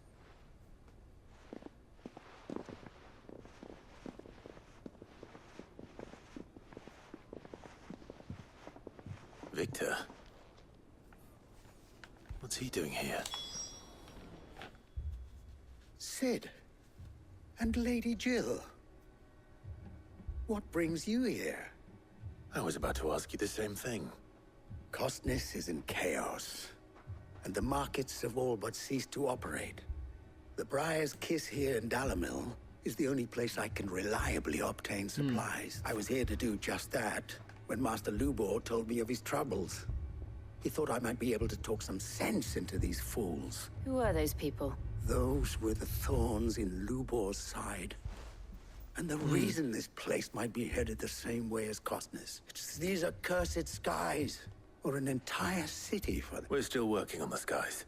Victor. What's he doing here? Sid. And Lady Jill. What brings you here? I was about to ask you the same thing. Costness is in chaos, and the markets have all but ceased to operate. The Briar's Kiss here in Dalamil is the only place I can reliably obtain supplies. I was here to do just that when Master Lubor told me of his troubles. He thought I might be able to talk some sense into these fools. Who are those people? Those were the thorns in Lubor's side. And the reason this place might be headed the same way as Costness. It's these accursed skies, or an entire city for them. We're still working on the skies.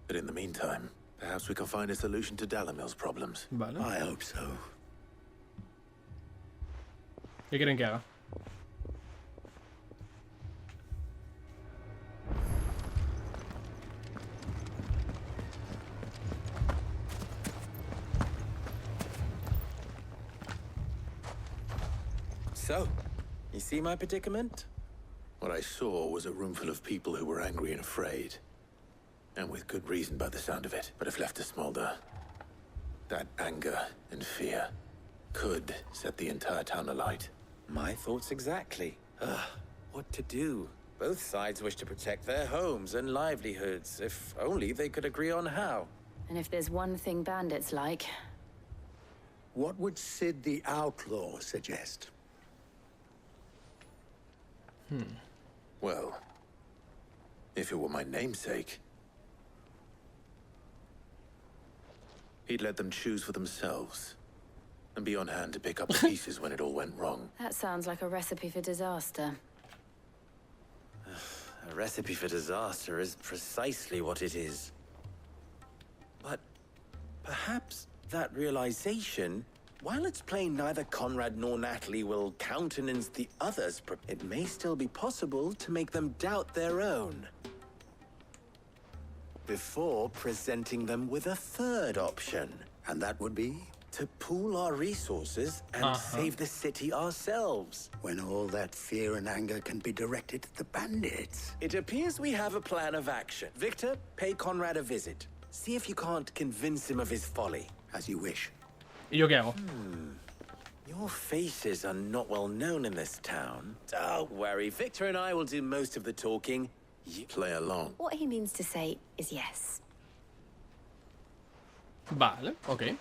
But in the meantime, perhaps we can find a solution to Dalamil's problems. Vale. I hope so. ¿Qué quieren que haga? So, you see my predicament? What I saw was a room full of people who were angry and afraid. And with good reason by the sound of it. But if left to smolder, that anger and fear could set the entire town alight. My thoughts exactly. What to do? Both sides wish to protect their homes and livelihoods, if only they could agree on how. And if there's one thing bandits like... What would Sid the Outlaw suggest? Well, if it were my namesake, he'd let them choose for themselves and be on hand to pick up the pieces when it all went wrong. That sounds like a recipe for disaster. A recipe for disaster is precisely what it is. But perhaps that realization, while it's plain neither Conrad nor Natalie will countenance the others, it may still be possible to make them doubt their own. Before presenting them with a third option. And that would be? To pool our resources and save the city ourselves. When all that fear and anger can be directed at the bandits. It appears we have a plan of action. Victor, pay Conrad a visit. See if you can't convince him of his folly. As you wish. ¿Y yo qué hago? Your faces are not well known in this town. Don't worry, Victor and I will do most of the talking. You play along. What he means to say is yes. Vale, ok.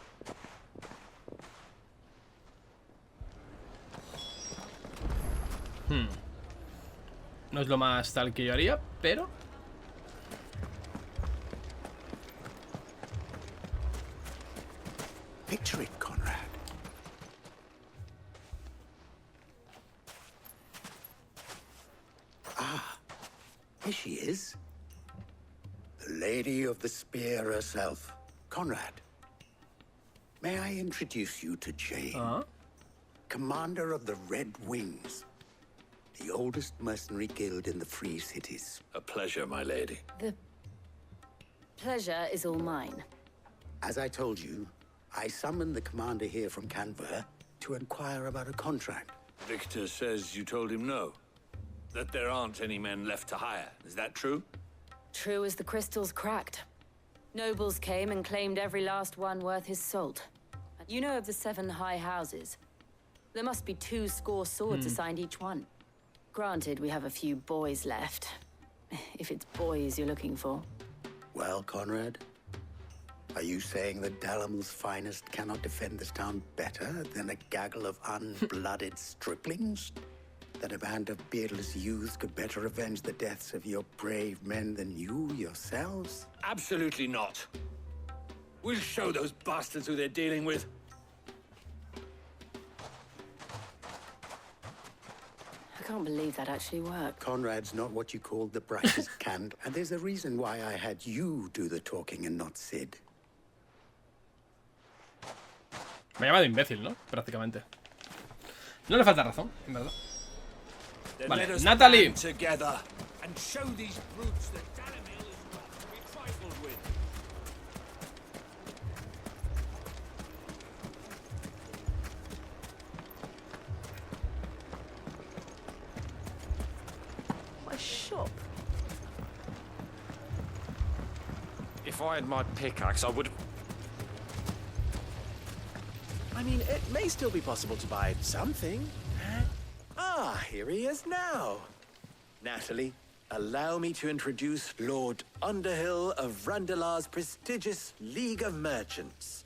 No es lo más tal que yo haría, pero... Picture it, Conrad. Ah, here she is. The Lady of the Spear herself. Conrad, may I introduce you to Jane? Commander of the Red Wings. The oldest mercenary guild in the Free Cities. A pleasure, my lady. The pleasure is all mine. As I told you, I summoned the commander here from Canberra to inquire about a contract. Victor says you told him no. That there aren't any men left to hire. Is that true? True as the crystals cracked. Nobles came and claimed every last one worth his salt. You know of the 7 high houses. There must be 2 swords assigned each one. Granted, we have a few boys left. If it's boys you're looking for. Well, Conrad, are you saying that Dalamel's finest cannot defend this town better than a gaggle of unblooded striplings? That a band of beardless youths could better avenge the deaths of your brave men than you yourselves? Absolutely not. We'll show those bastards who they're dealing with. I can't believe that actually worked. Conrad's not what you called the brightest candle, and there's a reason why I had you do the talking and not Sid. Me ha llamado imbécil, ¿no? Prácticamente. No le falta razón, en verdad. Vale, Natalie. My shop. If I had my pickaxe, I would. I mean, it may still be possible to buy something. Ah, here he is now. Natalie, allow me to introduce Lord Underhill of Randalar's prestigious League of Merchants.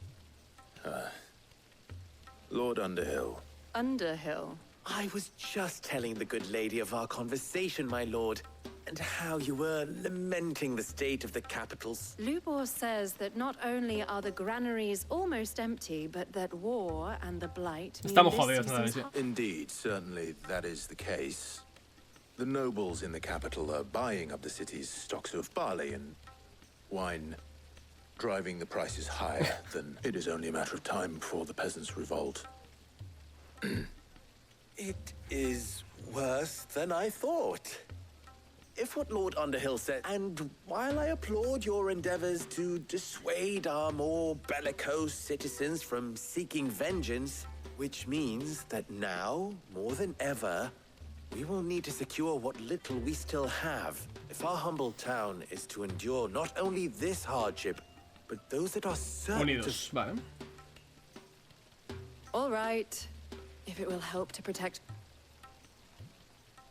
Lord Underhill. Underhill? I was just telling the good lady of our conversation, my lord, and how you were lamenting the state of the capitals. Lubor says that not only are the granaries almost empty, but that war and the blight mean Estamos this jodidos, season's Natalie. Indeed, certainly that is the case. The nobles in the capital are buying up the city's stocks of barley and wine, driving the prices higher. Then it is only a matter of time before the peasants revolt. It is worse than I thought. If what Lord Underhill said, and while I applaud your endeavors to dissuade our more bellicose citizens from seeking vengeance, which means that now, more than ever, we will need to secure what little we still have if our humble town is to endure not only this hardship, but those that are certain Unidos, vale. All right, if it will help to protect.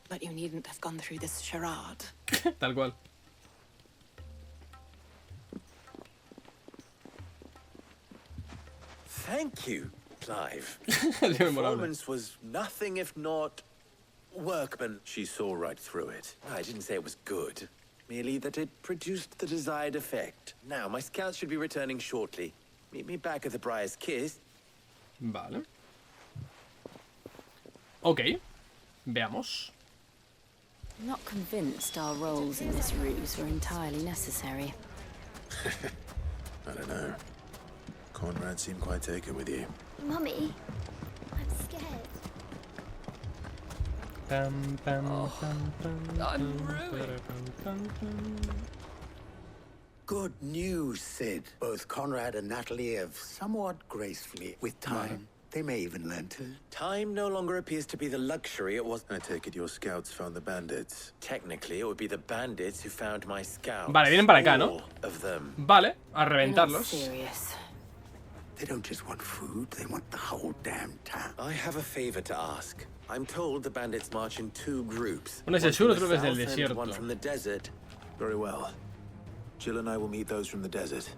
But you needn't have gone through this charade. Tal cual. Thank you, Clive. The performance was nothing if not workman. She saw right through it. I didn't say it was good, merely that it produced the desired effect. Now, my scouts should be returning shortly. Meet me back at the Briar's Kiss. Vale. Ok. Veamos. I'm not convinced our roles in this ruse were entirely necessary. I don't know. Conrad seemed quite taken with you. Mummy, I'm scared. I'm ruined. Good news, Sid. Both Conrad and Natalie have somewhat gracefully. With time, they may even learn to. Time no longer appears to be the luxury it was. I take it your scouts found the bandits. Technically, it would be the bandits who found my scouts. Vale, vienen para acá, ¿no? All of them. Vale, a reventarlos. They don't just want food, they want the whole damn town. I have a favor to ask. I'm told the bandits march in 2 groups. Uno es del sur, otro es del desierto. One from the desert. Very well. Jill and I will meet those from the desert.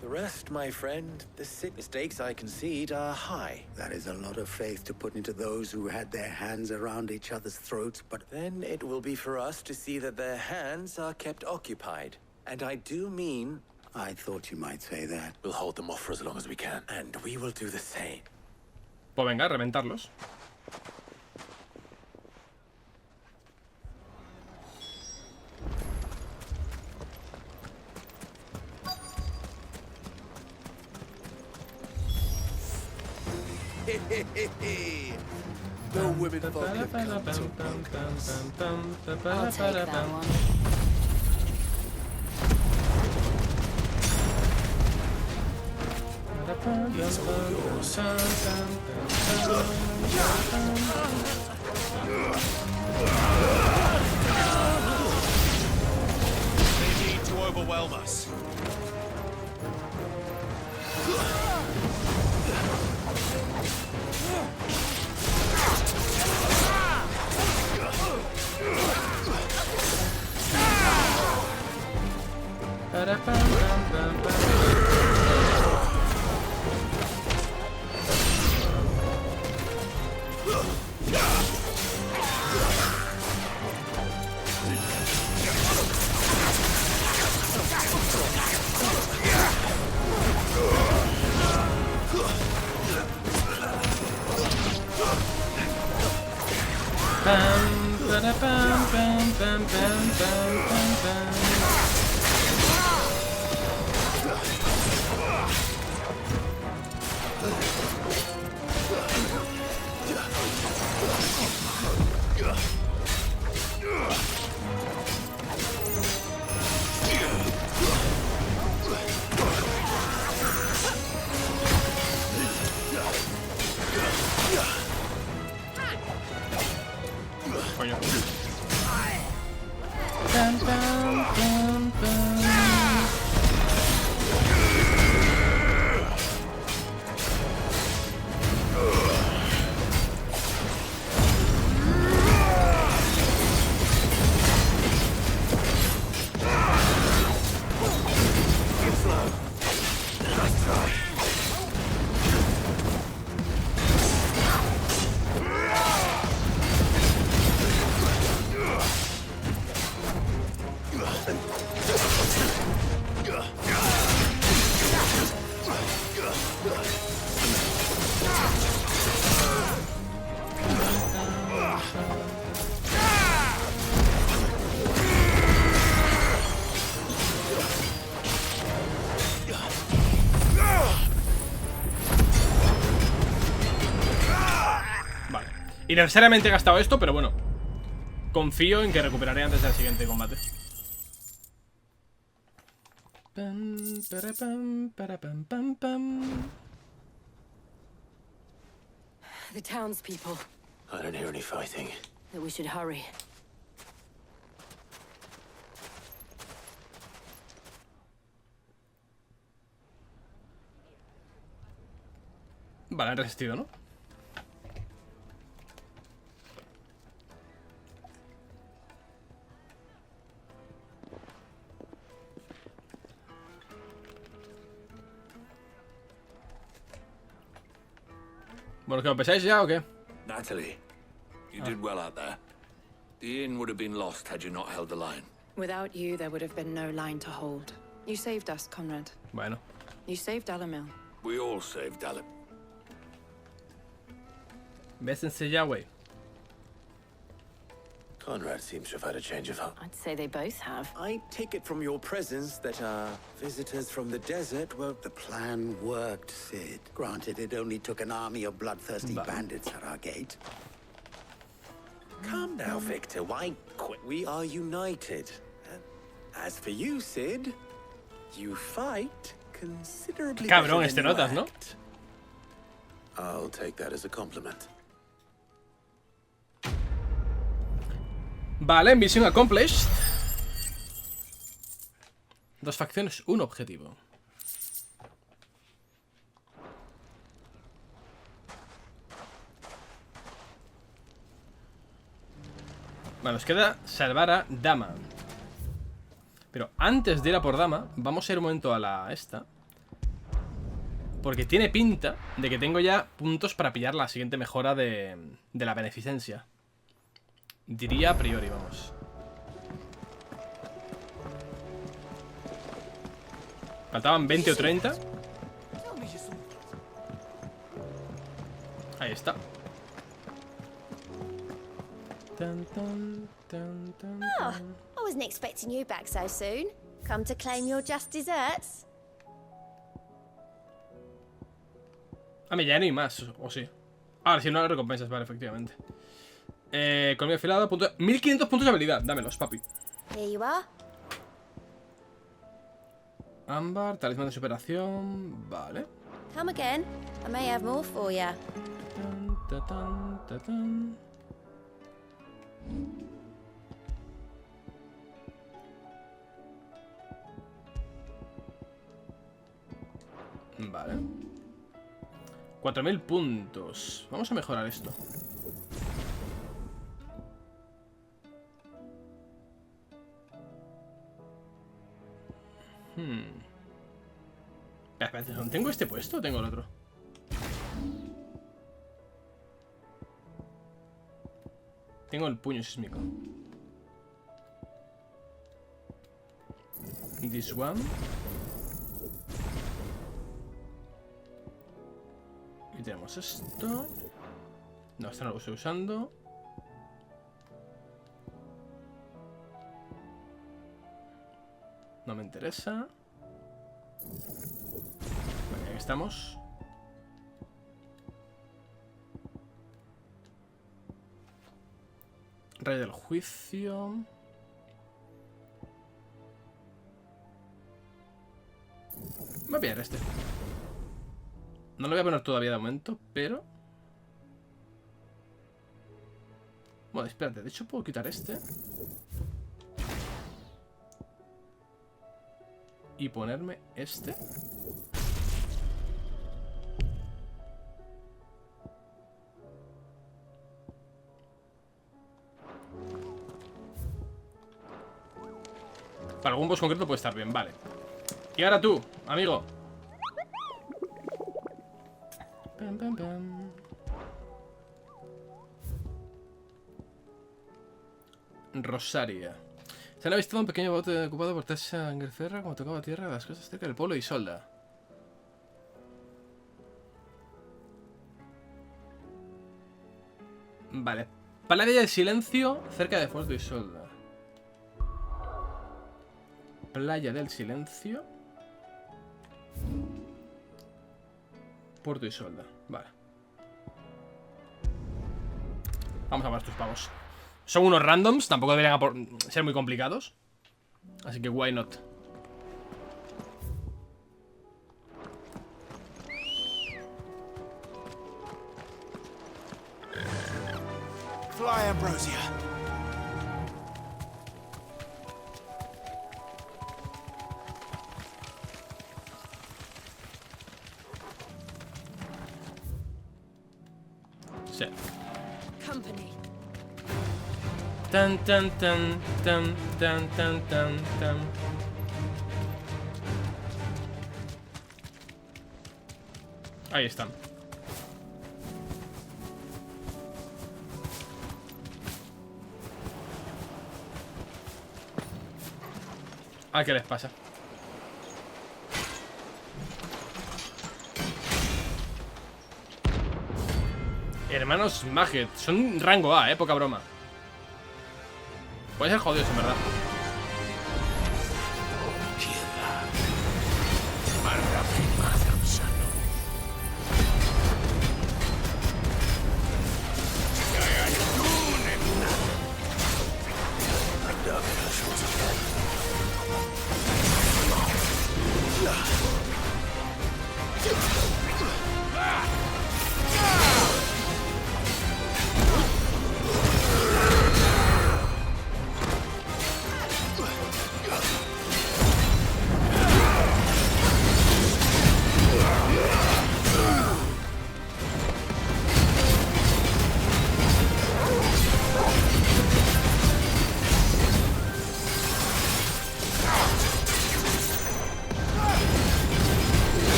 The rest, my friend, the stakes I concede are high. That is a lot of faith to put into those who had their hands around each other's throats, but then it will be for us to see that their hands are kept occupied. And I do mean... I thought you might say that. We'll hold them off for as long as we can. And we will do the same. Pues venga, reventarlos. No women folk have come to bunkers. I'll take that one. He's all yours. They need to overwhelm us. Coño. Innecesariamente he gastado esto, pero bueno, confío en que recuperaré antes del siguiente combate. The townspeople. I don't hear any fighting. That we should hurry. Vale, han resistido, ¿no? Bueno, ¿qué os pensáis ya o qué? Natalie, you did well out there. The inn would have been lost had you not held the line. Without you, there would have been no line to hold. You saved us, Conrad. Bueno. You saved Alamil. We all saved Dalip. Bésense ya, güey. Conrad seems to have had a change of heart. I'd say they both have. I take it from your presence that our visitors from the desert were... The plan worked, Sid. Granted, it only took an army of bloodthirsty bandits at our gate. Calm now, Victor. Why quit? We are united. As for you, Sid, you fight considerably Cabrón, better than you notas, ¿no? act. I'll take that as a compliment. Vale, misión accomplished. 2 facciones, 1 objetivo. Bueno, nos queda salvar a Dama. Pero antes de ir a por Dama, vamos a ir un momento a la esta. Porque tiene pinta de que tengo ya puntos para pillar la siguiente mejora de la beneficencia. Diría a priori, vamos. Faltaban 20 o 30. Ahí está. Oh, I wasn't expecting you back so soon. Come to claim your just desserts? Ah, ya no hay más, o sí. Ahora sí, no las recompensas, vale, efectivamente. Colmillo afilado, 1500 puntos de habilidad. Dámelos, papi. Here you are. Ámbar, talismán de superación. Vale. Come again. I may have more for you. Tatán, tatán. Vale. 4000 puntos. Vamos a mejorar esto. Espera, ¿tengo este puesto o tengo el otro? Tengo el puño sísmico. This one. Y tenemos esto. No, esto no lo estoy usando. No me interesa. Vale, aquí estamos. Rey del juicio. Voy a pillar este. No lo voy a poner todavía de momento, pero... Bueno, espérate, de hecho puedo quitar este. Y ponerme este. Para algún boss concreto puede estar bien, vale. Y ahora tú, amigo. Pam, pam, pam. Rosaria. Se han avistado un pequeño bote ocupado por Tessa Angreferra como tocaba tierra las cosas cerca del pueblo de Isolda. Vale. Playa del Silencio cerca de Puerto Isolda. Playa del Silencio. Puerto Isolda. Vale. Vamos a ver estos pavos. Son unos randoms, tampoco deberían ser muy complicados. Así que why not. Fly, Ambrosia. Sí. Company. Tan tan tan tan tan tan tan tan. Ahí están. ¿A qué les pasa? Hermanos Magget, son rango A, poca broma. Puede ser jodidos, en verdad.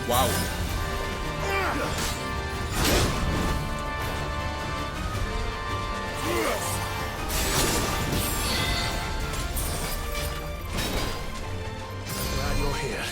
Wow. Glad you're here.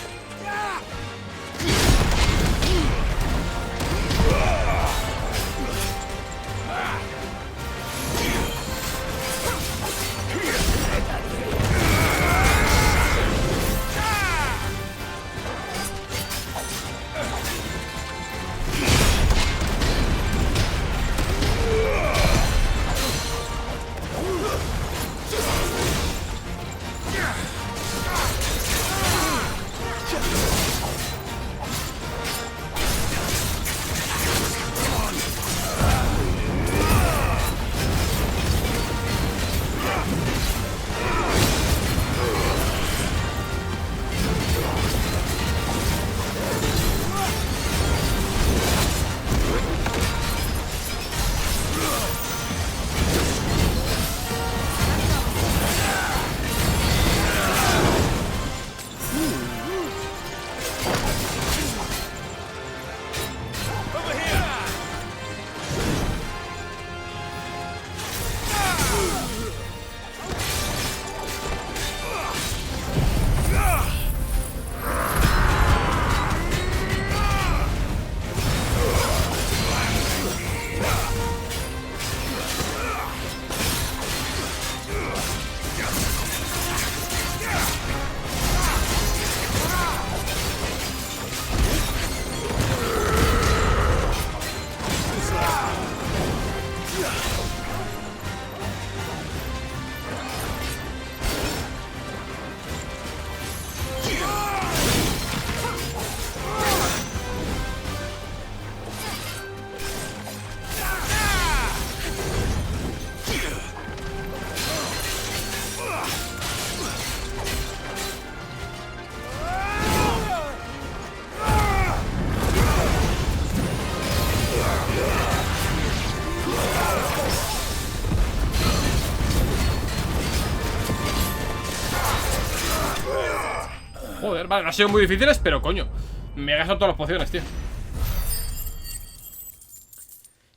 Joder, vale, no han sido muy difíciles, pero coño, me he gastado todas las pociones, tío.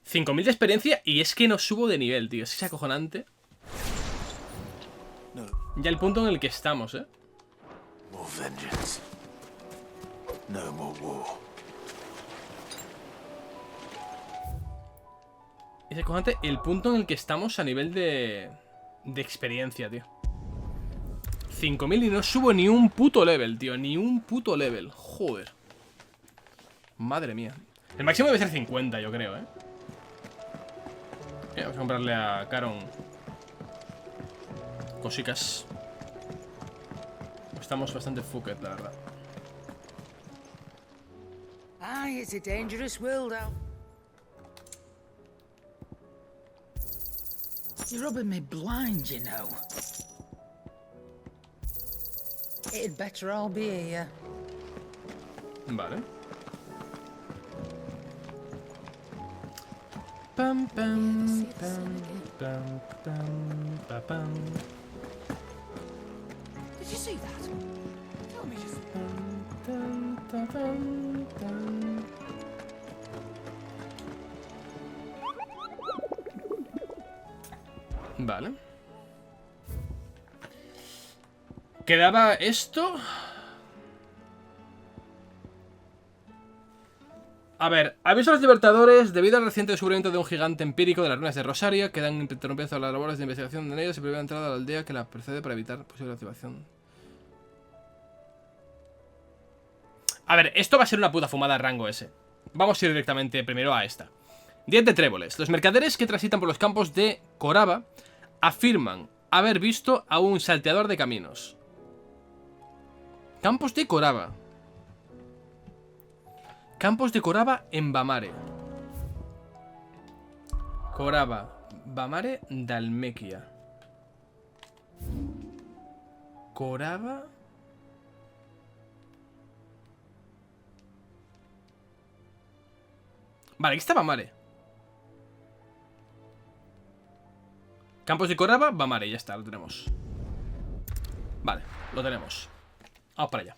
5000 de experiencia y es que no subo de nivel, tío. Es acojonante. Ya el punto en el que estamos, More vengeance. No more war. Es acojonante el punto en el que estamos a nivel de experiencia, tío. 5000 y no subo ni un puto level, tío. Ni un puto level. Joder. Madre mía. El máximo debe ser 50, yo creo, Vamos a comprarle a Caron cositas. Estamos bastante fucked, la verdad. Aye, it's a dangerous world out. You're rubbing me blind, you know. It'd better all be here. Vale. Pam, pam, pam, pam, pam, pam, pam. Did you see that? Tell me just... Vale. Quedaba esto. A ver, aviso a los libertadores. Debido al reciente descubrimiento de un gigante empírico de las ruinas de Rosaria, quedan interrumpidas las labores de investigación de ellos y primera entrada a la aldea que la precede para evitar posible activación. A ver, esto va a ser una puta fumada rango S. Vamos a ir directamente primero a esta. 10 de tréboles. Los mercaderes que transitan por los campos de Coraba afirman haber visto a un salteador de caminos. Campos de Coraba. Campos de Coraba en Bamare. Coraba, Bamare, Dalmequia. Coraba. Vale, aquí está Bamare. Campos de Coraba, Bamare, ya está, lo tenemos. Vale, lo tenemos. Vamos para allá.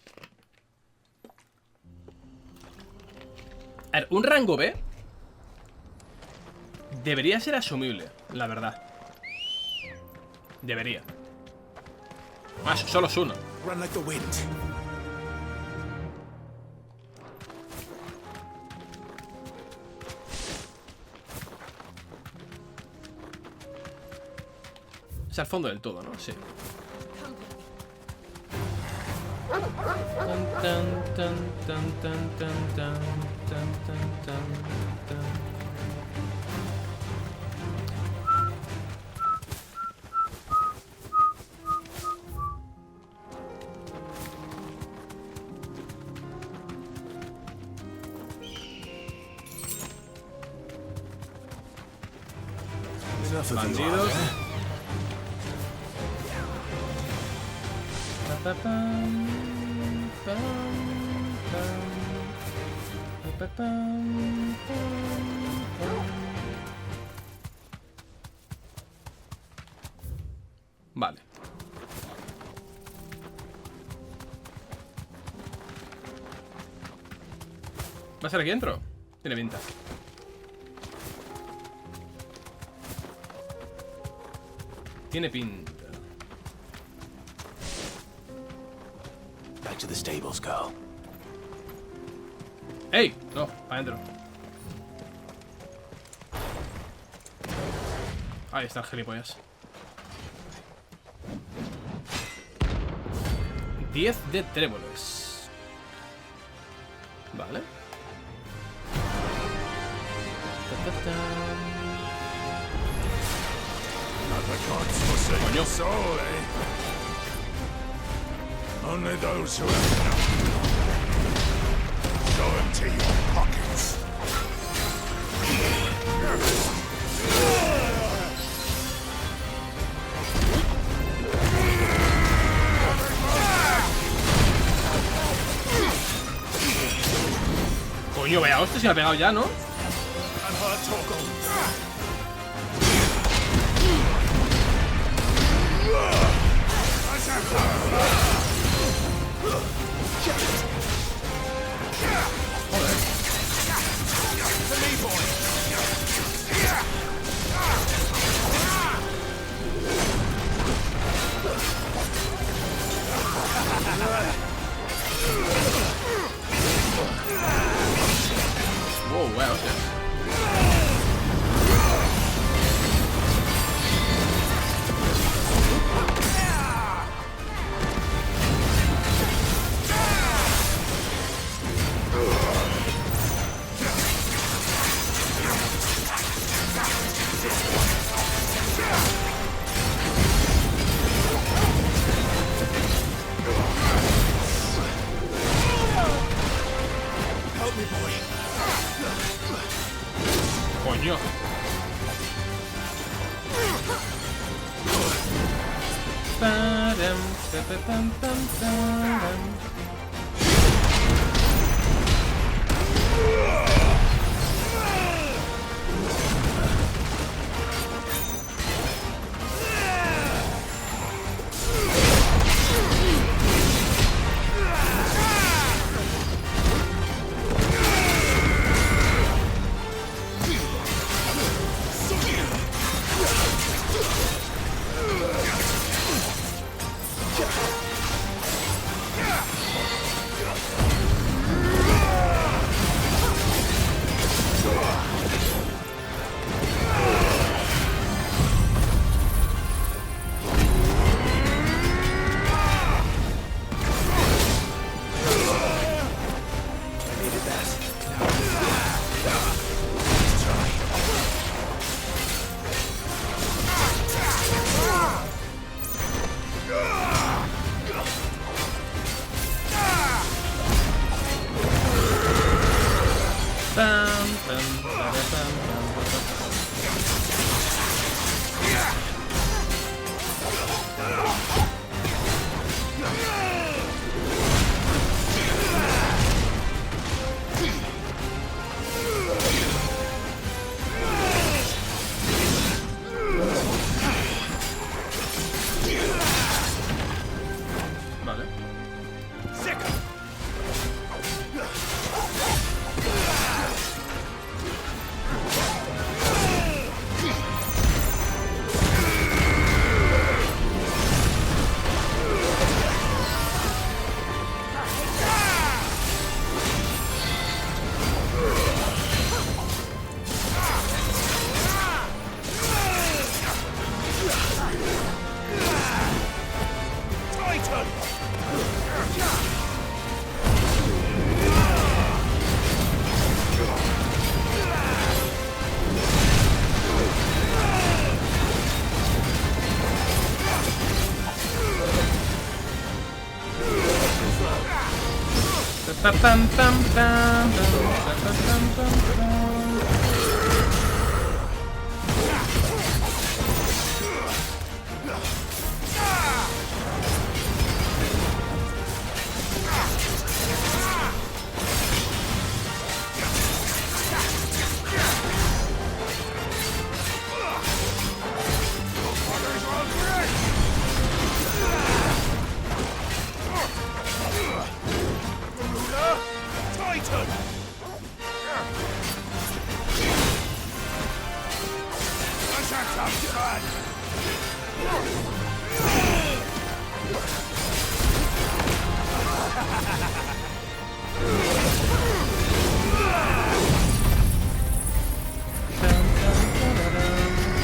A ver, un rango B debería ser asumible, la verdad. Debería. Más, solo es uno. Run like the wind. Es al fondo del todo, ¿no? Sí. Bandidos. Vale. ¿Va a ser aquí dentro? Tiene pinta. Tiene pinta. Back to the stables, girl. ¡Ey! No, para adentro. Ahí está el gilipollas. 10 de tréboles. Vale. Coño. Soul, eh? Only those who have enough. Go empty your pockets. Coño, vaya hostia, se me ha pegado ya, ¿no? Wow, wow, hostia. Help me, boy. Coño.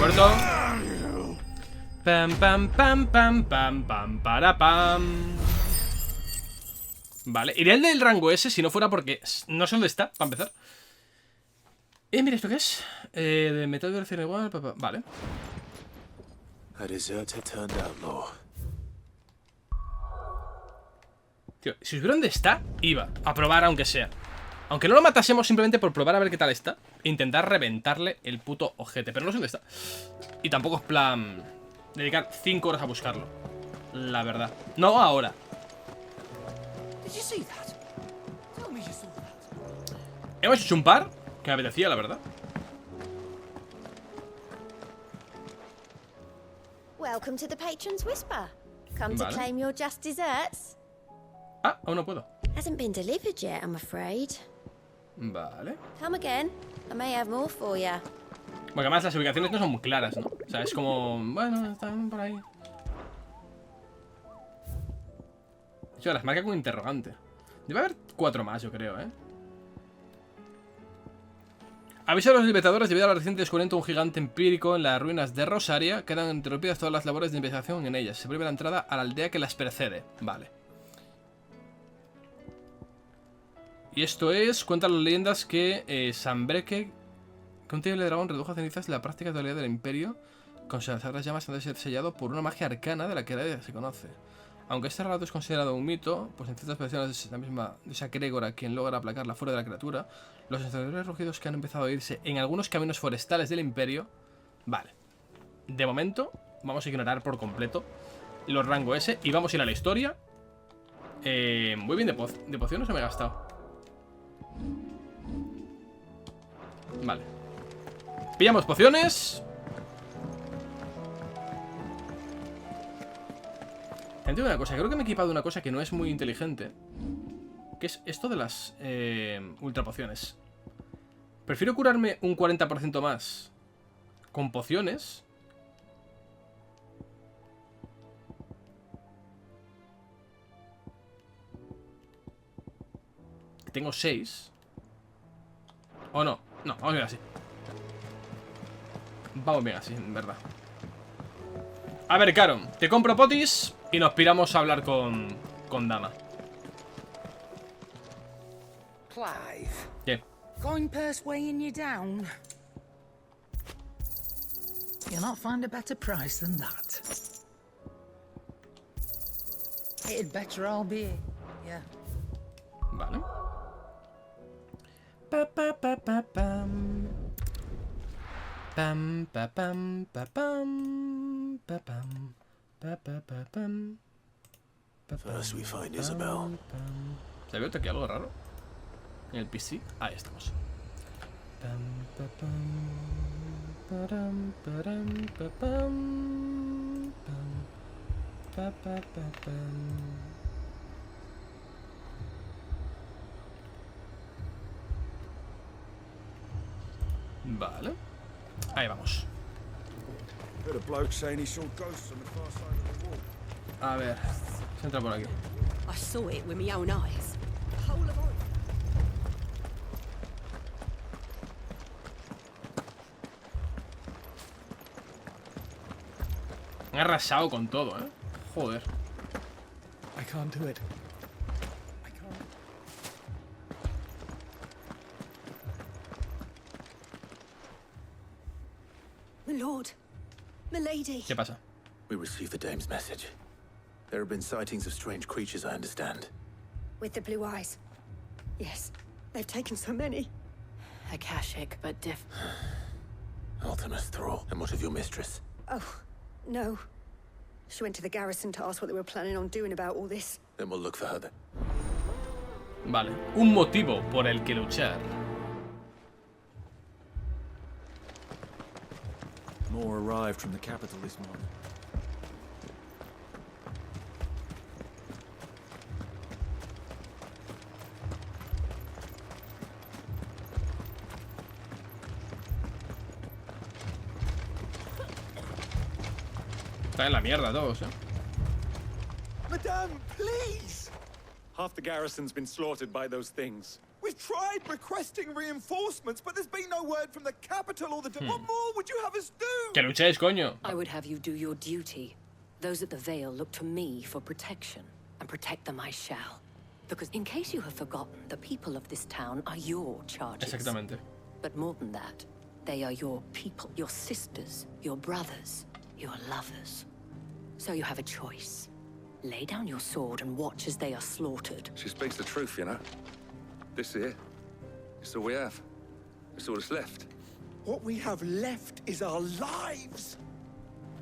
Muerto. Pam, pam, pam, pam, pam, pam, para, pam. Vale, iría el del rango S si no fuera porque no sé dónde está, para empezar. Mira, ¿esto qué es? De metal de duración igual, vale. Tío, si supiera dónde está, iba a probar aunque sea. Aunque no lo matásemos simplemente por probar a ver qué tal está. E intentar reventarle el puto ojete. Pero no sé dónde está. Y tampoco es plan dedicar 5 horas a buscarlo. La verdad. No ahora. Hemos hecho un par que me apetecía, la verdad. Welcome to the Patron's Whisper. Come to claim your just desserts. Ah, aún no puedo. Hasn't been delivered yet, I'm afraid. Vale. Come again. I may have more for you. Porque además las ubicaciones no son muy claras, ¿no? O sea, es como... Bueno, están por ahí. Yo las marca con interrogante. Debe haber 4 más, yo creo, ¿eh? Aviso a los libertadores, debido a la reciente descubrimiento de un gigante empírico en las ruinas de Rosaria, quedan interrumpidas todas las labores de investigación en ellas. Se prohíbe la entrada a la aldea que las precede. Vale. Y esto es... Cuentan las leyendas que Sanbreque, que un terrible dragón redujo a cenizas la práctica totalidad del imperio, con sus sagras llamas han de ser sellado por una magia arcana de la que nadie se conoce. Aunque este relato es considerado un mito, pues en ciertas versiones es la misma de esa Grégora quien logra aplacar la furia de la criatura, los exteriores rugidos que han empezado a oírse en algunos caminos forestales del imperio... Vale. De momento, vamos a ignorar por completo los rango S y vamos a ir a la historia. Muy bien, de pociones no me he gastado. Vale. Pillamos pociones. Entiendo una cosa, creo que me he equipado una cosa que no es muy inteligente, que es esto de las ultra pociones. Prefiero curarme un 40% más con pociones que tengo 6. ¿O no? No, vamos bien así. Vamos bien así, en verdad. A ver, Caro, te compro potis y nos piramos a hablar con Dama. Clive. ¿Qué? Going purse weighing you down. You'll not find a better price than that. It'd better all be, yeah. Vale. Pa pa pa pa pam. Pam pa pam pa pam pa pam pa pa pa pam. First we find Isabel. ¿Se ve aquí algo raro? En el PC. Ahí estamos. Pam pa pam param param pa pam pam pa pa pa pam. Vale. Ahí vamos. A ver, se entra por aquí. I saw it with my own eyes. Han arrasado con todo, ¿eh? Joder. I can't do it. My lord, my lady. ¿Qué pasa? We received the dame's message. There have been sightings of strange creatures, I understand. With the blue eyes. Yes, they've taken so many. Akashic, but Ultimus Thrall. And what of your mistress? Oh, no. She went to the garrison to ask what they were planning on doing about all this. Then we'll look for her then. Vale, un motivo por el que luchar. More arrived from the capital this morning. Está en la mierda todos, ¿eh? Madame, please! Half the garrison's been slaughtered by those things. We've tried requesting reinforcements, but there's been no word from the capital or the... What more would you have us do? Que luchéis, coño. I would have you do your duty. Those at the Vale look to me for protection, and protect them I shall. Because in case you have forgotten, the people of this town are your charges. Exactamente. But more than that, they are your people, your sisters, your brothers, your lovers. So you have a choice. Lay down your sword and watch as they are slaughtered. She speaks the truth, you know. This here, it's all we have. It's all that's left. What we have left is our lives.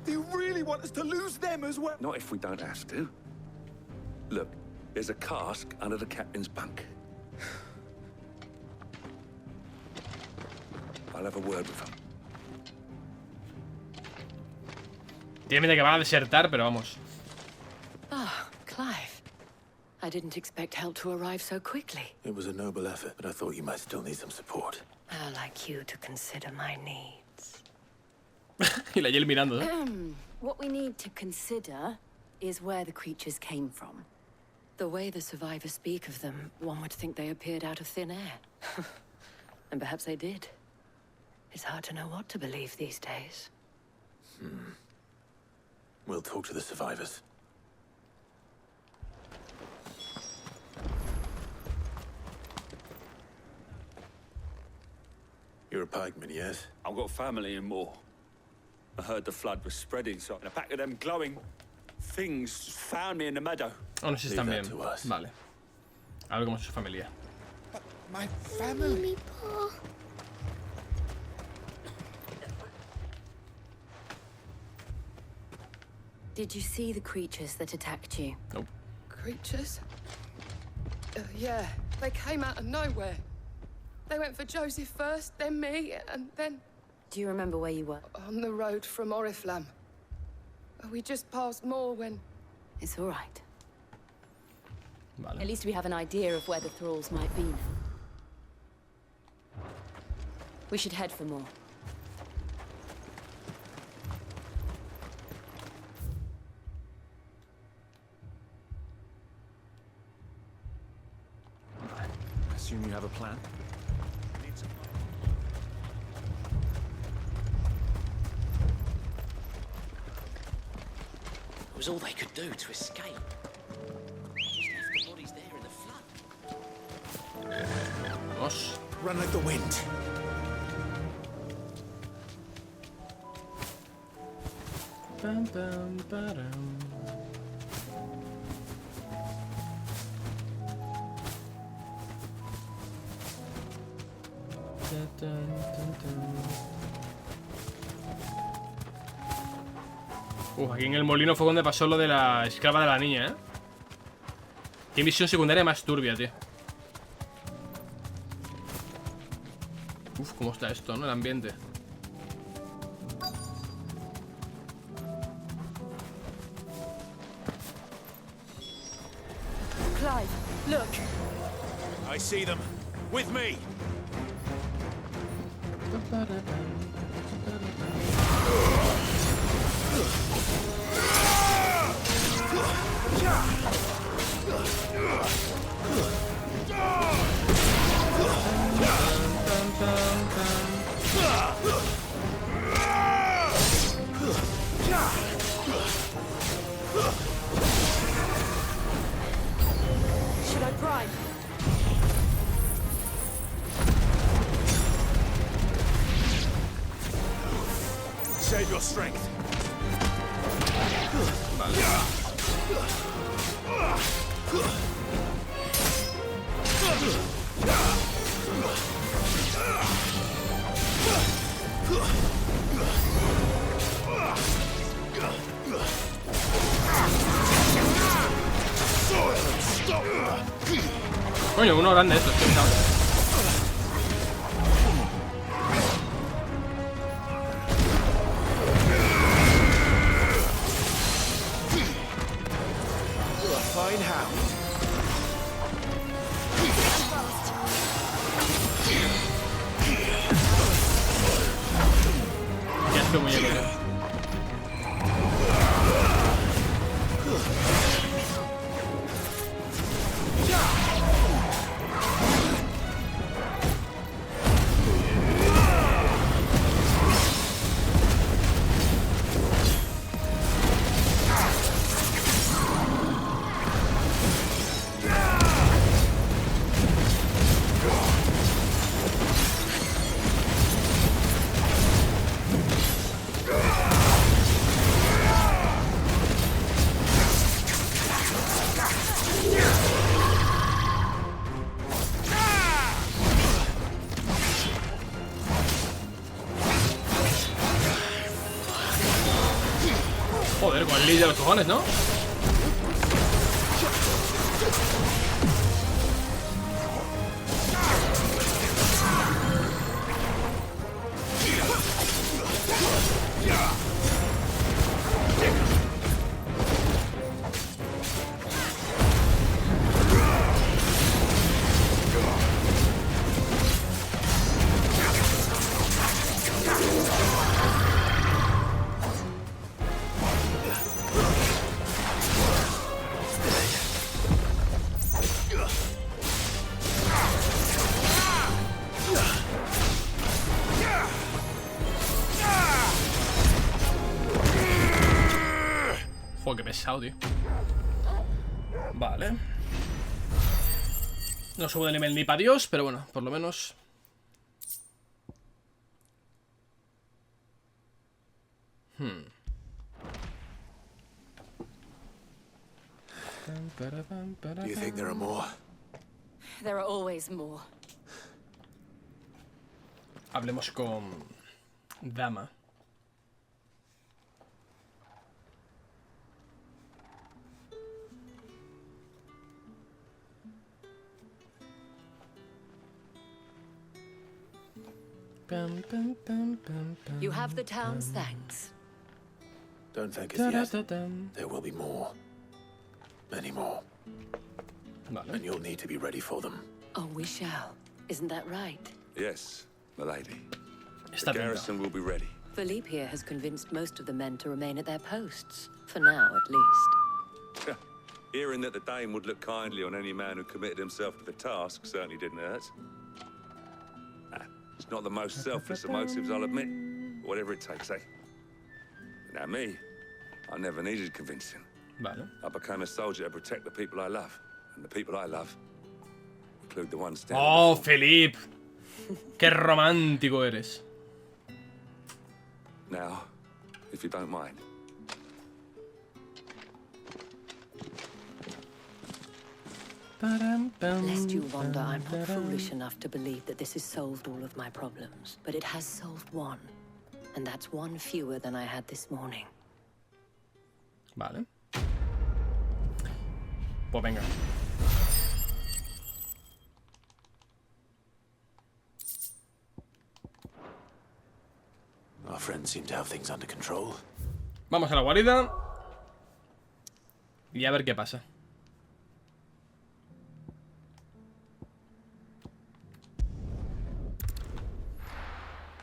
Do you really want us to lose them as well? Not if we don't have to. Look, there's a cask under the captain's bunk. I'll have a word with him. Tiene pinta que van a desertar, pero vamos. Ah, Clive. I didn't expect help to arrive so quickly. It was a noble effort, but I thought you might still need some support. I'd like you to consider my needs. Y la Jill mirando, ¿no? What we need to consider is where the creatures came from. The way the survivors speak of them, one would think they appeared out of thin air. And perhaps they did. It's hard to know what to believe these days. We'll talk to the survivors. You're a pikeman, yes? I've got family in Moor. I heard the flood was spreading, so a pack of them glowing things found me in the meadow. Oh, no sé si están bien. Vale. Algo como su familia. My family. Did you see the creatures that attacked you? Nope. Creatures? Yeah, they came out of nowhere. They went for Joseph first, then me, and then... Do you remember where you were? On the road from Oriflamme. We just passed Moor when... It's all right. Vale. At least we have an idea of where the thralls might be now. We should head for Moor. I assume you have a plan? It was all they could do to escape. Just left the bodies there in the flood. Vamos. Run like the wind. Bam, bam, ba-dum. Aquí en el molino fue donde pasó lo de la esclava de la niña, ¿eh? Qué misión secundaria más turbia, tío. Uf, cómo está esto, ¿no? El ambiente. Clive, look. I see them. With me. Should I prime? Save your strength. Coño, uno grande estos, tío. Fine hound. Ya estoy muy bien. Joder, con el lead de los cojones, ¿no? pesado, tío. Vale. No subo de nivel ni para Dios, pero bueno, por lo menos. Do you think there are more? There are always more. Hablemos con Dama. You have the town's thanks. Don't thank us yet. There will be more. Many more. And you'll need to be ready for them. Oh, we shall. Isn't that right? Yes, my lady. The garrison will be ready. Philippe here has convinced most of the men to remain at their posts. For now, at least. Hearing that the Dane would look kindly on any man who committed himself to the task certainly didn't hurt. It's not the most selfless of motives, I'll admit. Whatever it takes, eh? Now me, I never needed convincing. Vale. I became a soldier to protect the people I love. And the people I love include the ones down. Oh, Philippe. Qué romántico eres. Now, if you don't mind. Lest you wonder, I'm not foolish enough to believe that this has solved all of my problems. But it has solved one. And that's one fewer than I had this morning. Vale. Pues venga. Our friends seem to have things under control. Vamos a la guarida. Y a ver qué pasa.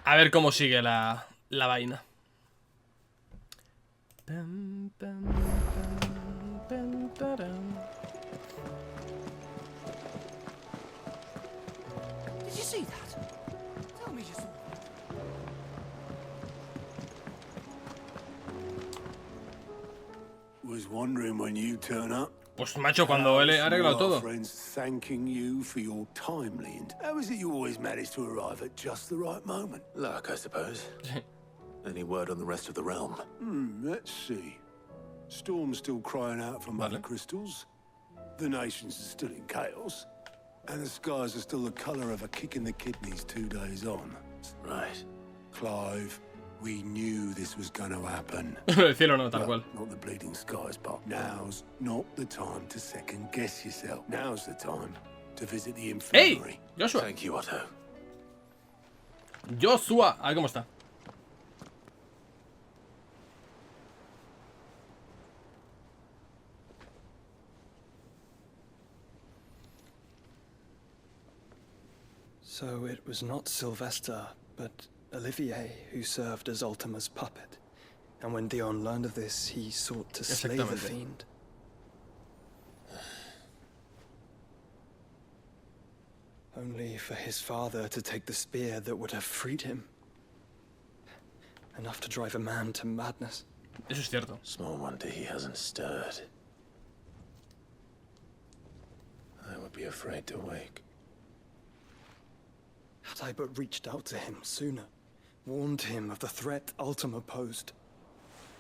A ver cómo sigue la vaina. Did you see that? Tell me you saw. Was wondering when you turn up. Pues macho, cuando él ha arreglado todo. Friends thanking you for your timely. How is it you always manage to arrive at just the right moment? Luck, I suppose. Any word on the rest of the realm? Let's see. Storm's still crying out for mother crystals. The nations are still in chaos. And the skies are still the colour of a kick in the kidneys 2 days on. Right. Clive, we knew this was going to happen. El cielo no, tal cual. Not the bleeding skies part. Now's not the time to second guess yourself. Now's the time to visit the infirmary. Hey, Joshua. Thank you, Otto. Joshua, a ver cómo está. So it was not Sylvester, but Olivier who served as Ultima's puppet. And when Dion learned of this, he sought to slay the fiend. Only for his father to take the spear that would have freed him. Enough to drive a man to madness. Eso es cierto. Small wonder he hasn't stirred. I would be afraid to wake. Had I but reached out to him sooner, warned him of the threat Ultima posed.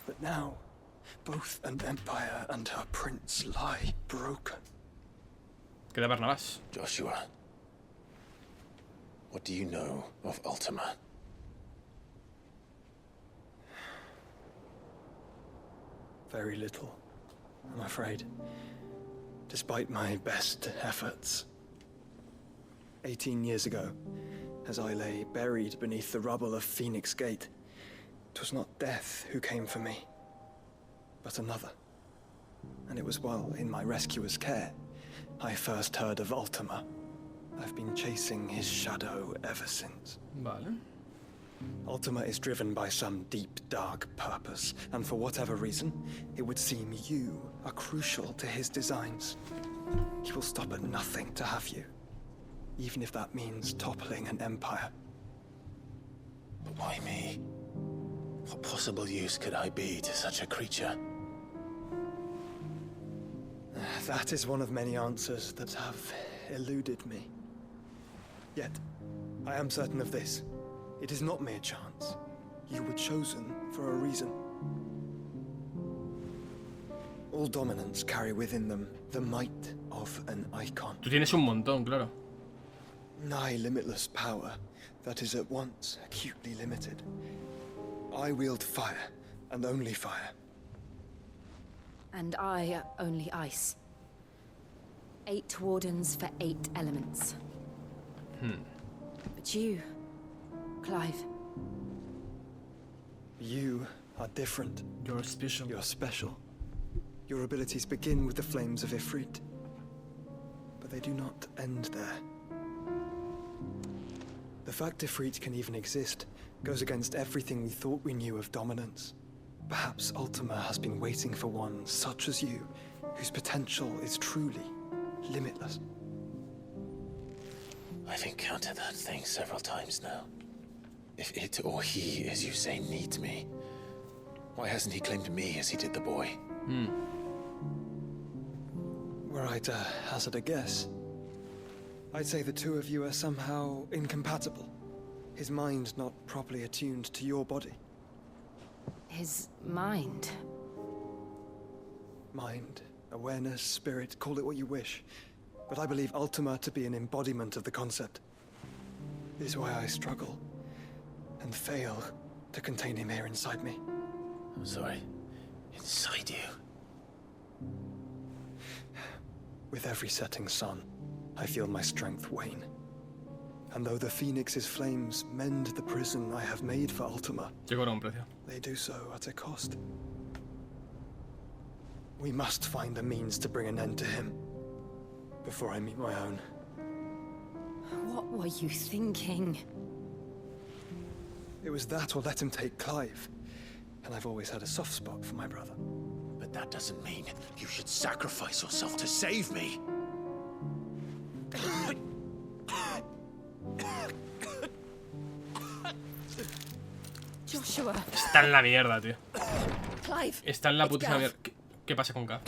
But now, both an empire and her prince lie broken. Queda Barnabas. Joshua, what do you know of Ultima? Very little, I'm afraid. Despite my best efforts. 18 years ago, as I lay buried beneath the rubble of Phoenix Gate, 'twas not death who came for me, but another. And it was while in my rescuer's care, I first heard of Ultima. I've been chasing his shadow ever since. Vale. Ultima is driven by some deep, dark purpose, and for whatever reason, it would seem you are crucial to his designs. He will stop at nothing to have you. Even if that means toppling an empire. But why me? What possible use could I be to such a creature? That is one of many answers that have eluded me. Yet, I am certain of this. It is not mere chance. You were chosen for a reason. All dominants carry within them the might of an Eikon. Tú tienes un montón, claro. Nigh limitless power that is at once acutely limited. I wield fire, and only fire. And I only ice. 8 wardens for 8 elements. But you, Clive. You are different. You're special. You're special. Your abilities begin with the flames of Ifrit. But they do not end there. The fact Ifrit can even exist goes against everything we thought we knew of dominance. Perhaps Ultima has been waiting for one such as you, whose potential is truly limitless. I've encountered that thing several times now. If it or he, as you say, needs me, why hasn't he claimed me as he did the boy? Were I to hazard a guess, I'd say the two of you are somehow incompatible. His mind not properly attuned to your body. His mind? Mind, awareness, spirit, call it what you wish. But I believe Ultima to be an embodiment of the concept. This is why I struggle and fail to contain him here inside me. I'm sorry. Inside you? With every setting sun, I feel my strength wane. And though the Phoenix's flames mend the prison I have made for Ultima, they do so at a cost. We must find a means to bring an end to him before I meet my own. What were you thinking? It was that or let him take Clive. And I've always had a soft spot for my brother. But that doesn't mean you should sacrifice yourself to save me. Joshua. Está en la mierda, tío. Clive. Está en la putísima mierda. ¿Qué pasa con Gav?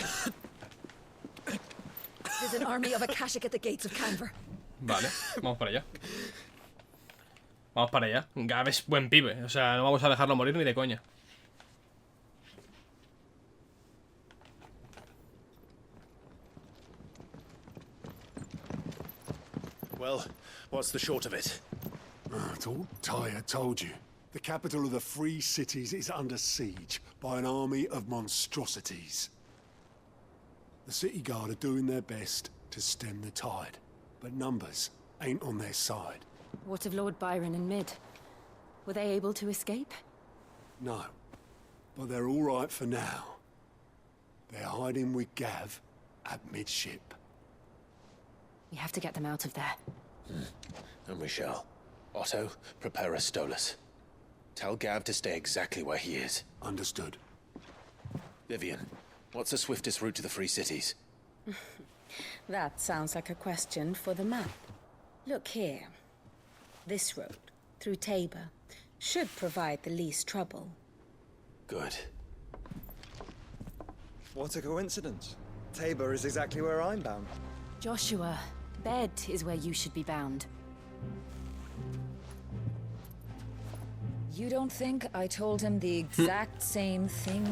There's an army of Akashic at the gates of Canver. Vale, vamos para allá. Vamos para allá. Gav es buen pibe. O sea, no vamos a dejarlo morir ni de coña. Well, what's the short of it? It's all Tyre told you. The capital of the Free Cities is under siege by an army of monstrosities. The city guard are doing their best to stem the tide, but numbers ain't on their side. What of Lord Byron and Mid? Were they able to escape? No, but they're all right for now. They're hiding with Gav at midship. We have to get them out of there. And we shall. Otto, prepare a Stolas. Tell Gav to stay exactly where he is. Understood. Vivian, what's the swiftest route to the Free Cities? That sounds like a question for the map. Look here. This road, through Tabor, should provide the least trouble. Good. What a coincidence. Tabor is exactly where I'm bound. Joshua, bed is where you should be bound. You don't think I told him the exact same thing?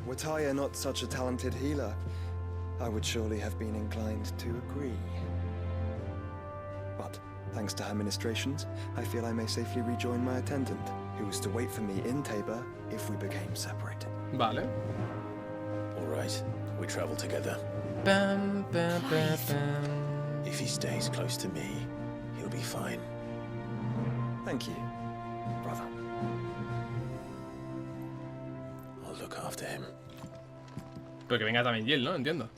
Were Tyre not such a talented healer, I would surely have been inclined to agree. But, thanks to her ministrations, I feel I may safely rejoin my attendant, who was to wait for me in Tabor if we became separated. Vale. All right, we travel together. Bam, bam, bam, bam. If he stays close to me, he'll be fine. Thank you, brother. I'll look after him. Pero que venga también Jill, ¿no? Entiendo.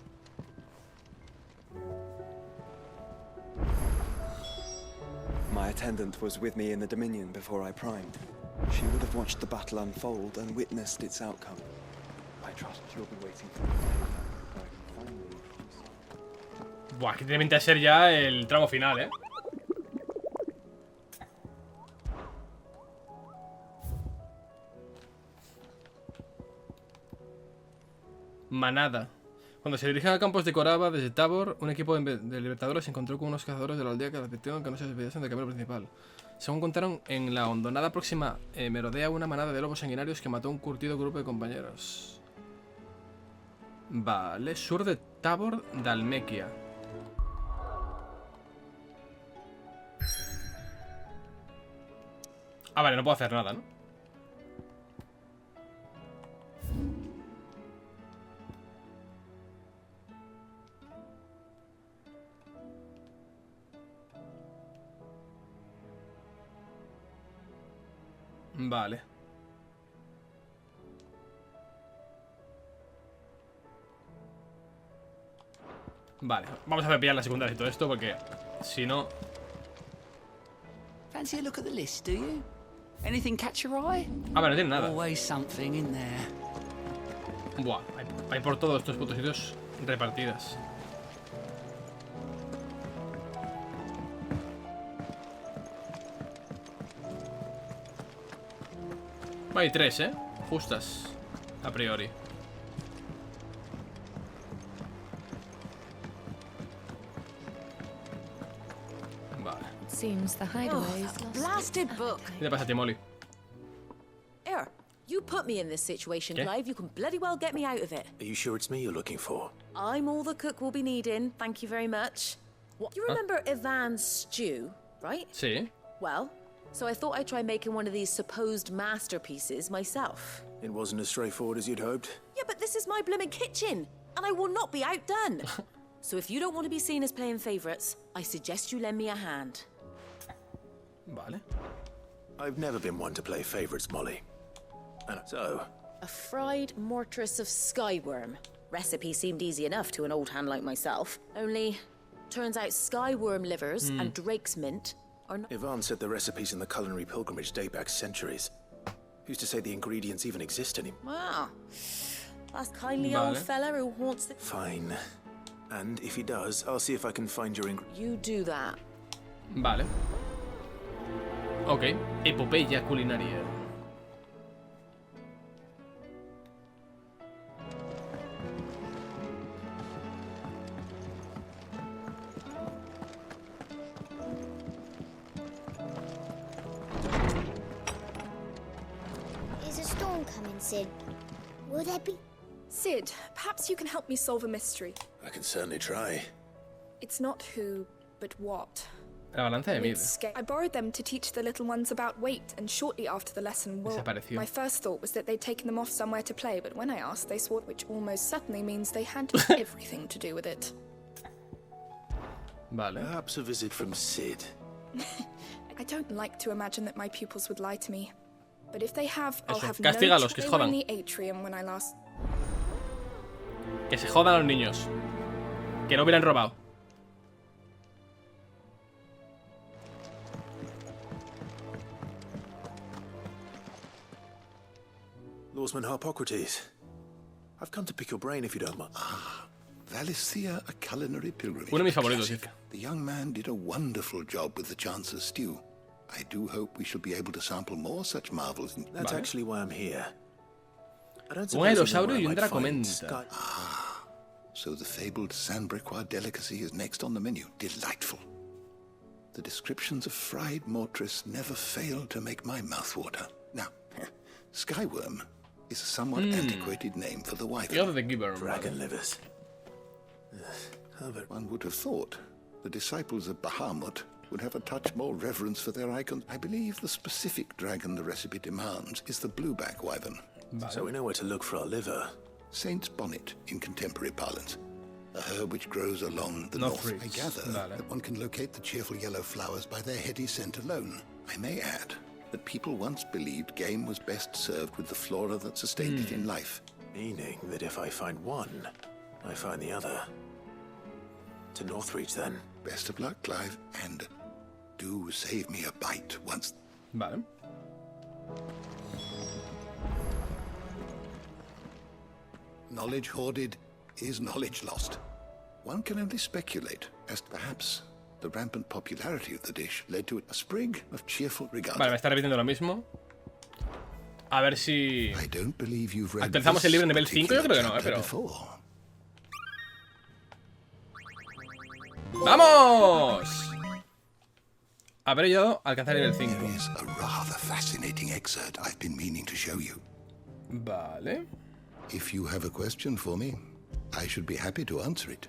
My attendant was with me in the Dominion before I primed. She would have watched the battle unfold and witnessed its outcome. I trust you'll be waiting for me. Buah, que tiene pinta de ser ya el tramo final, ¿eh? Manada. Cuando se dirigen a campos de Coraba desde Tabor, un equipo de libertadores se encontró con unos cazadores de la aldea que advirtieron que no se desviasen del camino principal. Según contaron, en la hondonada próxima merodea una manada de lobos sanguinarios que mató a un curtido grupo de compañeros. Vale, sur de Tabor de Almequia. Ah, vale, no puedo hacer nada, ¿no? Vale. Vale, vamos a pillar la secundaria y todo esto porque si no... Fancy a look at the list, do you? Anything catch your eye? Ah, vale, no tiene nada. Always something in there. Buah, hay por todos estos putos sitios repartidas. Hay 3, justas. A priori. Vale. Seems the hideaway is lost. Blasted book. ¿Qué te pasa a ti, Molly? Here, you put me in this situation, ¿Qué? Clive. You can bloody well get me out of it. Are you sure it's me you're looking for? I'm all the cook will be needing. Thank you very much. You remember Ivan's stew, right? Sí. Well, so I thought I'd try making one of these supposed masterpieces myself. It wasn't as straightforward as you'd hoped. Yeah, but this is my blooming kitchen, and I will not be outdone. So if you don't want to be seen as playing favourites, I suggest you lend me a hand. Vale. I've never been one to play favorites, Molly. And so... A fried mortress of skyworm. Recipe seemed easy enough to an old hand like myself. Only, turns out skyworm livers and drake's mint are not... Ivan said the recipes in the culinary pilgrimage date back centuries. Who's to say the ingredients even exist anymore? Wow. That's kindly old fella who haunts the... Fine. And if he does, I'll see if I can find your ingredients. You do that. Vale. Ok. Epopeya culinaria. Is a storm coming, Sid? Will there be... Sid, perhaps you can help me solve a mystery. I can certainly try. It's not who, but what. La balanza de mid. I borrowed them to teach the little ones about weight, and shortly after the lesson, Desapareció. my first thought was that they'd taken them off somewhere to play, but when I asked, they swore, which almost certainly means they had everything to do with it. Vale. Perhaps a visit from Sid. I don't like to imagine that my pupils would lie to me. But if they have, I'll Eso, have castígalos, que se They were in jodan. the atrium when I last... Que se jodan los niños. Que no hubieran robado. Lawsman Harpocrates. I've come to pick your brain if you don't mind. Valisthea, a culinary pilgrimage. Uno de mis favoritos, Classic. The young man did a wonderful job with the Chance's stew. I do hope we shall be able to sample more such marvels. That's actually why I'm here. I don't Un aerosaurio y un dracomenta. So the fabled Sandbricois delicacy is next on the menu. Delightful. The descriptions of fried mortress never failed to make my mouth water. Now, skyworm is a somewhat antiquated name for the wyvern. Dragon livers. One would have thought the disciples of Bahamut would have a touch more reverence for their icons. I believe the specific dragon the recipe demands is the blueback wyvern. So we know where to look for our liver. Saint's bonnet in contemporary parlance. A herb which grows along the North north. I Ridge. gather Vale. that one can locate the cheerful yellow flowers by their heady scent alone. I may add that people once believed game was best served with the flora that sustained it in life. Meaning that if I find one, I find the other. To Northreach, then. Best of luck, Clive, and do save me a bite once. Vale. Knowledge hoarded is knowledge lost. One can only speculate as to perhaps the rampant popularity of the dish led to a sprig of cheerful regard. Vale, me está repitiendo lo mismo. A ver si... I don't believe you've read ¿Actualizamos el libro en nivel this 5? Yo creo que no, particular pero... chapter before. ¡Vamos! Haber yo alcanzar el 5. There is a rather fascinating excerpt I've been meaning to show you. Vale. If you have a question for me, I should be happy to answer it.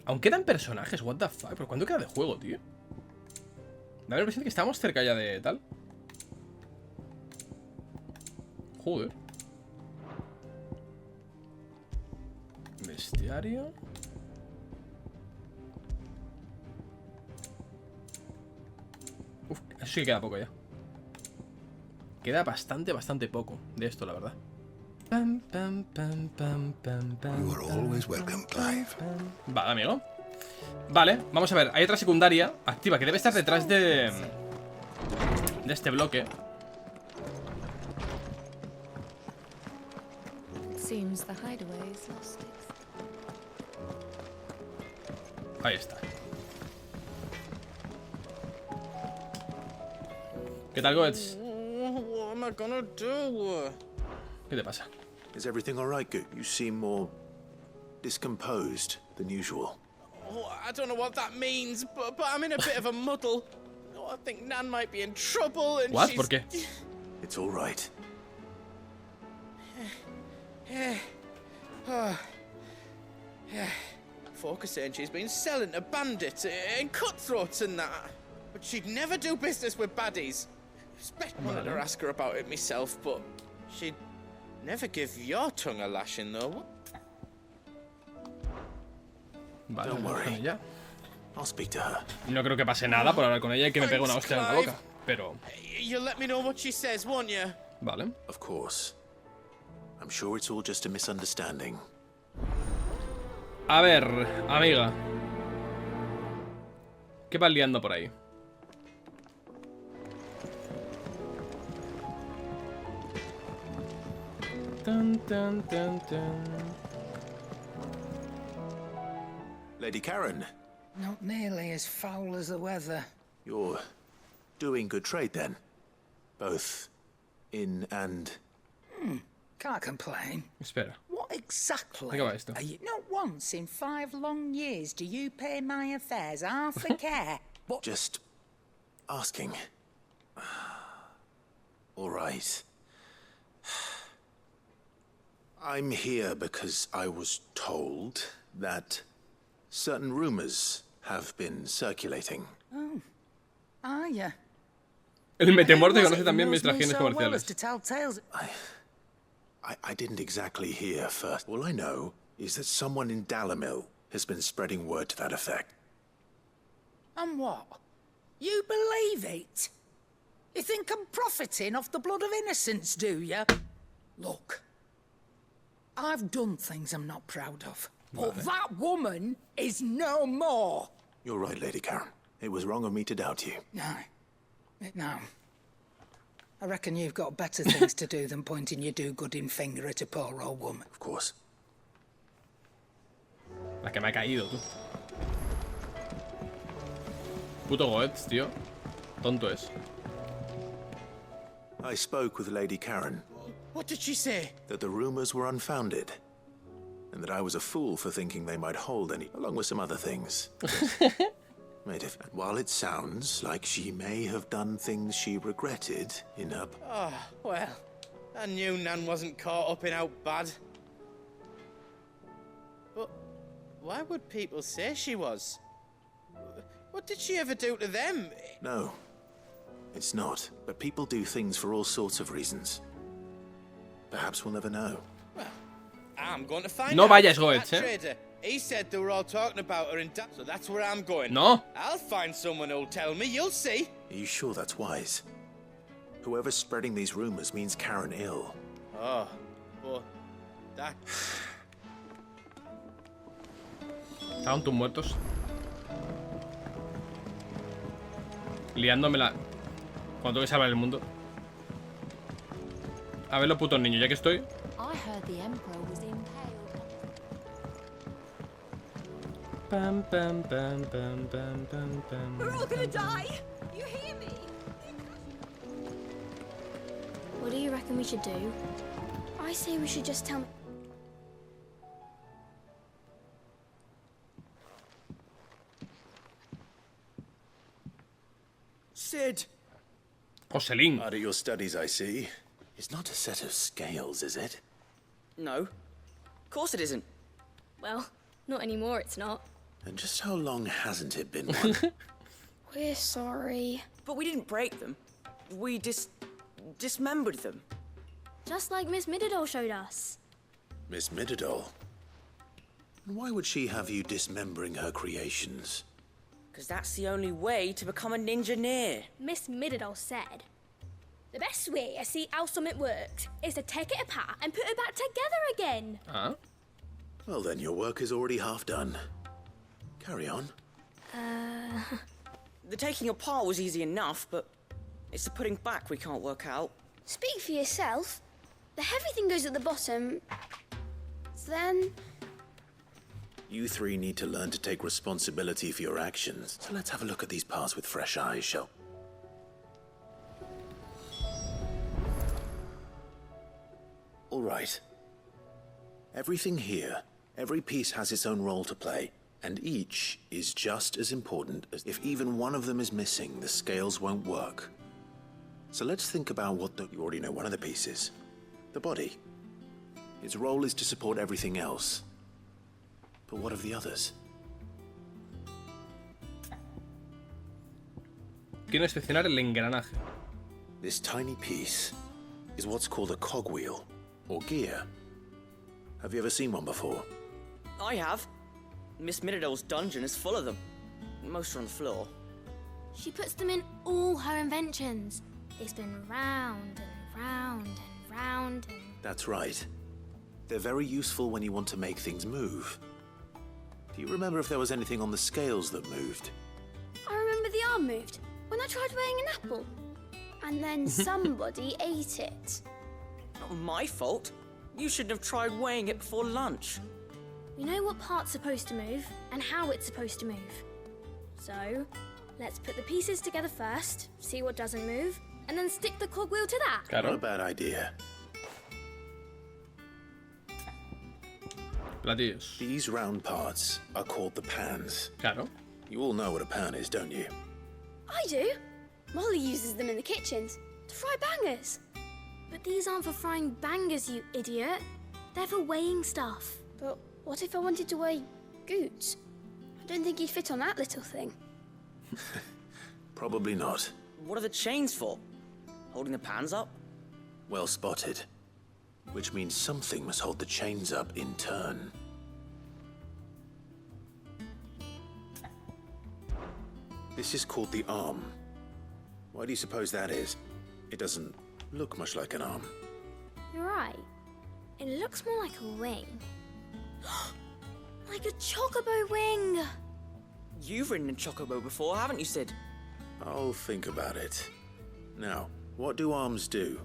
Aún quedan personajes, what the fuck. ¿Pero cuánto queda de juego, tío? Da la impresión de que estamos cerca ya de tal. Joder. Bestiario. Uf, eso sí que queda poco ya. Queda bastante poco de esto, la verdad. Pam, pam, pam, pam, pam, pam, You are always welcome, Clive. Vale, amigo. Vale, vamos a ver. Hay otra secundaria activa que debe estar detrás de este bloque. Seems the hideaway is lost. Ahí está. ¿Qué tal, Goetz? What am I gonna do? ¿Qué te pasa? Is everything all right, Goot? You seem more discomposed than usual. Oh, I don't know what that means, but I'm in a bit of a muddle. Oh, I think Nan might be in trouble and What? she's... ¿Por qué? It's all right. Folk are saying she's been selling to bandits and cutthroats and that. But she'd never do business with baddies. I wanted to ask her about it myself, but she'd never give your tongue a lashing, though. Vale, Don't worry. con ella. I'll speak to her. No creo que pase nada por hablar con ella y que me pegue una hostia en la boca. Pero... You'll let me know what she says, won't you? Vale. Of course. I'm sure it's all just a misunderstanding. A ver, amiga. ¿Qué vas liando por ahí? Tan, tan, tan, tan. Lady Karen, Not nearly as foul as the weather. you're doing good trade then. Both in and... Can't complain. Espera. What exactly ¿De qué va esto? are you? Not once in 5 long years do you pay my affairs half a care. What? Just asking. All right. I'm here because I was told that certain rumors have been circulating. Oh, are you? El metemuerto conoce también mis regiones comerciales. To tell tales. I didn't exactly hear first. All I know is that someone in Dalamil has been spreading word to that effect. And what? You believe it? You think I'm profiting off the blood of innocents, do you? Look, I've done things I'm not proud of. But that woman is no more. You're right, Lady Karen. It was wrong of me to doubt you. No. I reckon you've got better things to do than pointing your do-gooding finger at a poor old woman. Of course. La que me ha caído, tú. Puto Goetz, tío. Tonto es. I spoke with Lady Karen. What did she say? That the rumors were unfounded. And that I was a fool for thinking they might hold any, along with some other things. And while it sounds like she may have done things she regretted in her... Oh, well, I knew Nan wasn't caught up in out bad. But why would people say she was? What did she ever do to them? No, it's not. But people do things for all sorts of reasons. Perhaps we'll never know. Well, I'm going to find No out. vayas, Goetz, That trader, he said they were all talking about her in so that's where I'm going. No. I'll find someone who'll tell me, you'll see. Are you sure that's wise? Whoever's spreading these rumors means Karen ill. Oh, but that... Estaban tus muertos. Liándomela. Cuando tengo que salvar el mundo. A ver los putos niños, ya que estoy. I heard the Emperor was impaled. Pam, pam, pam, pam, pam, pam, pam. We're all gonna die! You hear me? What do you reckon we should do? I say we should just tell me. Jocelyn. Hard at your studies, I see. It's not a set of scales, is it? No. Of course it isn't. Well, not anymore, it's not. And just how long hasn't it been one? We're sorry. But we didn't break them. We dismembered them. Just like Miss Mididol showed us. Miss Mididol? Why would she have you dismembering her creations? Because that's the only way to become a ninja-neer. Miss Mididol said, the best way I see how something works is to take it apart and put it back together again. Huh? Well then, your work is already half done. Carry on. The taking apart was easy enough, but it's the putting back we can't work out. Speak for yourself. The heavy thing goes at the bottom. Then... You three need to learn to take responsibility for your actions. So let's have a look at these parts with fresh eyes, shall we? All right. Everything here, every piece has its own role to play, and each is just as important as if even one of them is missing, the scales won't work. So let's think about you already know one of the pieces, the body. Its role is to support everything else. But what of the others? Quiero inspeccionar el engranaje. This tiny piece is what's called a cogwheel, or gear. Have you ever seen one before? I have. Miss Mididol's dungeon is full of them. Most are on the floor. She puts them in all her inventions. They spin round and round and round and... That's right. They're very useful when you want to make things move. Do you remember if there was anything on the scales that moved? I remember the arm moved when I tried weighing an apple. And then somebody ate it. Not my fault. You shouldn't have tried weighing it before lunch. We know what part's supposed to move and how it's supposed to move. So, let's put the pieces together first, see what doesn't move, and then stick the cogwheel to that. Not a bad idea. Platillos. These round parts are called the pans. Claro. You all know what a pan is, don't you? I do. Molly uses them in the kitchens to fry bangers. But these aren't for frying bangers, you idiot. They're for weighing stuff. But what if I wanted to weigh goods? I don't think he'd fit on that little thing. Probably not. What are the chains for? Holding the pans up? Well spotted. Which means something must hold the chains up in turn. This is called the arm. Why do you suppose that is? It doesn't look much like an arm. You're right. It looks more like a wing. Like a chocobo wing! You've ridden a chocobo before, haven't you, Sid? I'll think about it. Now, what do arms do?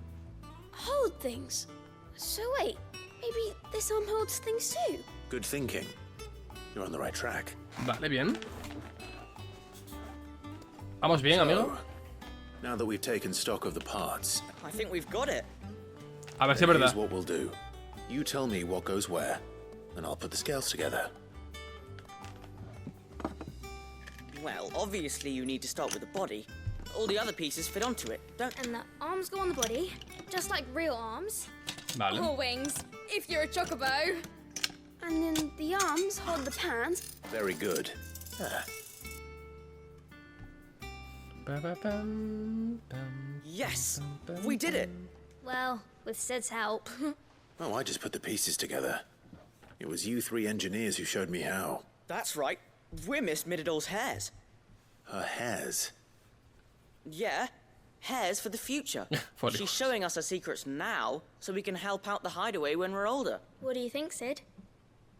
Hold things. So wait, maybe this arm holds things too? Good thinking. You're on the right track. Vale, bien. Vamos bien, amigo. Now that we've taken stock of the parts, I think we've got it. A ver si es verdad. Here's what we'll do. You tell me what goes where, and I'll put the scales together. Well, obviously you need to start with the body. All the other pieces fit onto it, don't... And the arms go on the body, just like real arms. Vale. Or wings, if you're a chocobo. And then the arms hold the pans. Very good. Yes! We did it! Well, with Sid's help. Oh, I just put the pieces together. It was you three engineers who showed me how. That's right. We're Miss Mididol's hairs. Her hairs? Yeah, hairs for the future. She's showing us her secrets now, so we can help out the hideaway when we're older. What do you think, Sid?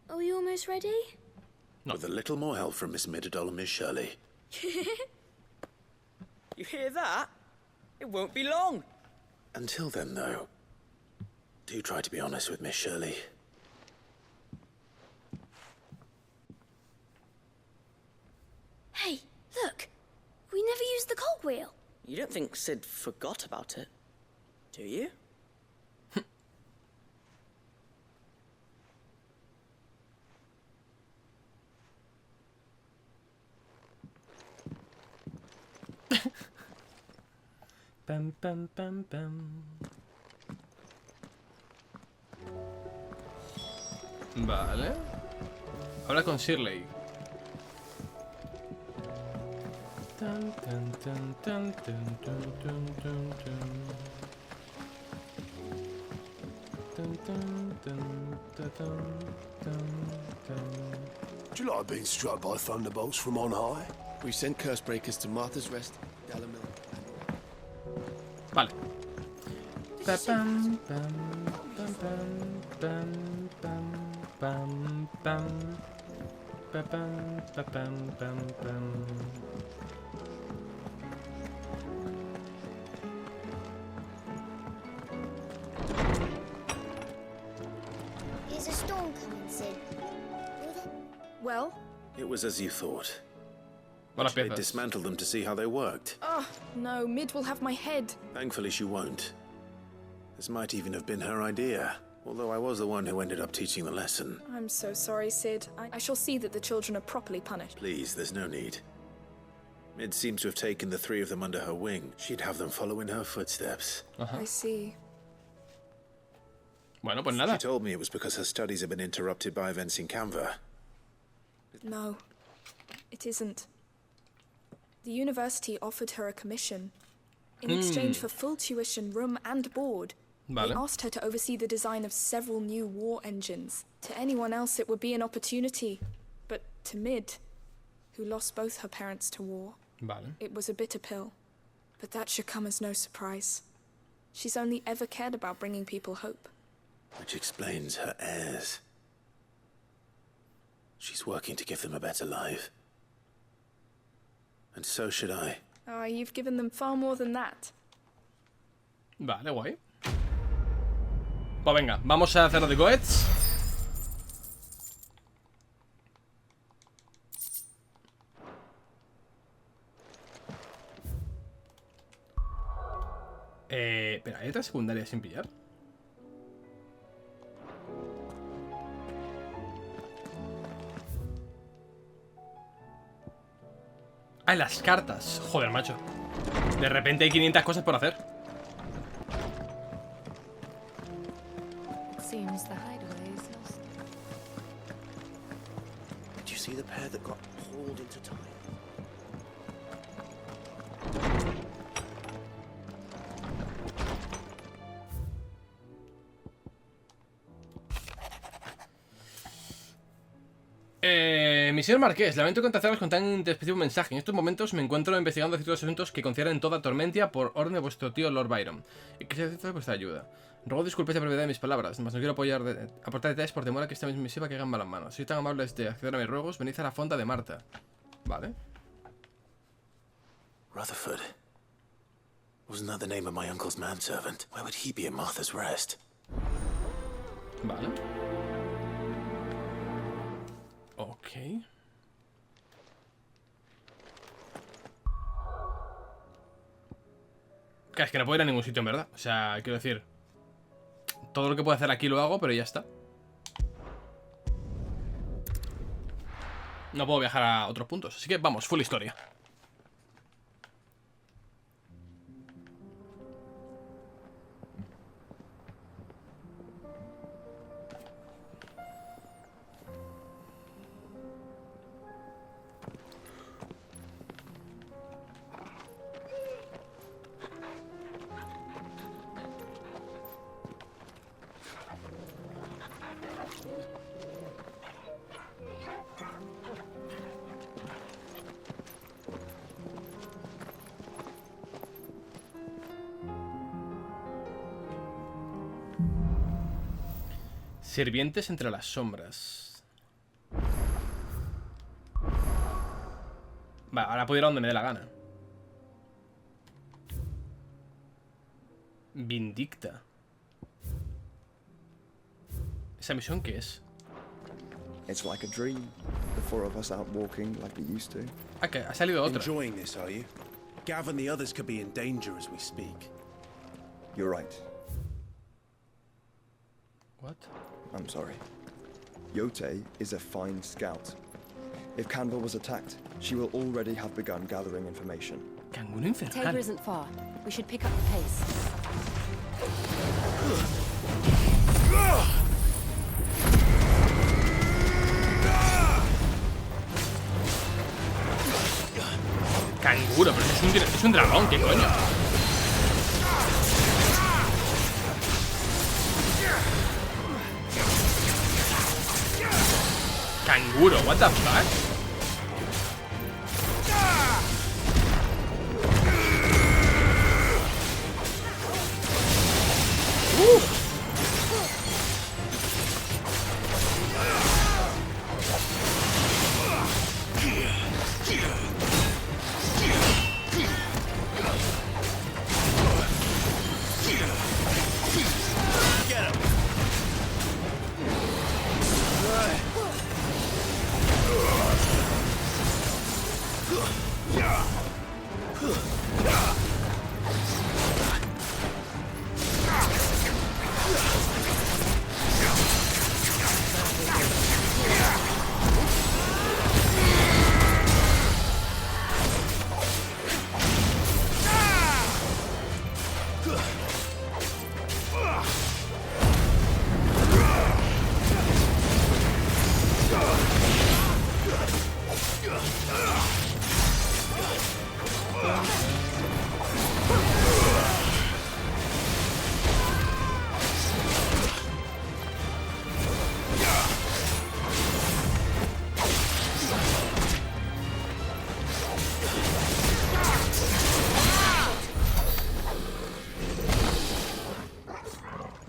Are we almost ready? With a little more help from Miss Mididol and Miss Shirley. You hear that? It won't be long. Until then, though, do try to be honest with Miss Shirley. Hey, look. We never used the cogwheel. You don't think Sid forgot about it, do you? Pam, pam, pam, pam. Vale. Habla con Shirley. Tan, tan, tan, tan, tan, tan, tan, tan. Tan, tan, tan, tan, tan, tan. Do you like being struck by thunderbolts from on high? We sent Cursebreakers to Martha's Rest, Dalamil. Vale. Pam, pam, pam, pam, pam, pam, pam, pam, pam, pam, pam, pam. Is a storm coming, Sid? Well? It was as you thought. Buenas They piezas. dismantled them to see how they worked. Oh, no, Mid will have my head. Thankfully, she won't. This might even have been her idea, although I was the one who ended up teaching the lesson. I'm so sorry, Sid. I shall see that the children are properly punished. Please, there's no need. Mid seems to have taken the three of them under her wing. She'd have them follow in her footsteps. I see. Bueno, pues nada. She told me it was because her studies had been interrupted by events in Canva. No, it isn't. The university offered her a commission. In exchange for full tuition, room and board, Vale. they asked her to oversee the design of several new war engines. To anyone else it would be an opportunity, but to Mid, who lost both her parents to war, Vale. it was a bitter pill. But that should come as no surprise. She's only ever cared about bringing people hope. Which explains her heirs. She's working to give them a better life. And so should I. Oh, you've given them far more than that. Vale, guay. Pues venga, vamos a hacer lo de Goetz. Espera, ¿hay otra secundaria sin pillar? Ah, las cartas. Joder, macho. De repente hay 500 cosas por hacer. Seems the hideaway is lost. Did you see the pair that got hauled into time? Misión Marqués. Lamento contactaros con tan introspectivo mensaje. En estos momentos me encuentro investigando ciertos asuntos que conciernen toda Tormentia por orden de vuestro tío Lord Byron. Y que se necesita de vuestra ayuda. Ruego disculpéis la brevedad de mis palabras, mas no quiero aportar detalles por temor a que esta misma misiva caiga en malas manos. Sois tan amables de acceder a mis ruegos, venid a la fonda de Marta. Vale. Rutherford. Wasn't that the name of my uncle's manservant? Why would he be at Martha's Rest? Vale. Ok. Claro, es que no puedo ir a ningún sitio en verdad. O sea, quiero decir, todo lo que puedo hacer aquí lo hago, pero ya está. No puedo viajar a otros puntos. Así que vamos, full historia. Sirvientes entre las sombras. Vale, ahora puedo ir a donde me dé la gana. Vindicta. ¿Esa misión qué es? It's like a dream. The four of us out walking like we used to. Ah, que ha salido otra. Enjoying this, are you? Gav and the others could be in danger as we speak. You're right. What? I'm sorry. Yote is a fine scout. If Canva was attacked, she will already have begun gathering information. Canguro infernal. Tabor isn't far. We should pick up the pace. Canguro, pero es un dragón, ¿qué coño? Canguro, what the fuck?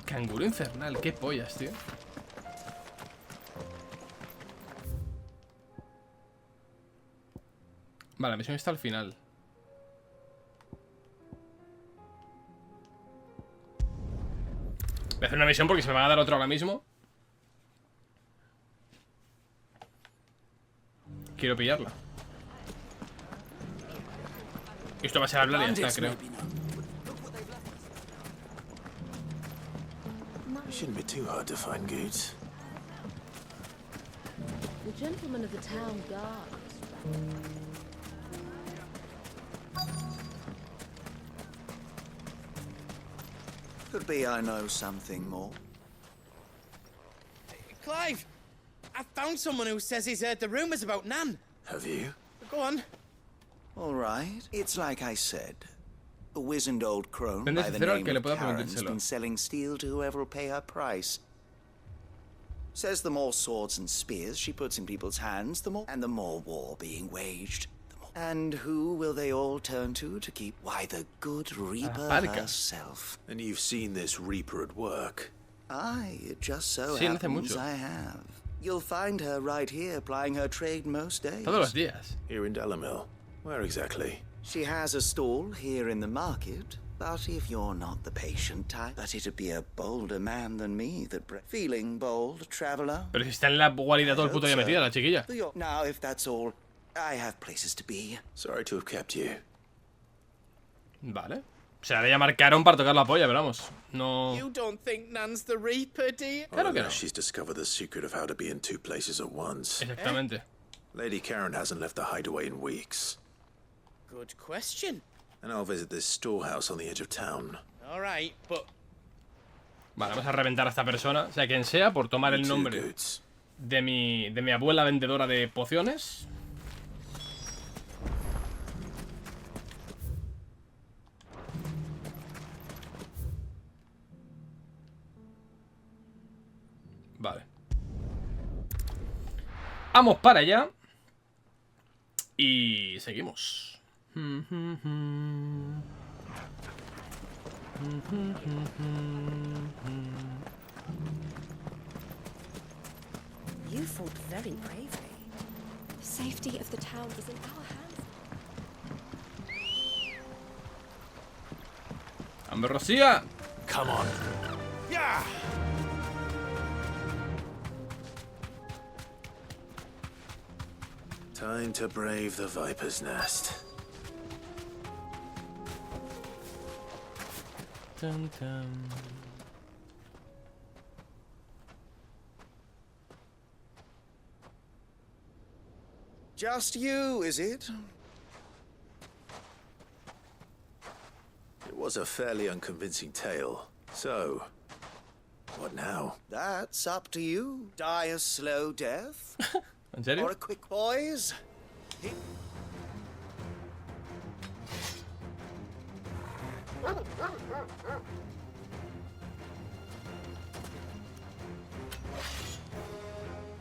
Canguro infernal, qué pollas, tío. Vale, la misión está al final. Voy a hacer una misión porque se me va a dar otra ahora mismo. Quiero pillarla. Esto va a ser hablar y ya está, creo. Shouldn't be too hard to find goods. The gentleman of the town guards. Could be I know something more. Clive! I found someone who says he's heard the rumors about Nan. Have you? Go on. All right. It's like I said. A wizened old crone Vende by the sincero al name que le of pueda Karen's permitírselo. been selling steel to whoever will pay her price. Says the more swords and spears she puts in people's hands, the more war being waged. And who will they all turn to keep? Why, the good Reaper herself. And you've seen this Reaper at work? Aye, it just so Sí, no hace happens mucho. I have. You'll find her right here plying her trade most days. Todos los días. Here in Delamil. Where exactly? She has a stall here in the market, but if you're not the patient type, but it'd be a bolder man than me that feeling bold, traveler. Pero si está en la guarida todo el puto día metida, la chiquilla. Now, if that's all, I have places to be. Sorry to have kept you. Vale. Se haré llamar Caron para tocar la polla, pero vamos. No. You don't think Nan's the Reaper, do you? Claro que no. She's discovered the secret of how to be in two places at once. Exactamente. Lady Karen hasn't left the hideaway in weeks. Good question. And I'll visit this storehouse on the edge of town. All right, but... Vale, vamos a reventar a esta persona, sea quien sea, por tomar el nombre de mi abuela vendedora de pociones. Vale. Vamos para allá. Y seguimos. You fought very bravely. The safety of the town is in our hands. ¡Ambrosía! Come on. Yeah! Time to brave the Viper's Nest. Dun, dun. Just you, is it? was a fairly unconvincing tale. So, what now? That's up to you. Die a slow death? ¿En serio? Or a quick boys?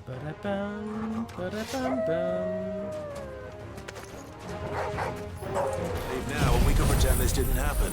Ba-da-bum, ba-da-bum-bum. Leave now and we can pretend this didn't happen.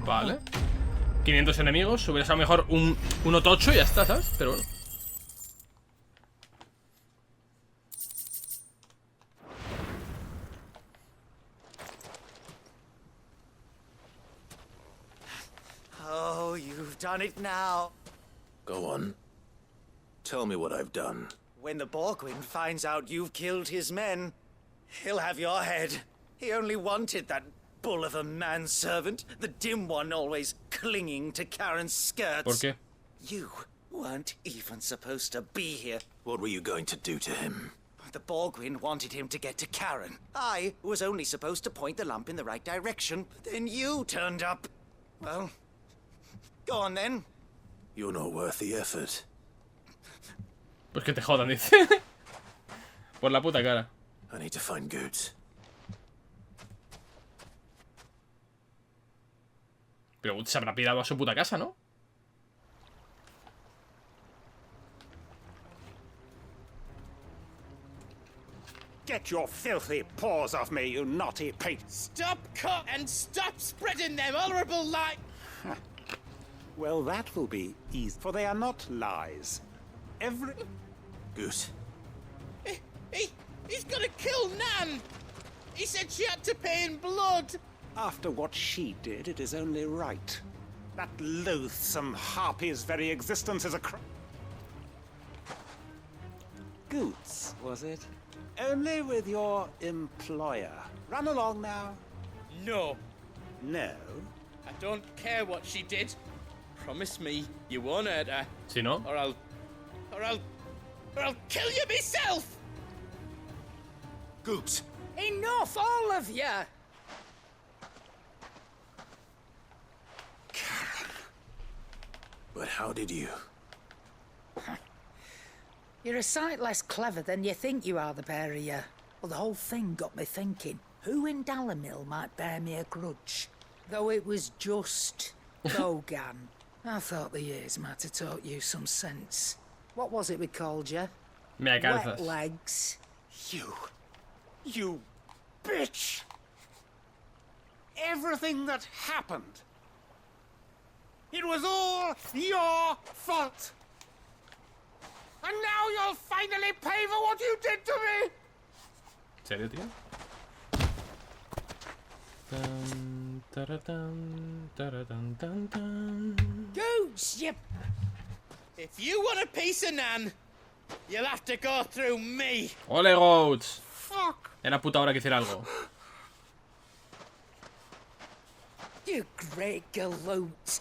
Vale. 500 enemigos. Hubiera sido mejor uno tocho y ya está, ¿sabes? Pero bueno. Oh, you've done it now. Go on. Tell me what I've done. When the Borgwyn finds out you've killed his men, he'll have your head. He only wanted that bull of a manservant, the dim one always clinging to Karen's skirts. ¿Por qué? You weren't even supposed to be here. What were you going to do to him? The Borgwyn wanted him to get to Karen. I was only supposed to point the lamp in the right direction. Then you turned up. Well, go on then. You're not worth the effort. Pues que te jodan, dice. Por la puta cara. I need to find Goots. Pero se habrá pirado a su puta casa, ¿no? Get your filthy paws off me, you naughty pig! Stop cut and stop spreading them horrible lies! Well, that will be easy, for they are not lies. Every... Goose. He's gonna kill Nan! He said she had to pay in blood! After what she did, it is only right. That loathsome harpy's very existence is a crime. Goots, was it? Only with your employer. Run along now. No. No? I don't care what she did. Promise me you won't hurt her. Si no? Or I'll kill you myself! Goots! Enough, all of you! Karen. But how did you? You're a sight less clever than you think you are, the pair of you. Well, the whole thing got me thinking, who in Dalamil might bear me a grudge? Though it was just Bogan. I thought the years might have taught you some sense. What was it we called you? Me calzas. Wet legs. You bitch! Everything that happened, it was all your fault. And now you'll finally pay for what you did to me! ¿Serio, tío? Goose, you... If you want a piece of Nan, you'll have to go through me. ¡Ole, Goats! Fuck! Era puta hora que hiciera algo. You great galoot.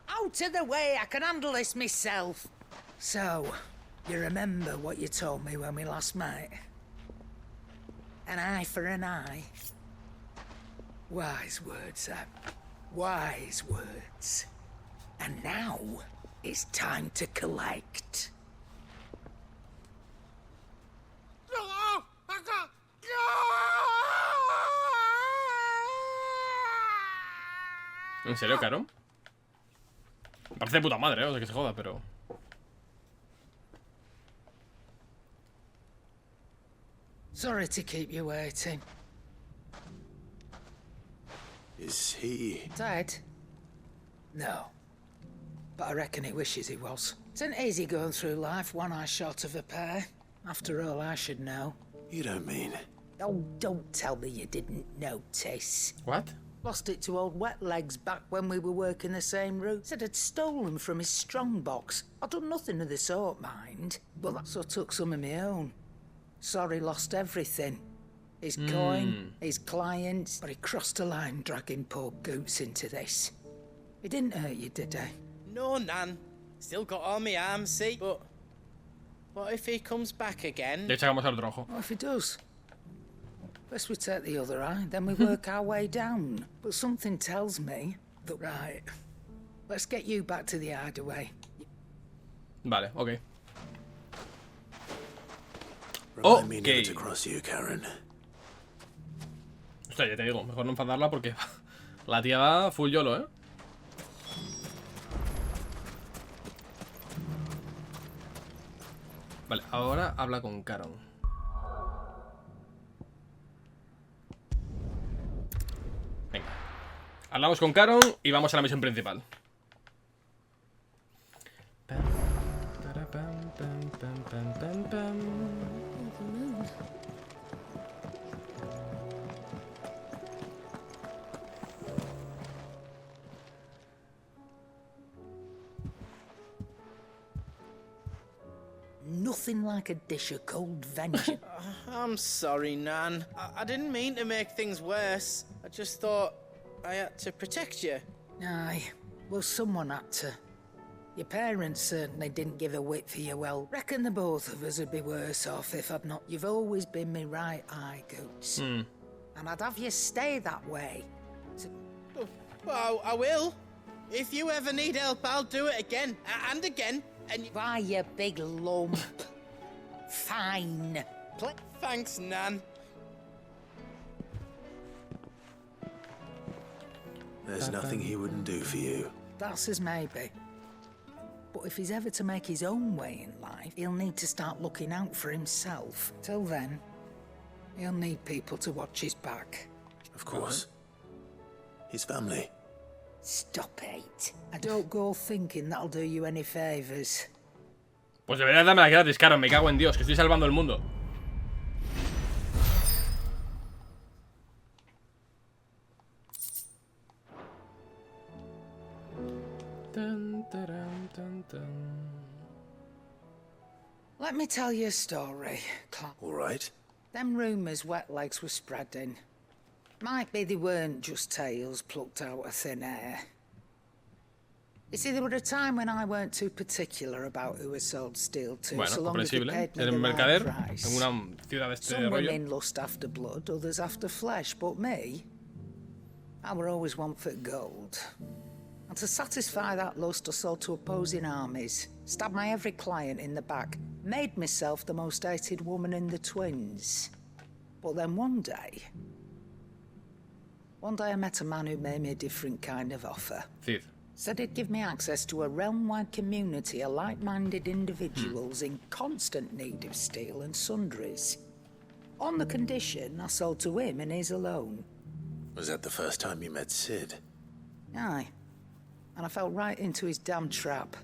Out of the way, I can handle this myself. So, you remember what you told me when we last met? An eye for an eye. Wise words, wise words. And now, it's time to collect. ¿En serio, Caro? Me parece de puta madre, o sea, que se joda, pero... Sorry to keep you waiting. Is he... Dead? No. But I reckon he wishes he was. It isn't easy going through life, one eye short of a pair. After all, I should know. You don't mean... Oh, don't tell me you didn't notice. What? Lost it to old Wet Legs back when we were working the same route. Said I'd stolen from his strongbox. I'd done nothing of the sort, mind. But that's what took some of my own. Sorry, lost everything. His coin, his clients, but he crossed a line dragging poor Goots into this. He didn't hurt you, did he? No, Nan. Still got all my arms, see? But what if he comes back again? Le echamos al otro ojo. What if he does? First we take the other eye, then we work our way down. But something tells me that... Right. Let's get you back to the hideaway. Vale, ok. Remind me never to cross you, Karen. Hostia, ya te digo, mejor no enfadarla porque la tía va full YOLO, ¿eh? Vale, ahora habla con Caron. Venga. Hablamos con Caron y vamos a la misión principal. Nothing like a dish of cold vengeance. I'm sorry, Nan. I didn't mean to make things worse. I just thought I had to protect you. Aye, well, someone had to. Your parents certainly didn't give a whit for you. Well, reckon the both of us would be worse off if I'd not. You've always been me right eye, Goots. And I'd have you stay that way. Well, I will. If you ever need help, I'll do it again and again. And why, you big lump? Fine. Thanks, Nan. There's nothing he wouldn't do for you. That's as maybe. But if he's ever to make his own way in life, he'll need to start looking out for himself. Till then, he'll need people to watch his back. Of course. His family. Stop it. I don't go thinking that'll do you any favors. Pues deberías darme la gratis, Caron. Me cago en Dios, que estoy salvando el mundo. Let me tell you a story, All right. Them rumours Wet Legs were spreading. Might be they weren't just tales plucked out of thin air. You see, there were a time when I weren't too particular about who I sold steel to, bueno, so long as they comprensible. paid me Eres the un right mercader price. en una ciudad de este Some rollo. women lust after blood, others after flesh, but me, I were always one for gold. And to satisfy that lust, I sold to opposing armies, stabbed my every client in the back, made myself the most hated woman in the twins. But then one day I met a man who made me a different kind of offer. Cid. Said it'd give me access to a realm-wide community of like-minded individuals in constant need of steel and sundries. On the condition I sold to him and his alone. Was that the first time you met Sid? Aye. And I fell right into his damn trap.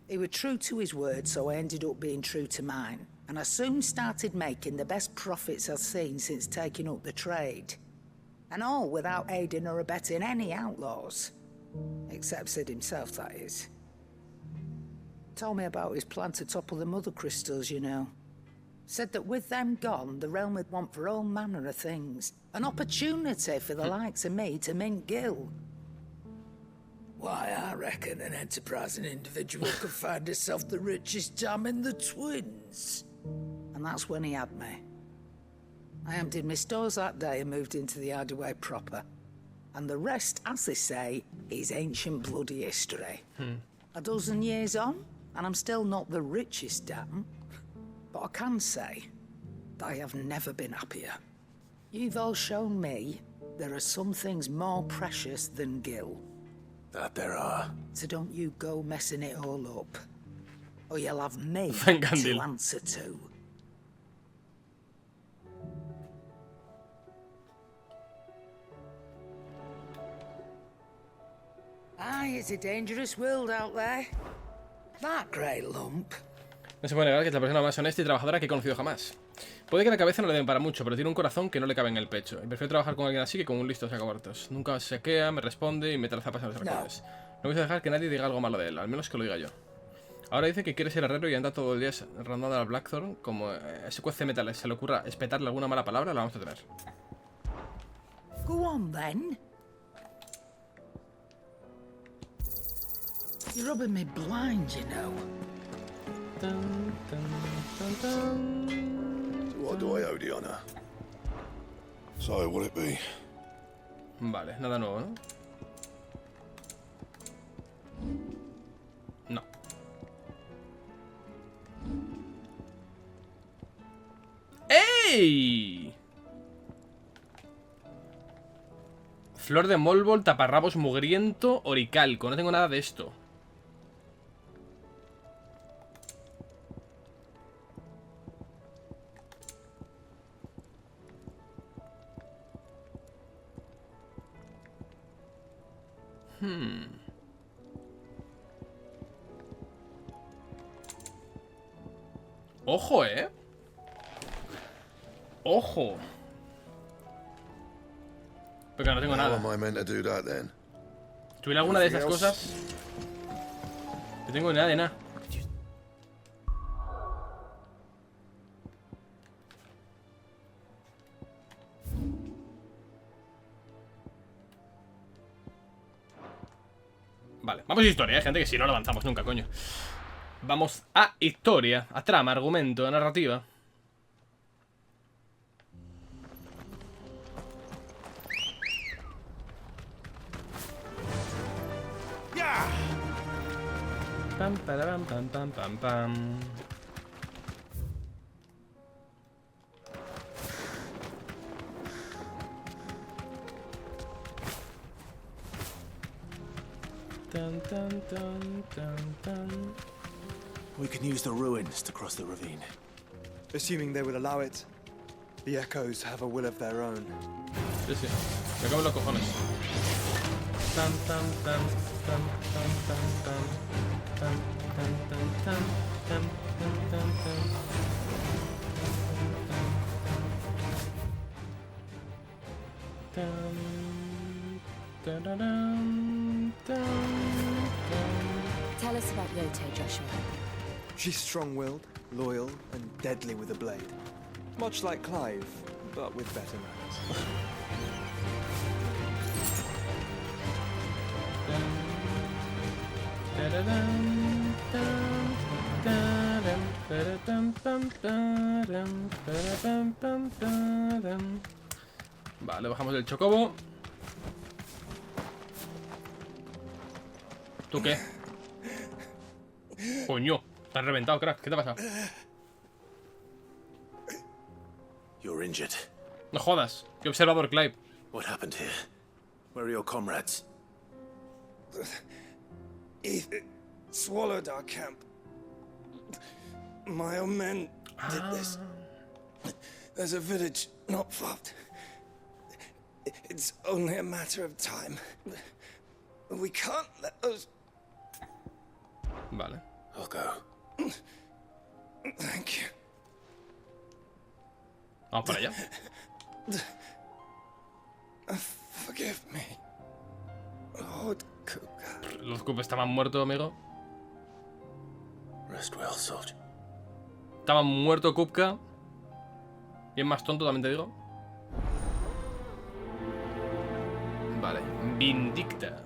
He was true to his word, so I ended up being true to mine. And I soon started making the best profits I've seen since taking up the trade. And all without aiding or abetting any outlaws. Except Sid himself, that is. Told me about his plan to topple the mother crystals, you know. Said that with them gone, the realm would want for all manner of things. An opportunity for the likes of me to mint gil. Why, I reckon an enterprising individual could find himself the richest dam in the Twins. And that's when he had me. I emptied my stores that day and moved into the hideaway proper. And the rest, as they say, is ancient bloody history. A dozen years on, and I'm still not the richest dam. But I can say that I have never been happier. You've all shown me there are some things more precious than gil. That there are. So don't you go messing it all up. Or you'll have me to answer to. Aye, it's a dangerous world out there. That grey lump. No se puede negar que es la persona más honesta y trabajadora que he conocido jamás. Puede que la cabeza no le den para mucho, pero tiene un corazón que no le cabe en el pecho. Y prefiero trabajar con alguien así que con un listo sacabartos. Nunca se saquea, me responde y me traza en los arcones. No voy a dejar que nadie diga algo malo de él, al menos que lo diga yo. Ahora dice que quiere ser herrero y anda todo el día rondando a Blackthorn. Como ese cuece metales se le ocurra espetarle alguna mala palabra, la vamos a tener. Go on, then. You're rubbing me blind, you know. What do I owe the honor? So, will it be? Vale, nada nuevo, ¿no? No. ¡Ey! Flor de molbol, taparrabos mugriento, oricalco. No tengo nada de esto. Ojo, ojo. Pero no tengo nada. ¿Tuviera alguna de esas cosas? No tengo nada de nada. Vale, vamos a historia, gente, que si no, no avanzamos nunca, coño. Vamos a historia, a trama, argumento, a narrativa. Pam, pam, pam, pam, pam, pam. Dun, dun, dun, dun, dun. We can use the ruins to cross the ravine. Assuming they will allow it. The echoes have a will of their own. Sí, sí. Me cago en los cojones. Tan, tan, tan, tan, tan, tan, tan, tan, tan, tan, tan, tan, tan, tan, tan, tan. Tell us about Yote, Joshua. She's strong-willed, loyal, and deadly with a blade. Much like Clive, but with better manners. Vale, bajamos del chocobo. ¿Tú qué? Coño, te has reventado, crack. ¿Qué te ha pasado? You're injured. No jodas. Qué observador, Clive. What happened here? Where are your comrades? It swallowed our camp. My own men did this. There's a village not far. It's only a matter of time. We can't let those... Vale. I'll go. Thank you. Vamos para allá. Forgive me, Lord Kupka. Los Kup estaban muertos, amigo. Rest well, soldier. Estaba muerto Kupka. Y es más tonto, también te digo. Vale. Vindicta.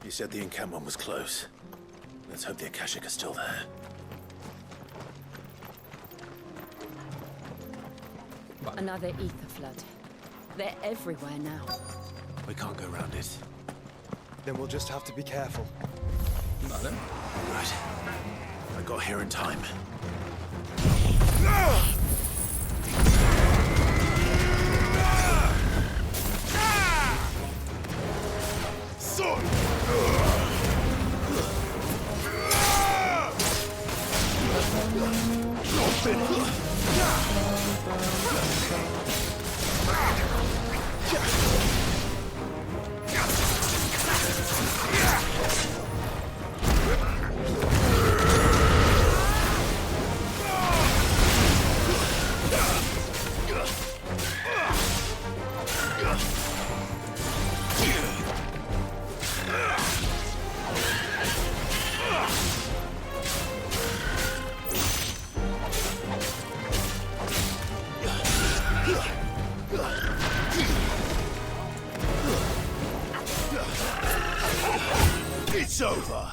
You said the encampment was close. Let's hope the Akashic are still there. Another ether flood. They're everywhere now. We can't go around it. Then we'll just have to be careful. Vale. Right. I got here in time. Sword!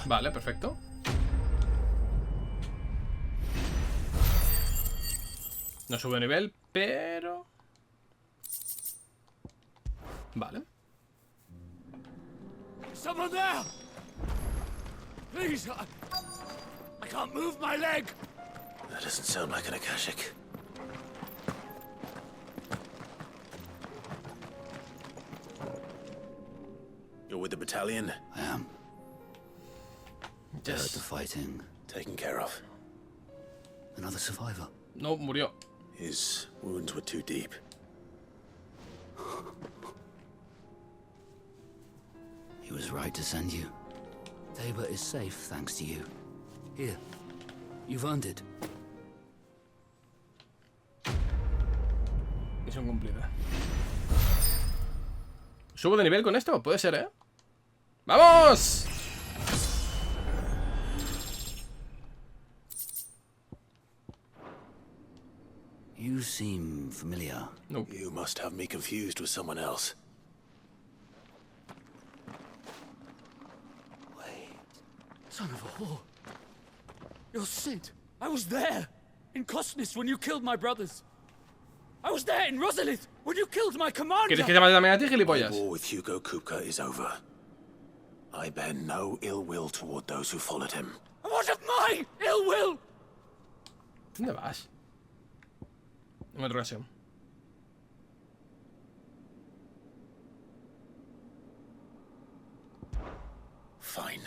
Vale, perfecto. No sube nivel, pero... Vale. Someone there! Please, I can't move my leg! That doesn't sound like an Akashic. You're with the battalion? I am. Yes. Heard the fighting. Taken care of. Another survivor. No, murió. His wounds were too deep. He was right to send you. Tabor is safe thanks to you. Here, you've earned it. Misión cumplida. ¿Subo de nivel con esto? Puede ser, ¿eh? ¡Vamos! You seem familiar. Nope. You must have me confused with someone else. Wait. Son of a whore. You're Sid. I was there. In Cosnis when you killed my brothers. I was there in Rosalith when you killed my commander. ¿Quieres que te mate también a ti, gilipollas? The war with Hugo Kupka is over. I bear no ill will toward those who followed him. And what of my ill will? ¿Dónde vas? En otra ocasión. Fine.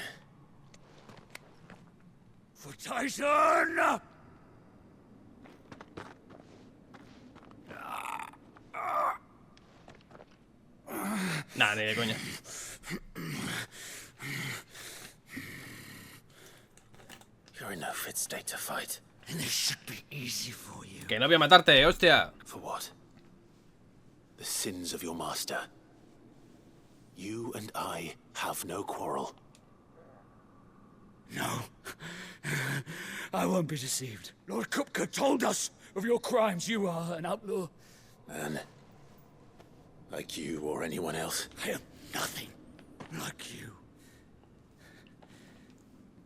For Tyson! Nah, ni de coña. You're in no fit state to fight. And this should be easy for you. Que no voy a matarte, hostia. For what? The sins of your master. You and I have no quarrel. No. I won't be deceived. Lord Kupka told us of your crimes. You are an outlaw. Man. Like you or anyone else. I am nothing like you.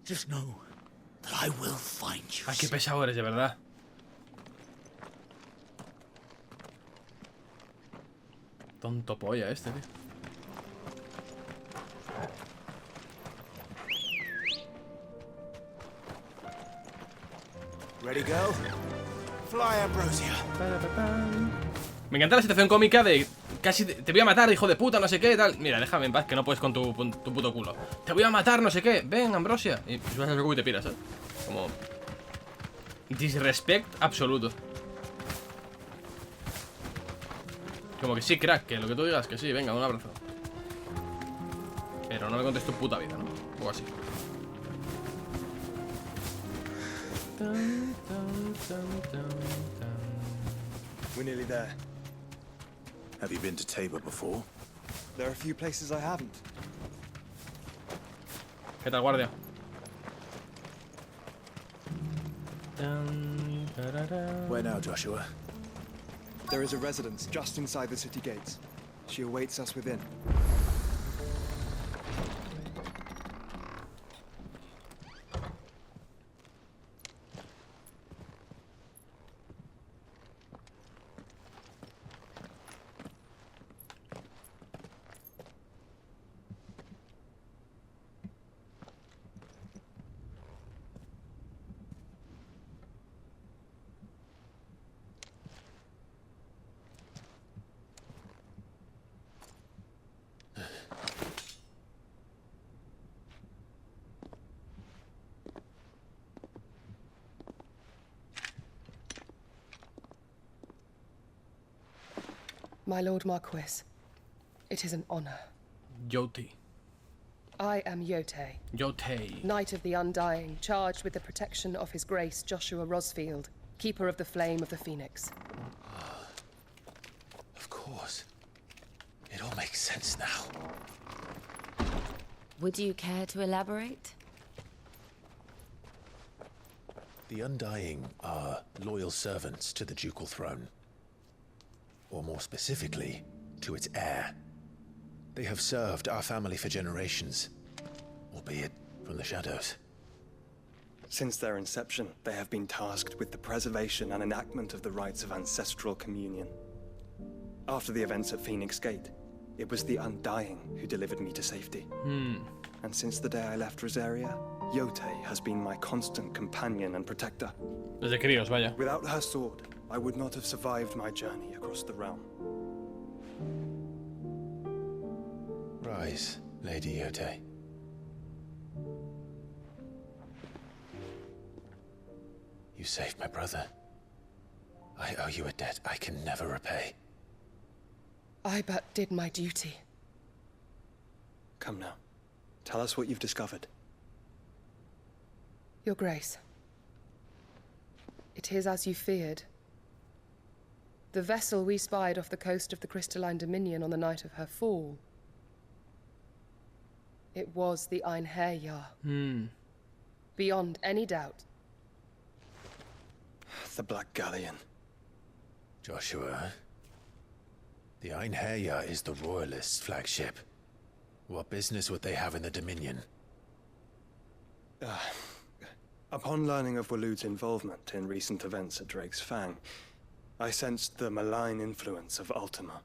Just know that I will find you. Ay, qué pesado eres, de verdad. Tonto polla este, tío. Ready, go? Fly, Ambrosia. Me encanta la situación cómica de casi te voy a matar, hijo de puta, no sé qué, tal. Mira, déjame en paz, que no puedes con tu puto culo. Te voy a matar, no sé qué. Ven, Ambrosia. Y vas a hacer y te piras, ¿eh? Como... disrespect absoluto. Como que sí, crack, que lo que tú digas, que sí, venga, un abrazo. Pero no me contes tu puta vida, ¿no? O así. We're nearly there. Have you been to Tabor before? There are a few places I haven't. ¿Qué tal, guardia? Where now, Joshua? There is a residence just inside the city gates. She awaits us within. My Lord Marquis, it is an honor. Yote. I am Yote. Yote. Knight of the Undying, charged with the protection of His Grace Joshua Rosfield, Keeper of the Flame of the Phoenix. Of course. It all makes sense now. Would you care to elaborate? The Undying are loyal servants to the ducal throne. Or more specifically, to its heir. They have served our family for generations, albeit from the shadows. Since their inception, they have been tasked with the preservation and enactment of the rites of ancestral communion. After the events at Phoenix Gate, it was the Undying who delivered me to safety. And since the day I left Rosaria, Yote has been my constant companion and protector. Desde críos, vaya. Without her sword, I would not have survived my journey across the realm. Rise, Lady Yote. You saved my brother. I owe you a debt I can never repay. I but did my duty. Come now. Tell us what you've discovered. Your Grace. It is as you feared. The vessel we spied off the coast of the Crystalline Dominion on the night of her fall. It was the Einherjar. Beyond any doubt. The Black Galleon. Joshua, the Einherjar is the Royalists' flagship. What business would they have in the Dominion? Upon learning of Waloed's involvement in recent events at Drake's Fang, I sensed the malign influence of Ultima,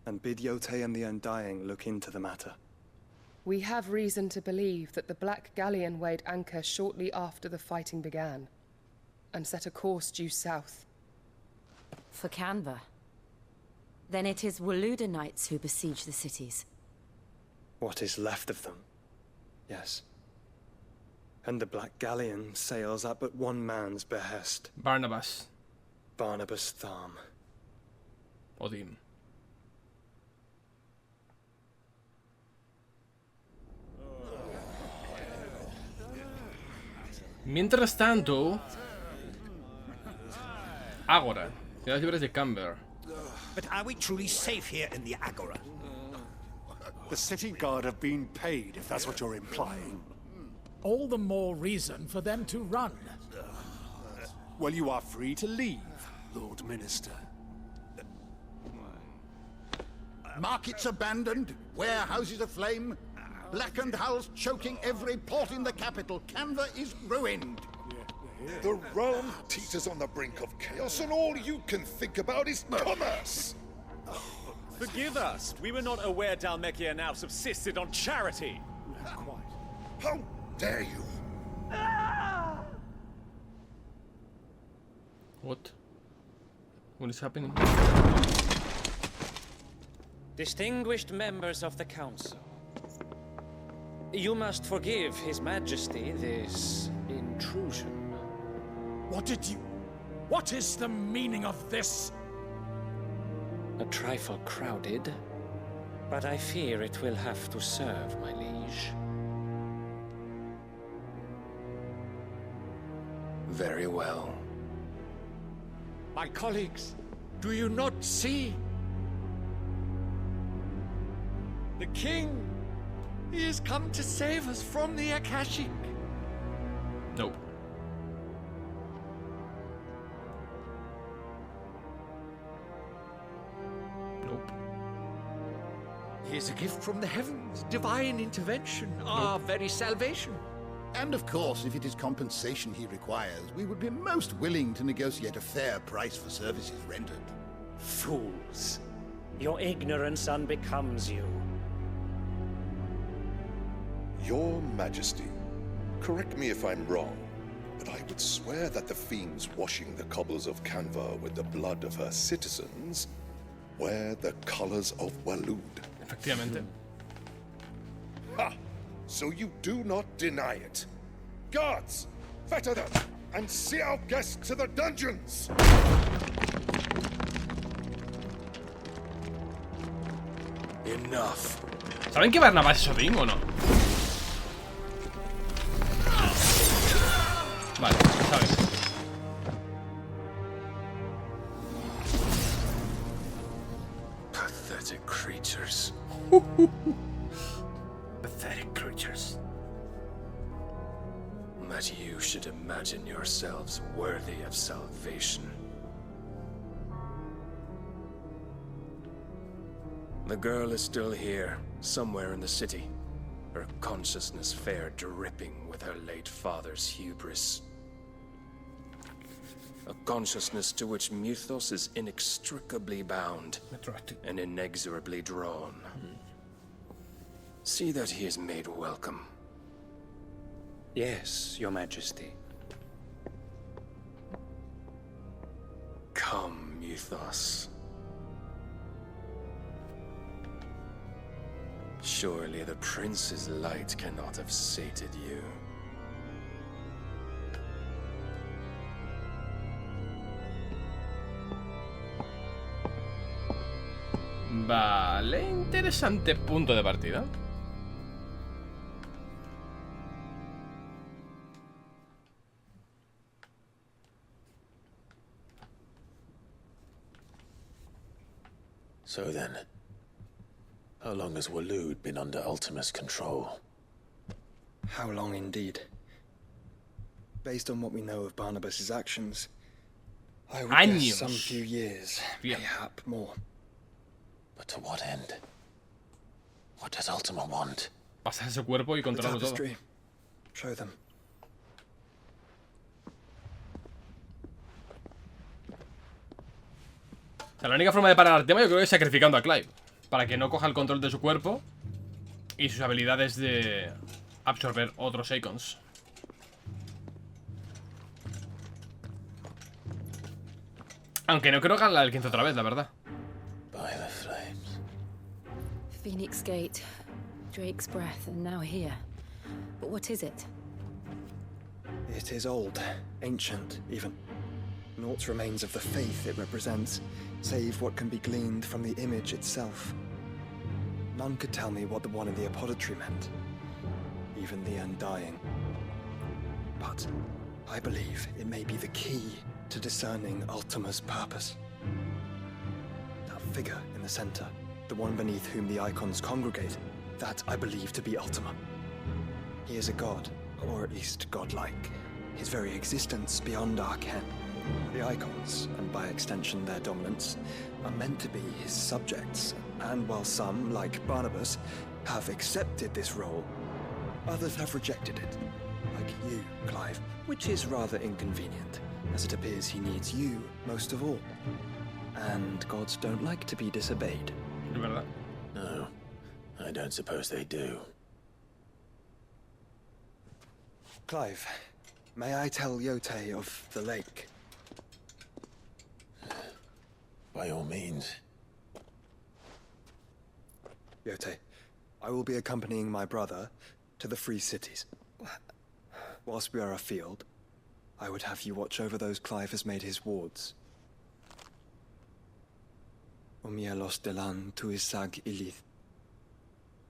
and bid Yote and the Undying look into the matter. We have reason to believe that the Black Galleon weighed anchor shortly after the fighting began, and set a course due south. For Canva. Then it is Waloed knights who besiege the cities. What is left of them? Yes. And the Black Galleon sails at but one man's behest. Barnabas. Barnabas Tharm. Odim. Mientras tanto... Agora. Ciudades libres de Camber. But are we truly safe here in the Agora? The city guard have been paid, if that's what you're implying. All the more reason for them to run. Well, you are free to leave, Lord Minister. Markets abandoned, warehouses aflame, blackened hulls choking every port in the capital. Canva is ruined. The realm teeters on the brink of chaos, and all you can think about is commerce. Forgive us. We were not aware Dhalmekia now subsisted on charity. How dare you? What? What is happening? Distinguished members of the council, you must forgive His Majesty this intrusion. What is the meaning of this? A trifle crowded, but I fear it will have to serve, my liege. Very well. My colleagues, do you not see? The king! He has come to save us from the Akashic. Nope. Nope. He is a gift from the heavens, divine intervention, our very salvation. And of course, if it is compensation he requires, we would be most willing to negotiate a fair price for services rendered. Fools. Your ignorance unbecomes you. Your Majesty, correct me if I'm wrong, but I would swear that the fiends washing the cobbles of Canva with the blood of her citizens wear the colors of Waloed. Efectivamente. Ha! So you do not deny it. Guards, fetter them and see our guests to the dungeons! Enough. ¿Saben que Barnabas es Odín o no? Vale, saben. Pathetic creatures. Pathetic creatures. That you should imagine yourselves worthy of salvation. The girl is still here, somewhere in the city. Her consciousness fair dripping with her late father's hubris. A consciousness to which Mythos is inextricably bound and inexorably drawn. See that he is made welcome. Yes, Your Majesty. Come, Mythos. Surely the prince's light cannot have sated you. Vale, interesante punto de partida. So then, how long has Waloed been under Ultima's control? How long indeed? Based on what we know of Barnabas's actions, I would guess some few years, mayhap more. But to what end? What does Ultima want? Pasar su cuerpo y controlarlo todo. Show them. O sea, la única forma de parar al tema yo creo que es sacrificando a Clive, para que no coja el control de su cuerpo y sus habilidades de absorber otros Eikons. Aunque no creo que haga el 15 otra vez, la verdad. Phoenix Gate, Drake's Breath, and now here. But what is it? It is old, ancient, even. Naught remains of the faith it represents, save what can be gleaned from the image itself. None could tell me what the one in the apothecary meant, even the Undying. But I believe it may be the key to discerning Ultima's purpose. That figure in the center, the one beneath whom the Eikons congregate, that I believe to be Ultima. He is a god, or at least godlike, his very existence beyond our ken. The Eikons, and by extension their dominants, are meant to be his subjects, and while some, like Barnabas, have accepted this role, others have rejected it, like you, Clive, which is rather inconvenient, as it appears he needs you most of all. And gods don't like to be disobeyed. No, I don't suppose they do. Clive, may I tell Yote of the lake? By all means. Yote, I will be accompanying my brother to the Free Cities. Whilst we are afield, I would have you watch over those Clive has made his wards. Umielos delan tuisag ilith.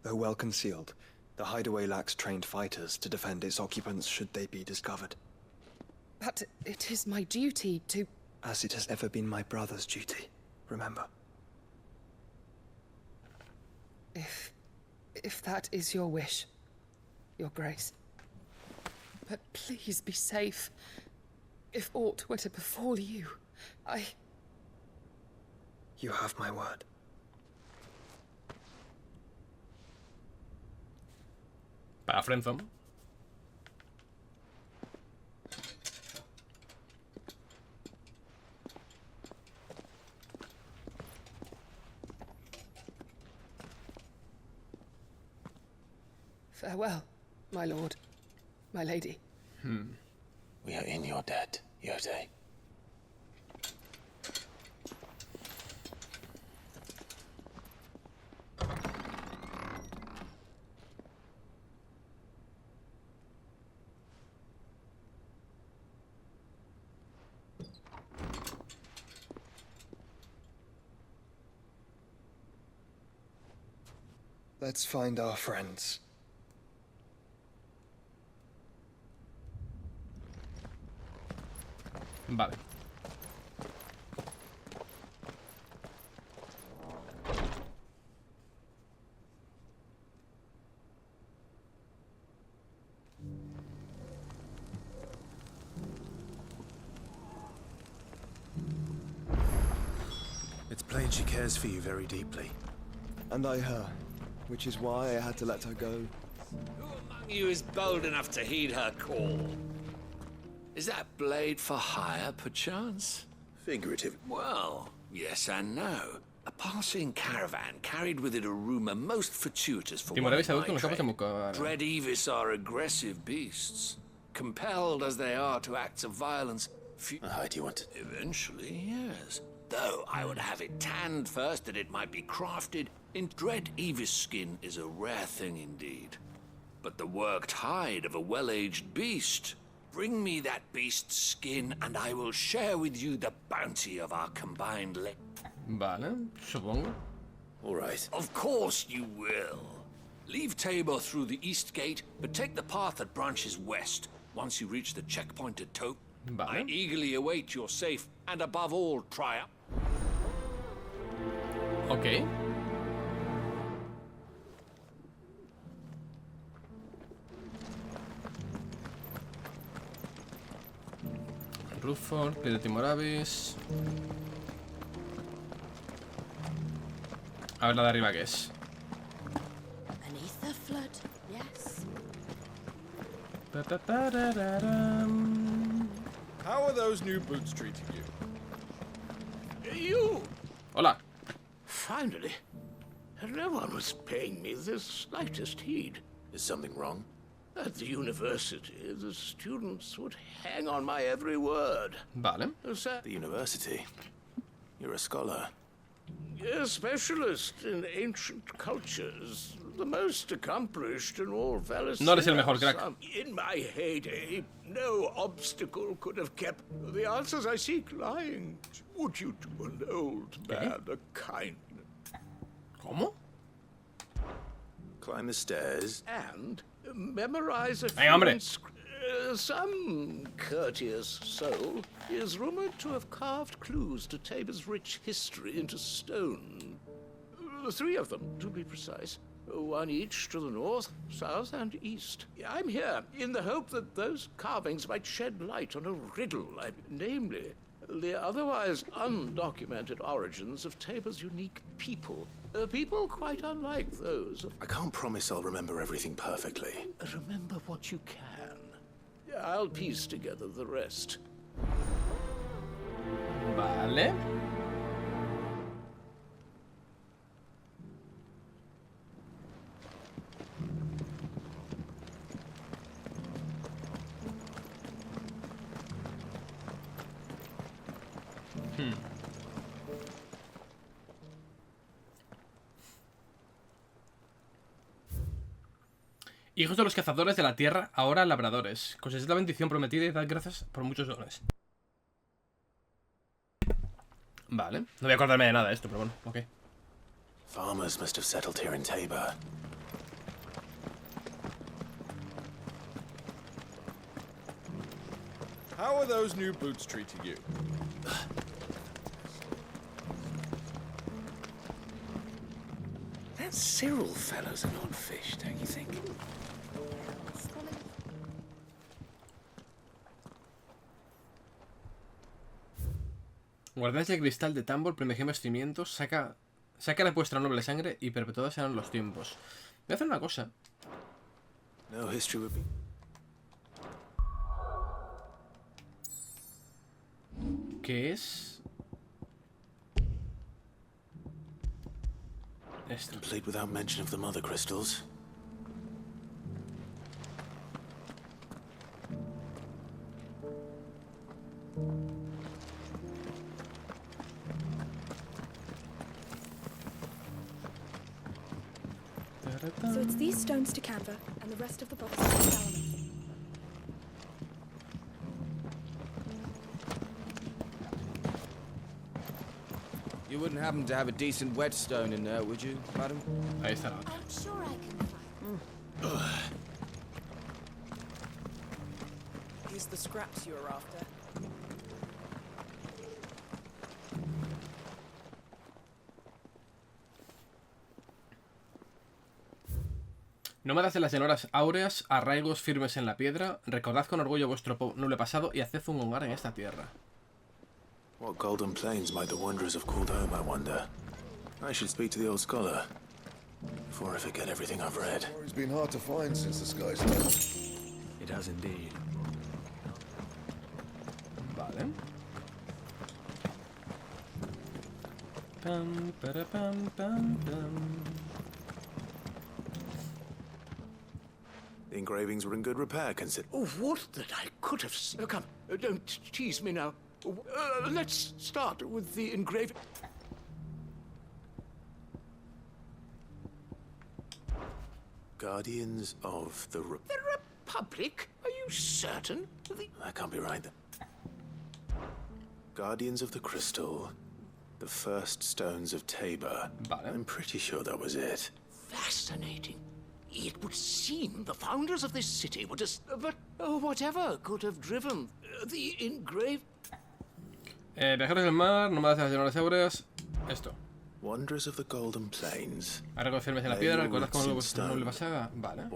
Though well concealed, the hideaway lacks trained fighters to defend its occupants should they be discovered. But it is my duty to... As it has ever been my brother's duty, remember. If that is your wish, Your Grace. But please be safe. If aught were to befall you, You have my word. Para Friendzone. Farewell, my lord, my lady. We are in your debt, Yote. Let's find our friends. Vale. It's plain she cares for you very deeply. And I her, which is why I had to let her go. Who among you is bold enough to heed her call? Is that blade for hire, perchance? Figurative. Well, yes and no. A passing caravan carried with it a rumor most fortuitous for one of my trade. Dread Evis are aggressive beasts, compelled as they are to acts of violence. How do you want it? Eventually, yes. Though I would have it tanned first that it might be crafted. In Dread Evis skin is a rare thing indeed. But the worked hide of a well-aged beast. Bring me that beast's skin, and I will share with you the bounty of our combined Vale, supongo. All right. Of course you will. Leave Tabor through the east gate, but take the path that branches west. Once you reach the checkpoint at Tope, I eagerly await your safe and above all triumph. Okay. Ruford, Pied de Timoravis. A ver la de arriba que es. Beneath the flood, yes. How are those new boots treating you? You! Hola. Finally. No one was paying me the slightest heed. Is something wrong? At the university, the students would hang on my every word. Vale. The university? You're a scholar. A specialist in ancient cultures. The most accomplished in all Valis. No eres el mejor, crack. In my heyday, no obstacle could have kept the answers I seek lying. Would you do an old man a kindness? ¿Cómo? Climb the stairs. And memorize a Hey, hombre. Some courteous soul is rumored to have carved clues to Tabor's rich history into stone. 3 of them, to be precise. 1 each to the north, south, and east. I'm here in the hope that those carvings might shed light on a riddle, namely, the otherwise undocumented origins of Tabor's unique people. People quite unlike those of... I can't promise I'll remember everything perfectly. Remember what you can. I'll piece together the rest. Vale. Hmm. Hijos de los cazadores de la tierra, ahora labradores. Coseché la bendición prometida y dad gracias por muchos dones. Vale, no voy a acordarme de nada de esto, pero bueno, ok. Farmers must have settled here in Tabor. How are those new boots treating you? That Cyril fellow's an odd fish, don't you think? Guardáis el cristal de tambor, primigenios cimientos, saca de vuestra noble sangre y perpetuados serán los tiempos. Voy a hacer una cosa. No history would be... ¿Qué es? Esto. Complete without mention of the mother crystals. So it's these stones to Canva, and the rest of the box to Salomon. You wouldn't happen to have a decent whetstone in there, would you, madam? Ahí está. I'm sure I can find. Here's the scraps you're after. Nómadas de las llanuras áureas, arraigos firmes en la piedra, recordad con orgullo vuestro noble pasado y haced un hogar en esta tierra. What golden plains might the wanderers have called home, I wonder? I should speak to the old scholar before I forget everything I've read. It's been hard to find since the skies left. It has indeed. Vale. Pam, para, pam, pam, pam. The engravings were in good repair, consider. Oh, what that I could have... come, don't tease me now. Let's start with the engraving. Guardians of the... The Republic? Are you certain? That can't be right. Guardians of the Crystal. The first stones of Tabor. I'm pretty sure that was it. Fascinating. It would seem the founders of this city were just... but whatever could have driven the engraved... Viajeros del mar, nómadas de las llanuras áureas. Esto. Wanderers of the Golden Plains. Arraigos firmes en la piedra, recordad con vuestro noble pasado. Vale.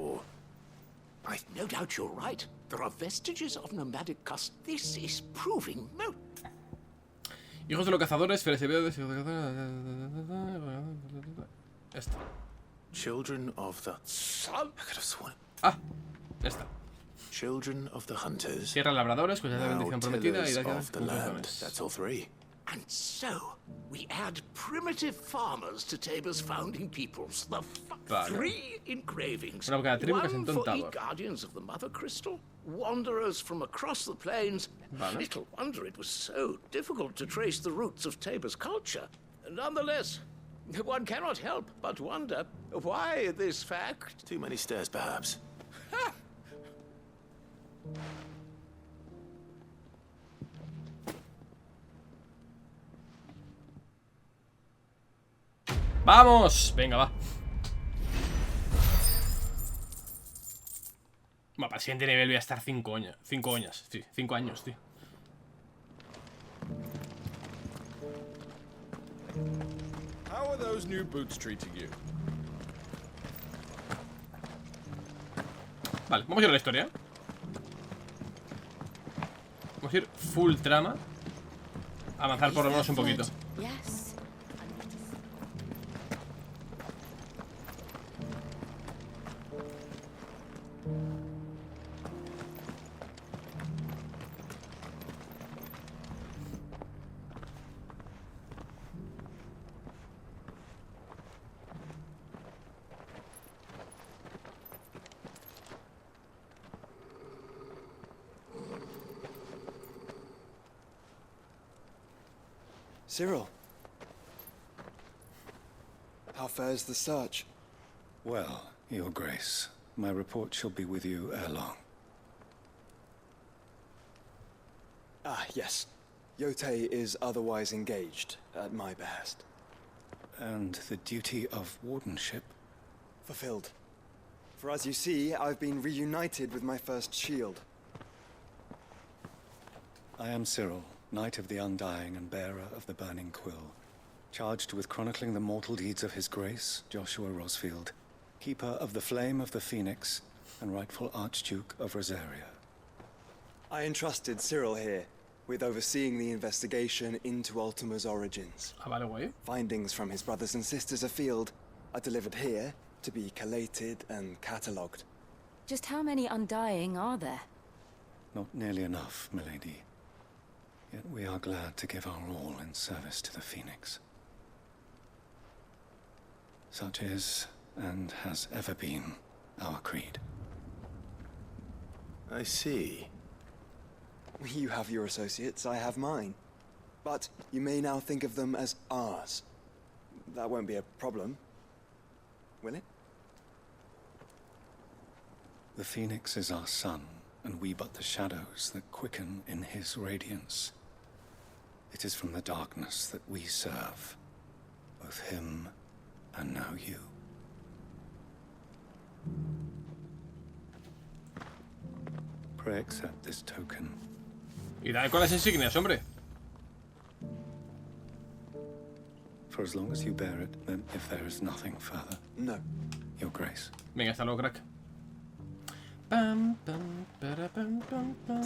I've no doubt you're right. There are vestiges of nomadic custom. This is proving Hijos de los cazadores, feresebeos... Esto. Children of the... Son. I could have sworn... Ah, esta. Children of the hunters. Tierra labradores, pues ya la bendición prometida y da of the land. That's all three. And so, we add primitive farmers to Tabor's founding peoples. The three engravings. Una cada tribu que One asentó en for Tabor. guardians of the mother crystal, wanderers from across the plains. Vale. Little wonder it was so difficult to trace the roots of Tabor's culture. Nonetheless, one cannot help but wonder why this fact... Too many stairs, perhaps. ¡Vamos! Venga, va. Bueno, para el siguiente nivel voy a estar 5 años. 5 años, sí. 5 años, tío. How are those new boots treating you? Vale, vamos a ir a la historia. Vamos a ir full trama. Avanzar por lo menos un poquito. Yes. Cyril. How fares the search? Well, Your Grace, My report shall be with you ere long. Ah, yes. Yotei is otherwise engaged at my behest. And the duty of wardenship? Fulfilled. For as you see, I've been reunited with my first shield. I am Cyril, Knight of the Undying and bearer of the Burning Quill, charged with chronicling the mortal deeds of His Grace, Joshua Rosfield, keeper of the Flame of the Phoenix and rightful Archduke of Rosaria. I entrusted Cyril here with overseeing the investigation into Ultima's origins. Findings from his brothers and sisters afield are delivered here to be collated and catalogued. Just how many Undying are there? Not nearly enough, milady. Yet we are glad to give our all in service to the Phoenix. Such is, and has ever been, our creed. I see. You have your associates, I have mine. But you may now think of them as ours. That won't be a problem, will it? The Phoenix is our sun, and we but the shadows that quicken in his radiance. It is from the darkness that we serve, both him and now you. Pray accept this token. Y dale con las insignias, hombre. For as long as you bear it, then if there is nothing further. No. Your Grace. Venga, hasta luego, crack. To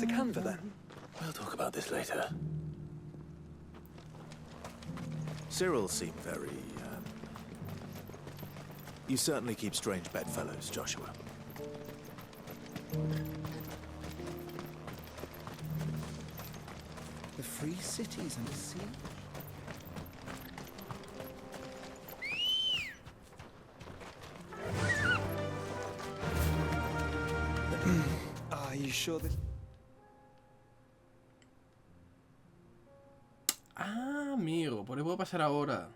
Canva, then? We'll talk about this later. Cyril seemed very, You certainly keep strange bedfellows, Joshua. The free cities and the sea. Are you sure that... Ah, amigo, por ahí puedo pasar ahora.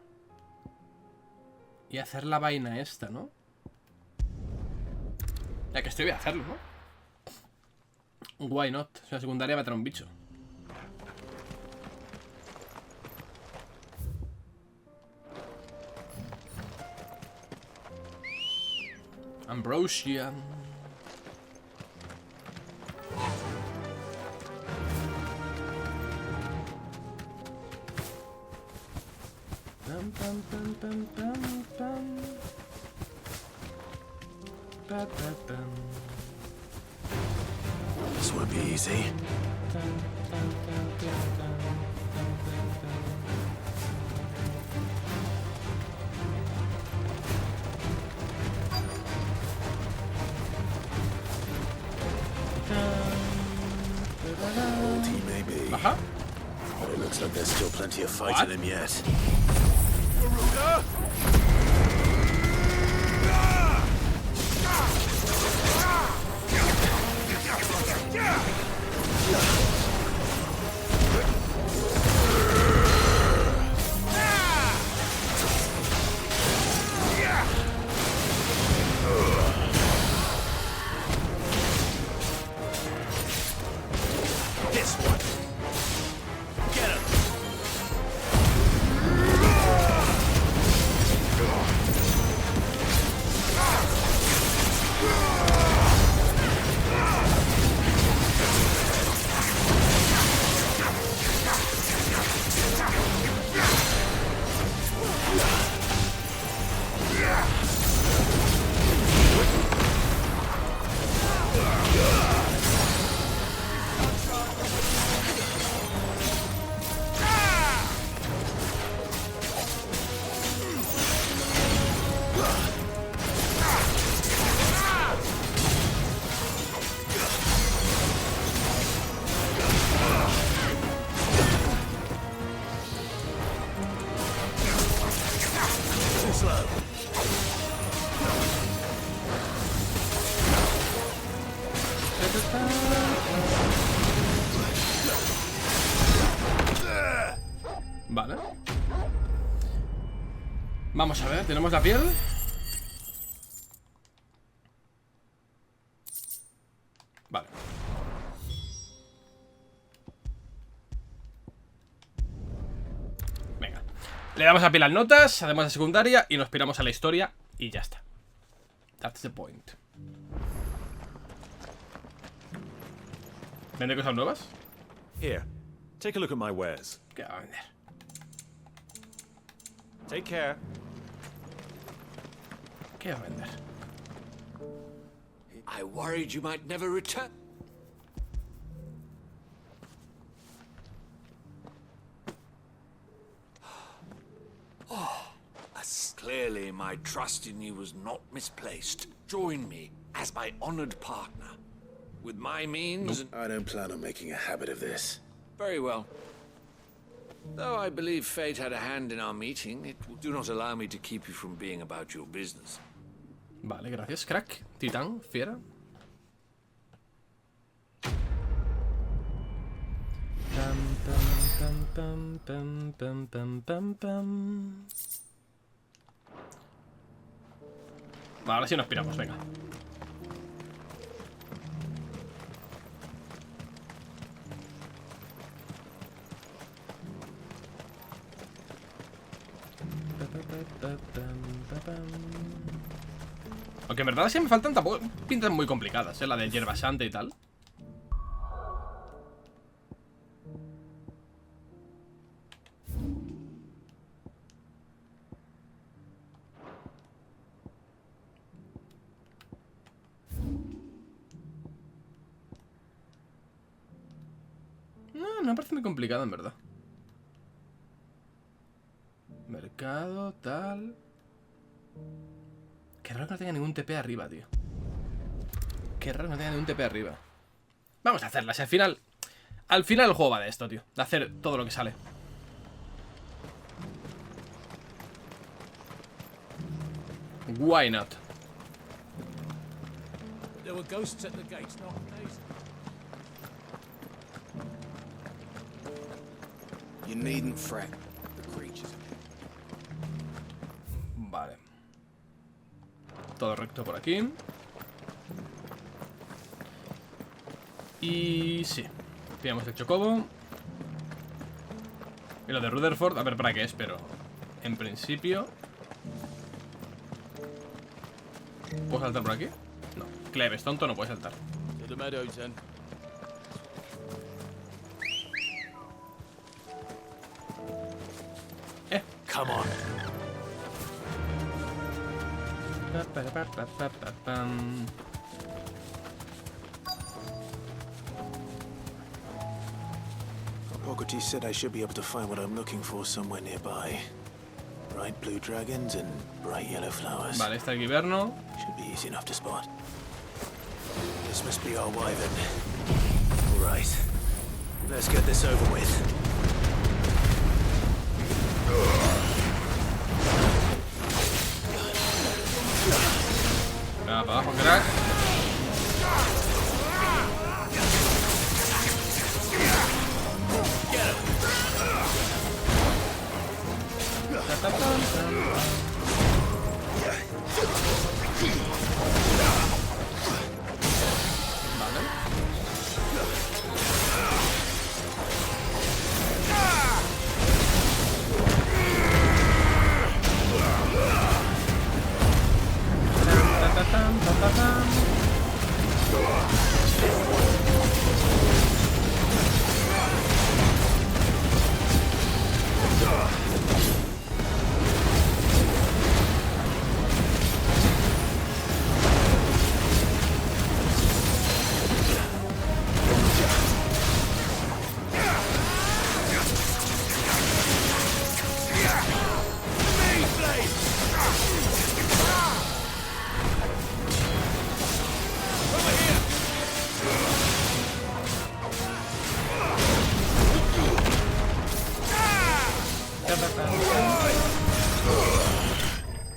Y hacer la vaina esta, ¿no? Ya que estoy, voy a hacerlo, ¿no? Why not? Si la secundaria va a traer un bicho. Ambrosia. Pam, pam, pam, pam, pam, pam. Pa, pa, pam. This won't be easy. Old he may be, but it looks like there's still plenty of fight in him yet. Garuda! This one. Get him. Too slow. Vale. Vamos a ver, tenemos la piel. Vale. Venga. Le damos a pilas notas, hacemos la secundaria y nos piramos a la historia y ya está. That's the point. ¿Vende cosas nuevas? Here, take a look at my wares. ¿Qué va a vender? Take care. ¿Qué va a vender? I worried you might never return. Clearly, my trust in you was not misplaced. Join me as my honored partner. With my means... I don't plan on making a habit of this. Very well. Though I believe fate had a hand in our meeting, it do not allow me to keep you from being about your business. Vale, gracias, crack. Titán, fiera. Vale, ahora sí nos piramos, venga. Aunque en verdad sí me faltan, tampoco pintan muy complicadas, la de hierba santa y tal. No me parece muy complicado en verdad. Mercado, tal. Qué raro que no tenga ningún TP arriba, tío. Qué raro que no tenga ningún TP arriba. Vamos a hacerlas, al final. Al final el juego va de esto, tío. De hacer todo lo que sale. Why not? There were ghosts at the gates, not days. You needn't fret. The creatures. Vale. Todo recto por aquí. Y sí. Pillamos el chocobo. Y lo de Rutherford, a ver para qué es, pero en principio... ¿Puedo saltar por aquí? No. Clive es tonto, no puede saltar. To the meadows, then. Come on. Hippocrates said I should be able to find what I'm looking for somewhere nearby. Bright blue dragons and bright yellow flowers. Vale, está el Giverno. Should be easy enough to spot. This must be our wyvern. All right. Let's get this over with. Venga, para abajo, crack.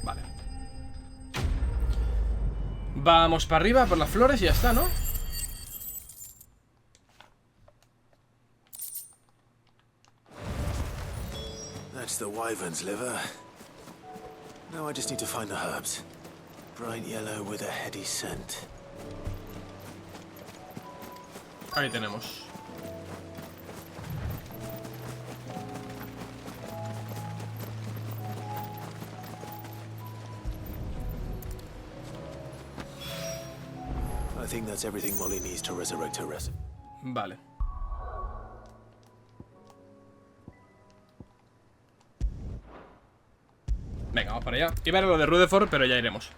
Vale. Vamos para arriba por las flores y ya está, ¿no? That's the wyvern's liver. Now I just need to find the herbs. Bright yellow with a heady scent. Ahí tenemos. I think that's everything Molly needs to resurrect her recipe. Vale. Venga, vamos para allá. Iba a ver lo de Rutherford, pero ya iremos.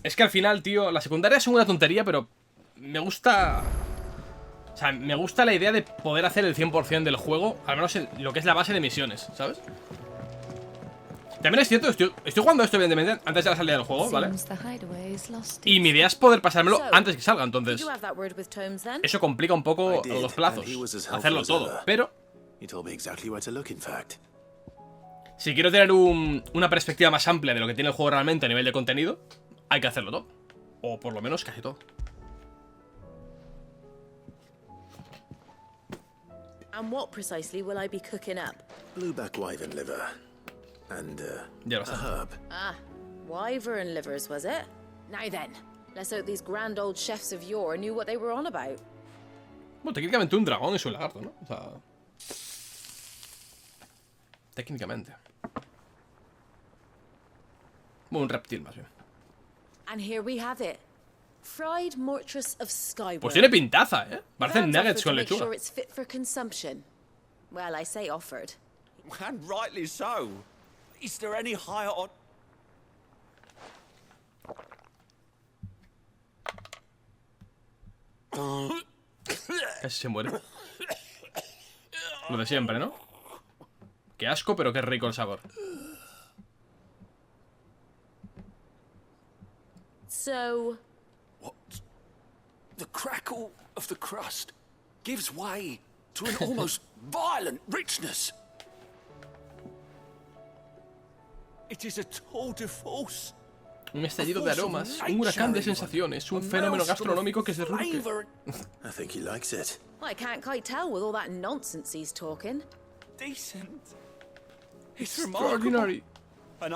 Es que al final, tío, las secundarias son una tontería, pero me gusta... O sea, me gusta la idea de poder hacer el 100% del juego, al menos en lo que es la base de misiones, ¿sabes? También es cierto, estoy jugando esto evidentemente antes de la salida del juego, ¿vale? Y mi idea es poder pasármelo antes que salga, entonces eso complica un poco los plazos, hacerlo todo, pero si quiero tener una perspectiva más amplia de lo que tiene el juego realmente a nivel de contenido, hay que hacerlo todo, o por lo menos casi todo. And what precisely will I be cooking up? Blueback wyvern liver. And, a herb. Ah, wyvern livers, was it? Now then, let's hope these grand old chefs of yore knew what they were on about. Bueno, técnicamente un dragón es un lagarto, ¿no? O sea... técnicamente. Bueno, un reptil más bien. And here we have it. Fried mortress of Skyworm. Pues tiene pintaza, ¿eh? Parecen nuggets con lechuga. Sure it's fit for consumption. Well, I say offered. And rightly so. Is there any higher on... Casi se muere. Lo de siempre, ¿no? Qué asco, pero qué rico el sabor. So... What? The crackle of the crust gives way to an almost violent richness. It is a tour de force. Un estallido de aromas, un huracán de sensaciones, un fenómeno gastronómico que se derrumbe. I think he likes it. Well, I can't quite tell with all that nonsense he's talking. Decent. It's extraordinary. And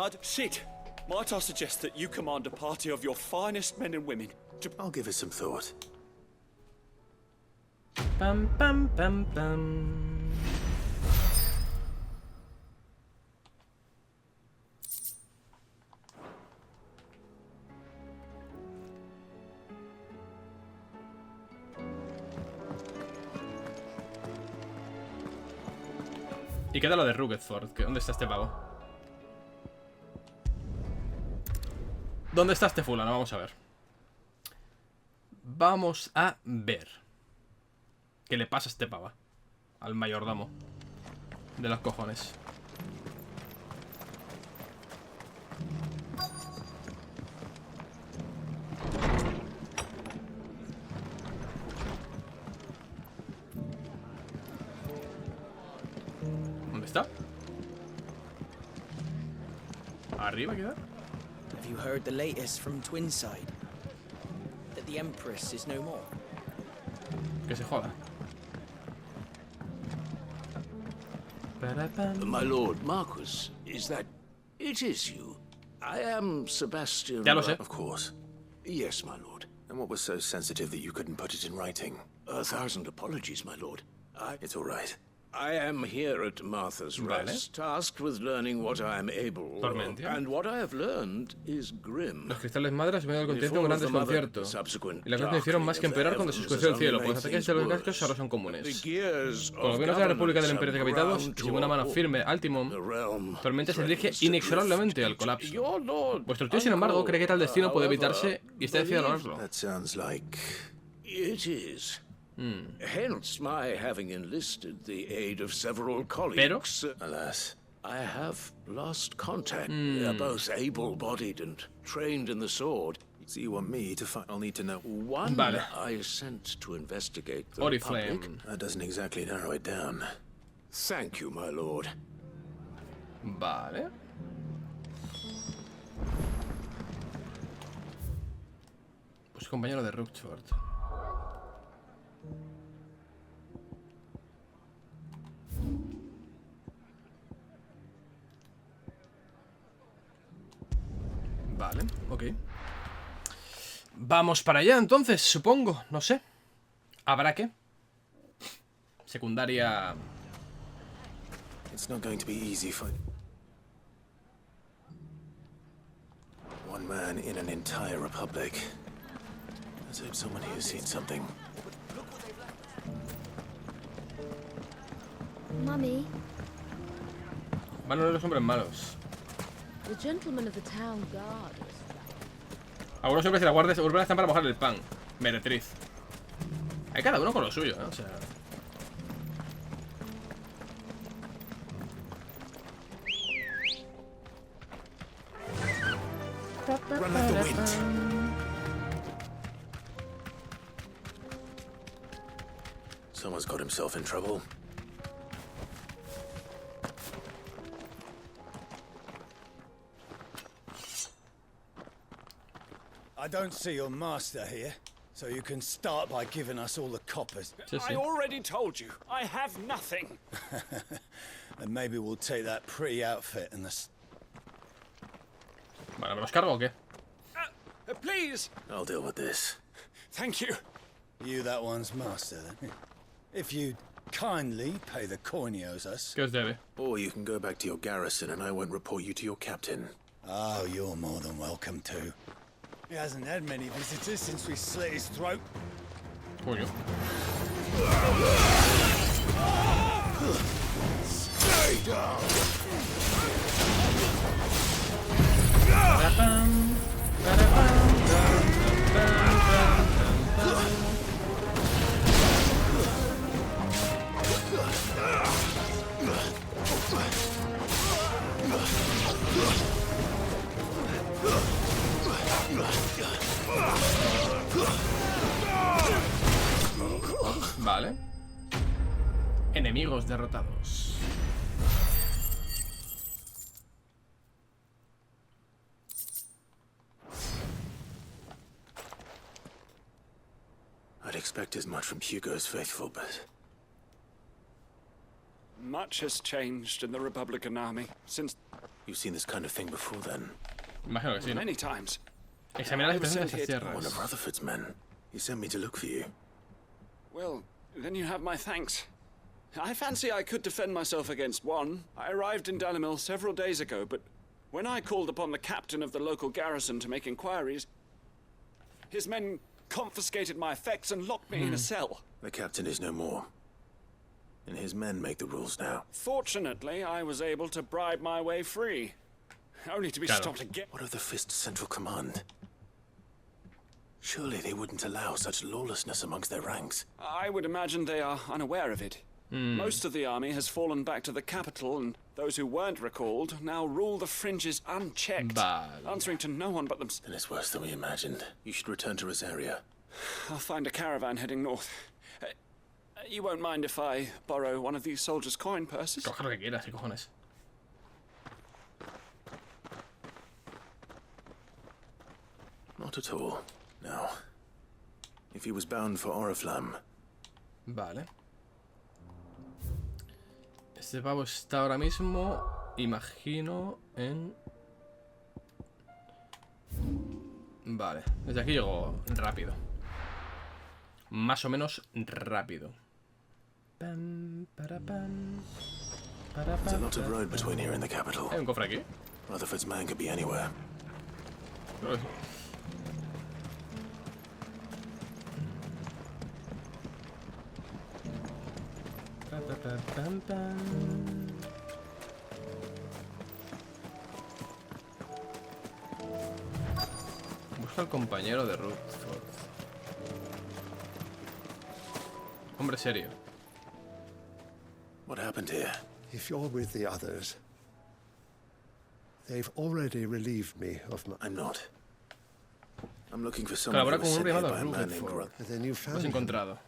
might I suggest that you command a party of your finest men and women to... I'll give it some thought. Pam, pam, pam, pam. ¿Y qué tal lo de Rutherford? ¿Dónde está este pavo? ¿Dónde está este fulano? Vamos a ver. Vamos a ver. ¿Qué le pasa a este pava? Al mayordomo. De los cojones. ¿Dónde está? ¿Arriba queda? Have you heard the latest from Twinside? That the Empress is no more. Que se joda. My lord Marquis, is that... It is you. I am Sebastian... Ya lo sé. Of course. Yes, my lord. And what was so sensitive that you couldn't put it in writing? 1,000 apologies, my lord. It's all right. I am here at Martha's Rest, tasked with learning what I am able of, and what I have learned is grim. Los cristales madres me han dado contento un gran desconcierto. Y las cosas no hicieron más que empeorar cuando se oscureció el cielo, pues los ataques de los gastos ahora son comunes. Con los gobiernos de la República del Imperio decapitados y sin una mano firme al timón, Tormenta se dirige inexorablemente al colapso. Vuestro tío, sin embargo, cree que tal destino puede evitarse y está decidido a lograrlo. It is. Hence my having enlisted the aid of several colleagues. Pero, alas, I have lost contact. They are both able-bodied and trained in the sword. So you want me to find? I'll need to know. One I sent to investigate the Republic. That doesn't exactly narrow it down. Thank you, my lord. Vale. Pues compañero de Rutherford. Vale, ok. Vamos para allá entonces, supongo, no sé. ¿Habrá qué? Secundaria. It's not going to be easy for one man in an entire republic. Let's hope someone here's seen something. Mummy, Van a los hombres malos. The gentlemen of the town guard. Algunos hombres de la guardia urbana están para mojar el pan. Meretriz. Hay cada uno con lo suyo, ¿eh? O sea. Run like the wind. Someone's got himself in trouble. I don't see your master here, so you can start by giving us all the coppers. I already told you, I have nothing. And maybe we'll take that pretty outfit and the... Bueno, ¿me los cargo o qué? Please! I'll deal with this. Thank you. You that one's master, then. If you kindly pay the coin he owes us. ¿Qué os debe? Or you can go back to your garrison and I won't report you to your captain. Oh, you're more than welcome to. He hasn't had many visitors since we slit his throat. Coño. Stay down! Vale. Enemigos derrotados. I'd expect as much from Hugo's faithful, but... Much has changed in the Republican army since... You've seen this kind of thing before, then? Imagino que sí, ¿no? Many times. Examinar las expresiones de estas One of tierras. Rutherford's men. He sent me to look for you. Well, then you have my thanks. I fancy I could defend myself against one. I arrived in Dalimil several days ago, but when I called upon the captain of the local garrison to make inquiries, his men confiscated my effects and locked me in a cell. The captain is no more. And his men make the rules now. Fortunately, I was able to bribe my way free. Only to be stopped again. What of the Fist's Central Command? Surely they wouldn't allow such lawlessness amongst their ranks. I would imagine they are unaware of it. Most of the army has fallen back to the capital, and those who weren't recalled now rule the fringes unchecked, answering to no one but themselves. Then it's worse than we imagined. You should return to Rosaria. I'll find a caravan heading north. You won't mind if I borrow one of these soldiers' coin purses? Coge lo que quieras, ¿qué cojones? Not at all. No. If he was bound for Oriflamme. Vale. Este pavo está ahora mismo, imagino, en... Vale, desde aquí llego rápido. Más o menos rápido. Pam, para, pam, para, There's a lot of road between here and the capital. ¿Hay un cofre aquí? Rutherford's man could be anywhere. Pam, pam. Busca al compañero de Rutherford. Hombre serio. What happened here? If you're with the others, they've already relieved me of my... I'm not. I'm looking for someone Colabora who con was un sent here llamado by a man named Rutherford. Then you Lo has found him. encontrado.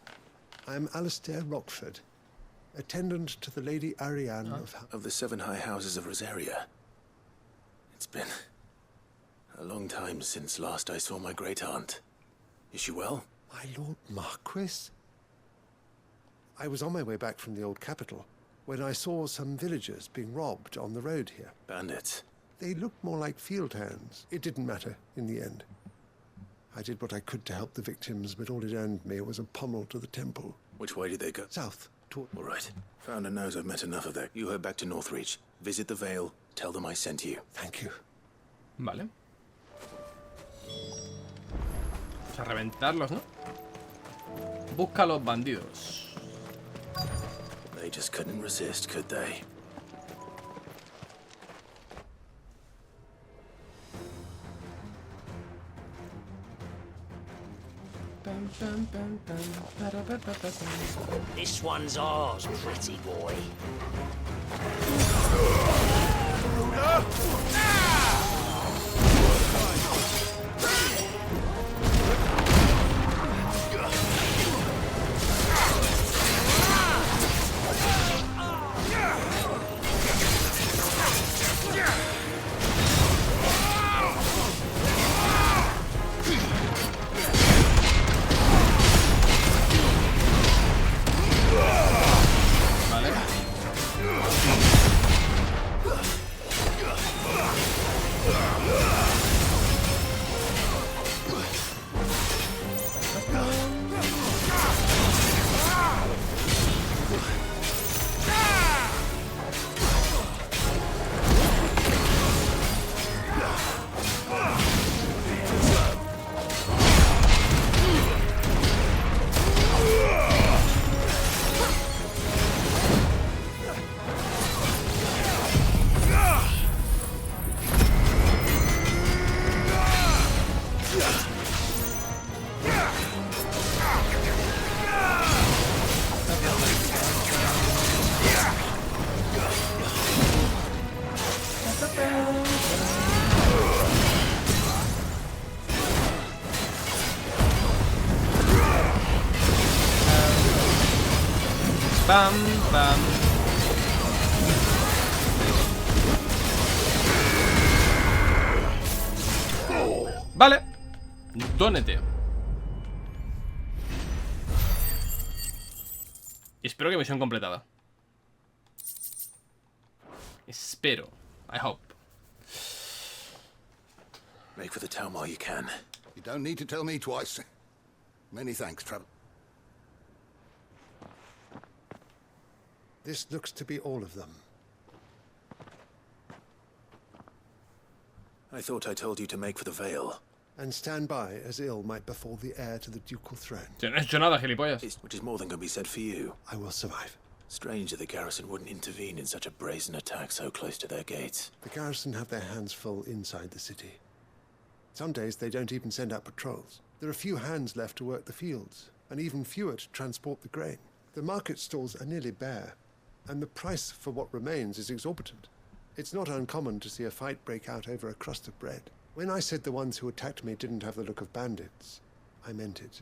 I'm Alistair Rockford, attendant to the Lady Ariane of the 7 high houses of Rosaria. It's been a long time since last I saw my great-aunt. Is she well? My Lord Marquis? I was on my way back from the old capital when I saw some villagers being robbed on the road here. Bandits? They looked more like field hands. It didn't matter in the end. I did what I could to help the victims, but all it earned me was a pommel to the temple. Which way did they go? South. All right. Founder knows I've met enough of that. You head back to Northreach. Visit the Vale. Tell them I sent you. Thank you. Vale. Vamos a reventarlos, ¿no? Busca a los bandidos. They just couldn't resist, could they? This one's ours, pretty boy. Pam, pam. Vale. Dónete. Y espero que misión completada. Espero. I hope. Make for the town while you can. You don't need to tell me twice. Many thanks, Travel. This looks to be all of them. I thought I told you to make for the Vale. And stand by as ill might befall the heir to the ducal throne. Yo no he hecho nada, gilipollas. Which is more than can be said for you. I will survive. Strange that the garrison wouldn't intervene in such a brazen attack so close to their gates. The garrison have their hands full inside the city. Some days they don't even send out patrols. There are few hands left to work the fields, and even fewer to transport the grain. The market stalls are nearly bare, and the price for what remains is exorbitant. It's not uncommon to see a fight break out over a crust of bread. When I said the ones who attacked me didn't have the look of bandits, I meant it.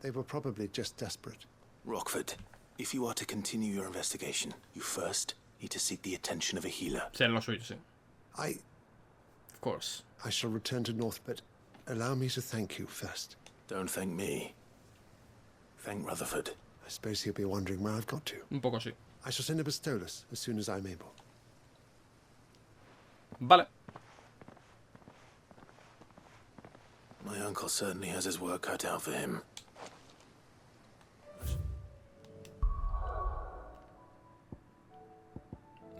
They were probably just desperate. Rockford, if you are to continue your investigation, you first need to seek the attention of a healer. Será lo suyo, sí. Of course. I shall return to North, but allow me to thank you first. Don't thank me. Thank Rutherford. I suppose he'll be wondering where I've got to. Un poco sí. I shall send a Bistolus as soon as I'm able. Vale. My uncle certainly has his work cut out for him.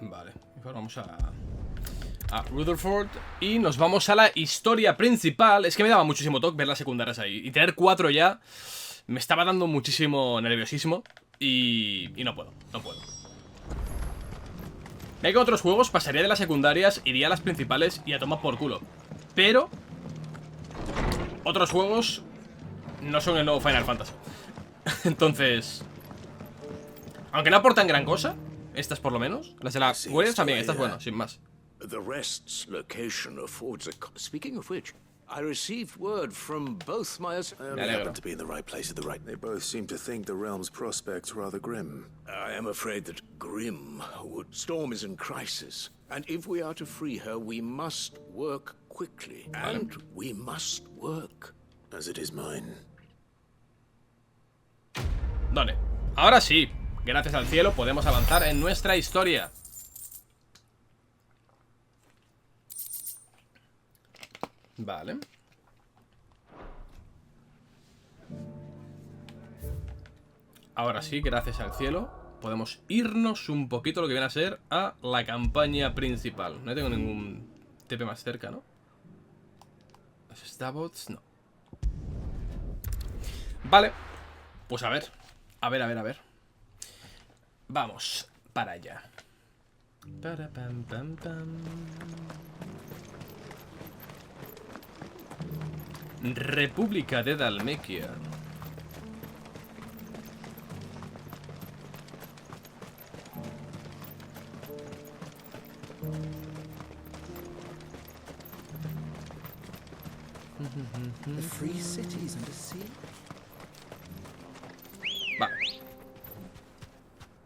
Vale, vamos a Rutherford y nos vamos a la historia principal. Es que me daba muchísimo toque ver las secundarias ahí. Y tener 4 ya me estaba dando muchísimo nerviosismo. Y no puedo. Ve que otros juegos pasaría de las secundarias, iría a las principales y a tomar por culo. Pero otros juegos no son el nuevo Final Fantasy. Entonces, aunque no aportan gran cosa, estas por lo menos, las de la Warriors también, estas bueno, sin más. The rest's location affords a... Speaking of which, I received word from both my... I only happen to be in the right place at the right... They both seem to think the realm's prospects rather grim. I am afraid that grim would... Storm is in crisis, and if we are to free her, we must work quickly, and we must work. As it is mine. ¿Dónde? Ahora sí, gracias al cielo podemos avanzar en nuestra historia. Vale. ahora sí, gracias al cielo, podemos irnos un poquito lo que viene a ser a la campaña principal. No tengo ningún TP más cerca, ¿no? Los Stabots, no. Vale, pues a ver. A ver. Vamos para allá. Para pam pam pam. República de Dalmequia. The free cities under sea. Vale.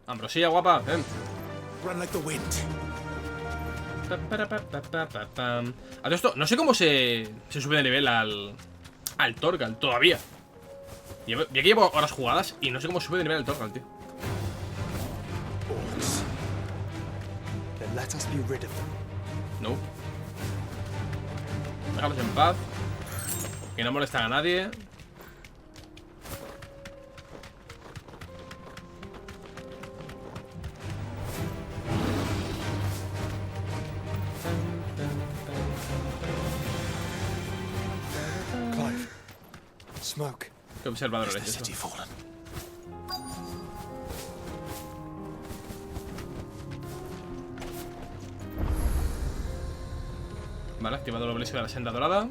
Ambrosía, guapa, ven. Run like the wind. A todo esto, no sé cómo se sube de nivel al Torgal todavía. Y aquí llevo horas jugadas y no sé cómo sube de nivel al Torgal, tío. Then let us be rid of them. No. Déjalos en paz. Que no molestan a nadie. Clive. Smoke. Qué observador eres eso. Vale, activado el obelisco de la senda dorada.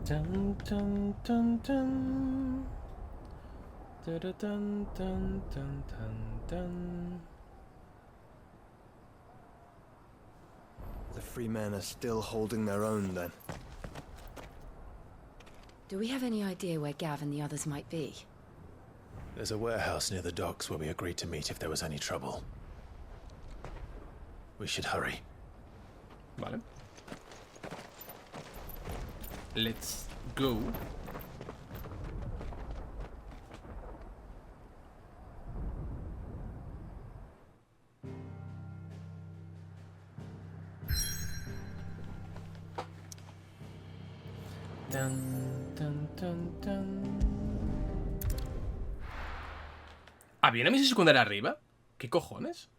Tan, tan, tan, tan. Tan, tan, tan, tan, tan. The free men are still holding their own, then. Do we have any idea where Gav and the others might be? There's a warehouse near the docks where we agreed to meet if there was any trouble. We should hurry. Vale. Let's go. Tan, tan, tan, tan. ¿Ah, viene misión secundaria arriba? ¿Qué cojones?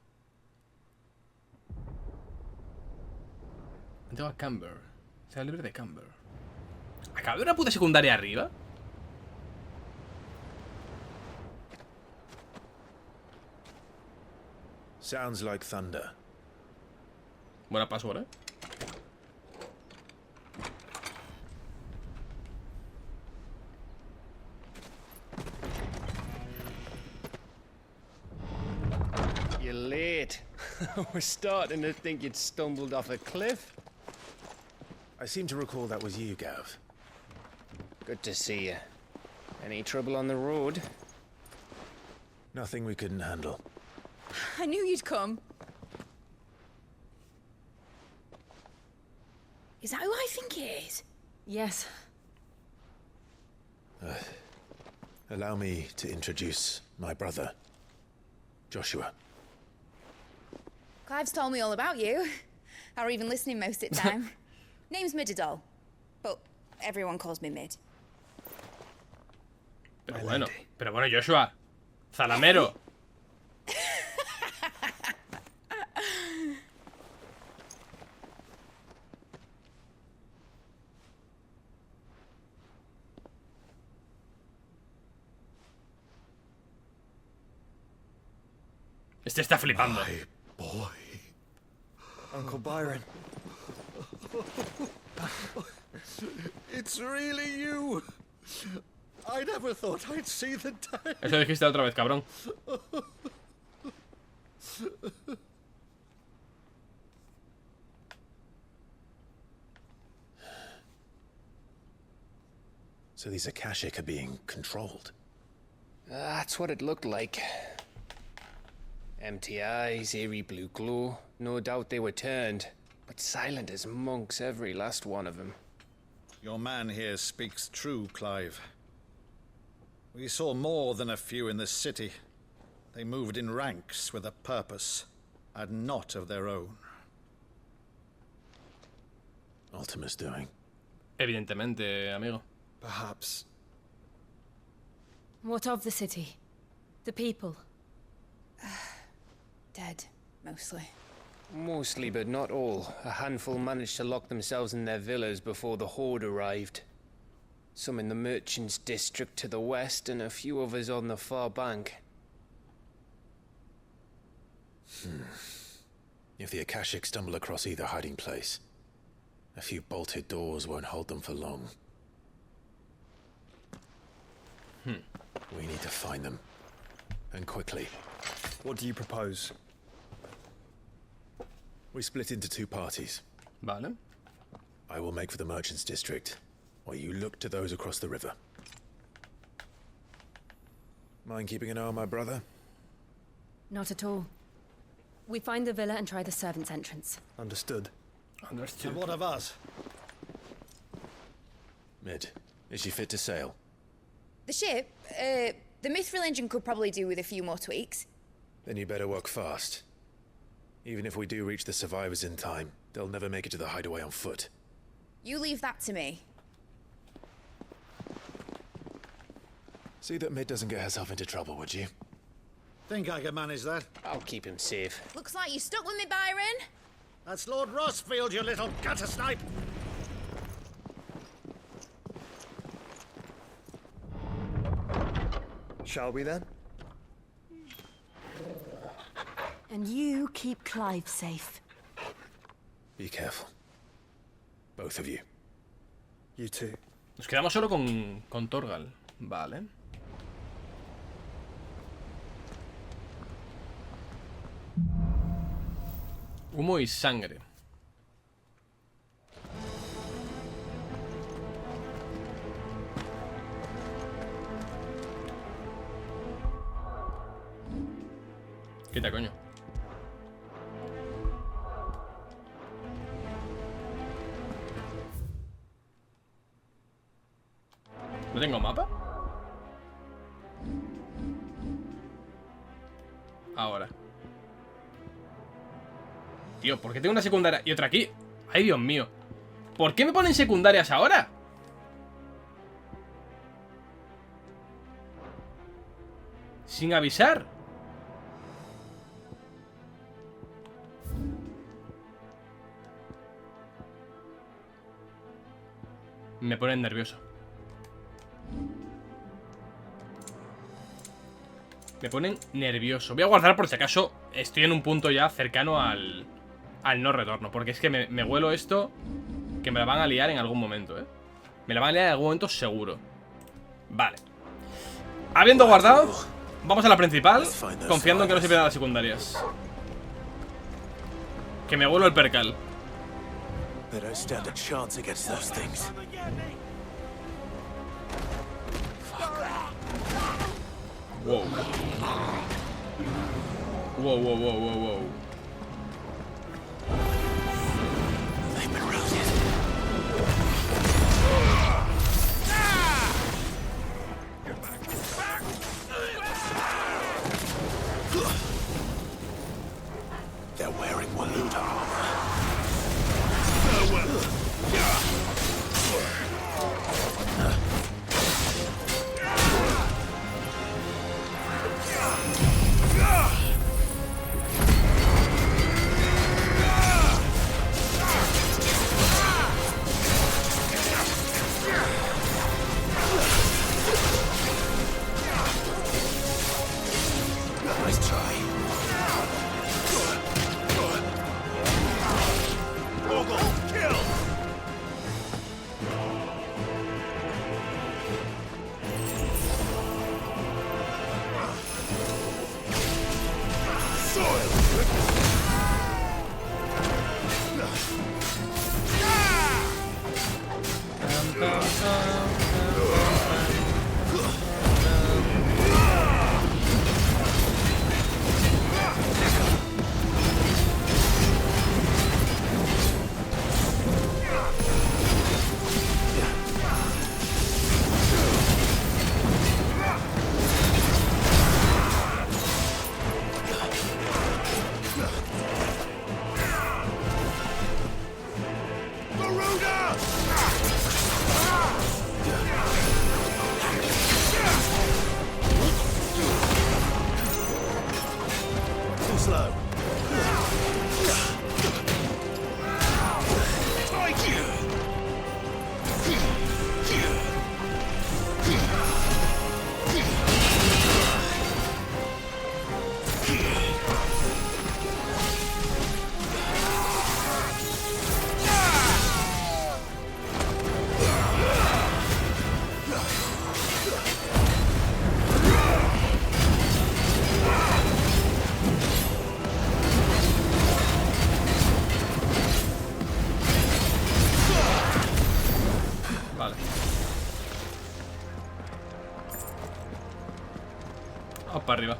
Tengo a Camber. Sea libre de Camber. ¿Acaba de haber una puta secundaria arriba? Sounds like thunder. Buena password, ¿eh? You're late. We're starting to think you'd stumbled off a cliff. I seem to recall that was you, Gav. Good to see you. Any trouble on the road? Nothing we couldn't handle. I knew you'd come. Is that who I think it is? Yes. Allow me to introduce my brother, Joshua. Clive's told me all about you. Or even listening most of the time. Name's Midadol, but everyone calls me Mid. Pero bueno, Joshua. Zalamero. Este está flipando. Boy. Uncle Byron. It's really you. I never thought I'd see the day. Eso dijiste otra vez, cabrón. So these Akashic are being controlled. That's what it looked like. Empty eyes, eerie blue glow. No doubt they were turned, but silent as monks, every last one of them. Your man here speaks true, Clive. We saw more than a few in this city. They moved in ranks with a purpose, and not of their own. Ultima's doing. Evidentemente, amigo. Perhaps. What of the city? The people? Dead, mostly. Mostly, but not all. A handful managed to lock themselves in their villas before the horde arrived. Some in the merchants' district to the west, and a few others on the far bank. If the Akashic stumble across either hiding place, a few bolted doors won't hold them for long. We need to find them. And quickly. What do you propose? We split into 2 parties. Vale. I will make for the merchants' district, while you look to those across the river. Mind keeping an eye on my brother? Not at all. We find the villa and try the servants' entrance. Understood. Understood. And what of us? Mid, is she fit to sail? The ship, the mithril engine could probably do with a few more tweaks. Then you better work fast. Even if we do reach the survivors in time, they'll never make it to the hideaway on foot. You leave that to me. See that Mid doesn't get herself into trouble, would you? Think I can manage that? I'll keep him safe. Looks like you stuck with me, Byron. That's Lord Rossfield, you little gutter snipe! Shall we then? And you keep Clive safe. Be careful. Both of you. You too. Nos quedamos solo con Torgal. Vale. Humo y sangre. Quita, coño. ¿No tengo mapa? Ahora. Tío, ¿por qué tengo una secundaria y otra aquí? Ay, Dios mío. ¿Por qué me ponen secundarias ahora? Sin avisar. Me ponen nervioso. Me ponen nervioso. Voy a guardar por si acaso estoy en un punto ya cercano al no retorno. Porque es que me huelo esto, que me la van a liar en algún momento, ¿eh? Me la van a liar en algún momento seguro. Vale. Habiendo guardado, vamos a la principal, confiando en que no se pierdan las secundarias. Que me huelo el percal. They don't stand a chance against those things. Wow. Wow, wow, wow, wow, wow. They've been routed. They're wearing Waluda armor. Nice try. Kill! Too slow. Vale. Vamos para arriba.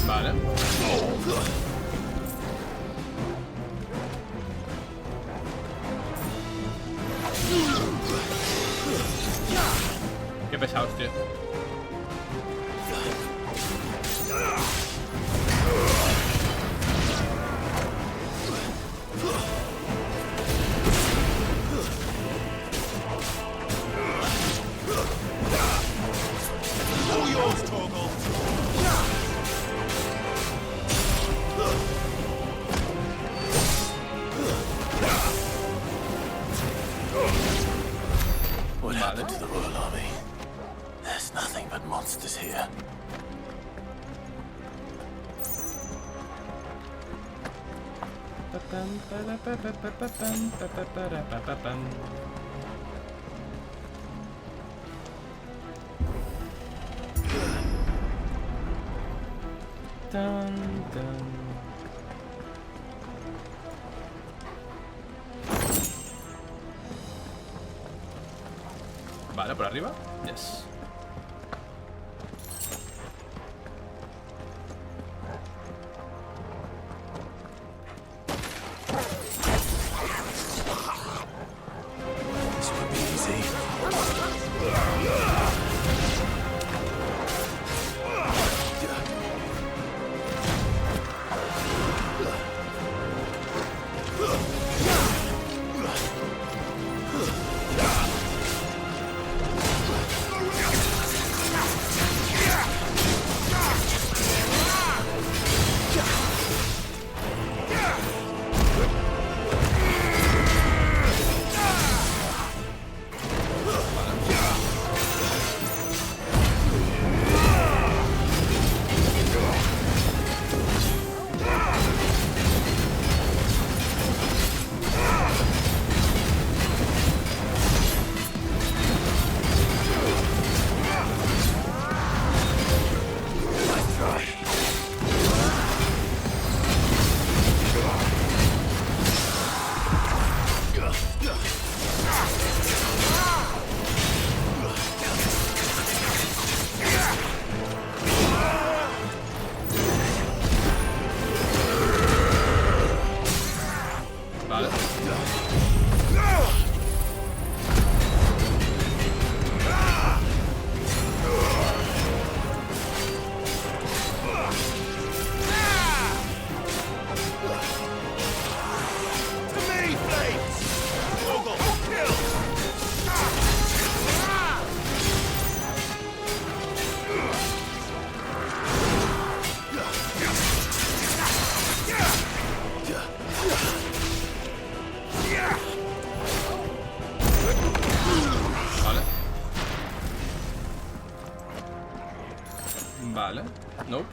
Vale. Qué pesados, tío. All yours, Torgal. What happened to the Royal Army? There's nothing but monsters here. Vale, por arriba. Yes. This would be easy. Vale. Nope.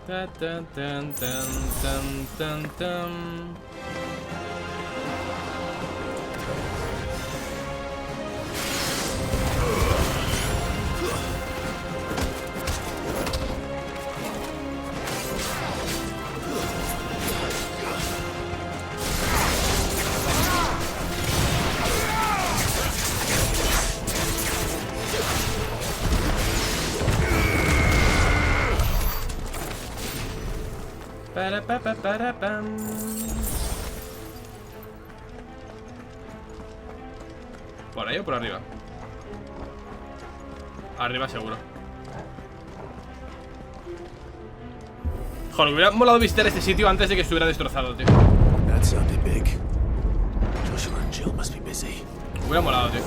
Ta, tan, tan, tan, tan, tan, tan. Para, pam. ¿Por ahí o por arriba? Arriba seguro. Joder, me hubiera molado visitar este sitio antes de que estuviera destrozado, tío. That sounded big. Joshua and Jill must be busy. Me hubiera molado, tío.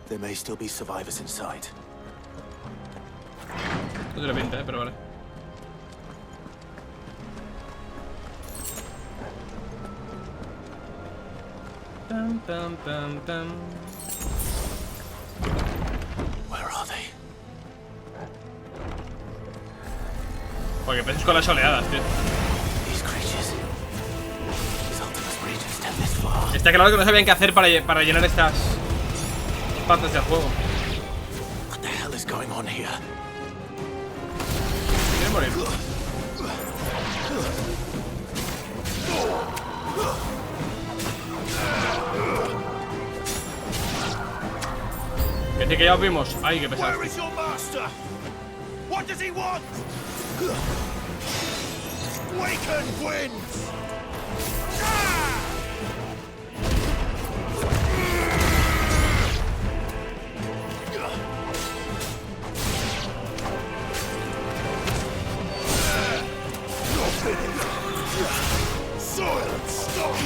There may still be survivors inside. No tiene pinta, pero vale. Tam, tam, tam, tam. Where are they? Porque peces con las oleadas, tío. These creatures. These ultimate creatures step this far. Está claro que no sabían qué hacer para llenar estas partes del juego. What the hell is going on here? Quiere morir. Que sí, que ya os vimos. Ay, qué pesado. Waken winds! Soil and stone!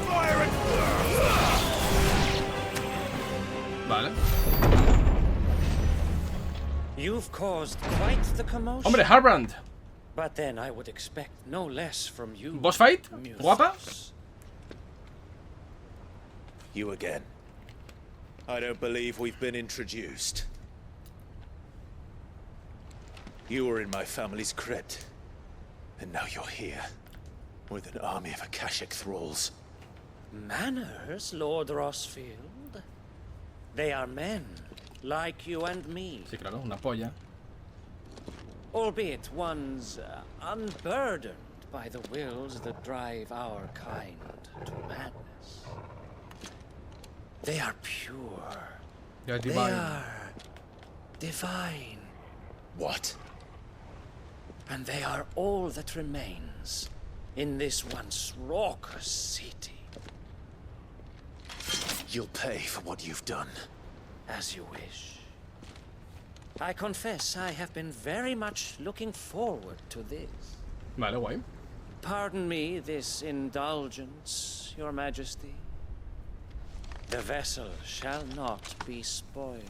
Fire and Vale. You've caused quite the commotion. Hombre, Harbrand. But then I would expect no less from you. Boss fight? Guapa? You again. I don't believe we've been introduced. You were in my family's crypt. And now you're here. With an army of Akashic thralls. Manners, Lord Rosfield. They are men, like you and me. Sí, claro, una polla. Albeit ones unburdened by the wills that drive our kind to madness. They are pure. They're They divine. are divine. What? And they are all that remains in this once raucous city. You'll pay for what you've done. As you wish. I confess I have been very much looking forward to this. Vale, guay. Pardon me this indulgence, Your Majesty. The vessel shall not be spoiled.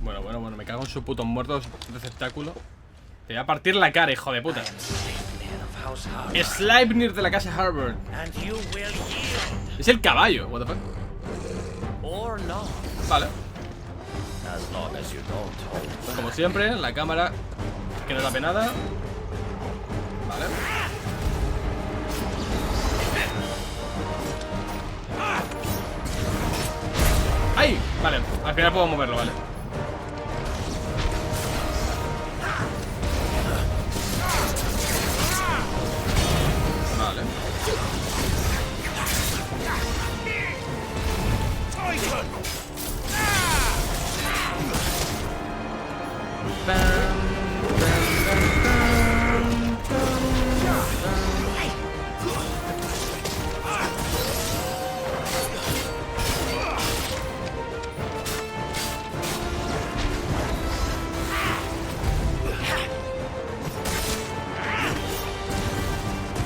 Bueno, me cago en sus putos muertos de espectáculo. Te voy a partir la cara, hijo de puta. Sleipnir de la casa Harvard. Es el caballo, what the fuck. Vale. Pues como siempre, la cámara que no tape nada. Vale. ¡Ay! Vale, al final puedo moverlo, vale. Vale.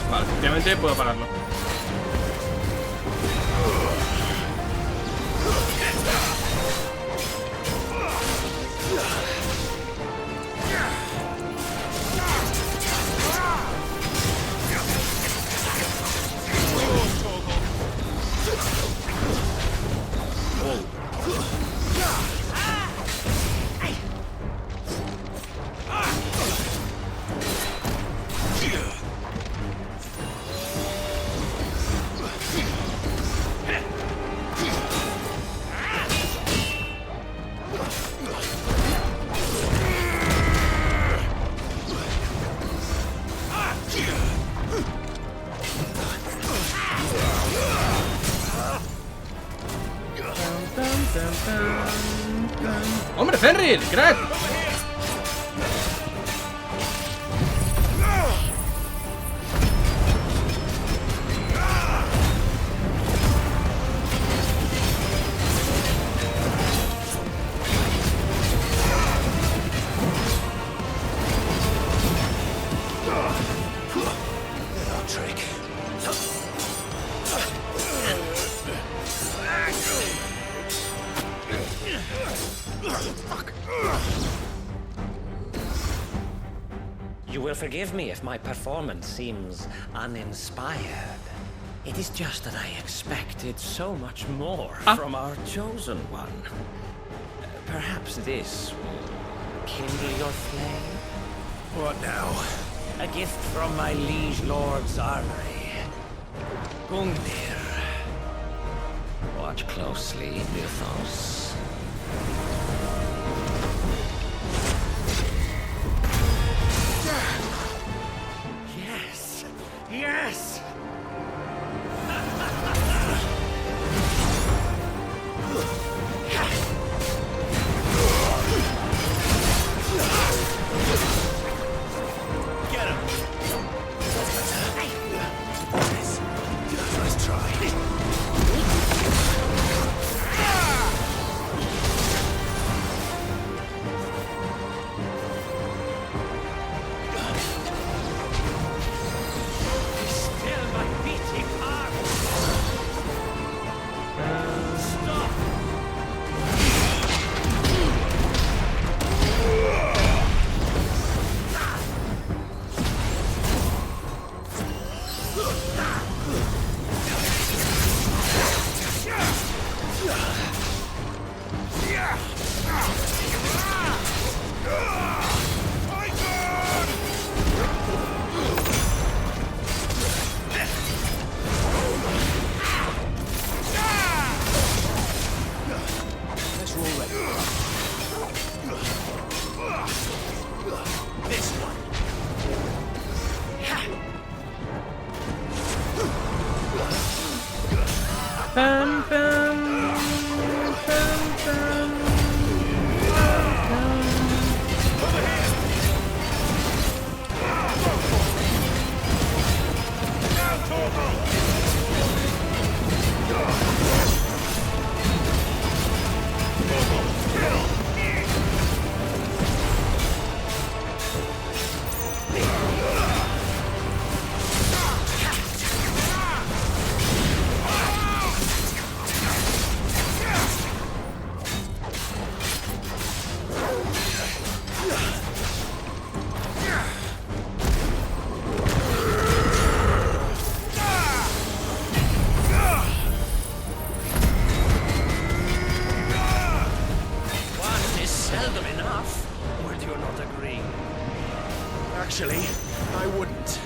Vale, efectivamente puedo pararlo. ¡Hombre, Fenrir! ¡Crack! You will forgive me if my performance seems uninspired. It is just that I expected so much more from our chosen one. Perhaps this will kindle your flame? What now? A gift from my liege lord's armory. Gungnir. Watch closely, Mythos. Yes! Yes! Pam, pam, pam, pam. Actually, I wouldn't.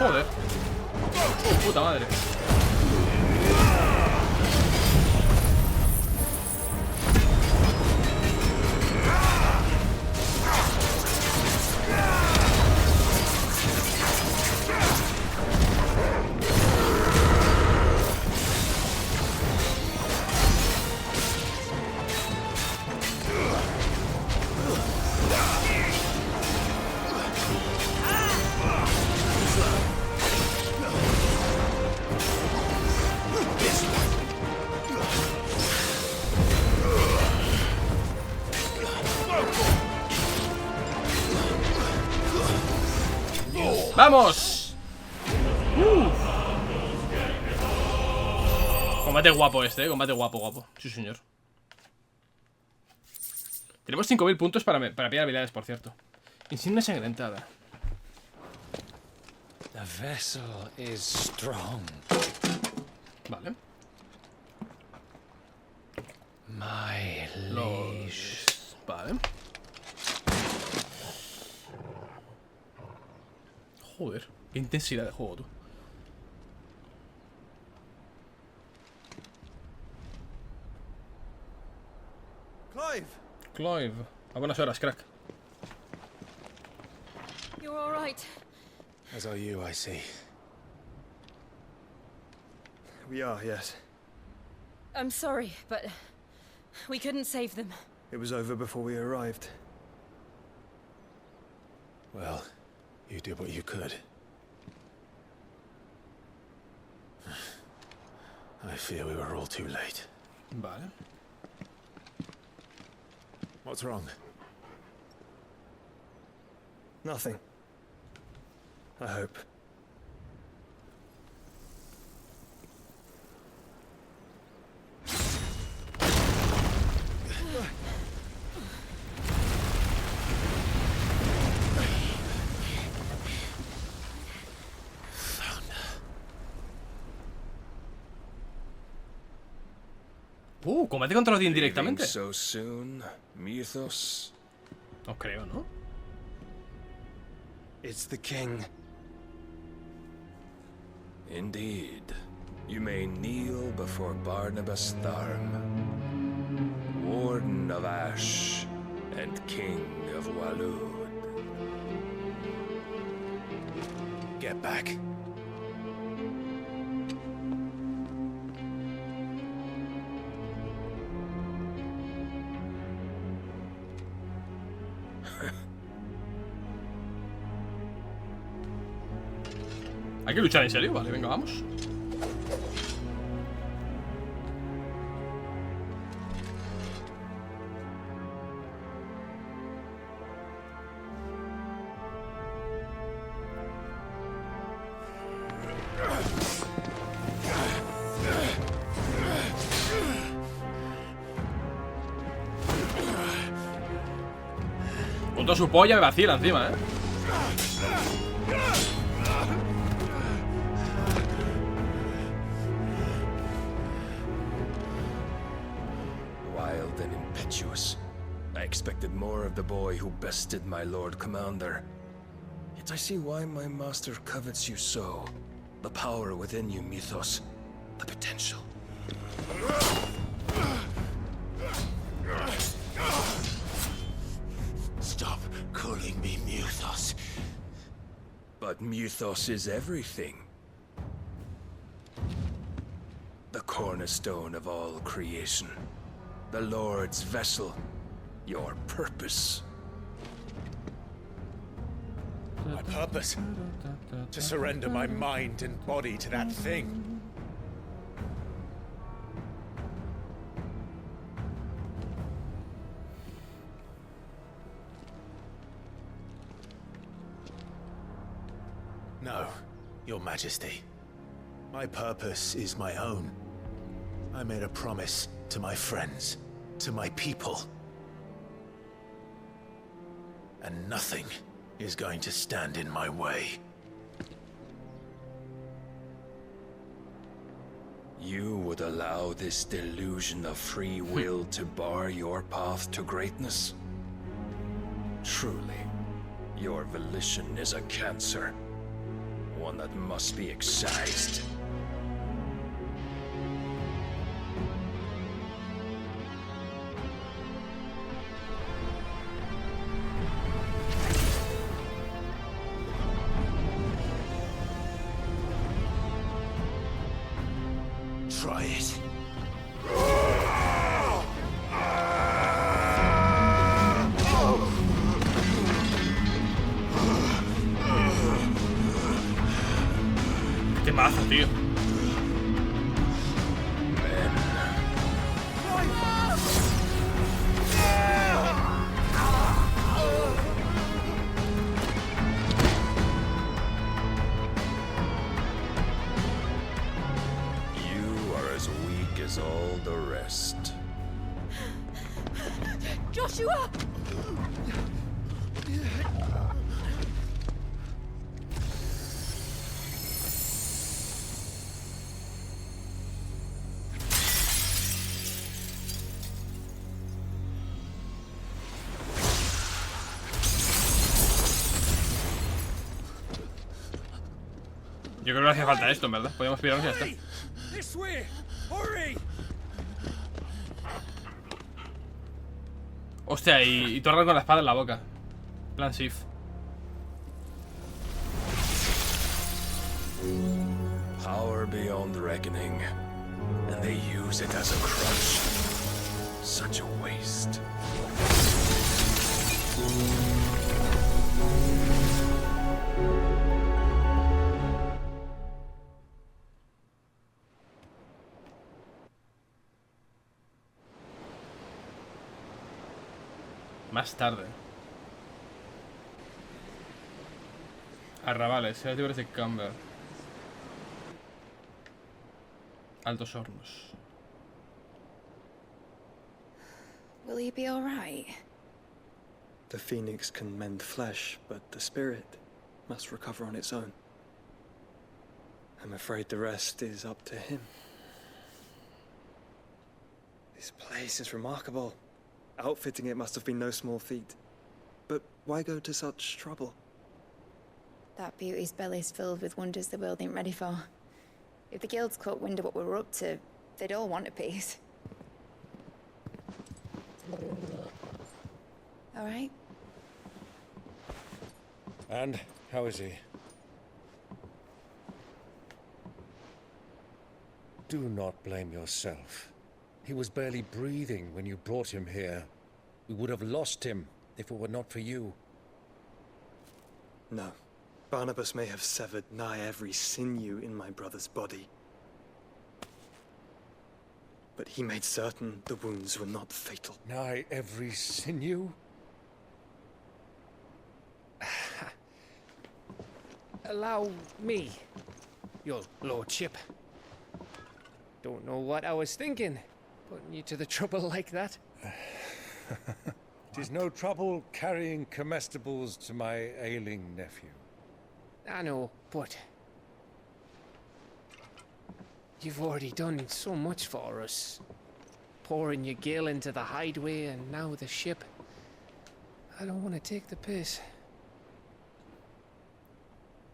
Joder. Puta madre. ¡Vamos! Combate guapo este, combate guapo, guapo. Sí, señor. Tenemos 5000 puntos para pillar habilidades, por cierto. Insignia ensangrentada. The vessel is strong. Vale. My liege. Vale. Joder, qué intensidad de juego, tú. Clive! Clive. A buenas horas, crack. You're all right. As are you, I see. We are, yes. I'm sorry, but we couldn't save them. It was over before we arrived. Well, you did what you could. I fear we were all too late. Vale. What's wrong? Nothing. I hope. Combate contra Odín directamente. So soon, Mythos. No creo, ¿no? It's the king. Indeed. You may kneel before Barnabas Tharm, Warden of Ash and King of Walud. Get back. ¿Hay que luchar en serio? Vale, venga, vamos. Con toda su polla me vacila encima, ¿eh? Wild and impetuous. I expected more of the boy who bested my Lord Commander. Yet I see why my master covets you so. The power within you, Mythos. The potential. Stop calling me Mythos. But Mythos is everything. The cornerstone of all creation. The Lord's vessel. Your purpose. My purpose? To surrender my mind and body to that thing. No, Your Majesty. My purpose is my own. I made a promise to my friends, to my people. And nothing is going to stand in my way. You would allow this delusion of free will to bar your path to greatness? Truly, your volition is a cancer. One that must be excised. Try it. Qué mazo, tío. All the rest. Joshua! Yo creo que no hacía falta esto, en verdad. Podríamos pirarnos y ya está. This way! Hurry! Hostia, y torrar con la espada en la boca. Plan Sif. Power beyond reckoning. And they use it as a crutch. Such a waste. Más tarde. Arrabales, ciudades libres de Camber. Altos hornos. Will he be alright? The phoenix can mend flesh, but the spirit must recover on its own. I'm afraid the rest is up to him. This place is remarkable. Outfitting it must have been no small feat. But why go to such trouble? That beauty's belly's filled with wonders the world ain't ready for. If the guilds caught wind of what we were up to, they'd all want a piece. All right? And how is he? Do not blame yourself. He was barely breathing when you brought him here. We would have lost him if it were not for you. No. Barnabas may have severed nigh every sinew in my brother's body. But he made certain the wounds were not fatal. Nigh every sinew? Allow me, your lordship. Don't know what I was thinking, putting you to the trouble like that. Tis no trouble carrying comestibles to my ailing nephew. I know, but you've already done so much for us. Pouring your gale into the hideaway and now the ship. I don't want to take the piss.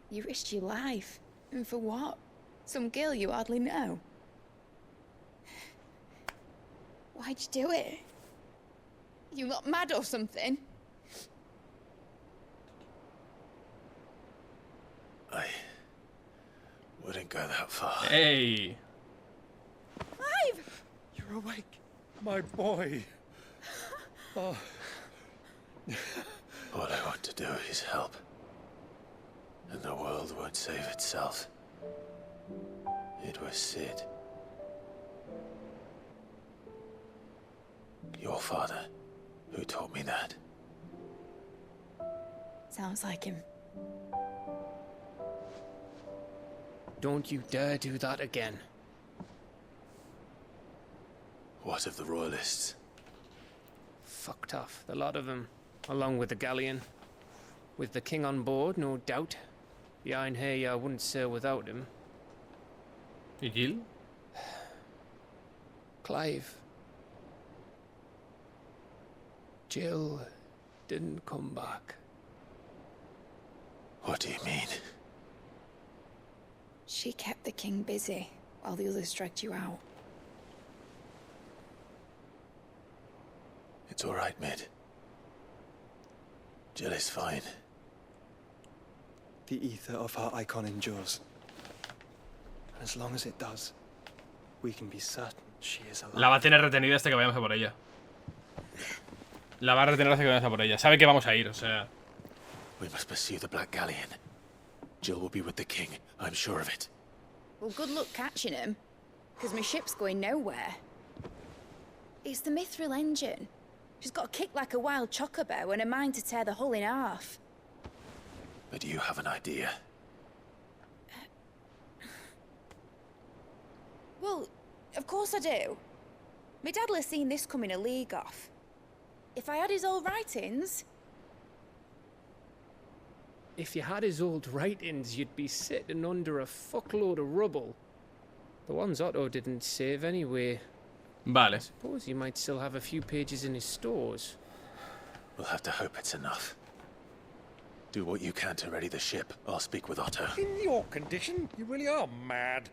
You risked your life. And for what? Some girl you hardly know. Why'd you do it? You not mad or something? I wouldn't go that far. Hey. Clive! You're awake, my boy. Oh. All I want to do is help. And the world won't save itself. It was Sid. Your father, who taught me that. Sounds like him. Don't you dare do that again. What of the royalists? Fucked off, the lot of them, along with the galleon. With the king on board, no doubt. Behind here, I wouldn't sail without him. Jill? Clive. Jill didn't come back. What do you mean? She kept the king busy while the others dragged you out. It's all right, Mid. Jill is fine. The ether of her icon endures. And as long as it does, we can be certain she is alive. La va a tener retenida hasta que vayamos a por ella. La va a retener hasta que vayamos a por ella. Sabe que vamos a ir, o sea. We must pursue the Black Galleon. Jill will be with the king, I'm sure of it. Well, good luck catching him, because my ship's going nowhere. It's the Mithril engine. She's got a kick like a wild chocobo and a mind to tear the hull in half. But you have an idea. Well, of course I do. My dad'll have seen this coming a league off. If I had his old writings... If you had his old writings, you'd be sitting under a fuckload of rubble. The ones Otto didn't save anyway. Vale. I suppose he might still have a few pages in his stores. We'll have to hope it's enough. Do what you can to ready the ship. I'll speak with Otto. In your condition, you really are mad.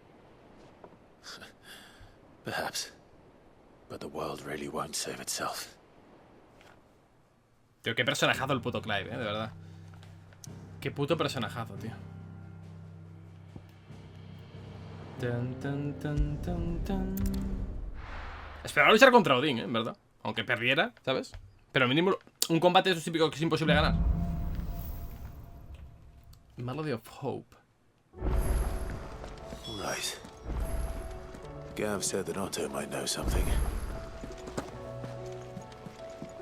Perhaps. But the world really won't save itself. Tío, qué personajazo el puto Clive, de verdad. Qué puto personajazo, tío. Esperaba luchar contra Odín, en verdad. Aunque perdiera, ¿sabes? Pero mínimo un combate es típico que es imposible ganar. Melody of Hope. Right. Gav said that Otto might know something.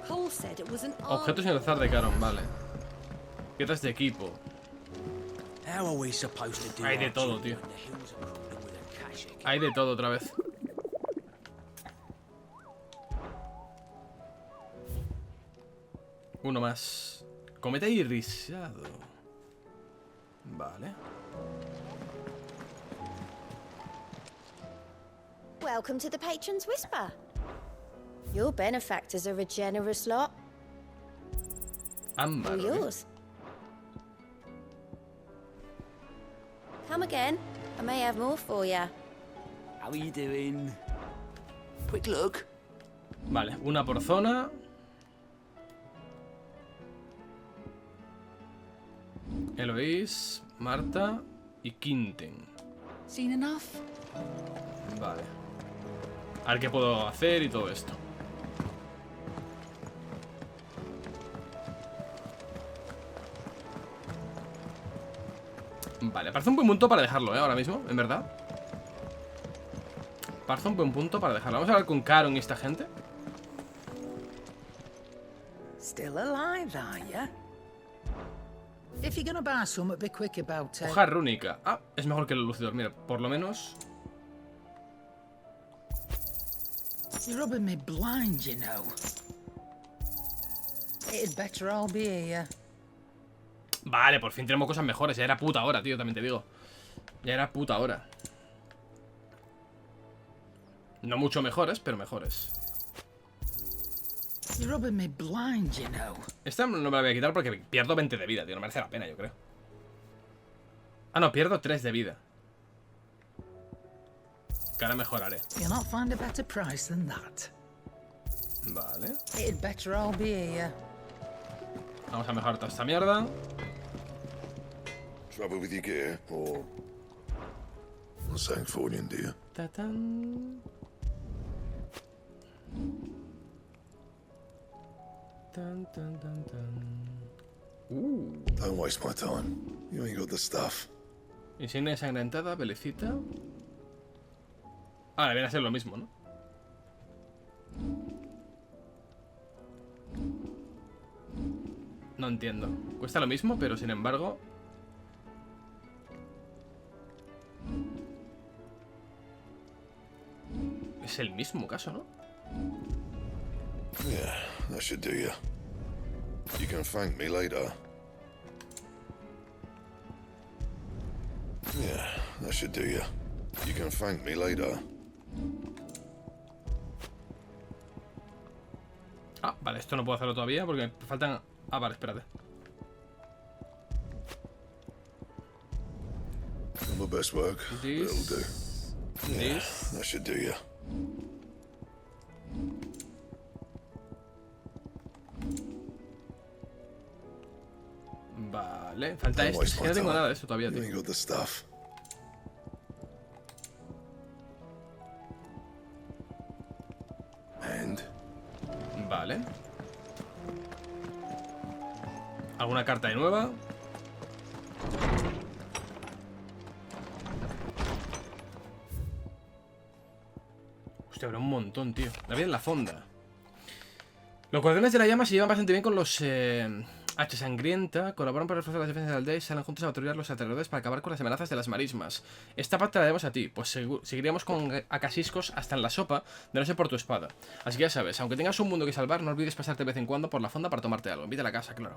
Cole said it was an Objetos sin alzar de Caron, vale. Piezas de equipo. Hay de todo, tío. Hay de todo otra vez. Uno más. Cometa irisado. Vale. Welcome to the Patron's Whisper. Your benefactors are a generous lot. Ámbar. All yours. Come again. I may have more for you. How are you doing? Quick look. Vale, una por zona. Eloís, Marta y Quinten. Seen enough? Vale. A ver qué puedo hacer y todo esto. Vale, parece un buen punto para dejarlo, ahora mismo, en verdad. Parece un buen punto para dejarlo. Vamos a hablar con Caron y esta gente. Still alive, are ya? If you're gonna buy some, be quick about it. Hoja rúnica. Ah, es mejor que el lucidor. Mira, por lo menos. You're rubbing me blind, you know. It'd better all be here. Vale, por fin tenemos cosas mejores. Ya era puta hora, tío, también te digo. Ya era puta hora. No mucho mejores, pero mejores. You're rubbing me blind, you know. Esta no me la voy a quitar porque pierdo 20 de vida, tío. No merece la pena, yo creo. Ah, no, pierdo 3 de vida. Que ahora mejoraré. You'll not find a better price than that. Vale. It'd better all be here. Vamos a mejorar toda esta mierda. Trouble with your gear, or something falling, do you? Ta-tan. Tan, tan, tan, tan. Don't waste my time. You ain't got the stuff. Insignia ensangrentada, velecita. Ahora viene a ser lo mismo, ¿no? No entiendo. Cuesta lo mismo, pero sin embargo... Es el mismo caso, ¿no? Yeah, that should do you. You can thank me later. Yeah, that should do you. You can thank me later. Ah, vale, esto no puedo hacerlo todavía porque me faltan... Ah, vale, espérate. Not my best work, but it'll do. Yeah, that should do you. Vale, falta esto. Es que no tengo nada de esto todavía, tío. Vale. ¿Alguna carta de nueva? Hostia, habrá un montón, tío. La vida en la fonda. Los guardianes de la llama se llevan bastante bien con los H sangrienta. Colaboran para reforzar las defensas de la aldea y salen juntos a patrullar los alrededores para acabar con las amenazas de las marismas. Esta parte la debemos a ti, pues seguiríamos con acasiscos hasta en la sopa de no ser por tu espada. Así que ya sabes, aunque tengas un mundo que salvar, no olvides pasarte de vez en cuando por la fonda para tomarte algo. Invita a la casa, claro.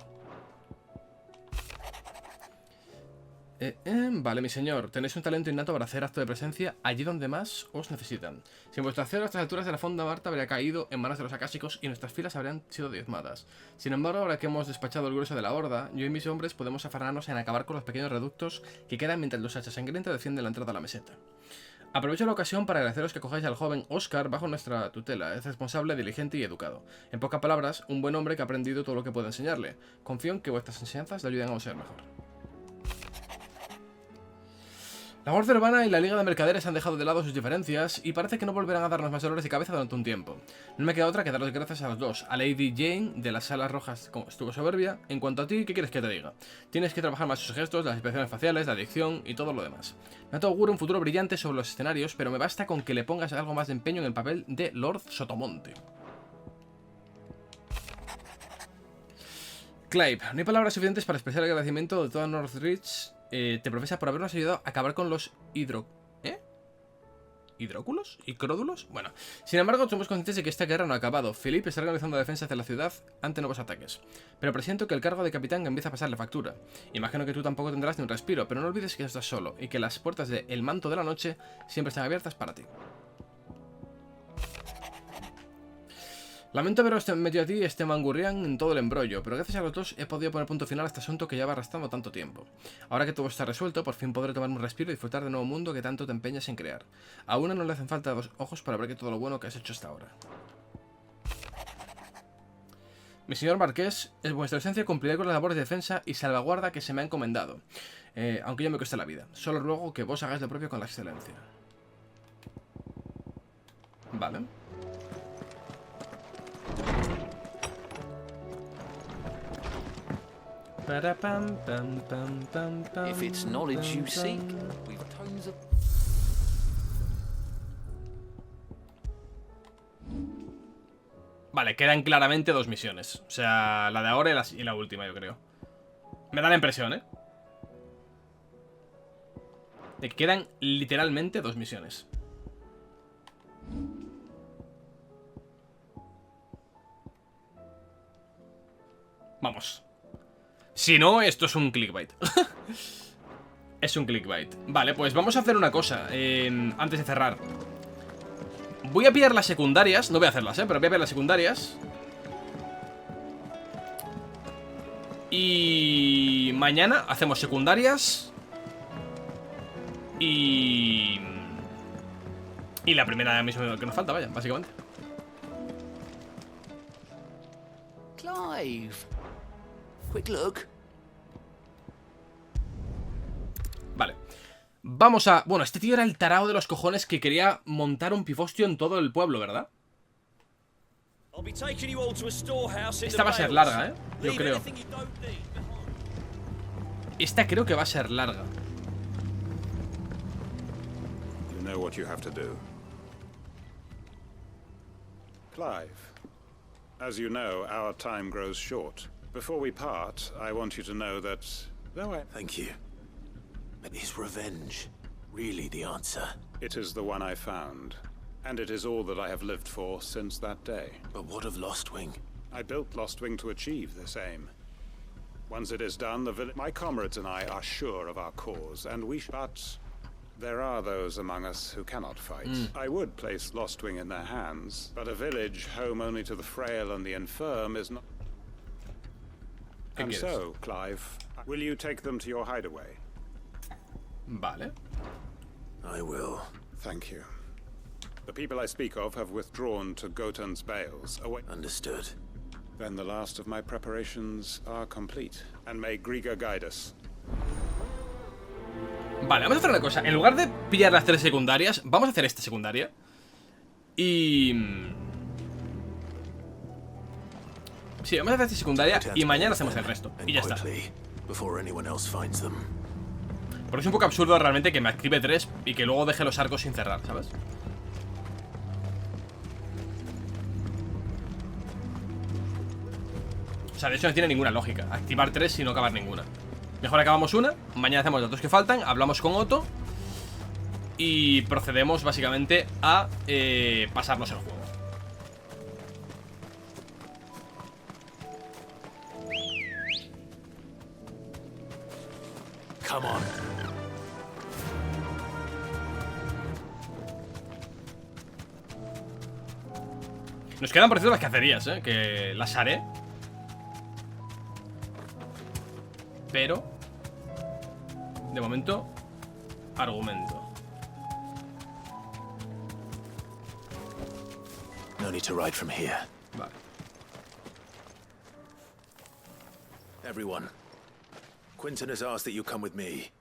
Vale, mi señor, tenéis un talento innato para hacer acto de presencia allí donde más os necesitan. Sin vuestro acero a estas alturas de la fonda, Marta habría caído en manos de los acásicos y nuestras filas habrían sido diezmadas. Sin embargo, ahora que hemos despachado el grueso de la horda, yo y mis hombres podemos afanarnos en acabar con los pequeños reductos que quedan mientras los hachas sangrientos defienden la entrada a la meseta. Aprovecho la ocasión para agradeceros que cojáis al joven Oscar bajo nuestra tutela. Es responsable, diligente y educado. En pocas palabras, un buen hombre que ha aprendido todo lo que puedo enseñarle. Confío en que vuestras enseñanzas le ayuden a ser mejor. La Guardia Urbana y la Liga de Mercaderes han dejado de lado sus diferencias y parece que no volverán a darnos más dolores de cabeza durante un tiempo. No me queda otra que daros gracias a los dos. A Lady Jane, de las Alas Rojas, como estuvo soberbia. En cuanto a ti, ¿qué quieres que te diga? Tienes que trabajar más sus gestos, las expresiones faciales, la dicción y todo lo demás. No te auguro un futuro brillante sobre los escenarios, pero me basta con que le pongas algo más de empeño en el papel de Lord Sotomonte. Clive, no hay palabras suficientes para expresar el agradecimiento de toda Northridge te profesa por habernos ayudado a acabar con los ¿hidróculos? ¿Y cródulos? Bueno, sin embargo, somos conscientes de que esta guerra no ha acabado. Felipe está organizando defensas de la ciudad ante nuevos ataques. Pero presiento que el cargo de capitán empieza a pasarle factura. Imagino que tú tampoco tendrás ni un respiro, pero no olvides que estás solo y que las puertas de El Manto de la Noche siempre están abiertas para ti. Lamento haberos metido a ti este mangurrián en todo el embrollo, pero gracias a los dos he podido poner punto final a este asunto que lleva arrastrando tanto tiempo. Ahora que todo está resuelto, por fin podré tomarme un respiro y disfrutar del nuevo mundo que tanto te empeñas en crear. A una no le hacen falta 2 ojos para ver que todo lo bueno que has hecho hasta ahora. Mi señor Marqués, en vuestra ausencia cumpliré con las labores de defensa y salvaguarda que se me ha encomendado, aunque yo me cueste la vida. Solo ruego que vos hagáis lo propio con la excelencia. Vale. If it's knowledge you seek, we've tons of... Vale, quedan claramente 2 misiones. O sea, la de ahora y la última, yo creo. Me da la impresión, ¿eh? De que quedan literalmente 2 misiones. Vamos. Si no, esto es un clickbait. Es un clickbait. Vale, pues vamos a hacer una cosa antes de cerrar. Voy a pillar las secundarias. No voy a hacerlas, pero voy a pillar las secundarias. Y mañana hacemos secundarias. Y la primera misión que nos falta, vaya, básicamente. Clive. Quick look. Vale. Vamos a... Bueno, este tío era el tarao de los cojones que quería montar un pifostio en todo el pueblo, ¿verdad? Esta va a ser larga, ¿eh? Yo creo. Esta creo que va a ser larga. You know what you have to do. Clive, as you know, our time grows short. Before we part, I want you to know that... Thank you. But is revenge really the answer? It is the one I found. And it is all that I have lived for since that day. But what of Lostwing? I built Lostwing to achieve this aim. Once it is done, my comrades and I are sure of our cause, and but there are those among us who cannot fight. I would place Lostwing in their hands, but a village home only to the frail and the infirm is not... And so, Clive, will you take them to your hideaway? Vale. I will. Thank you. The people I speak of have withdrawn to Gotan's Bales. Away. Understood. Then the last of my preparations are complete. And may Griga guide us. Vale, vamos a hacer una cosa. En lugar de pillar las 3 secundarias, vamos a hacer esta secundaria. Y... Sí, vamos a hacer esta secundaria y mañana hacemos el resto. Y ya está. Porque es un poco absurdo realmente que me active 3 y que luego deje los arcos sin cerrar, ¿sabes? O sea, de hecho no tiene ninguna lógica activar 3 y no acabar ninguna. Mejor acabamos una, mañana hacemos las 2 que faltan, hablamos con Otto y procedemos básicamente a pasarnos el juego. Come on. Nos quedan por cierto las cacerías, que las haré. Pero de momento, argumento. No need to ride from here. Vale. Everyone, Quentin has asked that you come with me.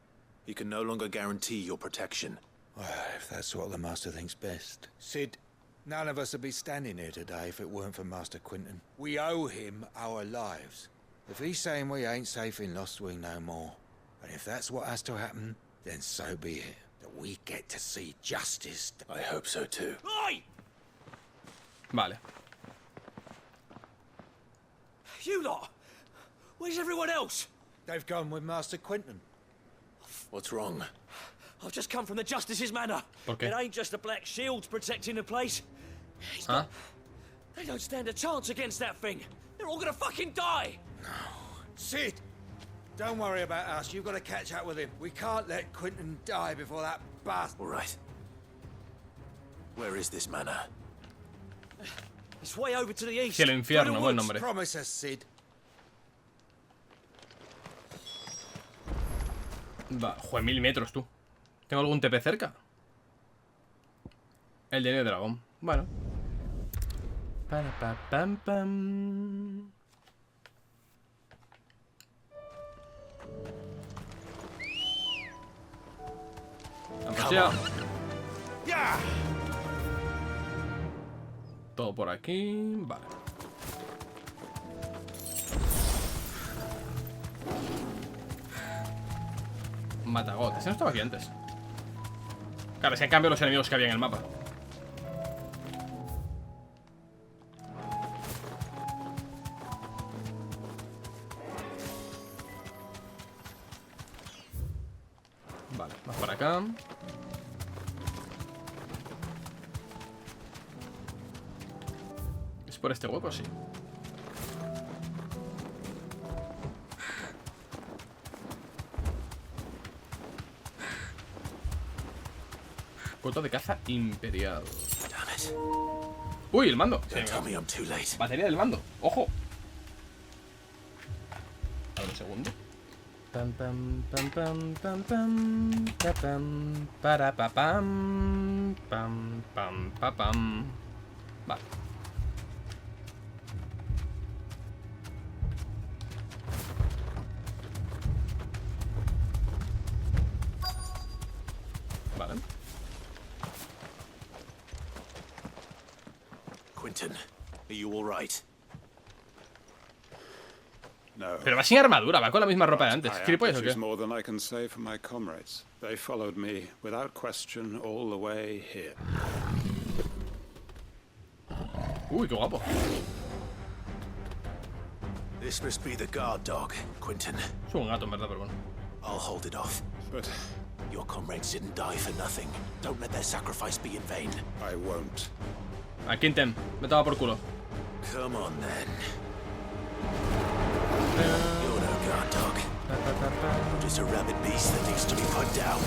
He can no longer guarantee your protection. Well, if that's what the Master thinks best. Sid, none of us would be standing here today if it weren't for Master Quentin. We owe him our lives. If he's saying we ain't safe in Lostwing no more, and if that's what has to happen, then so be it. That we get to see justice. I hope so too. Oi! Vale. You lot! Where's everyone else? They've gone with Master Quentin. What's wrong? I've just come from the Justice's manor. ¿Por qué? It ain't just the Black Shields protecting the place. ¿Ah? They don't stand a chance against that thing. They're all gonna fucking die. Sid, don't worry about us. You've got to catch up with him. We can't let Quentin die before that bastard. All right. Where is this manor? It's way over to the east. El infierno, buen nombre. Promise us, Sid. Va, joder, 1000 metros, tú. ¿Tengo algún TP cerca? El de dragón. Bueno. Pam, pam. Vamos ya. Todo por aquí. Vale. Matagot. Ese no estaba aquí antes. Claro, es que han cambiado los enemigos que había en el mapa. Vale, más para acá. ¿Es por este hueco? Sí. Cuota de caza imperial. Uy, el mando. Sí, batería del mando. Ojo. A ver un segundo. Pam pam pam pam pam pam pam para pa pam pam pam pa pam. Vale. Vale. Quentin, are you all right? No. Pero va sin armadura, va con la misma ropa de antes. ¿Gilipollas o qué? More than I can say for my comrades. They followed me without question all the way here. Uy, qué guapo. This must be the guard dog, Quentin. Es un gato en verdad, pero bueno. I'll hold it off. But your comrades didn't die for nothing. Don't let their sacrifice be in vain. I won't. A Quintem, me toma por culo. Come on then. You're no guard dog. You're just a rabid beast that needs to be put down.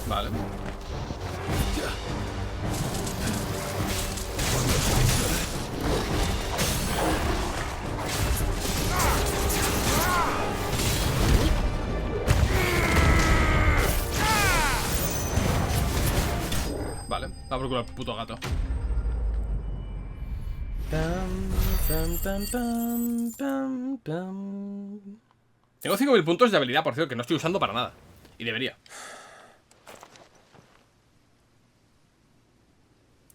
Vale. Vale, va a procurar el puto gato. Tengo 5000 puntos de habilidad, por cierto, que no estoy usando para nada. Y debería.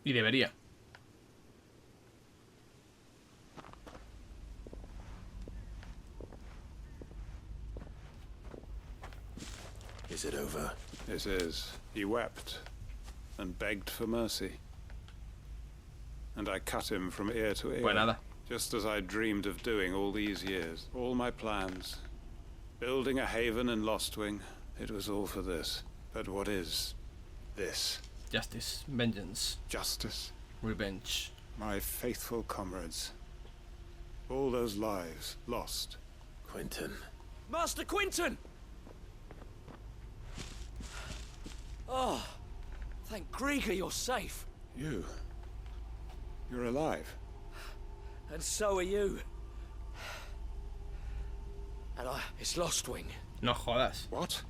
Y debería. Is it over? It is. He wept and begged for mercy. And I cut him from ear to ear. Pues nada. Just as I dreamed of doing all these years. All my plans. Building a haven in Lostwing. It was all for this. But what is this? Justice. Vengeance. Justice. Revenge. My faithful comrades. All those lives lost. Quentin. Master Quinton! Oh, thank Grieger you're safe. You're alive. And so are you. And it's Lostwing. No jodas. What?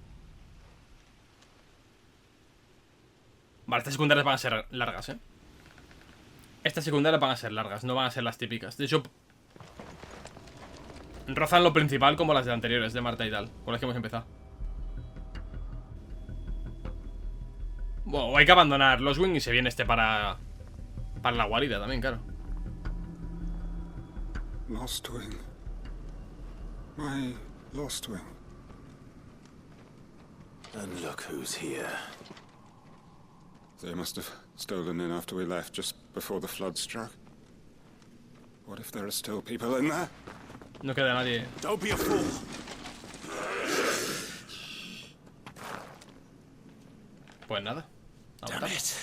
Vale, estas secundarias van a ser largas, ¿eh? Estas secundarias van a ser largas, no van a ser las típicas. De hecho, rozan lo principal como las de anteriores, de Marta y tal, con las que hemos empezado. Bueno, hay que abandonar Lostwing y se viene este para la guarida también, claro. Lostwing. My Lostwing. And look who's here. They must have stolen in after we left, just before the flood struck. What if there are still people in there? No queda nadie. Don't be a fool. Pues nada. Damn it.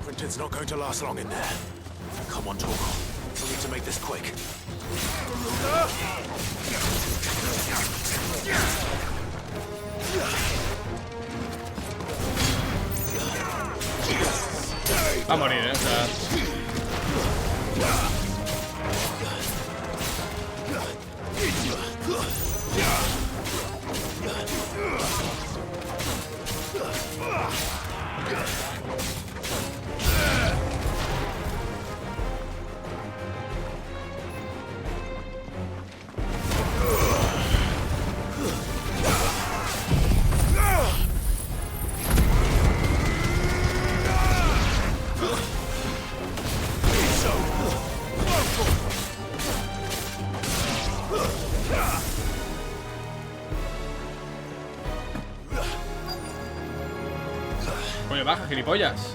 Quinton's not going to last long in there. Come on, Torgal. We need to make this quick. Va a morir, o sea... Coño, baja, gilipollas.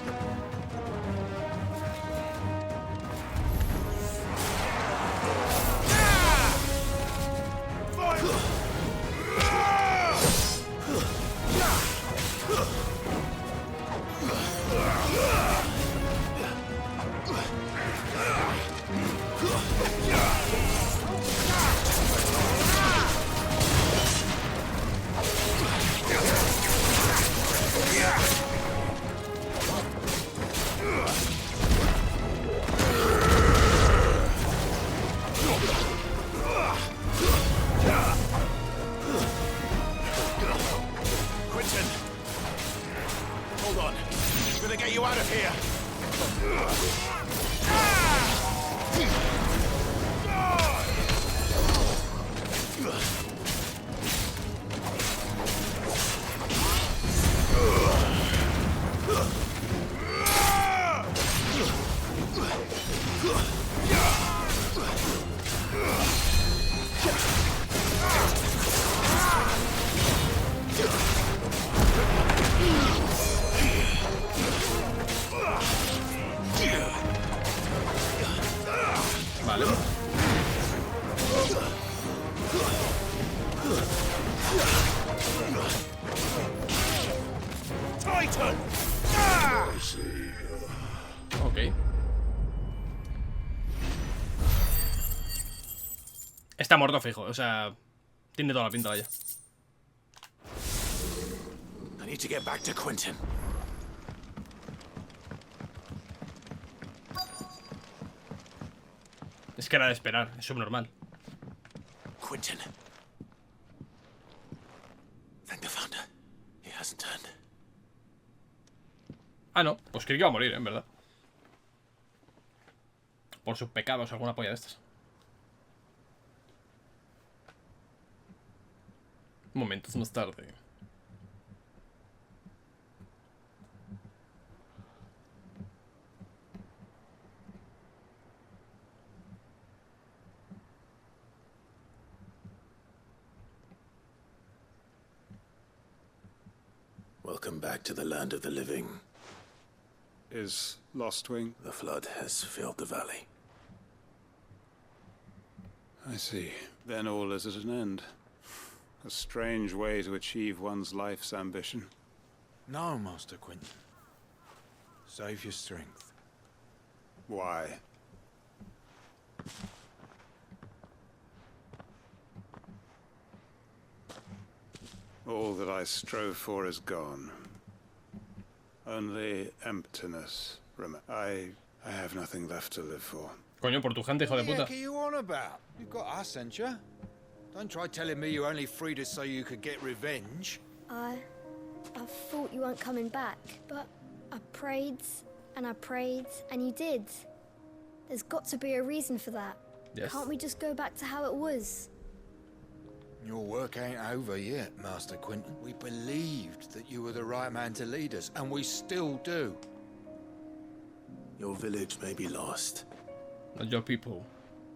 Vale. Ok. Está muerto fijo, o sea, tiene toda la pinta, vaya. I need to get back to Quinton. Es que era de esperar, es subnormal. Quinton. Thank the founder. He hasn't turned. Ah, no, pues creí que iba a morir, en verdad. Por sus pecados, alguna polla de estas. Momentos más tarde. Welcome back to the land of the living. Is Lostwing? The flood has filled the valley. I see. Then all is at an end. A strange way to achieve one's life's ambition. No, Master Quinton. Save your strength. Why? All that I strove for is gone. Only emptiness. I have nothing left to live for. Coño, por tu gente, hijo de puta. What are you on about? You've got us, ain't you? Don't try telling me you only freed us so you could get revenge. I thought you weren't coming back, but I prayed, and you did. There's got to be a reason for that. Yes. Can't we just go back to how it was? Your work ain't over yet, Master Quinton. We believed that you were the right man to lead us, and we still do. Your village may be lost. Not your people.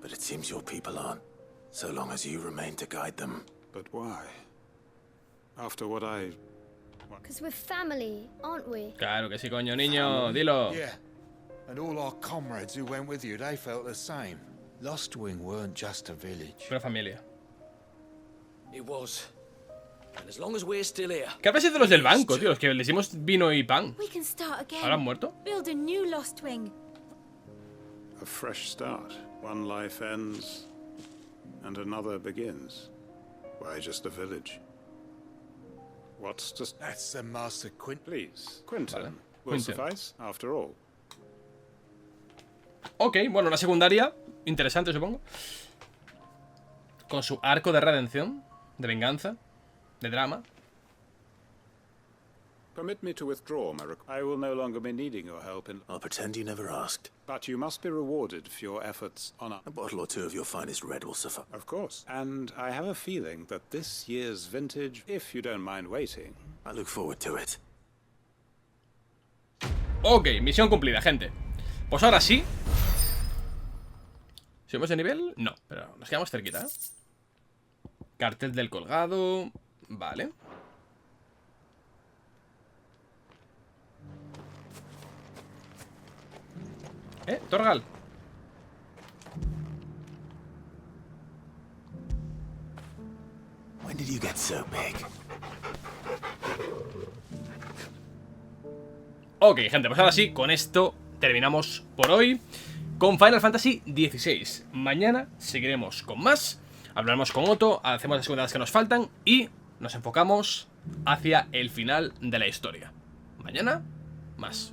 But it seems your people aren't, so long as you remain to guide them. But why? After what I... Because we're family, aren't we? Claro que sí, coño, niño, dilo. Yeah. And all our comrades who went with you, they felt the same. Lostwing weren't just a village. Una familia. It was. And as long as we're still here. ¿Qué habrá sido de los del banco, tío? Los que les dimos vino y pan. We can start again. ¿Ahora han muerto? Build a new Lostwing. A fresh start. One life ends, and another begins. Why, just a village. What's just... That's the Master Quinton. Please, Quinton. Vale. Will Quinton. suffice, after all. Ok, bueno, una secundaria. Interesante, supongo. Con su arco de redención, de venganza, de drama. Permit me to withdraw my I will no longer be needing your help in... I'll pretend you never asked. But you must be rewarded for your efforts on A bottle or two of your finest red will suffice. Of course. And I have a feeling that this year's vintage, if you don't mind waiting... I look forward to it. Ok, misión cumplida, gente. Pues ahora sí. ¿Subimos de nivel? No, pero nos quedamos cerquita, ¿eh? Cartel del colgado. Vale. Torgal. When did you get so big? Ok, gente, pues ahora sí, con esto terminamos por hoy con Final Fantasy XVI. Mañana seguiremos con más. Hablaremos con Otto, hacemos las secundarias que nos faltan y nos enfocamos hacia el final de la historia. Mañana, más.